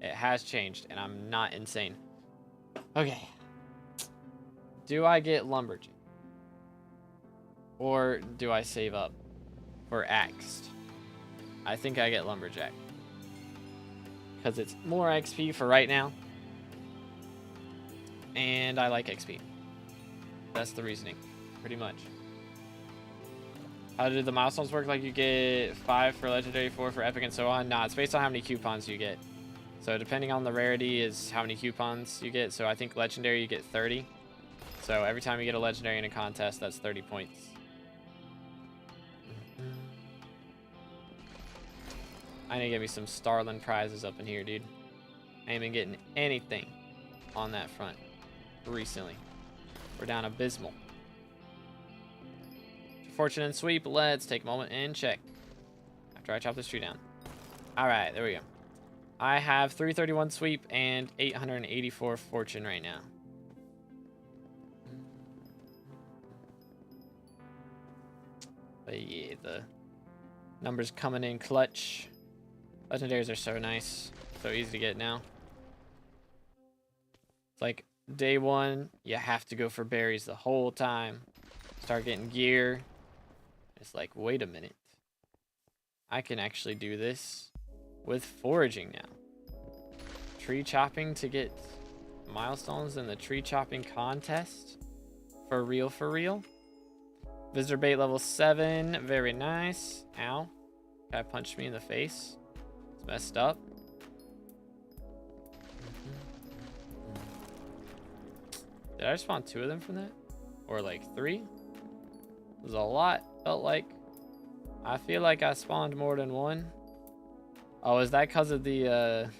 it has changed and I'm not insane. Okay. Do I get lumberjack? Or do I save up for axed? I think I get lumberjack. Because it's more XP for right now. And I like XP. That's the reasoning, pretty much. How do the milestones work? Like you get 5 for legendary, 4 for epic, and so on? Nah, it's based on how many coupons you get. So depending on the rarity is how many coupons you get. So I think legendary you get 30. So every time you get a legendary in a contest, that's 30 points. I need to get me some Starland prizes up in here, dude. I ain't been getting anything on that front recently. We're down abysmal. Fortune and sweep. Let's take a moment and check after I chop this tree down. All right, there we go. I have 331 sweep and 884 fortune right now. But yeah, the numbers coming in clutch. Legendaries are so nice, so easy to get now. It's like day one, you have to go for berries the whole time. Start getting gear. It's like, wait a minute. I can actually do this with foraging now. Tree chopping to get milestones in the tree chopping contest. For real, for real. Visitor bait level 7. Very nice. Ow. Guy punched me in the face. It's messed up. Did I spawn 2 of them from that? Or like 3? It was a lot, felt like. I feel like I spawned more than 1. Oh, is that because of the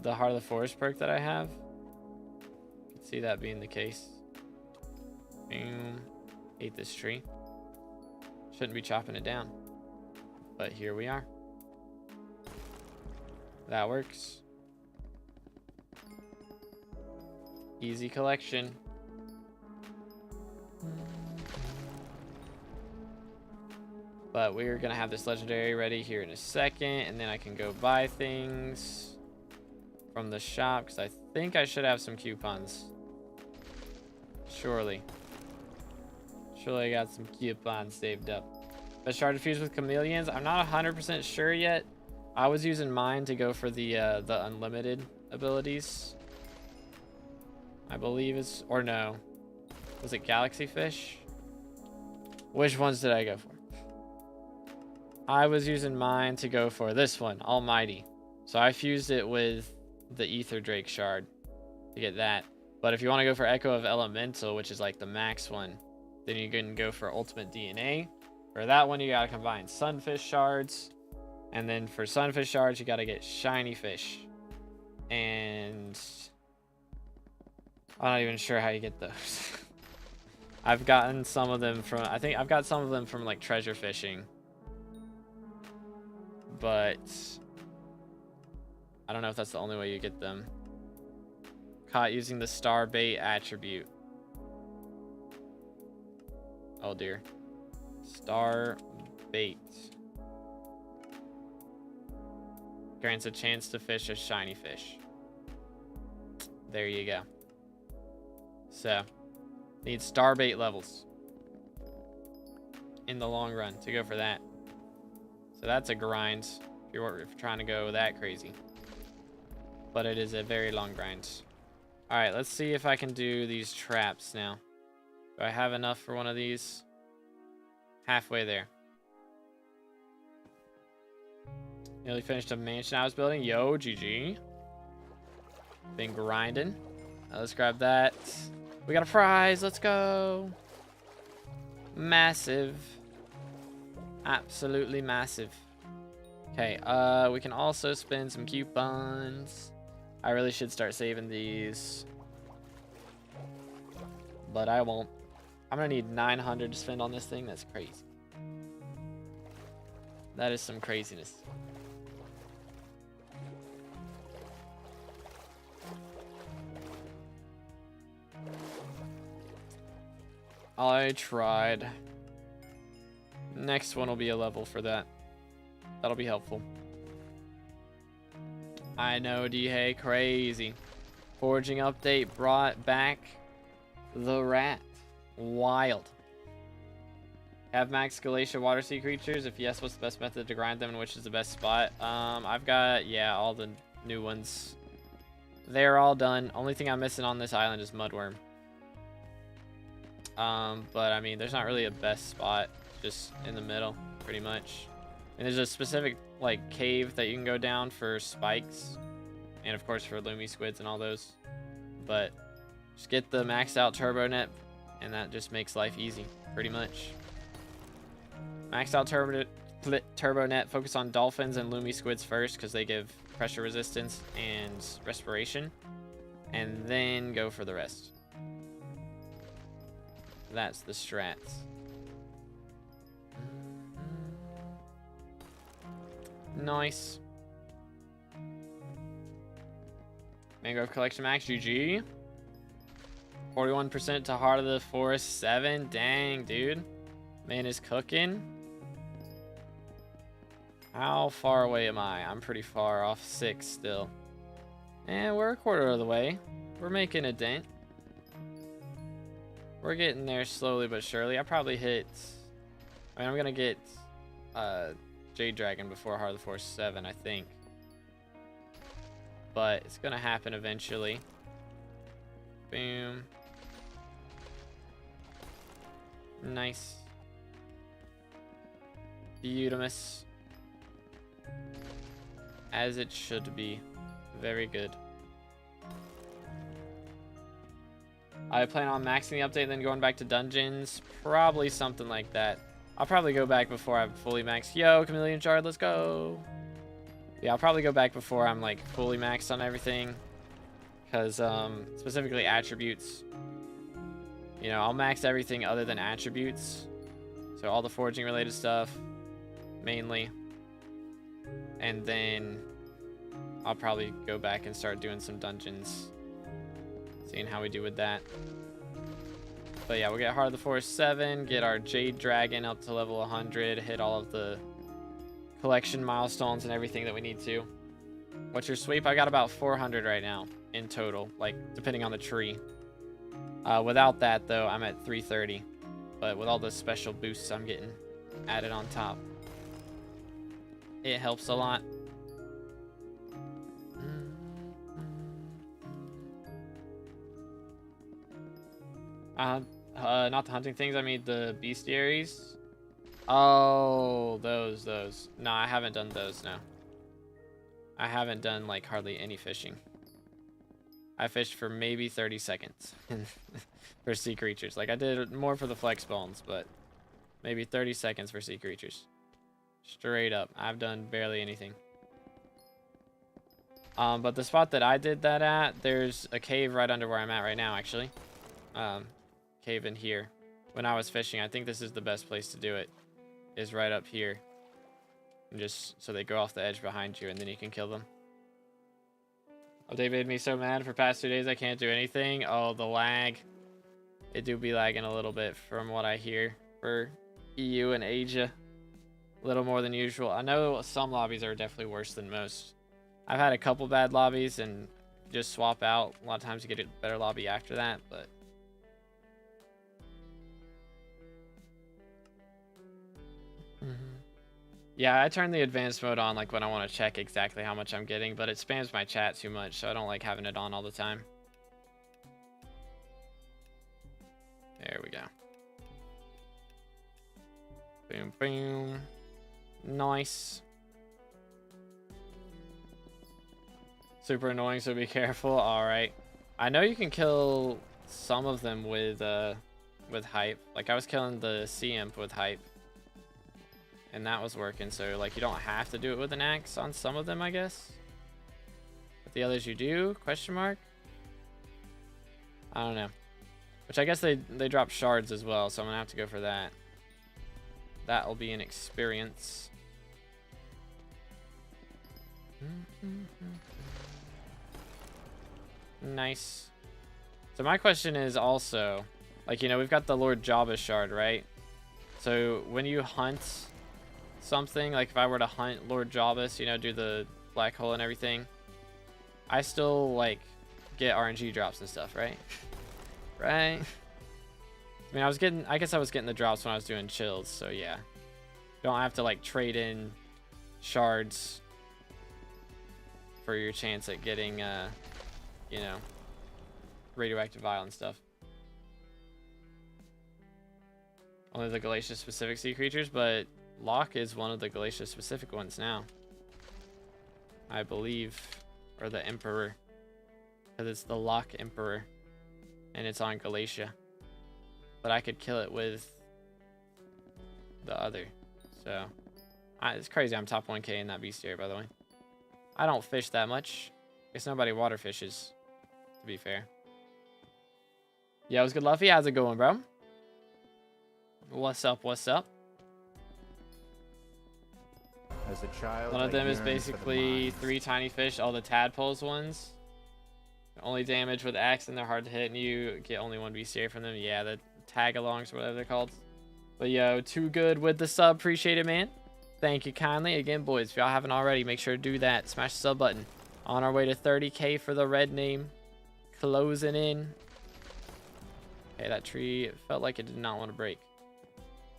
Heart of the Forest perk that I have? I can see that being the case. Boom. Hate this tree. Shouldn't be chopping it down. But here we are. That works. Easy collection. But we're gonna have this legendary ready here in a second, and then I can go buy things from the shop, because I think I should have some coupons. Surely I got some coupons saved up. Best shard fused with chameleons. I'm not 100% sure yet. I was using mine to go for the unlimited abilities. I believe it's, or no, was it Galaxy Fish? Which ones did I go for? I was using mine to go for this one, Almighty. So I fused it with the Ether Drake shard to get that. But if you want to go for Echo of Elemental, which is like the max one, then you can go for Ultimate DNA. For that one, you gotta combine Sunfish shards. And then for Sunfish shards, you gotta get Shiny Fish. And I'm not even sure how you get those. I've gotten some of them from, I think I've got some of them from like treasure fishing. But I don't know if that's the only way you get them. Caught using the star bait attribute. Oh dear. Star bait. Grants a chance to fish a shiny fish. There you go. So, need star bait levels in the long run to go for that. So that's a grind if you're trying to go that crazy. But it is a very long grind. Alright, let's see if I can do these traps now. Do I have enough for one of these? Halfway there. Nearly finished a mansion I was building. Yo, GG. Been grinding. Let's grab that. We got a prize. Let's go. Massive. Absolutely massive. Okay, we can also spend some coupons. I really should start saving these. But I won't. I'm gonna need 900 to spend on this thing. That's crazy. That is some craziness. I tried. Next one will be a level for that. That'll be helpful. I know, D-Hey, crazy. Foraging update brought back the rat. Wild. Have max Galatia water sea creatures? If yes, what's the best method to grind them and which is the best spot? I've got, yeah, all the new ones. They're all done. Only thing I'm missing on this island is Mudworm. But I mean, there's not really a best spot, just in the middle, pretty much. And there's a specific, like, cave that you can go down for spikes. And of course for Lumi squids and all those. But just get the maxed out turbo net, and that just makes life easy, pretty much. Maxed out turbo net, focus on dolphins and Lumi squids first, because they give pressure resistance and respiration. And then go for the rest. That's the strats. Nice. Mangrove collection max, GG. 41% to Heart of the Forest 7. Dang, dude. Man is cooking. How far away am I? I'm pretty far off. 6 still. And we're a quarter of the way. We're making a dent. We're getting there slowly but surely. I probably hit... I mean, I'm going to get Jade Dragon before Heart of the Forest 7, I think. But it's going to happen eventually. Boom. Nice. Beautimus. As it should be. Very good. I plan on maxing the update and then going back to dungeons. Probably something like that. I'll probably go back before I'm fully maxed. Yo, Chameleon Shard, let's go. Yeah, I'll probably go back before I'm like fully maxed on everything. Because specifically attributes. You know, I'll max everything other than attributes. So all the foraging related stuff, mainly. And then I'll probably go back and start doing some dungeons. Seeing how we do with that. But yeah, we'll get Heart of the Forest 7, get our Jade Dragon up to level 100, hit all of the collection milestones and everything that we need to. What's your sweep? I got about 400 right now in total, like depending on the tree. Without that though, I'm at 330. But with all the special boosts I'm getting added on top, it helps a lot. Not the hunting things, I mean the bestiaries. Oh, those. No, I haven't done those, no. I haven't done like hardly any fishing. I fished for maybe 30 seconds for sea creatures. Like I did more for the flex bones, but maybe 30 seconds for sea creatures. Straight up, I've done barely anything. But the spot that I did that at, there's a cave right under where I'm at right now, actually. Cave in here. When I was fishing, I think this is the best place to do it, is right up here. And just so they go off the edge behind you and then you can kill them. Update made me so mad for past 2 days I can't do anything. Oh, the lag. It do be lagging a little bit from what I hear for EU and Asia. A little more than usual. I know some lobbies are definitely worse than most. I've had a couple bad lobbies and just swap out. A lot of times you get a better lobby after that, but yeah, I turn the advanced mode on like when I want to check exactly how much I'm getting, but it spams my chat too much, so I don't like having it on all the time. There we go. Boom, boom. Nice. Super annoying, so be careful. All right. I know you can kill some of them with hype. Like I was killing the sea imp with hype. And that was working, so like you don't have to do it with an axe on some of them, I guess. But the others you do? Question mark? I don't know. Which I guess they drop shards as well, so I'm gonna have to go for that. That'll be an experience. Nice. So my question is also, like, you know, we've got the Lord Jabba shard, right? So when you hunt something, like if I were to hunt Lord Jabba, you know, do the black hole and everything, I still like get RNG drops and stuff, right? Right? I mean, I guess I was getting the drops when I was doing chills, so yeah. Don't have to like trade in shards for your chance at getting you know, radioactive vial and stuff. Only the Galatia specific sea creatures, but Locke is one of the Galatia specific ones now, I believe, or the Emperor, because it's the Locke Emperor and it's on Galatia, but I could kill it with the other. So it's crazy. I'm top 1k in that bestiary, by the way. I don't fish that much. Guess nobody water fishes, to be fair. Yeah, it was good, Luffy. How's it going, bro? What's up? What's up? As a child, one of them is basically 3 tiny fish, all the tadpoles ones. Only damage with axe and they're hard to hit, and you get only 1 bestiary from them. Yeah, the tag-alongs or whatever they're called. But yo, too good with the sub. Appreciate it, man. Thank you kindly. Again, boys, if y'all haven't already, make sure to do that. Smash the sub button. On our way to 30k for the red name. Closing in. Okay, that tree, it felt like it did not want to break.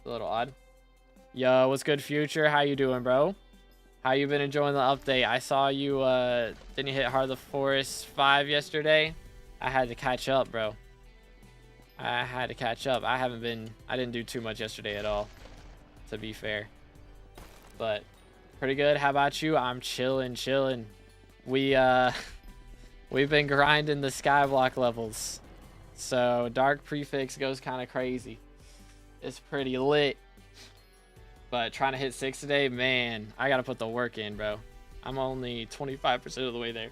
A little odd. Yo, what's good, Future? How you doing, bro? How you been enjoying the update? I saw you, didn't you hit Heart of the Forest 5 yesterday? I had to catch up, bro. I had to catch up. I didn't do too much yesterday at all, to be fair. But pretty good. How about you? I'm chilling. We've been grinding the SkyBlock levels. So dark prefix goes kind of crazy. It's pretty lit. But trying to hit 6 today, man, I gotta put the work in, bro. I'm only 25% of the way there.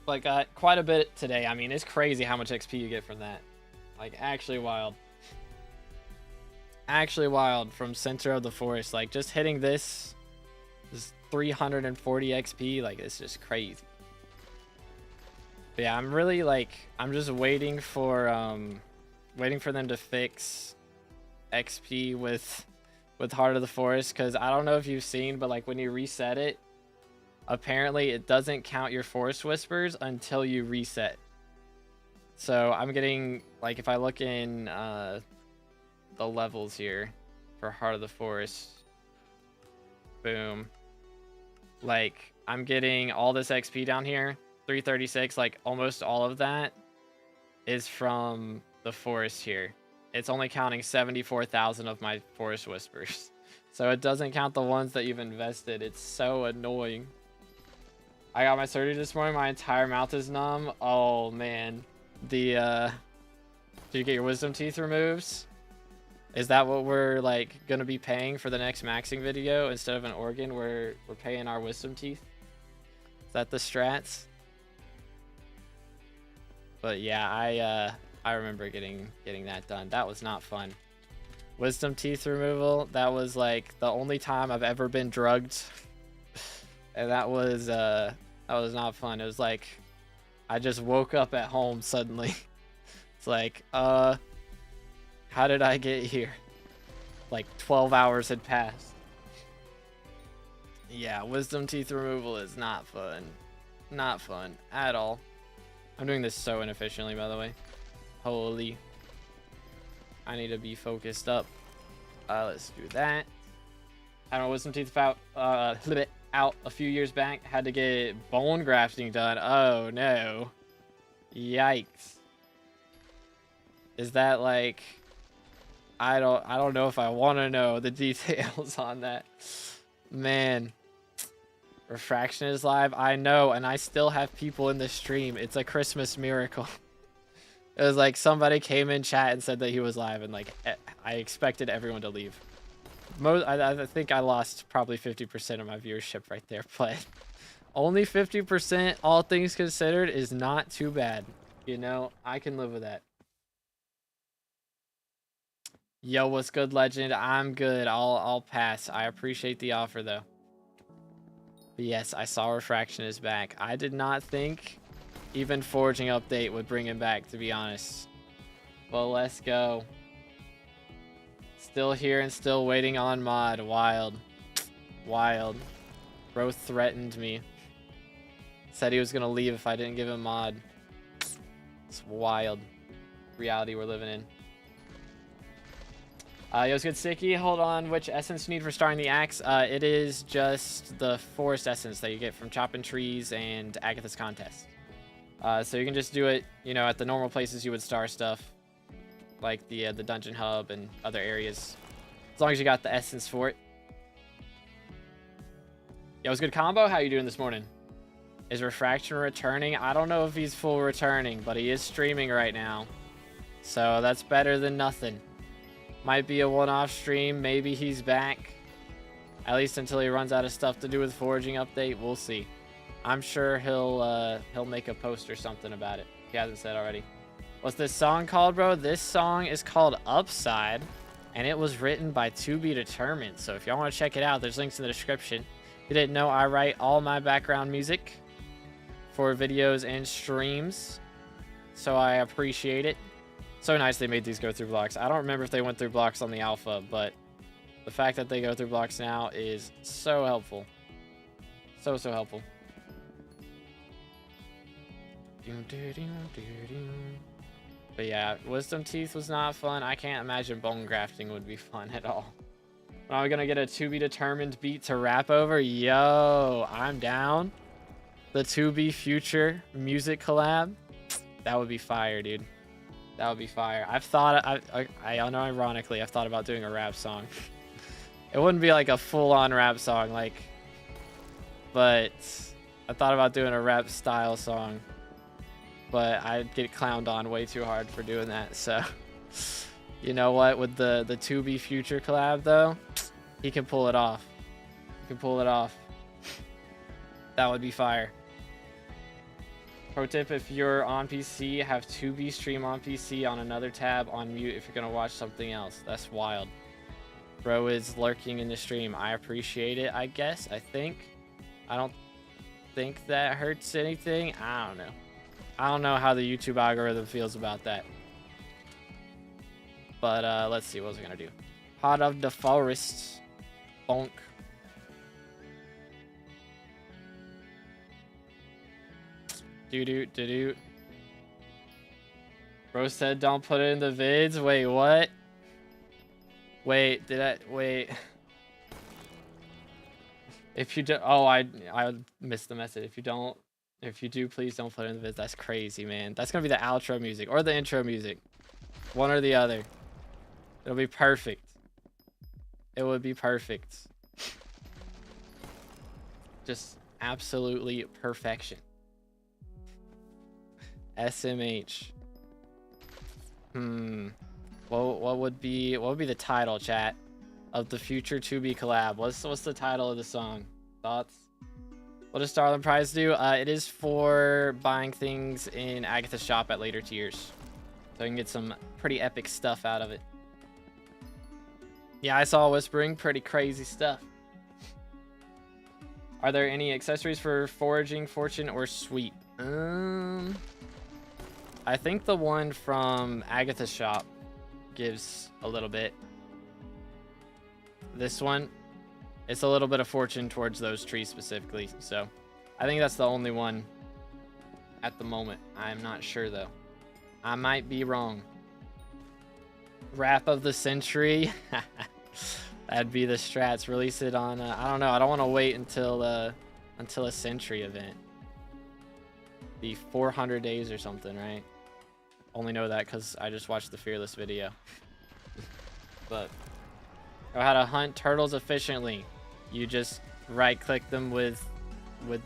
But got quite a bit today. I mean, it's crazy how much XP you get from that. Like, actually wild. Actually wild from center of the forest. Like, just hitting this is 340 XP. Like, it's just crazy. But yeah, I'm really, like, I'm just waiting for them to fix XP with Heart of the Forest, because I don't know if you've seen, but like when you reset it, apparently it doesn't count your Forest Whispers until you reset. So I'm getting, like, if I look in the levels here for Heart of the Forest, boom, like I'm getting all this XP down here, 336, like almost all of that is from the forest here. It's only counting 74,000 of my Forest Whispers. So it doesn't count the ones that you've invested. It's so annoying. I got my surgery this morning. My entire mouth is numb. Oh, man. Did you get your wisdom teeth removed? Is that what we're, like, going to be paying for the next maxing video? Instead of an organ, we're paying our wisdom teeth? Is that the strats? But yeah, I remember getting that done. That was not fun. Wisdom teeth removal, that was like the only time I've ever been drugged. And that was not fun. It was like I just woke up at home suddenly. It's like, how did I get here? Like 12 hours had passed. Yeah, wisdom teeth removal is not fun. Not fun at all. I'm doing this so inefficiently, by the way. Holy. I need to be focused up. Let's do that. I don't know, wisdom teeth out a few years back. Had to get bone grafting done. Oh no. Yikes. Is that like, I don't know if I want to know the details on that. Man. Refraction is live. I know, and I still have people in the stream. It's a Christmas miracle. It was like somebody came in chat and said that he was live, and like I expected everyone to leave. I think I lost probably 50% of my viewership right there, but only 50%, all things considered, is not too bad. You know, I can live with that. Yo, what's good, legend? I'm good. I'll pass. I appreciate the offer though. But yes, I saw Refraction is back. I did not think even Foraging update would bring him back, to be honest. Well, let's go. Still here and still waiting on mod. Wild. Wild. Bro threatened me. Said he was going to leave if I didn't give him mod. It's wild. Reality we're living in. Yo, it's good, Sticky. Hold on. Which essence you need for starting the axe? It is just the forest essence that you get from chopping trees and Agatha's contest. So you can just do it, you know, at the normal places you would star stuff, like the dungeon hub and other areas, as long as you got the essence for it. Yo, it's good, combo. How you doing this morning? Is Refraction returning? I don't know if he's full returning, but he is streaming right now, so that's better than nothing. Might be a one-off stream. Maybe he's back. At least until he runs out of stuff to do with Foraging update. We'll see. I'm sure he'll make a post or something about it. If he hasn't said already. What's this song called, bro? This song is called Upside, and it was written by To Be Determined. So if y'all want to check it out, there's links in the description. If you didn't know, I write all my background music for videos and streams, so I appreciate it. So nice they made these go through blocks. I don't remember if they went through blocks on the alpha, but the fact that they go through blocks now is so helpful. So helpful. But yeah, wisdom teeth was not fun. I can't imagine bone grafting would be fun at all. Are we gonna get a To Be Determined beat to rap over? Yo, I'm down. The To Be Future music collab. That would be fire, dude. That would be fire. I've thought, I know, ironically, I've thought about doing a rap song. It wouldn't be like a full-on rap song, like, but I thought about doing a rap style song, but I'd get clowned on way too hard for doing that. So, you know what? With the 2B Future collab though, he can pull it off. He can pull it off. That would be fire. Pro tip, if you're on PC, have 2B stream on PC on another tab on mute if you're gonna watch something else. That's wild. Bro is lurking in the stream. I appreciate it, I guess. I think. I don't think that hurts anything. I don't know. I don't know how the YouTube algorithm feels about that. But let's see. What was I gonna do? Heart of the Forest. Bonk. Do. Bro said don't put it in the vids. Wait, what? Wait, wait. If you do, oh, I missed the message. If you do, please don't put it in the vids. That's crazy, man. That's gonna be the outro music or the intro music. One or the other. It'll be perfect. It would be perfect. Just absolutely perfection. SMH. What would be the title, chat, of the future 2B collab? What's the title of the song? Thoughts? What does Starling Prize do? It is for buying things in Agatha's shop at later tiers, so you can get some pretty epic stuff out of it. Yeah, I saw Whispering. Pretty crazy stuff. Are there any accessories for Foraging, Fortune, or Sweep? I think the one from Agatha's shop gives a little bit. This one, it's a little bit of Fortune towards those trees specifically. So I think that's the only one at the moment. I'm not sure though. I might be wrong. Rap of the Century. That'd be the strats. Release it on, I don't know. I don't want to wait until a Century event. Be 400 days or something, right? Only know that because I just watched the Fearless video. But know how to hunt turtles efficiently. You just right click them with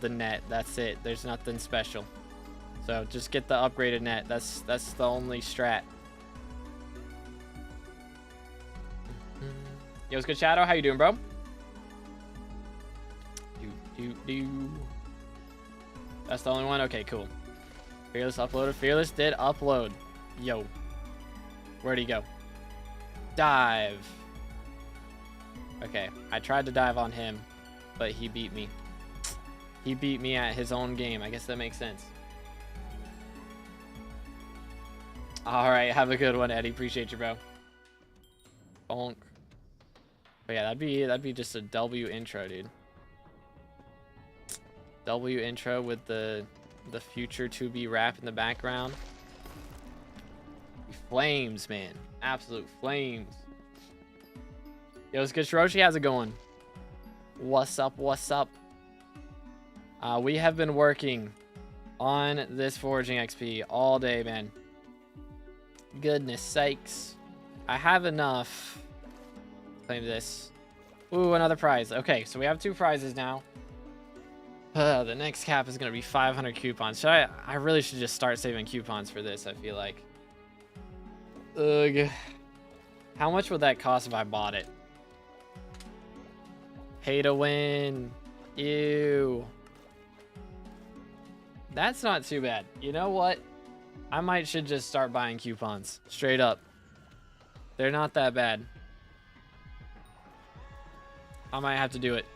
the net. That's it. There's nothing special. So just get the upgraded net. That's the only strat. Yo, what's good, Shadow? How you doing, bro? That's the only one? Okay, cool. Fearless uploaded. Fearless did upload. Yo. Where'd he go? Dive. Okay, I tried to dive on him, but he beat me. He beat me at his own game. I guess that makes sense. All right, have a good one, Eddie. Appreciate you, bro. Bonk. But yeah, that'd be just a W intro, dude. W intro with the future 2B rap in the background. Flames, man. Absolute flames. Yo, it's good. Shiroshi, how's it going? What's up? What's up? We have been working on this Foraging XP all day, man. Goodness sakes. I have enough. Claim this. Ooh, another prize. Okay, so we have 2 prizes now. The next cap is going to be 500 coupons. I really should just start saving coupons for this, I feel like. Ugh. How much would that cost if I bought it? Pay to win. Ew. That's not too bad. You know what? I should just start buying coupons. Straight up. They're not that bad. I might have to do it.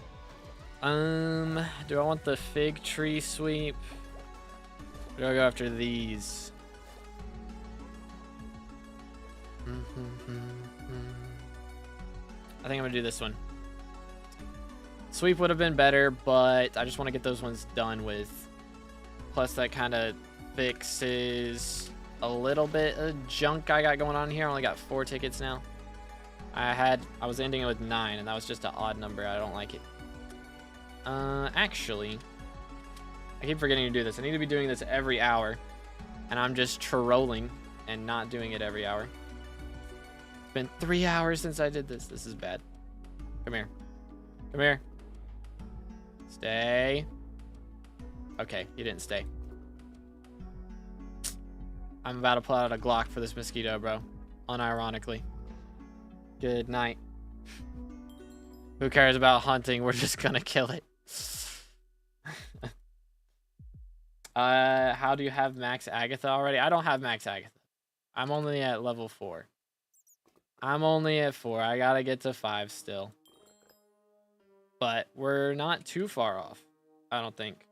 Do I want the fig tree sweep? Or do I go after these? I think I'm gonna do this one. Sweep would have been better, but I just want to get those ones done with. Plus that kind of fixes a little bit of junk I got going on here. I only got 4 tickets now. I was ending it with 9, and that was just an odd number. I don't like it. Actually, I keep forgetting to do this. I need to be doing this every hour, and I'm just trolling and not doing it every hour. It's been 3 hours since I did this. This is bad. Come here. Come here. Stay. Okay, he didn't stay. I'm about to pull out a Glock for this mosquito, bro. Unironically. Good night. Who cares about hunting? We're just gonna kill it. How do you have max Agatha already? I don't have max Agatha. I'm only at level 4. I'm only at 4. I gotta get to 5 still. But we're not too far off, I don't think.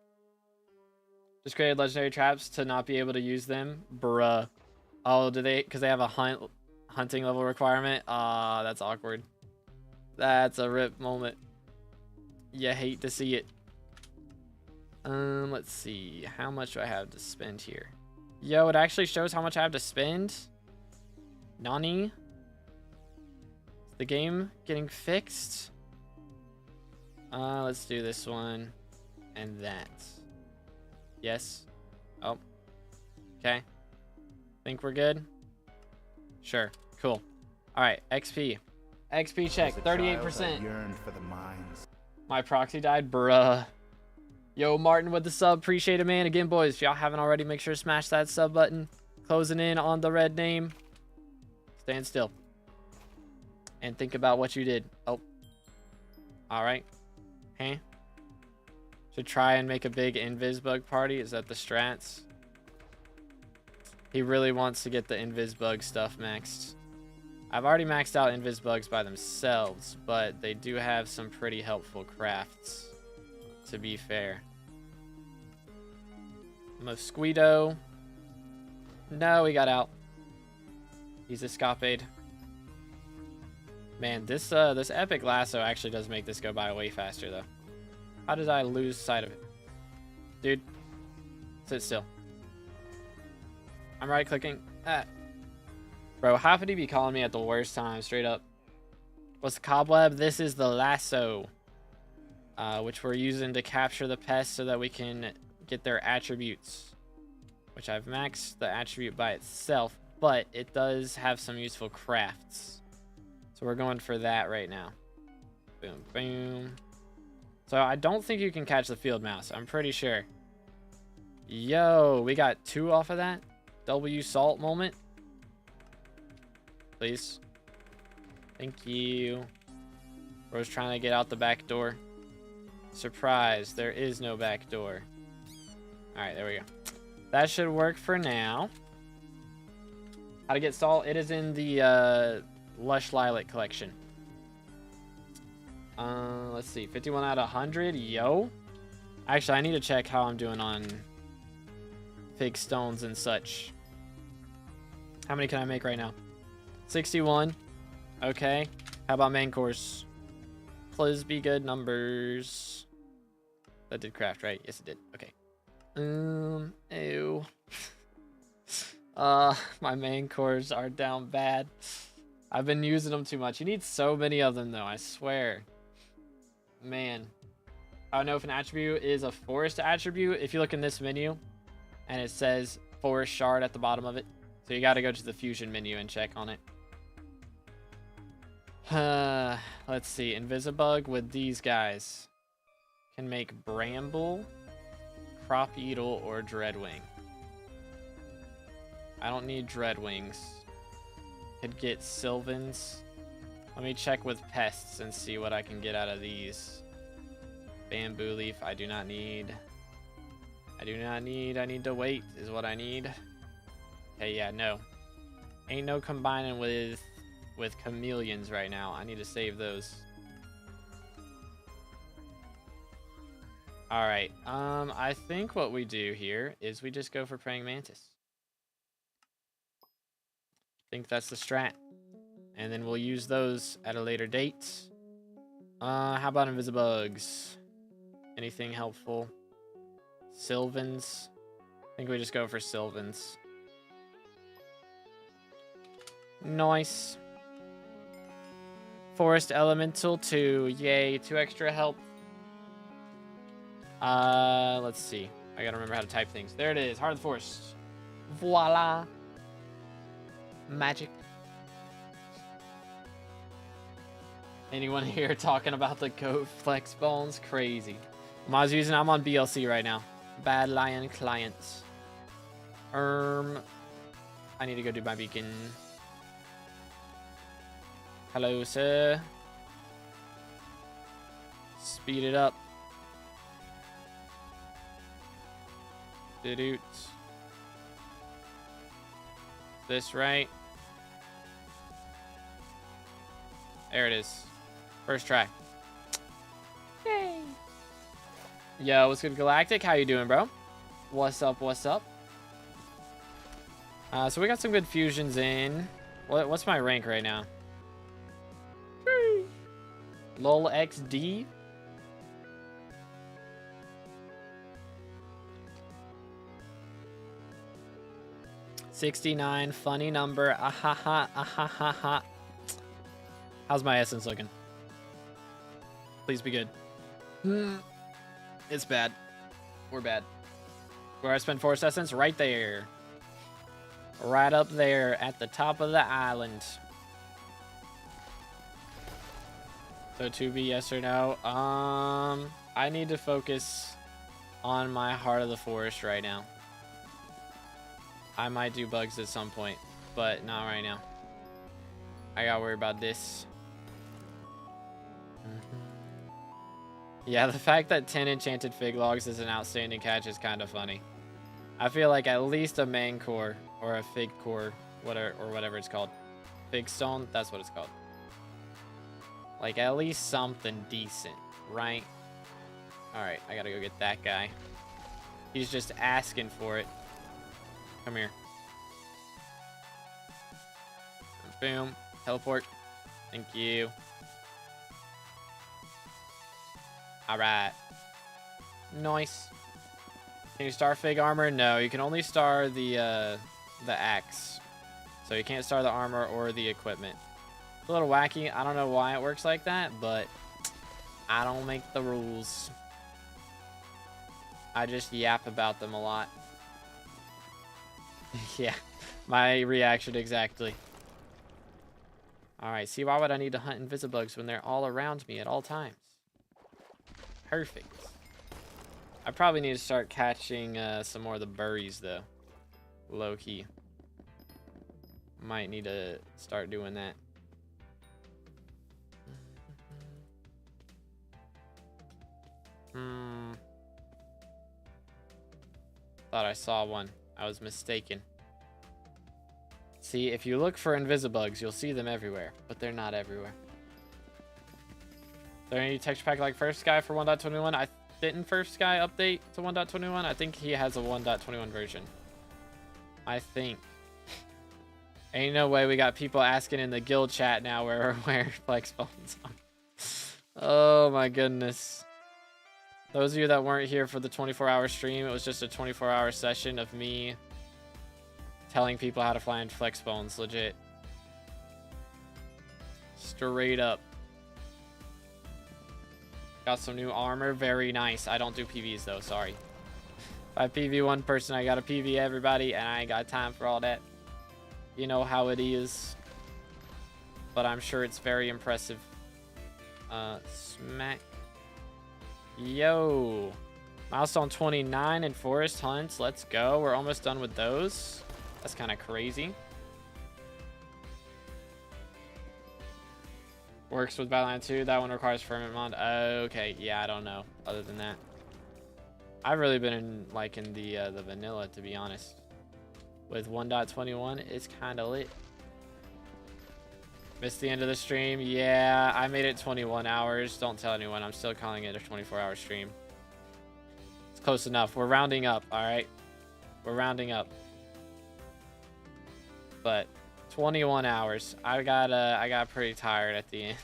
Just created legendary traps to not be able to use them. Bruh. Oh, do they? Because they have a hunting level requirement? Ah, that's awkward. That's a rip moment. You hate to see it. Let's see. How much do I have to spend here? Yo, it actually shows how much I have to spend. Nani? Is the game getting fixed? Let's do this one. And that. Yes. Oh. Okay. Think we're good? Sure. Cool. Alright, XP. XP check, 38%. Yearned for the mines. My proxy died, bruh. Yo, Martin with the sub. Appreciate it, man. Again, boys, if y'all haven't already, make sure to smash that sub button. Closing in on the red name. Stand still. And think about what you did. Oh. Alright. Hey. Should try and make a big invis bug party. Is that the strats? He really wants to get the invis bug stuff maxed. I've already maxed out invis bugs by themselves, but they do have some pretty helpful crafts, to be fair. Mosquito. No, he got out. He's escaped. Man, this epic lasso actually does make this go by way faster, though. How did I lose sight of it? Dude, sit still. I'm right-clicking. Ah. Bro, how could he be calling me at the worst time, straight up? What's the cobweb? This is the lasso, which we're using to capture the pests so that we can get their attributes, which I've maxed the attribute by itself, but it does have some useful crafts. So we're going for that right now. Boom, boom. So I don't think you can catch the field mouse. I'm pretty sure. Yo, we got 2 off of that. W salt moment. Please. Thank you. Bro's trying to get out the back door. Surprise, there is no back door. Alright, there we go. That should work for now. How to get salt? It is in the Lush Lilac collection. Let's see. 51 out of 100. Yo. Actually, I need to check how I'm doing on fig stones and such. How many can I make right now? 61. Okay. How about main course? Please be good numbers. That did craft, right? Yes, it did. Okay. Ew. My main cores are down bad. I've been using them too much. You need so many of them, though. I swear. Man. I don't know if an attribute is a forest attribute. If you look in this menu, and it says forest shard at the bottom of it. So you got to go to the fusion menu and check on it. Let's see. Invisibug with these guys can make bramble, crop beetle, or dreadwing. I don't need dreadwings. Could get sylvans. Let me check with pests and see what I can get out of these. Bamboo leaf, I do not need. I do not need. I need to wait is what I need. Okay, yeah, no. Ain't no combining with chameleons right now. I need to save those. Alright, I think what we do here is we just go for praying mantis. I think that's the strat. And then we'll use those at a later date. How about invisibugs? Anything helpful? Sylvans? I think we just go for sylvans. Nice. Forest elemental 2. Yay, 2 extra help. Let's see. I gotta remember how to type things. There it is. Heart of the Forest. Voila. Magic. Anyone here talking about the goat flex bones? Crazy. I'm on BLC right now. Bad lion clients. I need to go do my beacon. Hello, sir. Speed it up. Doot. This right? There it is. First try. Yay. Yo, what's good, Galactic? How you doing, bro? What's up? What's up? So we got some good fusions in. What's my rank right now? LOL XD. $69, funny number. Ahaha, ahaha. How's my essence looking? Please be good. It's bad. We're bad. Where I spend Force Essence? Right there. Right up there at the top of the island. So 2B, yes or no? I need to focus on my Heart of the Forest right now. I might do bugs at some point, but not right now. I gotta worry about this. Yeah, the fact that 10 enchanted fig logs is an outstanding catch is kind of funny. I feel like at least a main core or a fig core, whatever it's called. Fig stone, that's what it's called. Like at least something decent, right? Alright, I gotta go get that guy. He's just asking for it. Come here. Boom. Teleport. Thank you. Alright. Nice. Can you star fig armor? No, you can only star the axe. So you can't star the armor or the equipment. It's a little wacky. I don't know why it works like that, but I don't make the rules. I just yap about them a lot. Yeah, my reaction exactly. Alright, see, why would I need to hunt invisibugs when they're all around me at all times? Perfect. I probably need to start catching some more of the burries, though. Low-key. Might need to start doing that. Thought I saw one. I was mistaken. See, if you look for invisibugs, you'll see them everywhere, but they're not everywhere. Is there any texture pack like Furfsky for 1.21? Didn't Furfsky update to 1.21? I think he has a 1.21 version. I think. Ain't no way we got people asking in the guild chat now where flex phones on. Oh my goodness. Those of you that weren't here for the 24-hour stream, it was just a 24-hour session of me telling people how to fly in flex bones, legit. Straight up. Got some new armor, very nice. I don't do PVs though, sorry. If I PV one person, I gotta PV everybody, and I ain't got time for all that. You know how it is. But I'm sure it's very impressive. Smack. Yo. Milestone 29 in forest hunts. Let's go. We're almost done with those. That's kind of crazy. Works with Battleline 2. That one requires firmament mod. Okay, yeah, I don't know. Other than that, I've really been in the vanilla, to be honest. With 1.21, it's kind of lit. Missed the end of the stream. Yeah, I made it 21 hours. Don't tell anyone. I'm still calling it a 24-hour stream. It's close enough. We're rounding up. All right, we're rounding up. But 21 hours. I got pretty tired at the end.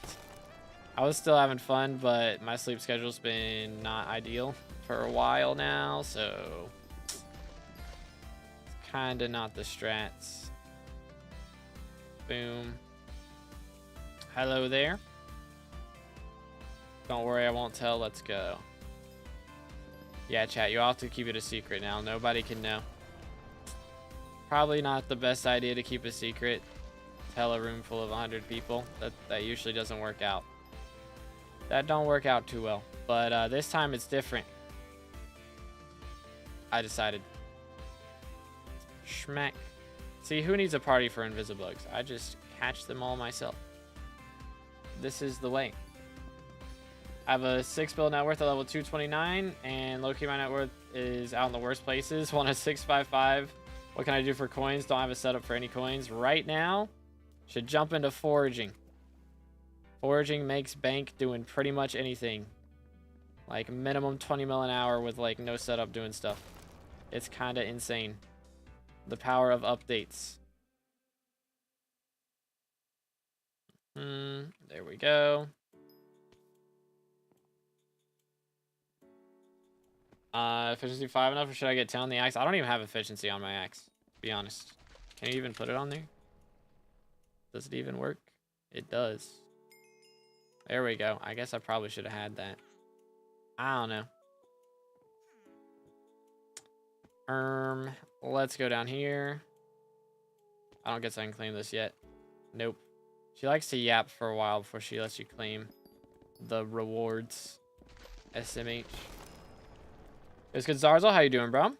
I was still having fun, but my sleep schedule's been not ideal for a while now, so it's kind of not the strats. Boom. Hello there. Don't worry, I won't tell. Let's go. Yeah, chat, you'll have to keep it a secret now. Nobody can know. Probably not the best idea to keep a secret. Tell a room full of 100 people. That usually doesn't work out. That don't work out too well. But this time it's different. I decided. Schmack. See, who needs a party for invisibugs? I just catch them all myself. This is the way. I have a 6 bill net worth at level 229, and low-key my net worth is out in the worst places. One at 655. What can I do for coins? Don't have a setup for any coins. Right now, should jump into foraging. Foraging makes bank doing pretty much anything. Like minimum 20 mil an hour with like no setup doing stuff. It's kind of insane. The power of updates. There we go. Efficiency 5 enough, or should I get 10 on the axe? I don't even have efficiency on my axe, to be honest. Can you even put it on there? Does it even work? It does. There we go. I guess I probably should have had that. I don't know. Let's go down here. I don't guess I can claim this yet. Nope. She likes to yap for a while before she lets you claim the rewards. SMH. It's good, Zarzel. How you doing, bro?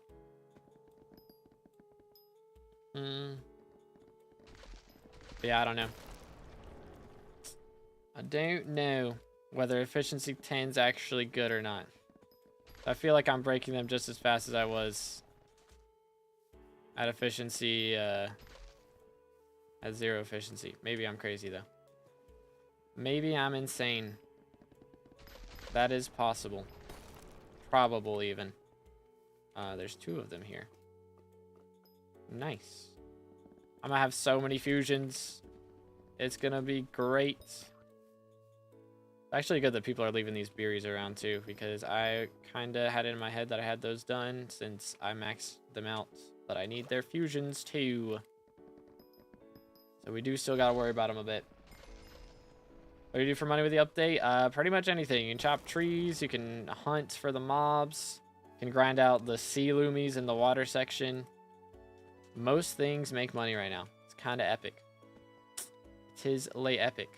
Yeah, I don't know. I don't know whether efficiency 10 is actually good or not. I feel like I'm breaking them just as fast as I was at efficiency, at 0 efficiency. Maybe I'm crazy, though. Maybe I'm insane. That is possible. Probable, even. There's 2 of them here. Nice. I'm gonna have so many fusions. It's gonna be great. Actually good that people are leaving these beeries around too, because I kind of had it in my head that I had those done since I maxed them out, but I need their fusions too. So we do still gotta worry about them a bit. What do you do for money with the update? Pretty much anything. You can chop trees, you can hunt for the mobs, you can grind out the sea loomies in the water section. Most things make money right now. It's kind of epic. 'Tis lay epic.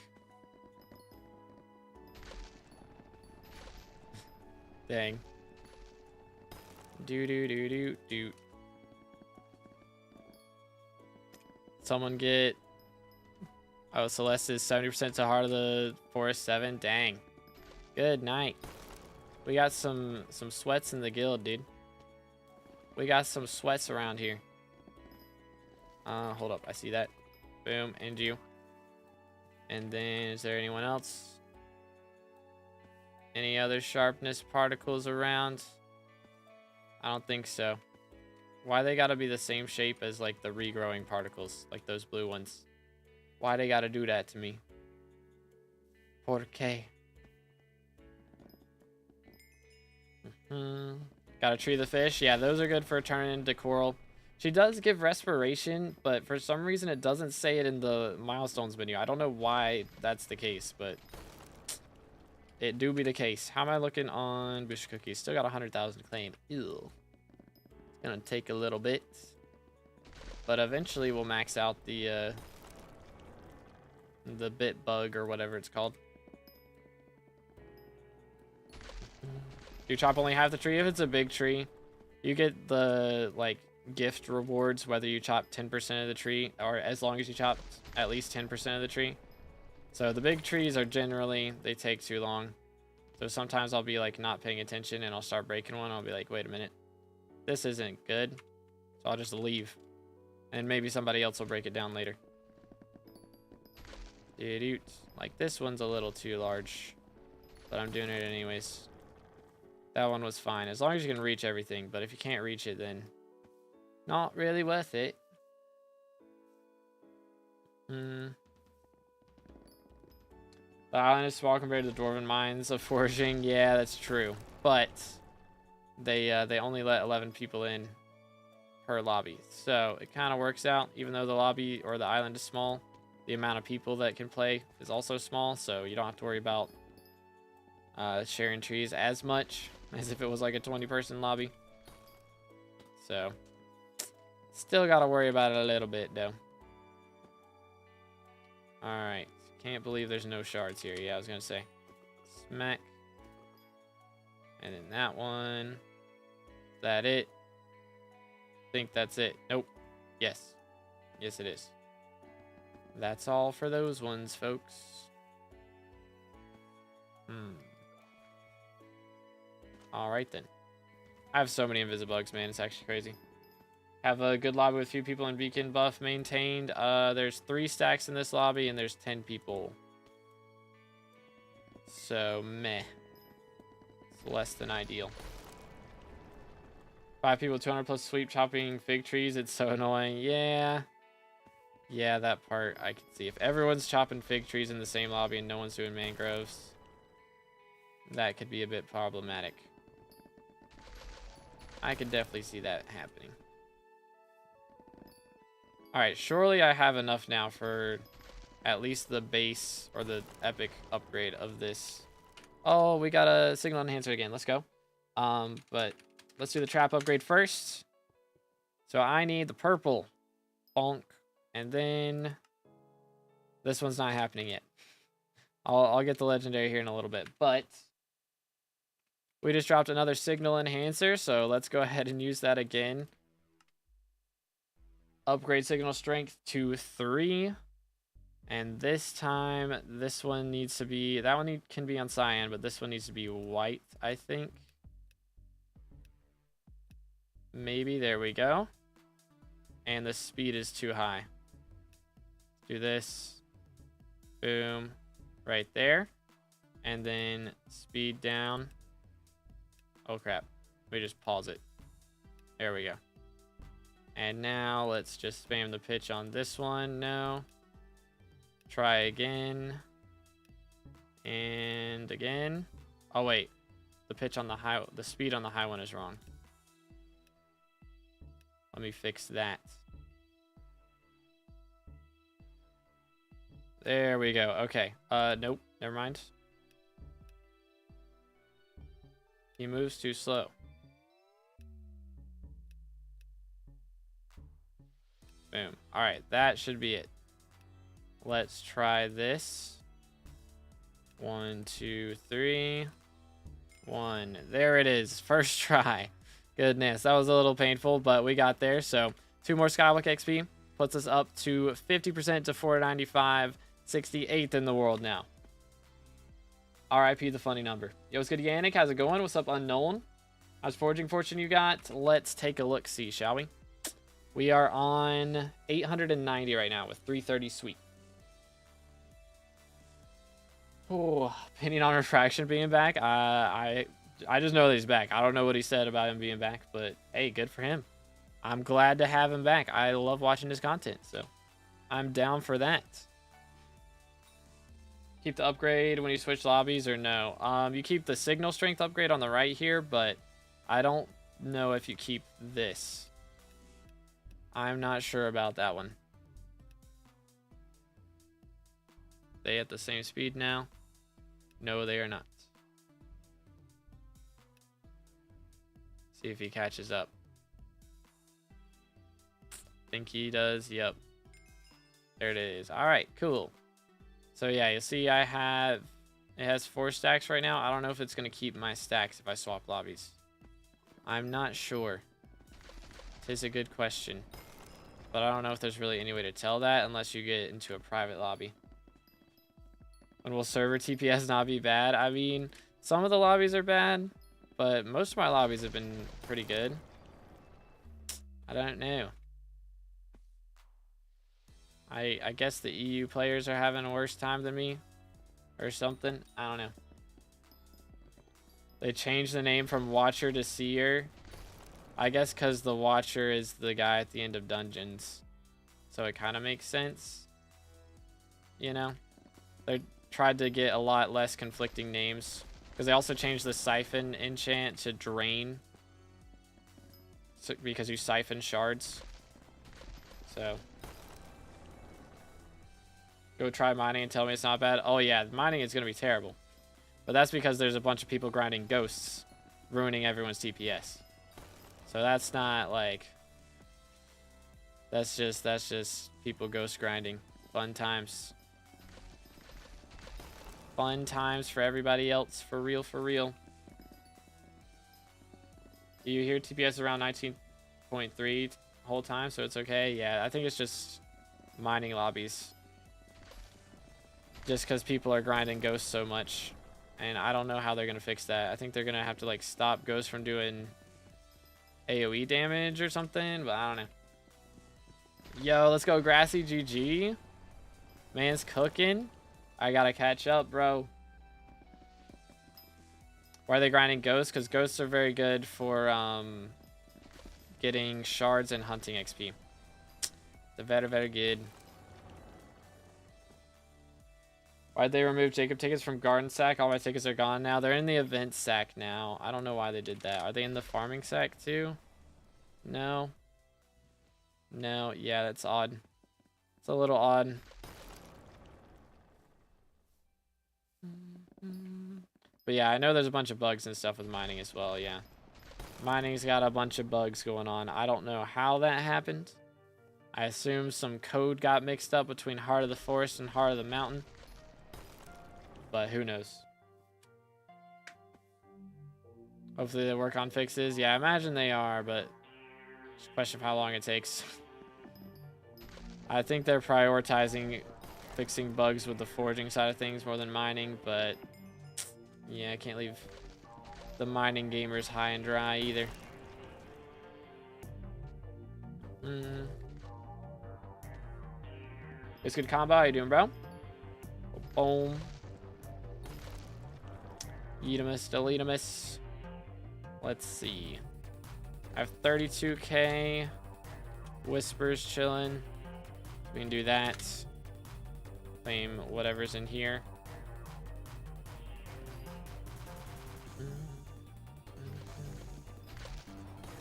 Dang. Do. Someone get... Oh, Celeste is 70% to Heart of the Forest 7. Dang. Good night. We got some sweats in the guild, dude. We got some sweats around here. Hold up. I see that. Boom. And you. And then, is there anyone else? Any other sharpness particles around? I don't think so. Why they gotta be the same shape as like the regrowing particles, like those blue ones? Why they gotta do that to me? ¿Por qué? Gotta tree the fish. Yeah, those are good for turning into coral. She does give respiration, but for some reason it doesn't say it in the milestones menu. I don't know why that's the case, but it do be the case. How am I looking on Booster Cookies? Still got 100,000 to claim. Ew. It's gonna take a little bit, but eventually we'll max out the bit bug or whatever it's called. You chop only half the tree. If it's a big tree, you get the like gift rewards whether you chop 10% of the tree or as long as you chop at least 10% of the tree. So the big trees are generally, they take too long. So sometimes I'll be like not paying attention and I'll start breaking one. I'll be like, wait a minute, this isn't good. So I'll just leave and maybe somebody else will break it down later. Dude, like this one's a little too large, but I'm doing it anyways. That one was fine as long as you can reach everything, but if you can't reach it, then not really worth it. The island is small compared to the dwarven mines of foraging. Yeah, that's true, but they only let 11 people in per lobby, so it kind of works out. Even though the lobby or the island is small, the amount of people that can play is also small, so you don't have to worry about sharing trees as much as if it was like a 20-person lobby. So still got to worry about it a little bit though. All right, can't believe there's no shards here. Yeah, I was gonna say smack, and then that one. Is that it? think that's it. Nope. Yes. Yes, it is. That's all for those ones, folks. Alright then. I have so many invisibugs, man. It's actually crazy. Have a good lobby with a few people in beacon buff maintained. There's 3 stacks in this lobby and there's 10 people. So, meh. It's less than ideal. 5 people, 200 plus sweep chopping fig trees. It's so annoying. Yeah. Yeah, that part I can see. If everyone's chopping fig trees in the same lobby and no one's doing mangroves, that could be a bit problematic. I could definitely see that happening. Alright, surely I have enough now for at least the base or the epic upgrade of this. Oh, we got a signal enhancer again. Let's go. But let's do the trap upgrade first. So I need the purple. Bonk. And then this one's not happening yet. I'll get the legendary here in a little bit. But we just dropped another signal enhancer, so let's go ahead and use that again. Upgrade signal strength to 3. And this time, this one needs to be... That one can be on cyan, but this one needs to be white, I think. Maybe. There we go. And the speed is too high. Do this. Boom. Right there. And then speed down. Oh, crap. Let me just pause it. There we go. And now let's just spam the pitch on this one. No. Try again. And again. Oh, wait. The pitch on the high... The speed on the high one is wrong. Let me fix that. There we go. Okay. Nope. Never mind. He moves too slow. Boom. Alright, that should be it. Let's try this. 1, 2, 3. 1. There it is. First try. Goodness, that was a little painful, but we got there. So, 2 more SkyBlock XP. Puts us up to 50% to 495. 68th in the world now. RIP the funny number. Yo, what's good, Yannick? How's it going? What's up, Unknown? How's Foraging Fortune you got? Let's take a look-see, shall we? We are on 890 right now with 330 sweep. Oh, opinion on Refraction being back? I just know that he's back. I don't know what he said about him being back, but hey, good for him. I'm glad to have him back. I love watching his content, so I'm down for that. Keep the upgrade when you switch lobbies or no? You keep the signal strength upgrade on the right here, but I don't know if you keep this. I'm not sure about that one. They at the same speed now? No, they are not. See if he catches up. Think he does. Yep. There it is. All right, cool. So yeah, you see it has 4 stacks right now. I don't know if it's going to keep my stacks if I swap lobbies. I'm not sure. It is a good question. But I don't know if there's really any way to tell that unless you get into a private lobby. When will server TPS not be bad? I mean, some of the lobbies are bad, but most of my lobbies have been pretty good. I don't know. I guess the EU players are having a worse time than me or something. I don't know. They changed the name from Watcher to Seer. I guess because the Watcher is the guy at the end of dungeons. So it kind of makes sense. You know? They tried to get a lot less conflicting names. Because they also changed the Siphon enchant to Drain. So, because you siphon shards. So... Go try mining and tell me it's not bad. Oh yeah, mining is going to be terrible. But that's because there's a bunch of people grinding ghosts, ruining everyone's TPS. So that's not like... That's just people ghost grinding. Fun times. Fun times for everybody else. For real, for real. Do you hear TPS around 19.3? whole time, so it's okay. Yeah, I think it's just mining lobbies. Just because people are grinding ghosts so much. And I don't know how they're going to fix that. I think they're going to have to, like, stop ghosts from doing AoE damage or something, but I don't know. Yo, let's go Grassy GG. Man's cooking. I gotta catch up, bro. Why are they grinding ghosts? Because ghosts are very good for getting shards and hunting XP. They're very, very good. Why'd they remove Jacob tickets from Garden Sack? All my tickets are gone now. They're in the event sack now. I don't know why they did that. Are they in the farming sack too? No. No, yeah, that's odd. It's a little odd. But yeah, I know there's a bunch of bugs and stuff with mining as well, yeah. Mining's got a bunch of bugs going on. I don't know how that happened. I assume some code got mixed up between Heart of the Forest and Heart of the Mountain. But who knows? Hopefully they work on fixes. Yeah, I imagine they are, but just a question of how long it takes. I think they're prioritizing fixing bugs with the foraging side of things more than mining, but yeah, I can't leave the mining gamers high and dry either. It's good combo. How you doing, bro? Boom. Eatimus, Deletimus. Let's see. I have 32k. Whispers chilling. We can do that. Claim whatever's in here.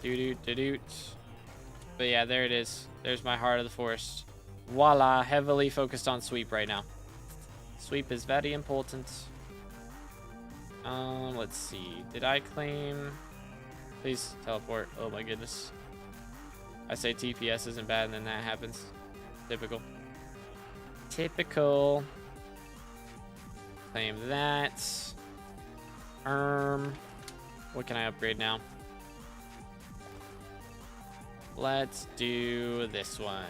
Doo-doot. But yeah, there it is. There's my Heart of the Forest. Voila, heavily focused on sweep right now. Sweep is very important. Let's see. Did I claim? Please teleport. Oh my goodness. I say TPS isn't bad and then that happens. Typical. Typical. Claim that. What can I upgrade now? Let's do this one.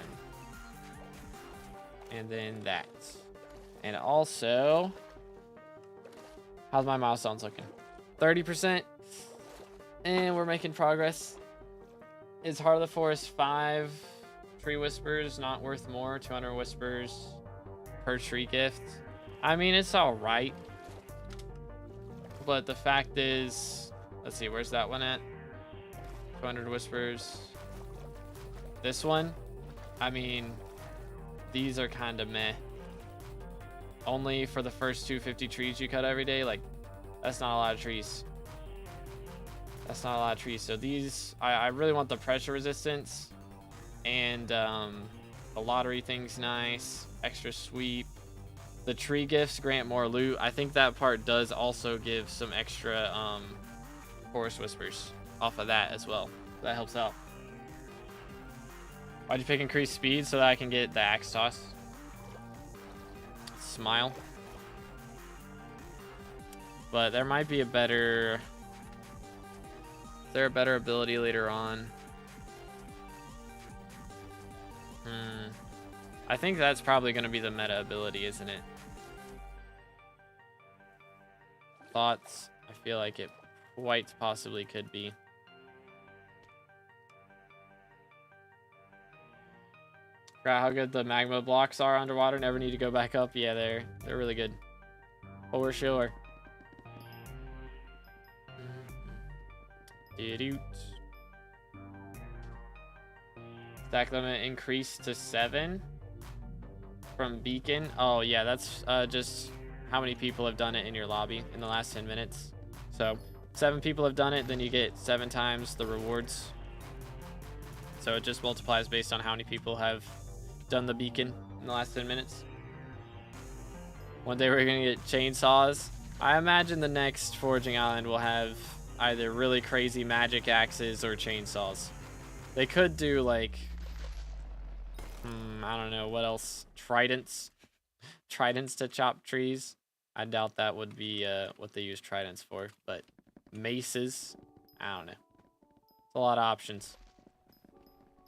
And then that. And also, how's my milestones looking? 30%. And we're making progress. Is Heart of the Forest 5 tree whispers not worth more? 200 whispers per tree gift. I mean, it's all right. But the fact is, let's see, where's that one at? 200 whispers. This one, I mean, these are kind of meh. Only for the first 250 trees you cut every day. Like, that's not a lot of trees. That's not a lot of trees. So these, I really want the pressure resistance. And the lottery thing's nice. Extra sweep. The tree gifts grant more loot. I think that part does also give some extra forest whispers off of that as well. That helps out. Why'd you pick increased speed so that I can get the axe toss? Smile. But there might be a better... Is there a better ability later on? I think that's probably going to be the meta ability, isn't it? Thoughts? I feel like it quite possibly could be. Forgot how good the magma blocks are underwater. Never need to go back up. Yeah, they're really good. For sure. Stack limit increased to 7 from beacon. Oh yeah, that's just how many people have done it in your lobby in the last 10 minutes. So 7 people have done it, then you get 7 times the rewards. So it just multiplies based on how many people have done the beacon in the last 10 minutes. One day we're gonna get chainsaws. I imagine the next foraging island will have either really crazy magic axes or chainsaws. They could do like, I don't know, what else? Tridents? Tridents to chop trees? I doubt that would be what they use tridents for, but maces? I don't know. It's a lot of options.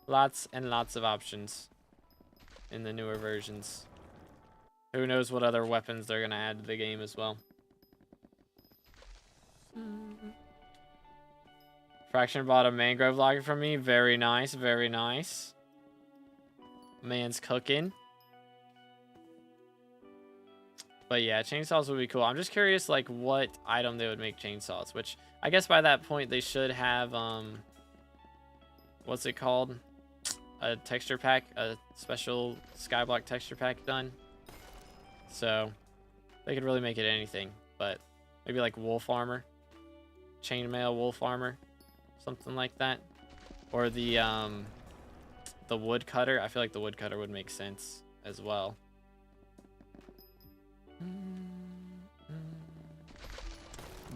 Lots and lots of options in the newer versions. Who knows what other weapons they're going to add to the game as well. Refraction bought a mangrove logger from me. Very nice, very nice. Man's cooking. But yeah, chainsaws would be cool. I'm just curious, like, what item they would make chainsaws. Which, I guess by that point, they should have, what's it called? A texture pack, a special skyblock texture pack done. So, they could really make it anything. But, maybe like wolf armor. Chainmail wolf armor. Something like that. Or the woodcutter. I feel like the woodcutter would make sense as well.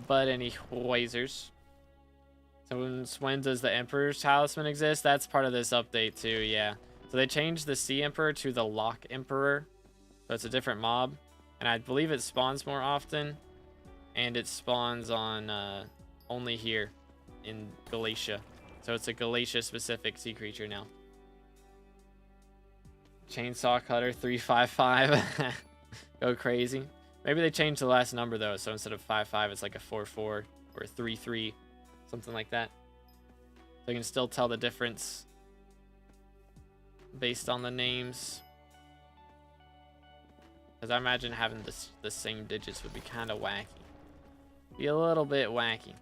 But anyways, so when does the Emperor's Talisman exist? That's part of this update too, yeah. So they changed the Sea Emperor to the Lock Emperor. So it's a different mob. And I believe it spawns more often. And it spawns on only here in Galatia. So it's a Galatia specific sea creature now. Chainsaw Cutter 355. Go crazy. Maybe they changed the last number though, so instead of 5-5, it's like a 4-4 or a 3-3, something like that. So you can still tell the difference based on the names. Because I imagine having the same digits would be kind of wacky. Be a little bit wacky.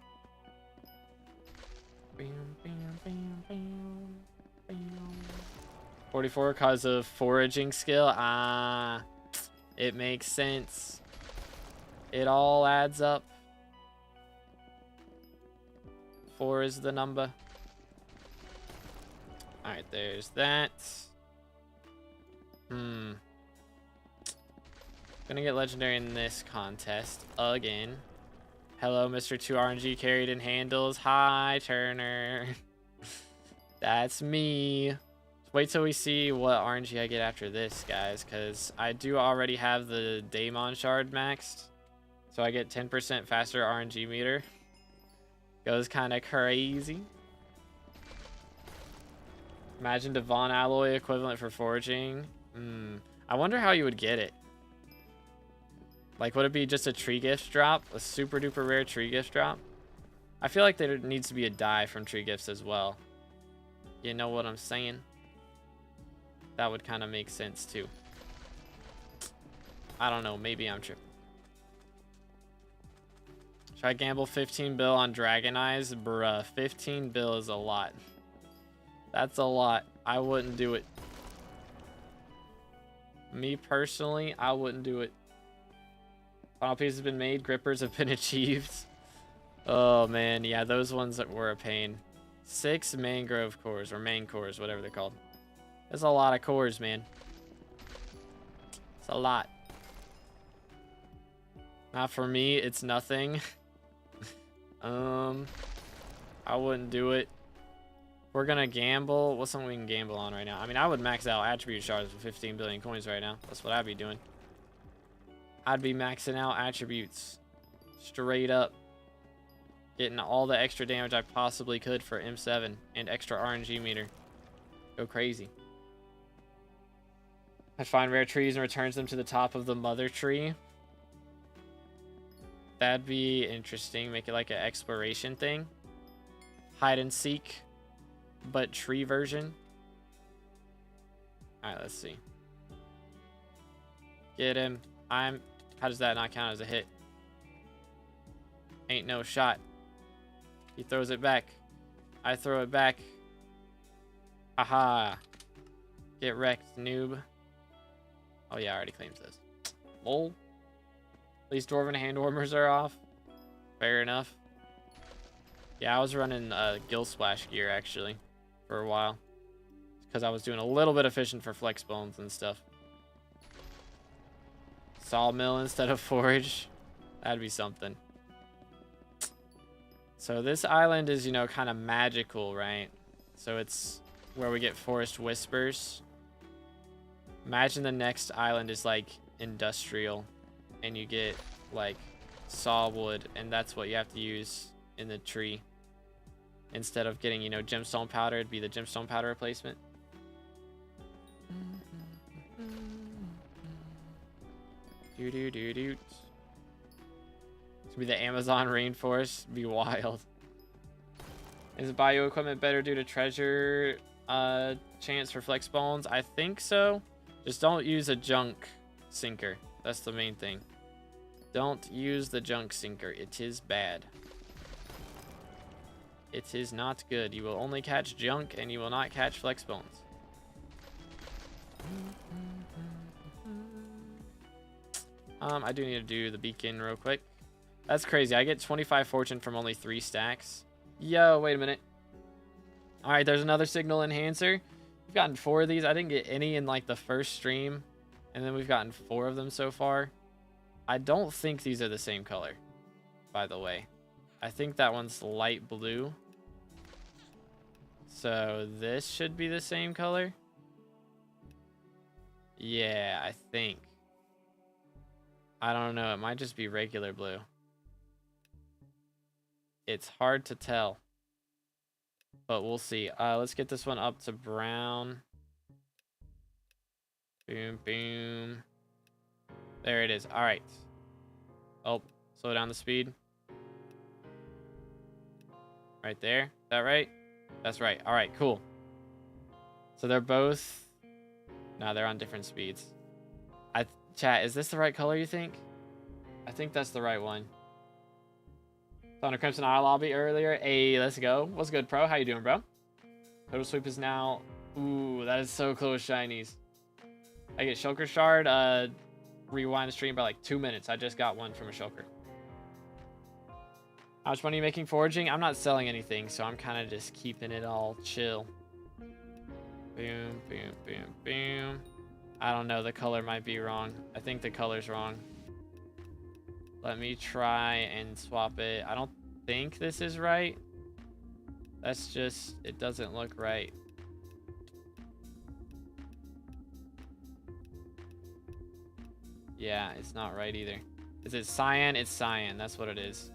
44 because of foraging skill. Ah. It makes sense. It all adds up. 4 is the number. Alright, there's that. Gonna get legendary in this contest again. Hello, Mr. 2 RNG carried in handles. Hi, Turner. That's me. Wait till we see what RNG I get after this, guys, because I do already have the Daemon Shard maxed. So I get 10% faster RNG meter. Goes kind of crazy. Imagine Devon Alloy equivalent for foraging. I wonder how you would get it. Like, would it be just a tree gift drop? A super duper rare tree gift drop? I feel like there needs to be a die from tree gifts as well. You know what I'm saying? That would kind of make sense too. I don't know. Maybe I'm tripping. Should I gamble 15 bill on Dragon Eyes? Bruh, 15 bill is a lot. That's a lot. I wouldn't do it. Me personally, I wouldn't do it. Final piece has been made. Grippers have been achieved. Oh man, yeah, those ones that were a pain. 6 mangrove cores, or main cores, whatever they're called. That's a lot of cores, man. It's a lot. Not for me, it's nothing. I wouldn't do it. We're gonna gamble. What's something we can gamble on right now? I mean, I would max out attribute shards with 15 billion coins right now. That's what I'd be doing. I'd be maxing out attributes. Straight up. Getting all the extra damage I possibly could for M7 and extra RNG meter. Go crazy. I find rare trees and returns them to the top of the mother tree. That'd be interesting. Make it like an exploration thing. Hide and seek, but tree version. Alright, let's see. Get him. How does that not count as a hit? Ain't no shot. He throws it back. I throw it back. Aha. Get wrecked, noob. Oh yeah, I already claimed this. Lol. At least Dwarven hand warmers are off. Fair enough. Yeah, I was running Gill Splash gear actually for a while. Because I was doing a little bit of fishing for flex bones and stuff. Sawmill instead of forage. That'd be something. So this island is, you know, kind of magical, right? So it's where we get Forest Whispers. Imagine the next island is like industrial. And you get like sawwood. And that's what you have to use in the tree. instead of getting, you know, gemstone powder, it'd be the gemstone powder replacement. Do do do do. It's gonna be the Amazon rainforest. Be wild. Is bio equipment better due to treasure chance for flex bones? I think so. Just don't use a junk sinker. That's the main thing. Don't use the junk sinker. It is bad. It is not good. You will only catch junk and you will not catch flex bones. I do need to do the beacon real quick. That's crazy. I get 25 fortune from only 3 stacks. Yo, wait a minute. All right, there's another signal enhancer. We've gotten 4 of these. I didn't get any in like the first stream, and then we've gotten 4 of them so far. I don't think these are the same color, by the way. I think that one's light blue. So this should be the same color. Yeah, I think. I don't know. It might just be regular blue. It's hard to tell, but we'll see. Let's get this one up to brown. Boom, boom. There it is. All right. Oh, slow down the speed. Right there. Is that right? That's right. All right, cool. So they're both... No, they're on different speeds. Chat, is this the right color, you think? I think that's the right one. Found a Crimson Isle lobby earlier. Hey, let's go. What's good, pro? How you doing, bro? Total sweep is now... Ooh, that is so close, shinies. I get Shulker Shard. Rewind the stream by like 2 minutes. I just got one from a Shulker. How much money are you making foraging? I'm not selling anything, so I'm kind of just keeping it all chill. Boom, boom, boom, boom. I don't know. The color might be wrong. I think the color's wrong. Let me try and swap it. I don't think this is right. That's just... It doesn't look right. Yeah, it's not right either. Is it cyan? It's cyan. That's what it is.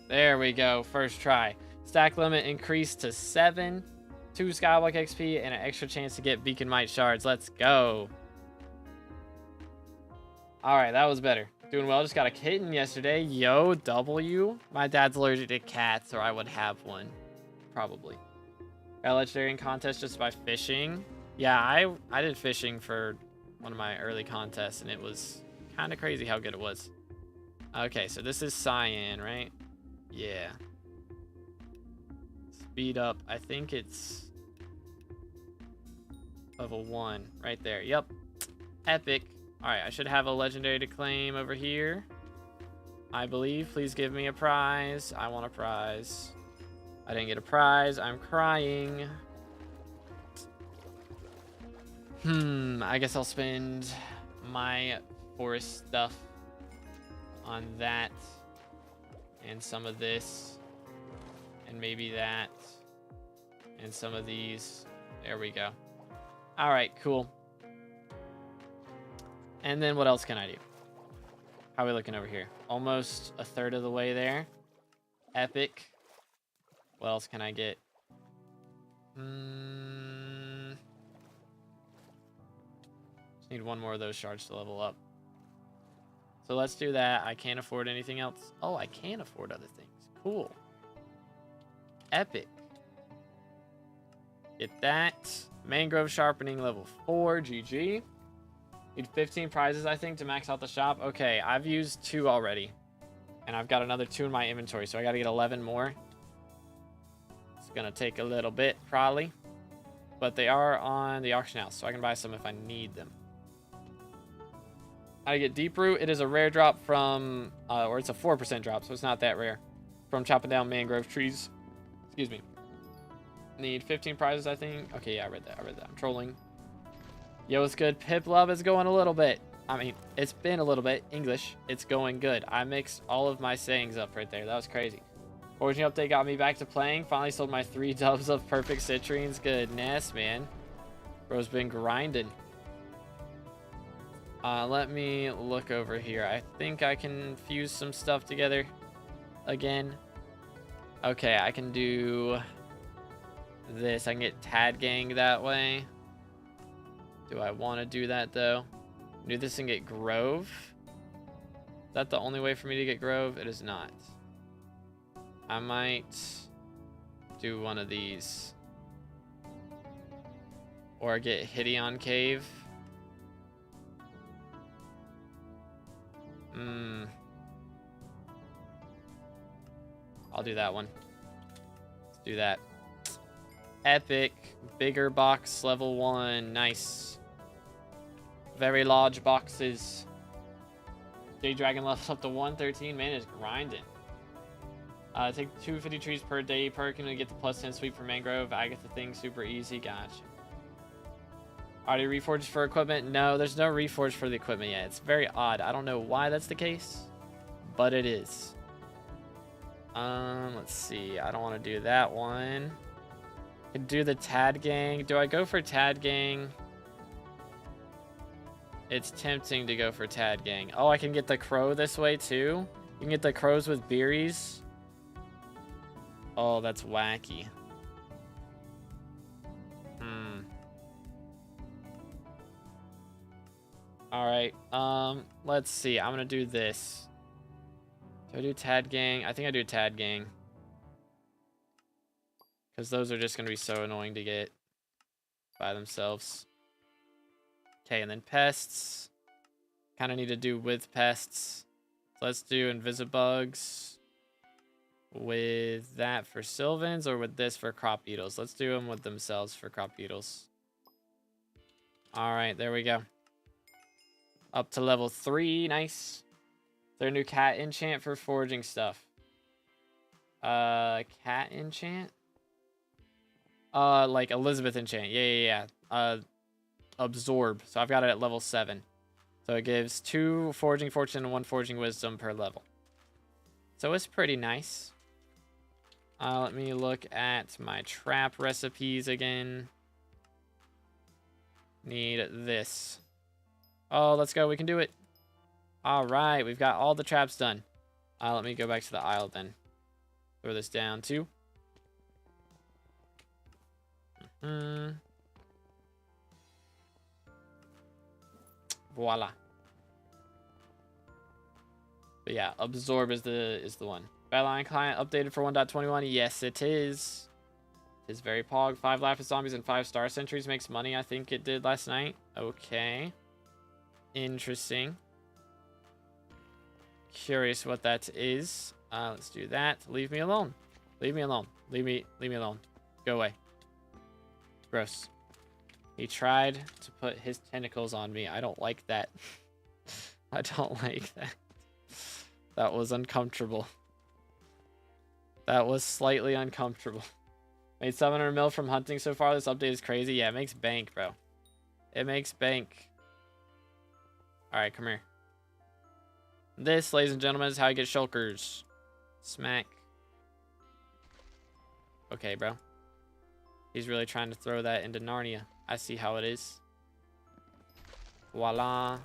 There we go. First try. Stack limit increased to 7. 2 SkyBlock XP and an extra chance to get Beacon Mite shards. Let's go. All right, that was better. Doing well. Just got a kitten yesterday. YoGoU. My dad's allergic to cats, or I would have one. Probably. Got a legendary in contest just by fishing. Yeah, I did fishing for one of my early contests, and it was kind of crazy how good it was. Okay, so this is cyan, right? Yeah. Speed up. I think it's level 1 right there. Yep. Epic. All right, I should have a legendary to claim over here. I believe. Please give me a prize. I want a prize. I didn't get a prize. I'm crying. I guess I'll spend my forest stuff on that and some of this and maybe that and some of these. There we go. All right, cool. And then what else can I do? How are we looking over here? Almost a third of the way there. Epic. What else can I get? Just need one more of those shards to level up. So let's do that. I can't afford anything else. Oh, I can afford other things. Cool. Epic. Get that. Mangrove sharpening level 4. GG. Need 15 prizes, I think, to max out the shop. Okay, I've used 2 already. And I've got another 2 in my inventory, so I gotta get 11 more. It's gonna take a little bit, probably. But they are on the auction house, so I can buy some if I need them. I get Deep Root. It is a rare drop from, or it's a 4% drop, so it's not that rare. From chopping down mangrove trees. Excuse me. Need 15 prizes, I think. Okay, yeah, I read that. I'm trolling. Yo, what's good? Pip Love is going a little bit. I mean, it's been a little bit. English. It's going good. I mixed all of my sayings up right there. That was crazy. Foraging update got me back to playing. Finally sold my 3 dubs of perfect citrines. Goodness, man. Bro's been grinding. Let me look over here. I think I can fuse some stuff together. again. Okay, I can do this. I can get Tad Gang that way. Do I want to do that though? Do this and get Grove? Is that the only way for me to get Grove? It is not. I might do one of these. Or get Hideon Cave. I'll do that one. Let's do that. Epic. Bigger box, level 1. Nice. Very large boxes. Day Dragon levels up to 113. Man, is grinding. Take 250 trees per day. Perk and get the +10 sweep for Mangrove. Agatha thing, super easy. Gotcha. Already reforged for equipment? No, there's no reforged for the equipment yet. It's very odd. I don't know why that's the case, but it is. Let's see. I don't want to do that one. I could do the Tad Gang. Do I go for Tad Gang? It's tempting to go for Tad Gang. Oh, I can get the crow this way too? You can get the crows with berries? Oh, that's wacky. Alright, let's see. I'm gonna do this. Do I do Tad Gang? I think I do Tad Gang. Because those are just gonna be so annoying to get by themselves. Okay, and then pests. Kind of need to do with pests. So let's do Invisibugs with that for Sylvans, or with this for crop beetles. Let's do them with themselves for crop beetles. Alright, there we go. Up to level 3, nice. Their new cat enchant for foraging stuff. Cat enchant? Like Elizabeth enchant. Yeah. Absorb. So I've got it at level 7. So it gives 2 foraging fortune and 1 foraging wisdom per level. So it's pretty nice. Let me look at my trap recipes again. Need this. Oh, let's go. We can do it. All right. We've got all the traps done. Let me go back to the aisle then. Throw this down too. Voila. But yeah, absorb is the one. Battleline client updated for 1.21. Yes, it is. It is very pog. 5 Lapis Zombies and 5 Star Sentries makes money. I think it did last night. Okay. Interesting. Curious what that is. Let's do that. Leave me alone. Leave me alone. Leave me alone. Go away. Gross. He tried to put his tentacles on me. I don't like that. I don't like that. That was uncomfortable. That was slightly uncomfortable. Made 700 mil from hunting so far. This update is crazy. Yeah, it makes bank, bro. It makes bank. Alright, come here. This, ladies and gentlemen, is how you get shulkers. Smack. Okay, bro. He's really trying to throw that into Narnia. I see how it is. Voila.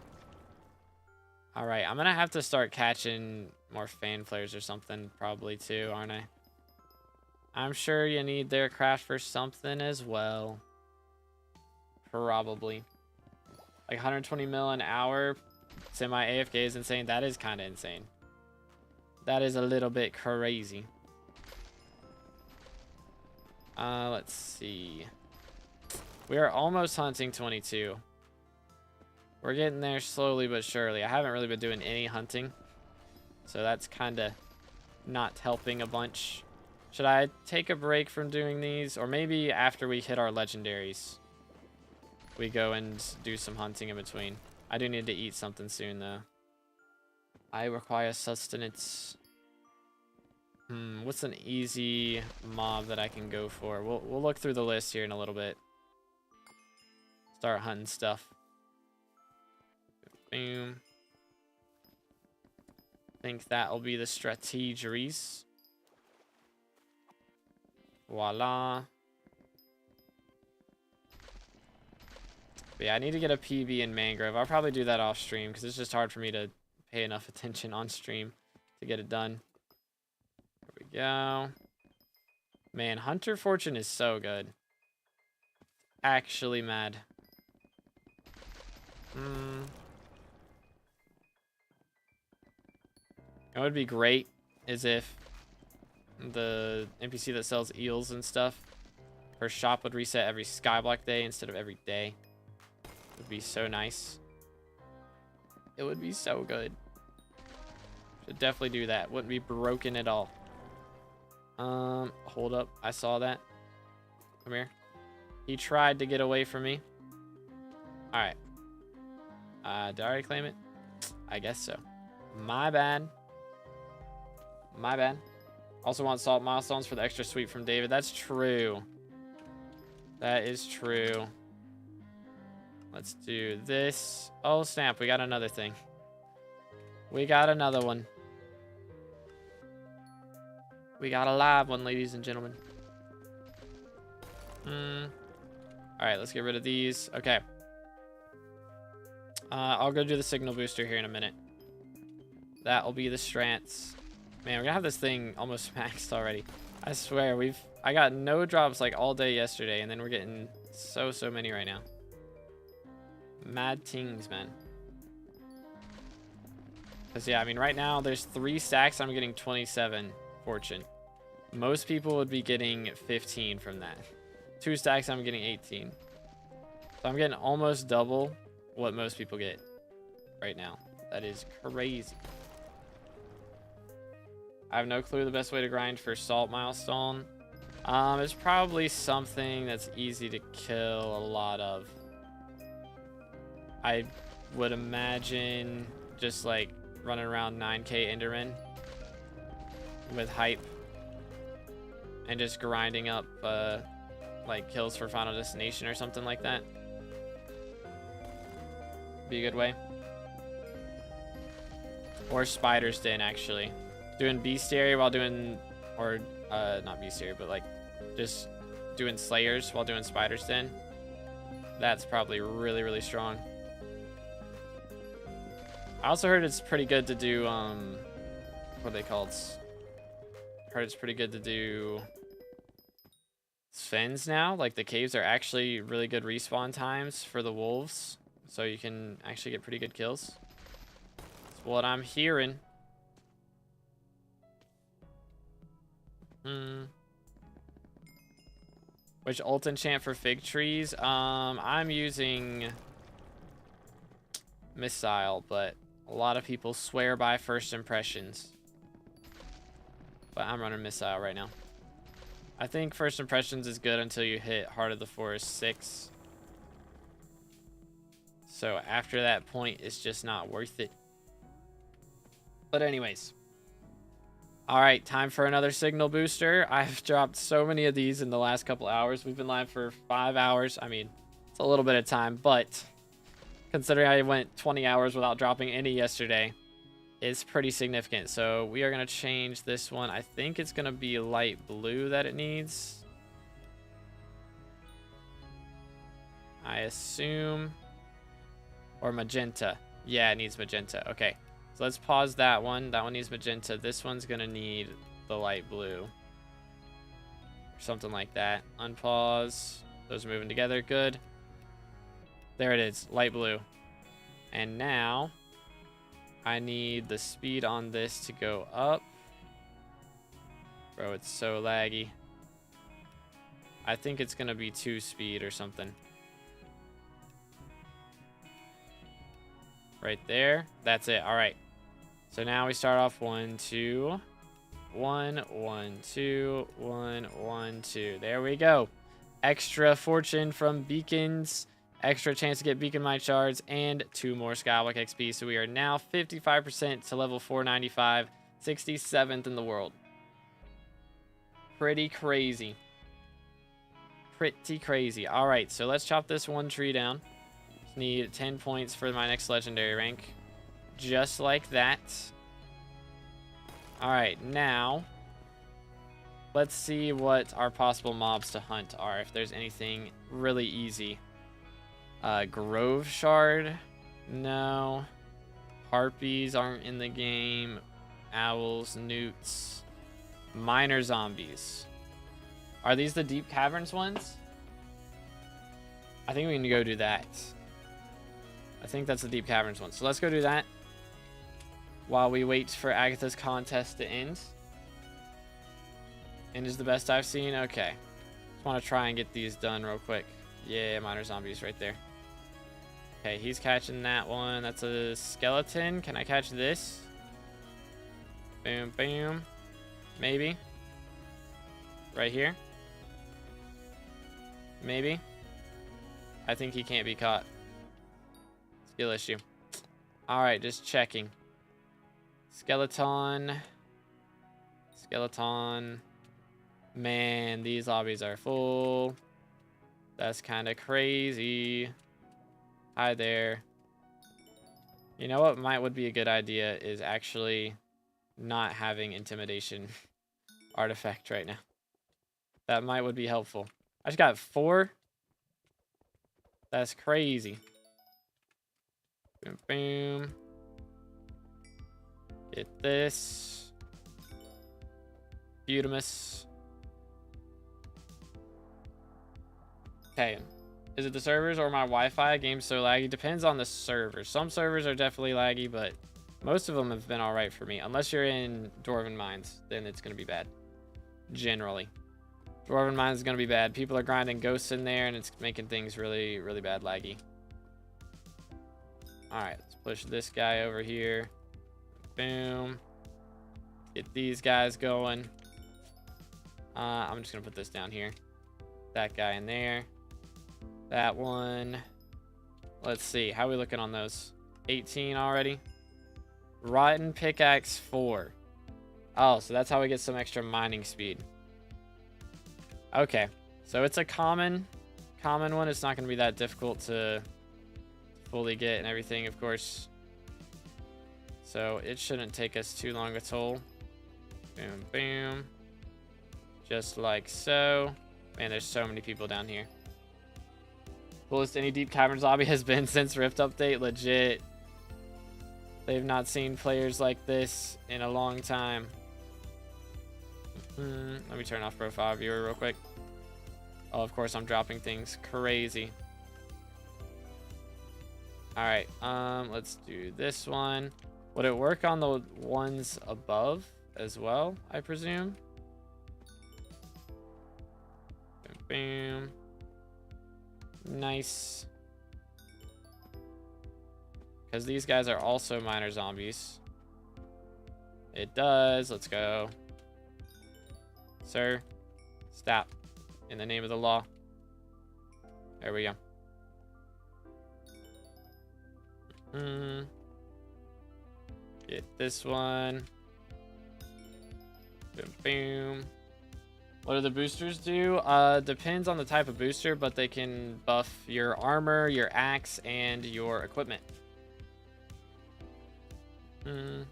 Alright, I'm gonna have to start catching more fan flares or something probably too, aren't I? I'm sure you need their craft for something as well. Probably. Like 120 mil an hour semi-AFK is insane. That is kind of insane. That is a little bit crazy. Let's see. We are almost hunting 22. We're getting there slowly but surely. I haven't really been doing any hunting, so that's kind of not helping a bunch. Should I take a break from doing these? Or maybe after we hit our legendaries, we go and do some hunting in between. I do need to eat something soon, though. I require sustenance. What's an easy mob that I can go for? We'll look through the list here in a little bit. Start hunting stuff. Boom. Think that'll be the strategies. Voila. But yeah, I need to get a PB in Mangrove. I'll probably do that off stream because it's just hard for me to pay enough attention on stream to get it done. we go. Man, Hunter Fortune is so good. Actually mad. It would be great is if the NPC that sells eels and stuff, her shop would reset every skyblock day instead of every day. It would be so nice. It would be so good. Should definitely do that. Wouldn't be broken at all. Hold up. I saw that. Come here. He tried to get away from me. Alright. Did I already claim it? I guess so. My bad. My bad. Also want salt milestones for the extra sweep from David. That's true. That is true. Let's do this. Oh, snap. We got another thing. We got another one. We got a live one, ladies and gentlemen. Alright, let's get rid of these. Okay. I'll go do the signal booster here in a minute. That'll be the strats. Man, we're gonna have this thing almost maxed already. I swear, I got no drops like all day yesterday, and then we're getting so many right now. Mad tings, man. Because, yeah, I mean, right now, there's 3 stacks. I'm getting 27 fortune. Most people would be getting 15 from that. 2 stacks, I'm getting 18. So I'm getting almost double what most people get right now. That is crazy. I have no clue the best way to grind for salt milestone. It's probably something that's easy to kill a lot of. I would imagine just like running around 9k Enderman with hype and just grinding up like kills for Final Destination or something like that. Be a good way. Or Spider's Den, actually. Doing Bestiary while doing, or not Bestiary, but like just doing Slayers while doing Spider's Den. That's probably really strong. I also heard it's pretty good to do, what are they called? Heard it's pretty good to do Fens now. Like the caves are actually really good respawn times for the wolves. So you can actually get pretty good kills. That's what I'm hearing. Which ult enchant for fig trees? I'm using Missile, but a lot of people swear by first impressions. But I'm running Missile right now. I think first impressions is good until you hit Heart of the Forest 6. So after that point, it's just not worth it. But anyways. Alright, time for another signal booster. I've dropped so many of these in the last couple hours. We've been live for 5 hours. I mean, it's a little bit of time, but considering I went 20 hours without dropping any yesterday, it's pretty significant. So we are going to change this one. I think it's going to be light blue that it needs. I assume. Or magenta. Yeah, it needs magenta. Okay. So let's pause that one. That one needs magenta. This one's going to need the light blue. Or something like that. Unpause. Those are moving together. Good. There it is. Light blue. And now I need the speed on this to go up. Bro, it's so laggy. I think it's going to be 2 speed or something. Right there. That's it. All right. So now we start off 1, 2, 1, 1, 2, 1, 1, 2. There we go. Extra fortune from beacons, extra chance to get beacon mine shards, and 2 more skyblock XP. So we are now 55% to level 495, 67th in the world. Pretty crazy. Pretty crazy. All right, so let's chop this one tree down. Just need 10 points for my next legendary rank. Just like that. All right, now let's see what our possible mobs to hunt are. If there's anything really easy. Grove shard? No. Harpies aren't in the game. Owls, newts. Miner zombies. Are these the deep caverns ones? I think we can go do that. I think that's the deep caverns one. So let's go do that while we wait for Agatha's contest to end. End is the best I've seen. Okay. Just want to try and get these done real quick. Yeah, miner zombies right there. Okay, he's catching that one. That's a skeleton. Can I catch this? Boom, boom. Maybe. Right here. Maybe. I think he can't be caught. Skill issue. Alright, just checking. Skeleton. Skeleton. Man, these lobbies are full. That's kind of crazy. Hi there. You know what would be a good idea is actually not having intimidation artifact right now. That would be helpful. I just got 4. That's crazy. Boom, boom. Get this. Beautimus. Okay. Is it the servers or my Wi-Fi? Game's so laggy. Depends on the server. Some servers are definitely laggy, but most of them have been alright for me. Unless you're in Dwarven Mines, then it's going to be bad. Generally. Dwarven Mines is going to be bad. People are grinding ghosts in there, and it's making things really, really bad laggy. Alright, let's push this guy over here. Boom. Get these guys going. I'm just going to put this down here. That guy in there. That one. Let's see. How are we looking on those? 18 already. Rotten Pickaxe 4. Oh, so that's how we get some extra mining speed. Okay. So it's a common one. It's not going to be that difficult to fully get and everything, of course. So it shouldn't take us too long at all. Boom, boom. Just like so. Man, there's so many people down here. Coolest any deep cavern zombie has been since Rift update. Legit. They've not seen players like this in a long time. Let me turn off profile viewer real quick. Oh, of course I'm dropping things crazy. Alright, let's do this one. Would it work on the ones above as well, I presume? Boom, boom. Nice. Because these guys are also miner zombies. It does. Let's go. Sir, stop. In the name of the law. There we go. Get this one. Boom, boom. What do the boosters do? Depends on the type of booster, but they can buff your armor, your axe, and your equipment. How do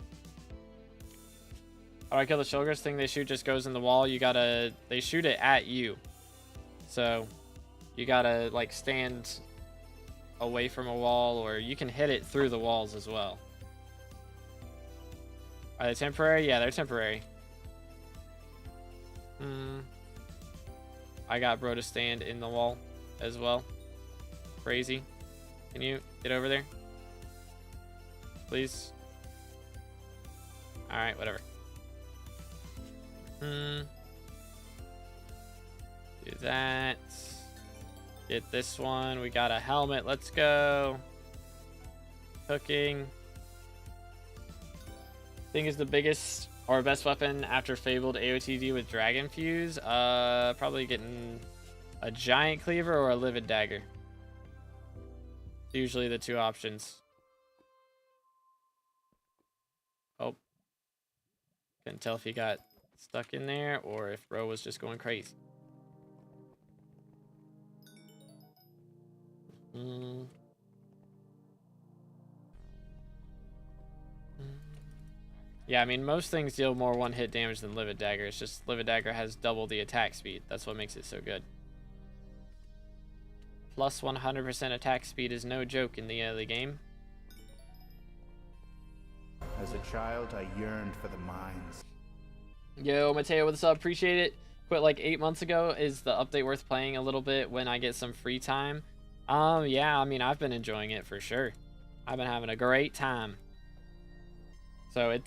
I kill the Shulgers? Thing they shoot just goes in the wall. They shoot it at you. So, you gotta, like, stand away from a wall, or you can hit it through the walls as well. Are they temporary? Yeah, they're temporary. I got bro to stand in the wall as well. Crazy. Can you get over there? Please? Alright, whatever. Do that. Get this one. We got a helmet. Let's go. Cooking. Thing is the biggest or best weapon after Fabled AOTD with Dragon Fuse. Probably getting a giant cleaver or a livid dagger. Usually the 2 options. Oh. Couldn't tell if he got stuck in there or if bro was just going crazy. Yeah, I mean, most things deal more one-hit damage than Livid Dagger. It's just Livid Dagger has double the attack speed. That's what makes it so good. Plus 100% attack speed is no joke in the early game. As a child, I yearned for the mines. Yo, Mateo, what's up? Appreciate it. Quit like 8 months ago. Is the update worth playing a little bit when I get some free time? Yeah, I mean, I've been enjoying it for sure. I've been having a great time. So it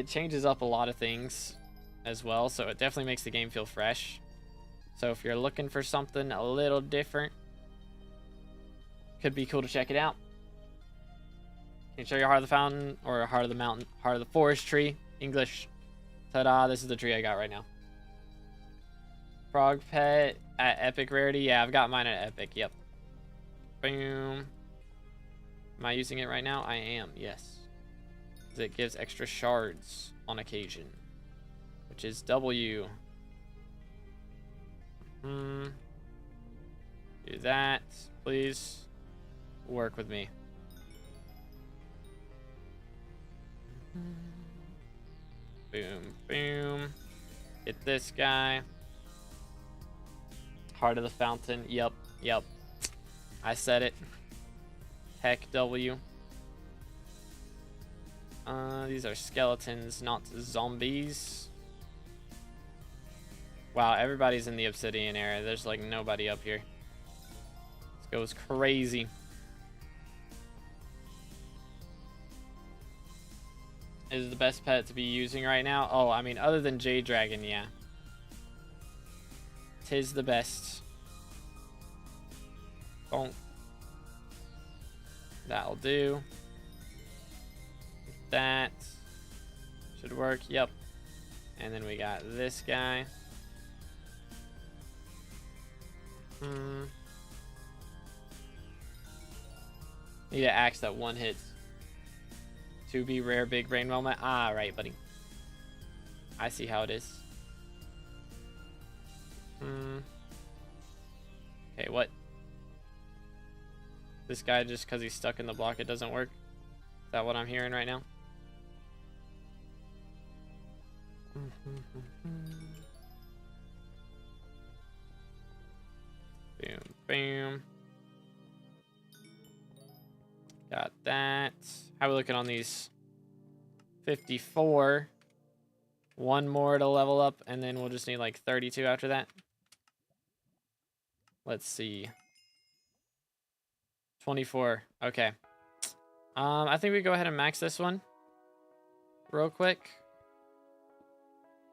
changes up a lot of things as well. So it definitely makes the game feel fresh. So if you're looking for something a little different, could be cool to check it out. Can you show your Heart of the Fountain or Heart of the Mountain, Heart of the Forest tree? English. Ta-da, this is the tree I got right now. Frog pet at epic rarity. Yeah, I've got mine at epic. Yep. Boom. Am I using it right now? I am, yes. It gives extra shards on occasion, which is W. Do that, please. Work with me. Boom, boom. Get this guy. Heart of the Fountain. Yep, yep. I said it. Heck W. These are skeletons, not zombies. Wow, everybody's in the obsidian area. There's like nobody up here. This goes crazy. Is the best pet to be using right now? Oh, I mean, other than Jade Dragon, yeah. Tis the best. Bonk. That'll do. That should work. Yep. And then we got this guy. Need an axe that one hits. To be rare big brain moment. Ah, right, buddy. I see how it is. Okay, what? This guy, just because he's stuck in the block, it doesn't work? Is that what I'm hearing right now? Boom, boom. Got that. How are we looking on these? 54. One more to level up, and then we'll just need like 32 after that. Let's see. 24. Okay. I think we go ahead and max this one real quick.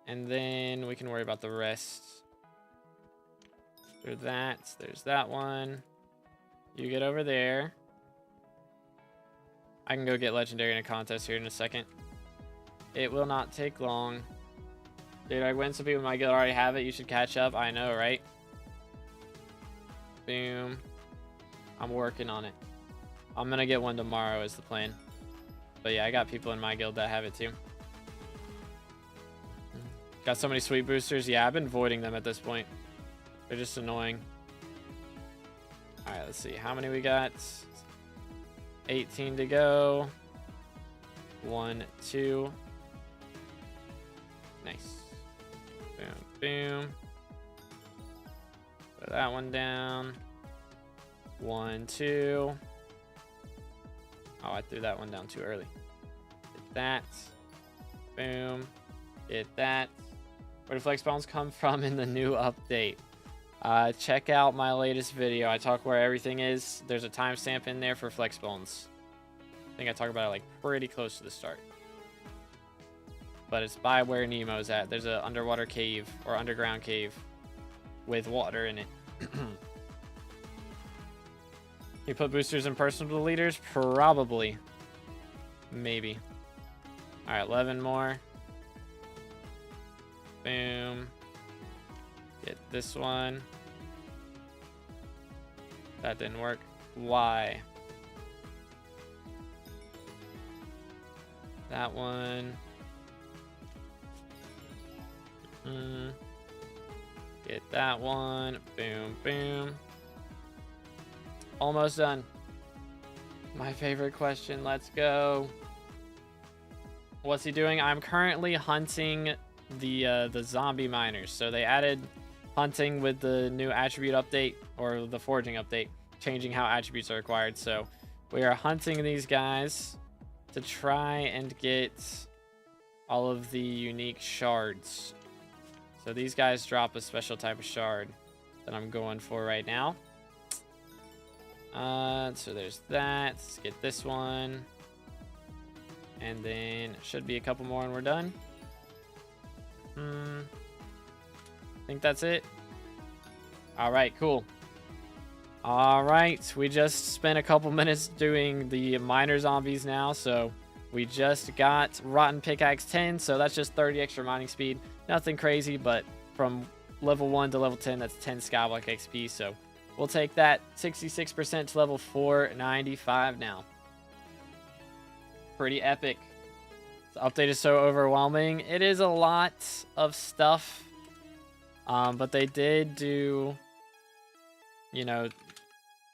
And then we can worry about the rest. There's that. There's that one. You get over there. I can go get legendary in a contest here in a second. It will not take long. Dude, I win. Some people in my guild already have it. You should catch up. I know, right? Boom. I'm working on it. I'm gonna get one tomorrow is the plan. But yeah, I got people in my guild that have it too. Got so many sweet boosters. Yeah, I've been voiding them at this point. They're just annoying. Alright, let's see. How many we got? 18 to go. 1, 2. Nice. Boom, boom. Put that one down. 1, 2. Oh, I threw that one down too early. Get that. Boom. Get that. Where do flex bones come from in the new update? Check out my latest video. I talk where everything is. There's a timestamp in there for flex bones. I think I talk about it like pretty close to the start. But it's by where Nemo's at. There's an underwater cave or underground cave with water in it. You put boosters in personal deleters? Probably. Maybe. Alright, 11 more. Boom. Get this one. That didn't work. Why? That one. Get that one. Boom, boom. Almost done. My favorite question. Let's go. What's he doing? I'm currently hunting the zombie miners. So they added hunting with the new attribute update, or the foraging update, changing how attributes are acquired. So we are hunting these guys to try and get all of the unique shards So these guys drop a special type of shard that I'm going for right now. So there's that. Let's get this one. And then should be a couple more and we're done. I think that's it. All right, cool. All right, we just spent a couple minutes doing the miner zombies now, so we just got Rotten Pickaxe 10, so that's just 30 extra mining speed. Nothing crazy, but from level 1 to level 10, that's 10 Skyblock XP, so we'll take that 66% to level 495 now. Pretty epic. The update is so overwhelming. It is a lot of stuff, but they did do, you know,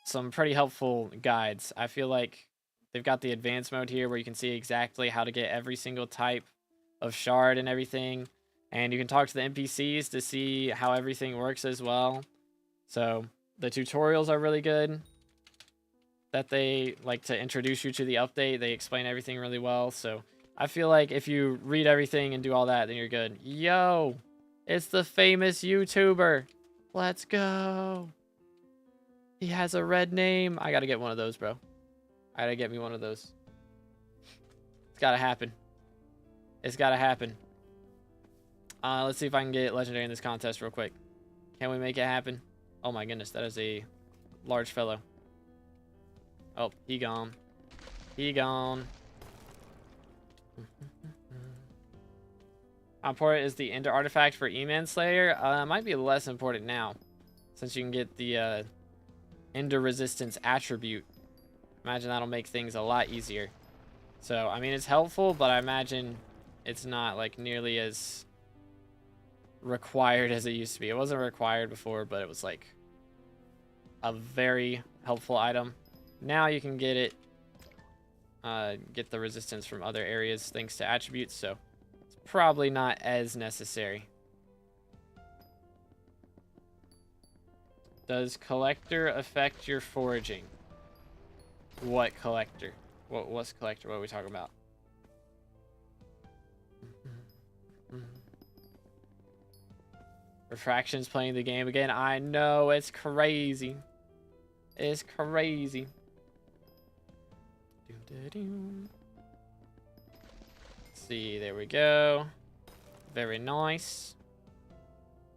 some pretty helpful guides. I feel like they've got the advanced mode here where you can see exactly how to get every single type of shard and everything. And you can talk to the NPCs to see how everything works as well. So the tutorials are really good. That they like to introduce you to the update. They explain everything really well. So I feel like if you read everything and do all that, then you're good. Yo, it's the famous YouTuber. Let's go. He has a red name. I gotta get one of those, bro. I gotta get me one of those. It's gotta happen. It's gotta happen. Let's see if I can get legendary in this contest real quick. Can we make it happen? Oh my goodness, that is a large fellow. Oh, he gone. He gone. How important is the Ender artifact for E-Man Slayer? It might be less important now, since you can get the Ender resistance attribute. Imagine that'll make things a lot easier. So, I mean, it's helpful, but I imagine it's not like nearly as required as it used to be. It wasn't required before, but it was like a very helpful item. Now you can get it, get the resistance from other areas thanks to attributes, so it's probably not as necessary. Does collector affect your foraging? What collector? What's collector? What are we talking about? Refraction's playing the game again. I know, it's crazy. It's crazy. Let's see, there we go. Very nice.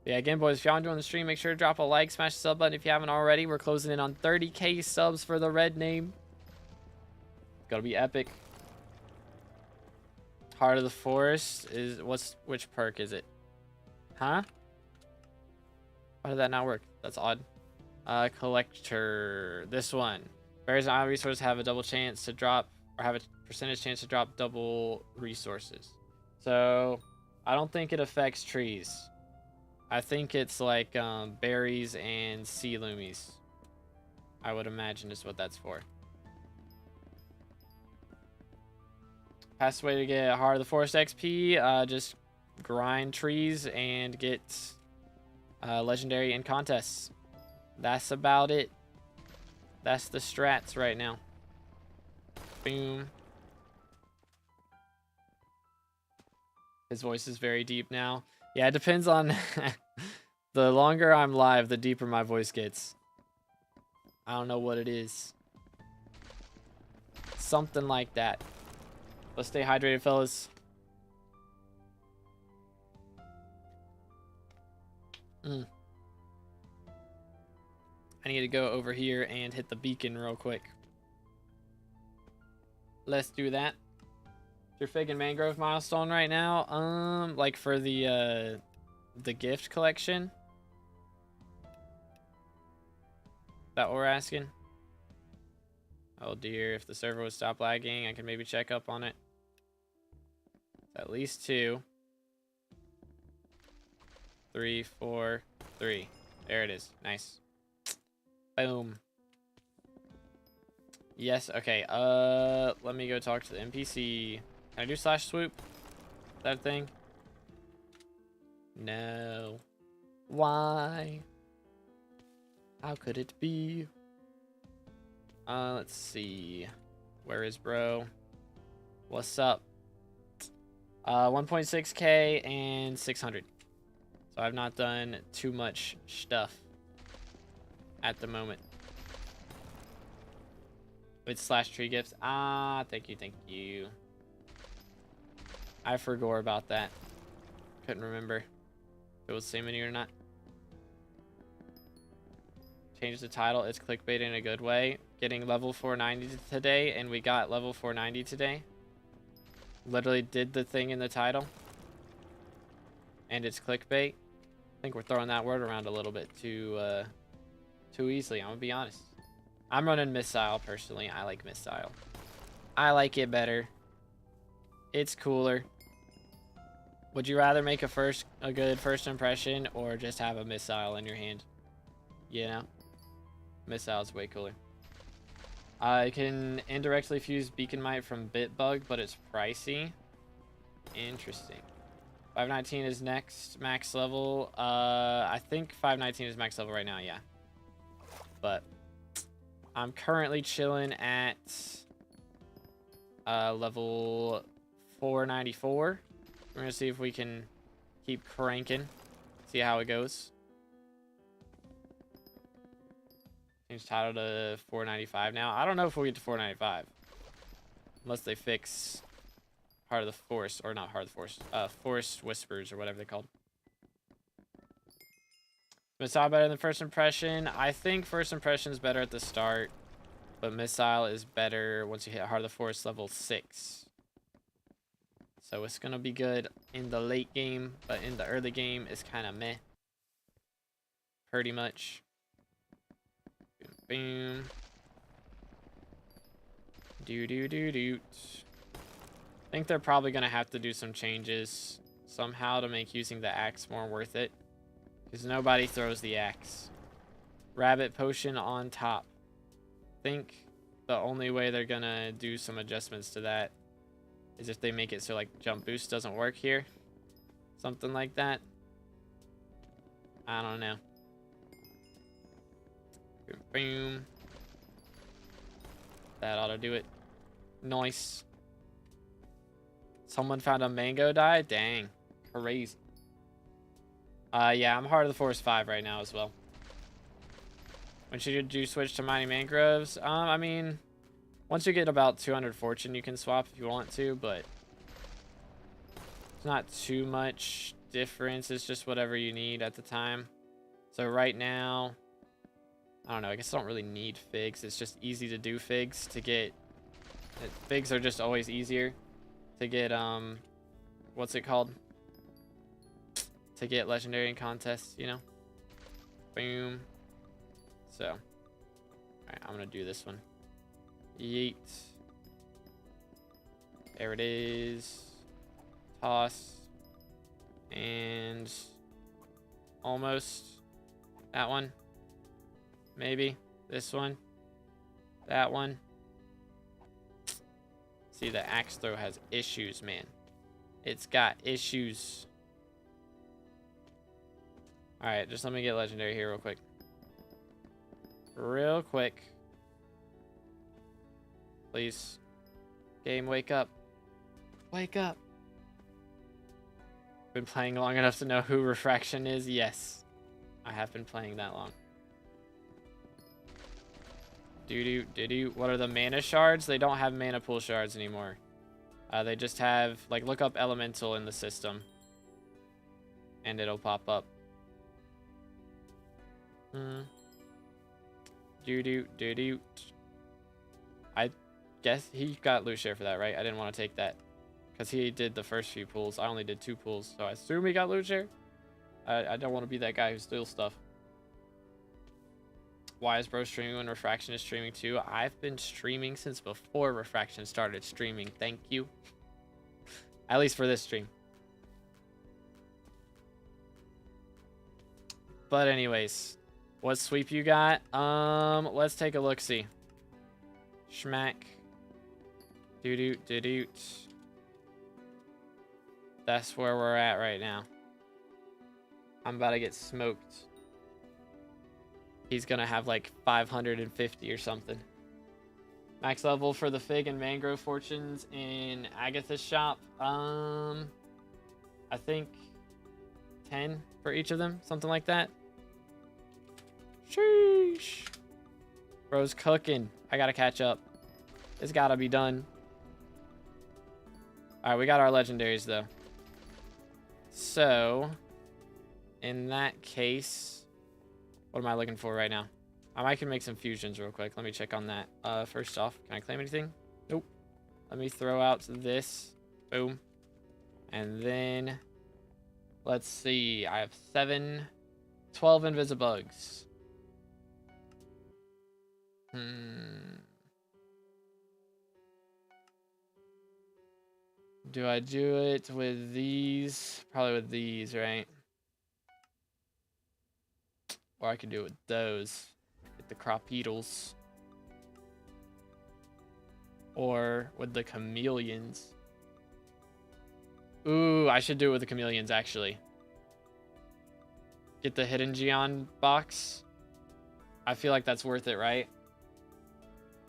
Yeah, again, boys, if y'all enjoying the stream, make sure to drop a like, smash the sub button if you haven't already. We're closing in on 30k subs for the red name. It's gonna be epic. Heart of the Forest is which perk is it? Huh? Why did that not work? That's odd. Collector. This one. Berries and island resources have a double chance to drop, or have a percentage chance to drop double resources. So, I don't think it affects trees. I think it's like berries and sea loomies. I would imagine is what that's for. Fastest way to get Heart of the Forest XP, just grind trees and get legendary in contests. That's about it. That's the strats right now. Boom. His voice is very deep now. Yeah, it depends on... The longer I'm live, the deeper my voice gets. I don't know what it is. Something like that. Let's stay hydrated, fellas. I need to go over here and hit the beacon real quick. Let's do that. Your fig and mangrove milestone right now? Like for the gift collection? That what we're asking? Oh dear, if the server would stop lagging, I can maybe check up on it. At least 2. 3, 4, 3. There it is. Nice. Boom. Yes, okay. Let me go talk to the NPC. Can I do slash swoop? That thing? No. Why? How could it be? Let's see. Where is bro? What's up? 1.6k and 600. So I've not done too much stuff at the moment. With slash tree gifts. Ah, thank you, thank you. I forgot about that. Couldn't remember if it was the same menu or not. Change the title. It's clickbait in a good way. Getting level 490 today, and we got level 490 today. Literally did the thing in the title. And it's clickbait. I think we're throwing that word around a little bit too easily, I'm gonna be honest. I'm running Missile personally. I like Missile. I like it better. It's cooler. Would you rather make a good first impression or just have a Missile in your hand? You know? Missile is way cooler. I can indirectly fuse Beacon Might from BitBug, but it's pricey. Interesting. 519 is next max level. I think 519 is max level right now, yeah. But I'm currently chilling at level 494. We're gonna see if we can keep cranking, see how it goes. Change title to 495 now. I don't know if we'll get to 495 unless they fix Heart of the Forest, or not Heart of the Forest, Forest Whispers, or whatever they're called. Missile better than first impression. I think first impression is better at the start, but Missile is better once you hit Heart of the Forest level 6. So it's gonna be good in the late game, but in the early game it's kind of meh. Pretty much. Boom. Do. I think they're probably gonna have to do some changes somehow to make using the axe more worth it, because nobody throws the axe. Rabbit potion on top. I think the only way they're gonna do some adjustments to that is if they make it so like jump boost doesn't work here, something like that. I don't know. Boom. That ought to do it. Nice. Someone found a mango dye? Dang. Crazy. Yeah, I'm Heart of the Forest 5 right now as well. When should you switch to mining mangroves? I mean, once you get about 200 fortune, you can swap if you want to, but it's not too much difference. It's just whatever you need at the time. So right now, I don't know, I guess I don't really need figs. It's just easy to do figs to get... Figs are just always easier to get, what's it called? To get legendary in contests, you know? Boom. So, alright, I'm gonna do this one. Yeet. There it is. Toss. And almost that one. Maybe this one. That one. See, the axe throw has issues, man. It's got issues. Alright, just let me get legendary here real quick. Real quick. Please. Game, wake up. Wake up. Been playing long enough to know who Refraction is? Yes. I have been playing that long. Doo-doo. What are the mana shards? They don't have mana pool shards anymore. They just have, like, look up elemental in the system. And it'll pop up. Doo-doo. I guess he got loot share for that, right? I didn't want to take that. Because he did the first few pulls. I only did 2 pulls. So I assume he got loot share. I don't want to be that guy who steals stuff. Why is bro streaming when Refraction is streaming too? I've been streaming since before Refraction started streaming. Thank you. At least for this stream. But anyways, what sweep you got? Let's take a look-see. Schmack. Doo-doo. That's where we're at right now. I'm about to get smoked. He's gonna have like 550 or something. Max level for the fig and mangrove fortunes in Agatha's shop. I think 10 for each of them, something like that. Sheesh. Bro's cooking. I gotta catch up. It's gotta be done. All right, we got our legendaries though. So, in that case, what am I looking for right now? I can make some fusions real quick. Let me check on that. First off, can I claim anything? Nope. Let me throw out this. Boom. And then, let's see. I have 12 invisibugs. Do I do it with these? Probably with these, right? Or I could do it with those. Get the cropetals. Or with the chameleons. Ooh, I should do it with the chameleons, actually. Get the hidden Geon box. I feel like that's worth it, right?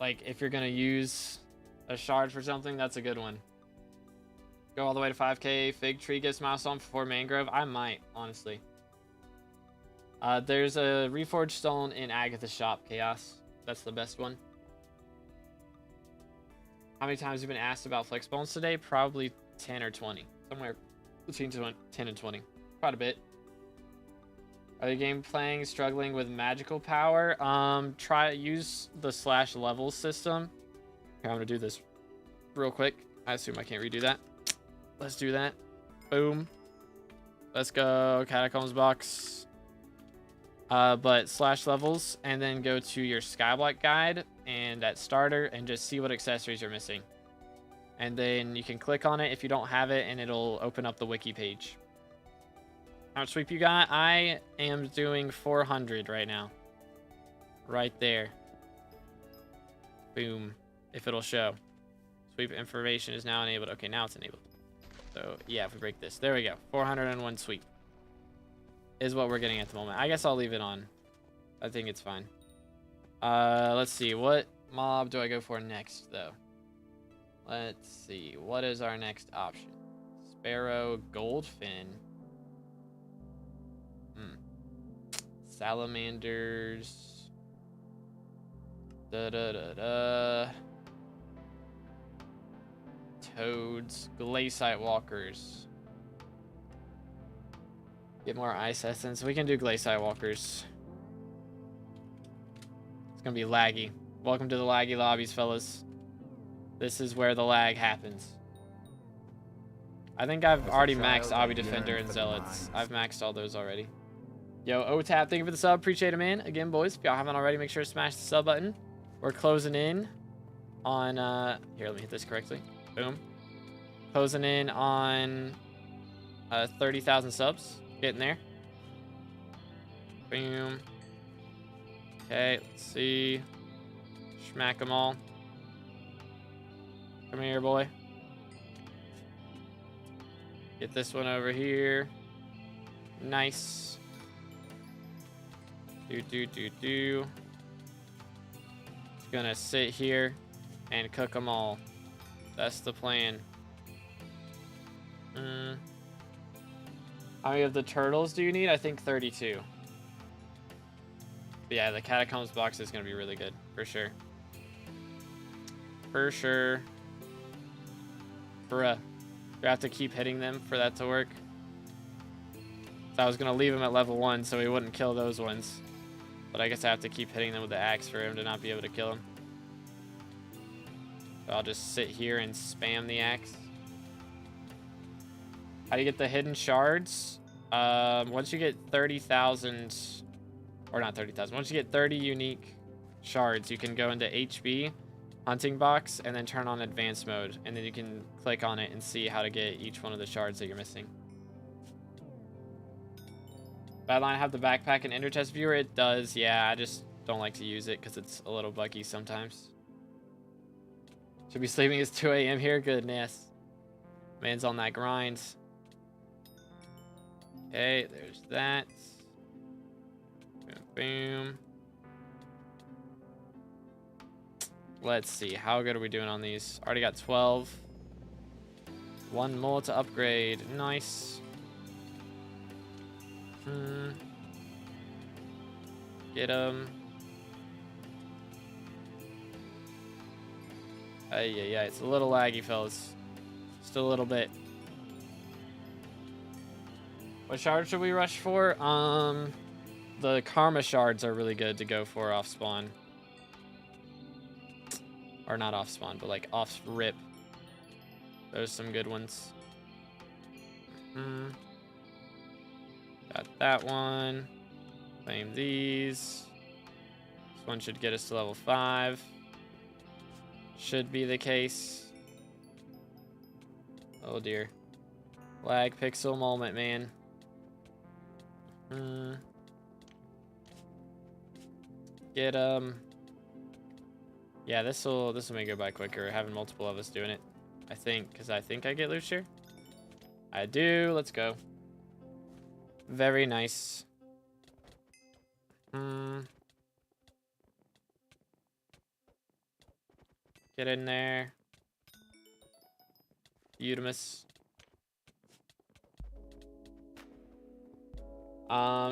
Like, if you're going to use a shard for something, that's a good one. Go all the way to 5k. Fig tree gets milestone for mangrove. I might, honestly. There's a reforged stone in Agatha's shop, Chaos. That's the best one. How many times have you been asked about flex bones today? Probably 10 or 20. Somewhere between 10 and 20. Quite a bit. Are the game playing struggling with magical power? Use the /levels system. Here, I'm gonna do this real quick. I assume I can't redo that. Let's do that. Boom. Let's go catacombs box. But /levels, and then go to your skyblock guide and at starter and just see what accessories you're missing. And then you can click on it if you don't have it, and it'll open up the wiki page. How much sweep you got? I am doing 400 right now. Right there. Boom. If it'll show. Sweep information is now enabled. Okay, now it's enabled. So, yeah, if we break this. There we go. 401 sweep. Is what we're getting at the moment. I guess I'll leave it on. I think it's fine. Let's see. What mob do I go for next, though? Let's see. What is our next option? Sparrow, Goldfin. Salamanders. Toads. Glaciate walkers. Get more ice essence. We can do glaciate walkers. It's gonna be laggy. Welcome to the laggy lobbies, fellas. This is where the lag happens. I think I've already maxed Obby Defender and Zealots. I've maxed all those already. Yo, OTAP, thank you for the sub. Appreciate it, man. Again, boys, if y'all haven't already, make sure to smash the sub button. We're closing in on... Here, let me hit this correctly. Boom. Closing in on 30,000 subs. Getting there. Boom. Okay, let's see. Smack them all. Come here, boy. Get this one over here. Nice. Just gonna sit here and cook them all. That's the plan. How many of the turtles do you need? I think 32. But yeah, the catacombs box is gonna be really good for sure. For sure. Bruh. You have to keep hitting them for that to work. So I was gonna leave him at level 1 so he wouldn't kill those ones. But I guess I have to keep hitting them with the axe for him to not be able to kill him. So I'll just sit here and spam the axe. How do you get the hidden shards? Once you get 30,000, or not 30,000, once you get 30 unique shards, you can go into HB, hunting box, and then turn on advanced mode. And then you can click on it and see how to get each one of the shards that you're missing. Badline have the backpack and Intrests viewer? It does, yeah. I just don't like to use it because it's a little buggy sometimes. Should be sleeping. It's 2 a.m. here. Goodness. Man's on that grind. Okay, there's that. Boom, boom. Let's see. How good are we doing on these? Already got 12. One more to upgrade. Nice. Get him. Yeah, it's a little laggy, fellas. Just a little bit. What shard should we rush for? The karma shards are really good to go for off spawn. Or not off spawn, but like off rip. Those are some good ones. Got that one. Claim these. This one should get us to level 5. Should be the case. Oh dear. Lag pixel moment, man. Get yeah, this'll make it go by quicker, having multiple of us doing it. I think, because I think I get loot here. I do. Let's go. Very nice. Get in there. Utimus.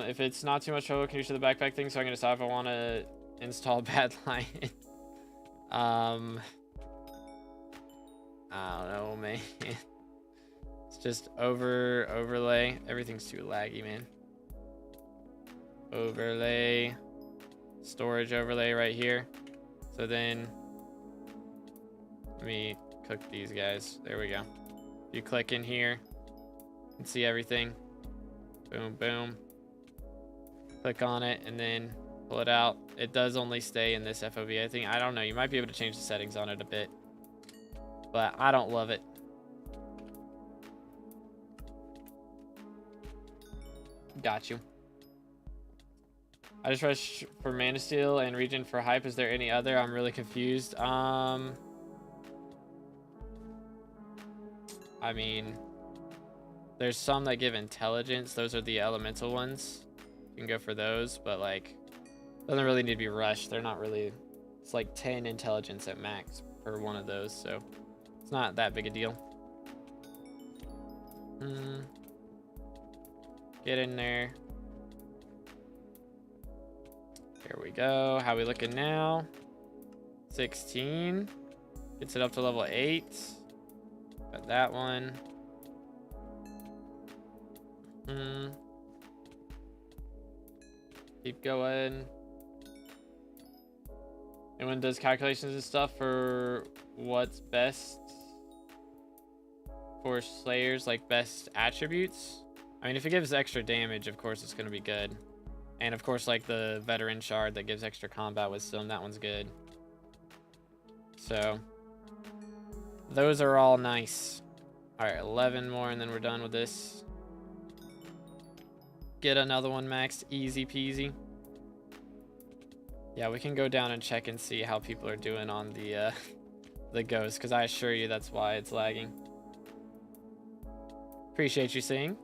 If it's not too much trouble, can you show the backpack thing? So I'm gonna decide if I want to install Bad Lion. I don't know, man. It's just overlay. Everything's too laggy, man. Overlay. Storage overlay right here. So then, let me cook these guys. There we go. If you click in here, you can see everything. Boom, boom. Click on it and then pull it out. It does only stay in this FOV. I think, I don't know. You might be able to change the settings on it a bit, but I don't love it. Got you. I just rushed for Mana Steel and Region for Hype. Is there any other? I'm really confused. I mean, there's some that give intelligence. Those are the elemental ones. You can go for those, but like, doesn't really need to be rushed. They're not really, it's like 10 intelligence at max per one of those, so it's not that big a deal. Get in there. Here we go. How we looking now? 16. Gets it up to level 8. Got that one. Keep going. Anyone does calculations and stuff for what's best for Slayers, like best attributes? I mean, if it gives extra damage, of course it's going to be good. And of course, like the Veteran Shard that gives extra combat wisdom, that one's good. So, those are all nice. Alright, 11 more and then we're done with this. Get another one maxed, easy peasy. Yeah, we can go down and check and see how people are doing on the ghost, because I assure you that's why it's lagging. Appreciate you seeing.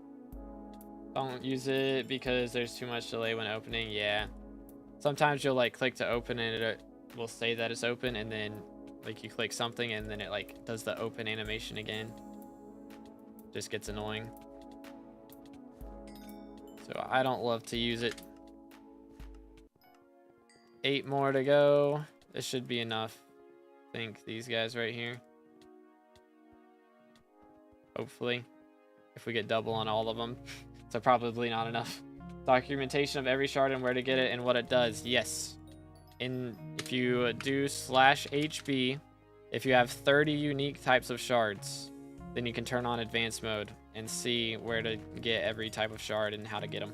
Don't use it because there's too much delay when opening. Yeah. Sometimes you'll like click to open and it will say that it's open, and then like you click something and then it like does the open animation again. Just gets annoying. So I don't love to use it. 8 more to go. This should be enough. I think these guys right here. Hopefully. If we get double on all of them. So probably not enough. Documentation of every shard and where to get it and what it does. Yes. If you do /HB, if you have 30 unique types of shards, then you can turn on advanced mode and see where to get every type of shard and how to get them.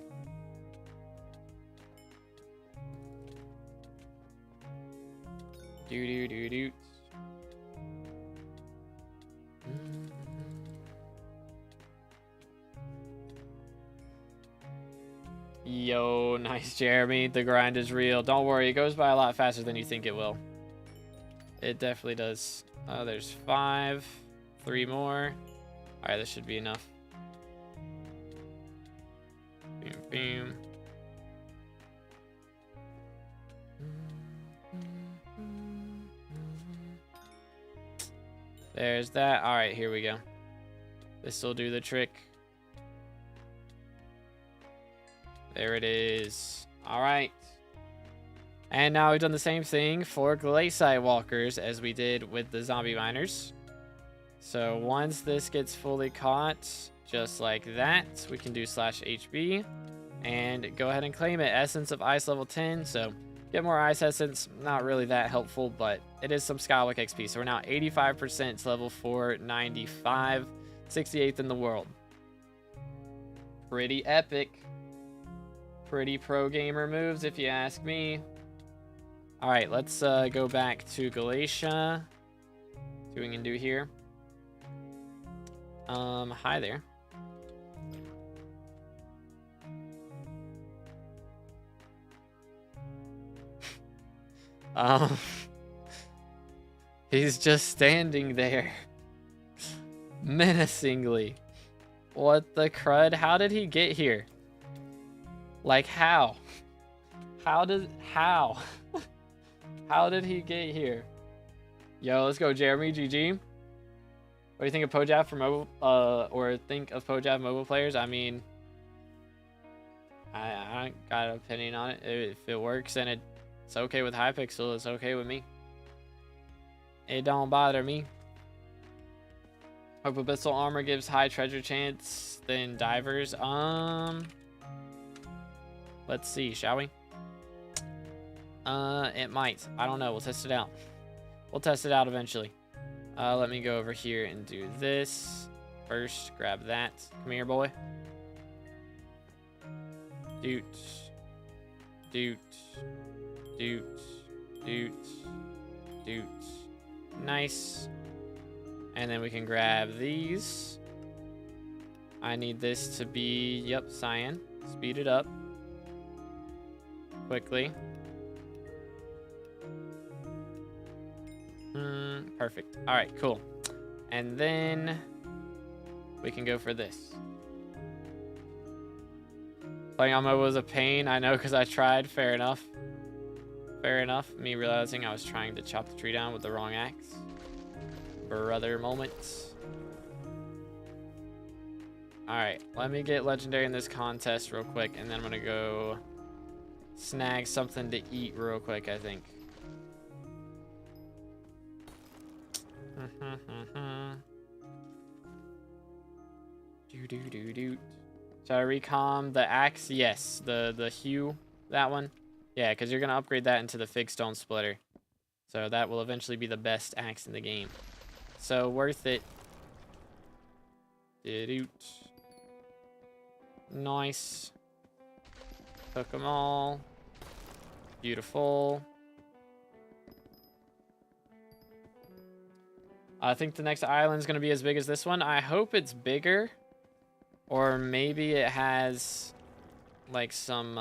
Do. Yo, nice, Jeremy. The grind is real. Don't worry, it goes by a lot faster than you think it will. It definitely does. There's 5. 3 more. Alright, this should be enough. Boom, boom. There's that. Alright, here we go. This will do the trick. There it is. All right. And now we've done the same thing for Glaciite Walkers as we did with the Zombie Miners. So once this gets fully caught, just like that, we can do /HB and go ahead and claim it. Essence of Ice level 10, so get more Ice Essence. Not really that helpful, but it is some SkyBlock XP. So we're now 85% to level 495, 68th in the world. Pretty epic. Pretty pro gamer moves, if you ask me. All right, let's go back to Galatia. See what we can do here. Hi there. He's just standing there menacingly. What the crud? How did he get here? Like, how? How? How did he get here? Yo, let's go, Jeremy. GG. What do you think of Pojab for mobile, or think of Pojab mobile players? I mean, I don't got an opinion on it. If it works and it's okay with Hypixel, it's okay with me. It don't bother me. Hope Abyssal Armor gives high treasure chance than Divers. Let's see, shall we? It might. I don't know. We'll test it out. We'll test it out eventually. Let me go over here and do this. First, grab that. Come here, boy. Doot. Doot. Doot. Doot. Doot. Nice. And then we can grab these. I need this to be, yep, cyan. Speed it up. Quickly. Perfect. All right, cool. And then we can go for this. Playing on mobile was a pain. I know, because I tried. Fair enough. Fair enough. Me realizing I was trying to chop the tree down with the wrong axe. Brother moments. All right, let me get legendary in this contest real quick, and then I'm gonna go snag something to eat real quick, I think. Should I recom the axe? Yes, the hue, that one. Yeah, because you're gonna upgrade that into the fig stone splitter, so that will eventually be the best axe in the game. So worth it. Nice. Cook them all. Beautiful. I think the next island is going to be as big as this one. I hope it's bigger. Or maybe it has like some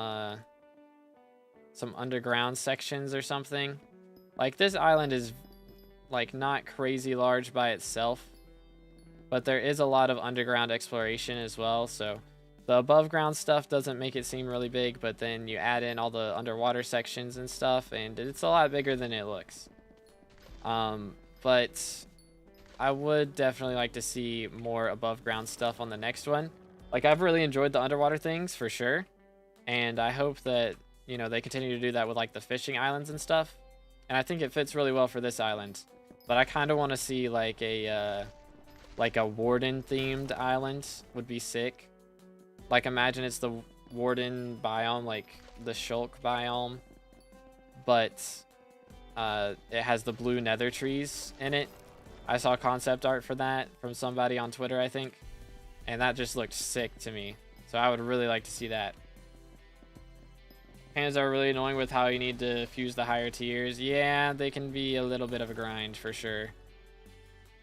underground sections or something. Like, this island is like not crazy large by itself, but there is a lot of underground exploration as well. So the above ground stuff doesn't make it seem really big, but then you add in all the underwater sections and stuff, and it's a lot bigger than it looks. But I would definitely like to see more above ground stuff on the next one. Like, I've really enjoyed the underwater things for sure, and I hope that, you know, they continue to do that with like the fishing islands and stuff. And I think it fits really well for this island. But I kind of want to see like a warden themed island would be sick. Like, imagine it's the warden biome, like the shulk biome, but it has the blue nether trees in it. I saw concept art for that from somebody on Twitter, I think, and that just looked sick to me. So I would really like to see that. Hands are really annoying with how you need to fuse the higher tiers. Yeah, they can be a little bit of a grind for sure,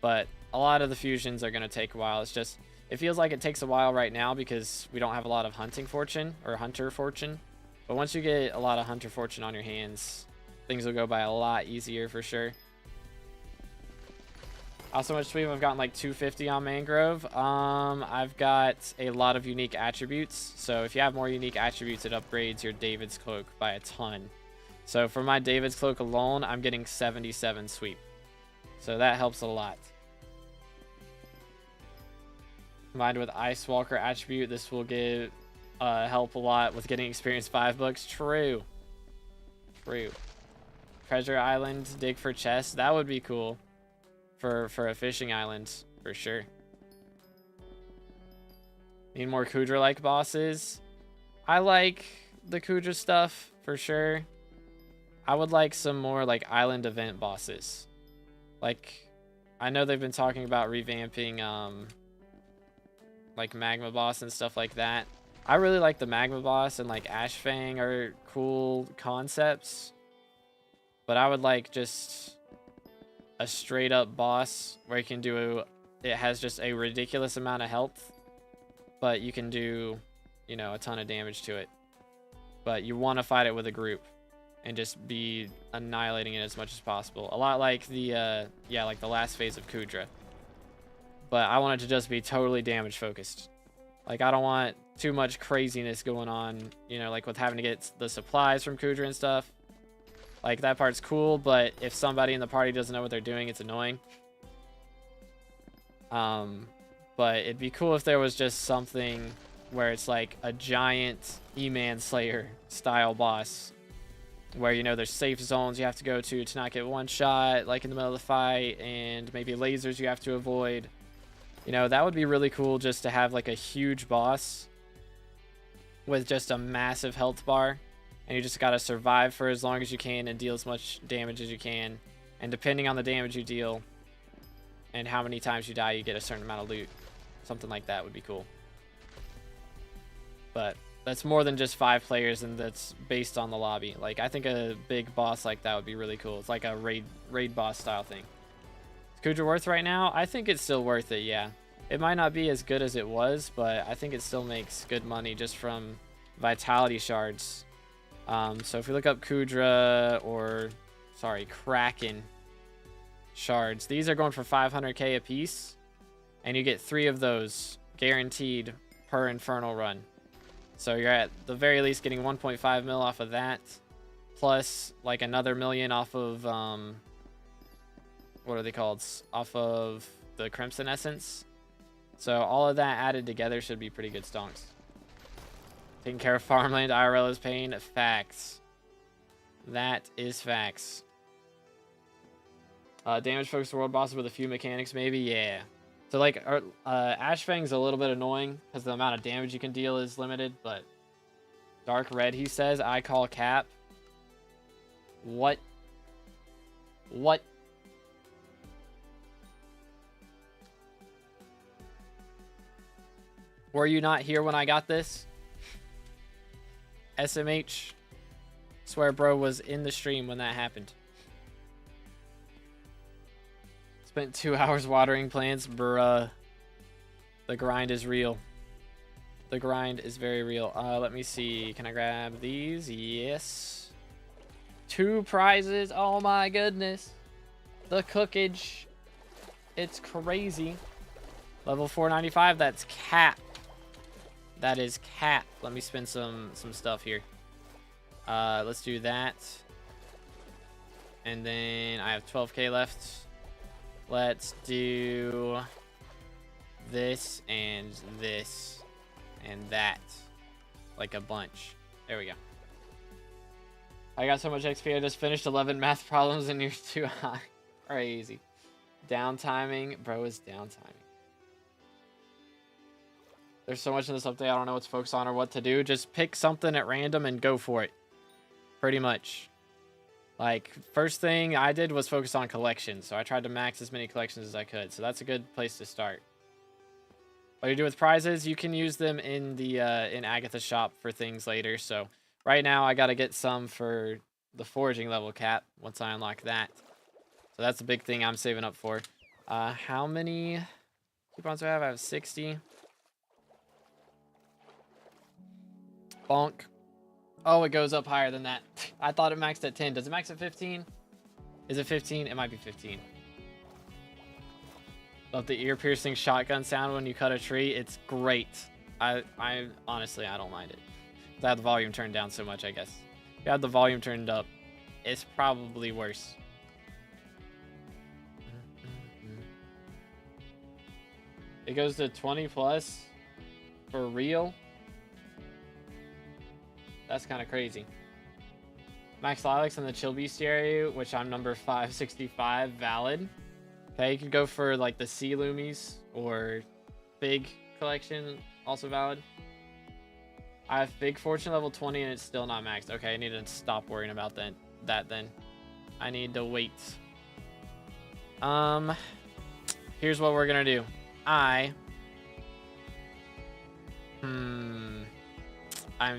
but a lot of the fusions are going to take a while. It's just, it feels like it takes a while right now because we don't have a lot of hunting fortune or hunter fortune. But once you get a lot of hunter fortune on your hands, things will go by a lot easier for sure. How much sweep? I've gotten like 250 on Mangrove. I've got a lot of unique attributes. So if you have more unique attributes, it upgrades your David's Cloak by a ton. So for my David's Cloak alone, I'm getting 77 sweep. So that helps a lot. Combined with Ice Walker attribute, this will give help a lot with getting experience 5 books. True. True. Treasure island, dig for chests. That would be cool for a fishing island for sure. Need more Kudra-like bosses. I like the Kudra stuff for sure. I would like some more like island event bosses. Like, I know they've been talking about revamping like magma boss and stuff like that. I really like the magma boss, and like Ashfang are cool concepts. But I would like just a straight up boss where you can do it has just a ridiculous amount of health, but you can do, you know, a ton of damage to it. But you want to fight it with a group and just be annihilating it as much as possible. A lot like the yeah, like the last phase of Kudra. But I want it to just be totally damage focused. Like, I don't want too much craziness going on, you know, like with having to get the supplies from Kudra and stuff. Like, that part's cool, but if somebody in the party doesn't know what they're doing, it's annoying. But it'd be cool if there was just something where it's like a giant E-Man Slayer style boss, where, you know, there's safe zones you have to go to not get one shot, like in the middle of the fight, and maybe lasers you have to avoid. You know, that would be really cool, just to have like a huge boss with just a massive health bar, and you just gotta survive for as long as you can and deal as much damage as you can. And depending on the damage you deal and how many times you die, you get a certain amount of loot. Something like that would be cool. But that's more than just 5 players, and that's based on the lobby. Like, I think a big boss like that would be really cool. It's like a raid boss style thing. Is Kudra worth right now? I think it's still worth it, yeah. It might not be as good as it was, but I think it still makes good money just from vitality shards. So if we look up Kudra, or sorry, Kraken shards, these are going for 500k a piece, and you get 3 of those guaranteed per infernal run. So you're at the very least getting 1.5 mil off of that, plus like another million off of what are they called? Off of the Crimson Essence. So all of that added together should be pretty good stonks. Taking care of farmland IRL is pain. Facts. That is facts. Damage focused world bosses with a few mechanics, maybe? Yeah. So like Ashfang's a little bit annoying because the amount of damage you can deal is limited, but Dark Red, he says, I call cap. What? What? Were you not here when I got this? SMH. Swear bro was in the stream when that happened. Spent 2 hours watering plants, bruh. The grind is real. The grind is very real. Let me see. Can I grab these? Yes. 2 prizes. Oh my goodness. The cookage. It's crazy. Level 495. That's cap. That is cap. Let me spin some stuff here. Let's do that. And then I have 12k left. Let's do this and that. Like a bunch. There we go. I got so much XP, I just finished 11 math problems and you're too high. Crazy. Downtiming. Bro is downtiming. There's so much in this update, I don't know what to focus on or what to do. Just pick something at random and go for it. Pretty much. Like, first thing I did was focus on collections. So I tried to max as many collections as I could. So that's a good place to start. What do you do with prizes? You can use them in the in Agatha's shop for things later. So right now I got to get some for the foraging level cap once I unlock that. So that's a big thing I'm saving up for. How many coupons do I have? I have 60. Bonk. Oh, it goes up higher than that. I thought it maxed at 10. Does it max at 15? Is it 15? It might be 15. Love the ear-piercing shotgun sound when you cut a tree. It's great. I honestly, I don't mind it. I have the volume turned down so much, I guess. If you have the volume turned up, it's probably worse. It goes to 20 plus for real. That's kind of crazy. Max Lilacs in the Chill Bestiary, which I'm number 565, valid. Okay, you could go for like the Sea Loomies or Big Collection, also valid. I have Big Fortune level 20 and it's still not maxed. Okay, I need to stop worrying about that then. I need to wait. Here's what we're gonna do. I'm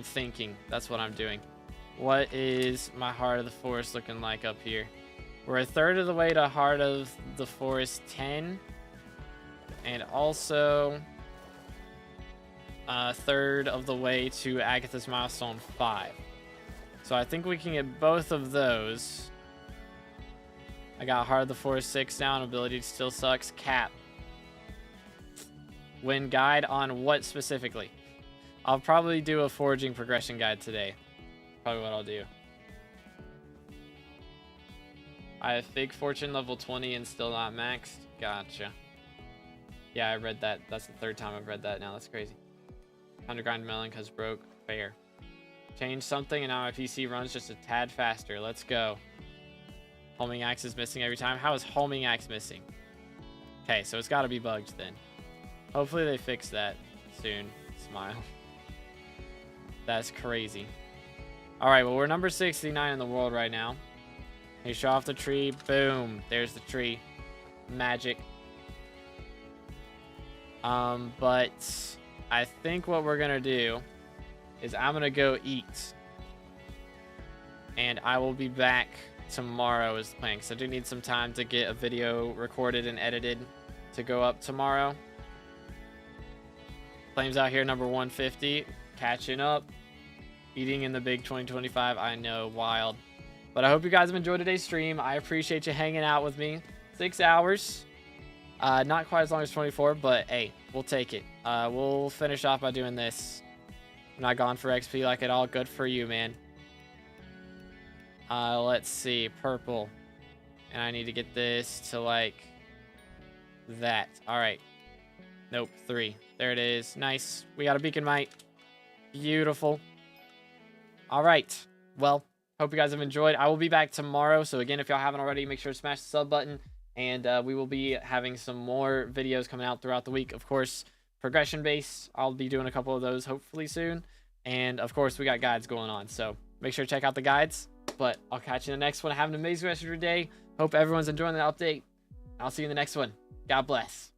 thinking. That's what I'm doing. What is my Heart of the Forest looking like up here? We're a third of the way to Heart of the Forest 10. And also a third of the way to Agatha's milestone 5. So I think we can get both of those. I got Heart of the Forest 6 down. Ability still sucks. Cap. Win guide on what specifically? I'll probably do a foraging progression guide today. Probably what I'll do. I have Big Fortune level 20 and still not maxed. Gotcha. Yeah, I read that. That's the third time I've read that now. That's crazy. Underground melon because broke. Fair. Change something and now my PC runs just a tad faster. Let's go. Homing axe is missing every time. How is homing axe missing? Okay, so it's got to be bugged then. Hopefully they fix that soon. Smile. That's crazy. All right, well, we're number 69 in the world right now. You show off the tree. Boom. There's the tree. Magic. But I think what we're going to do is I'm going to go eat. And I will be back tomorrow is the plan. Because I do need some time to get a video recorded and edited to go up tomorrow. Flames out here, number 150. Catching up. Eating in the big 2025. I know, wild. But I hope you guys have enjoyed today's stream. I appreciate you hanging out with me. 6 hours. Not quite as long as 24, but hey, we'll take it. We'll finish off by doing this. I'm not gone for XP like at all. Good for you, man. Let's see. Purple. And I need to get this to like that. All right. Nope. 3. There it is. Nice. We got a beacon mite. Beautiful. All right. Well, hope you guys have enjoyed. I will be back tomorrow. So again, if y'all haven't already, make sure to smash the sub button. And we will be having some more videos coming out throughout the week. Of course, progression based. I'll be doing a couple of those hopefully soon. And of course, we got guides going on. So make sure to check out the guides. But I'll catch you in the next one. Have an amazing rest of your day. Hope everyone's enjoying the update. I'll see you in the next one. God bless.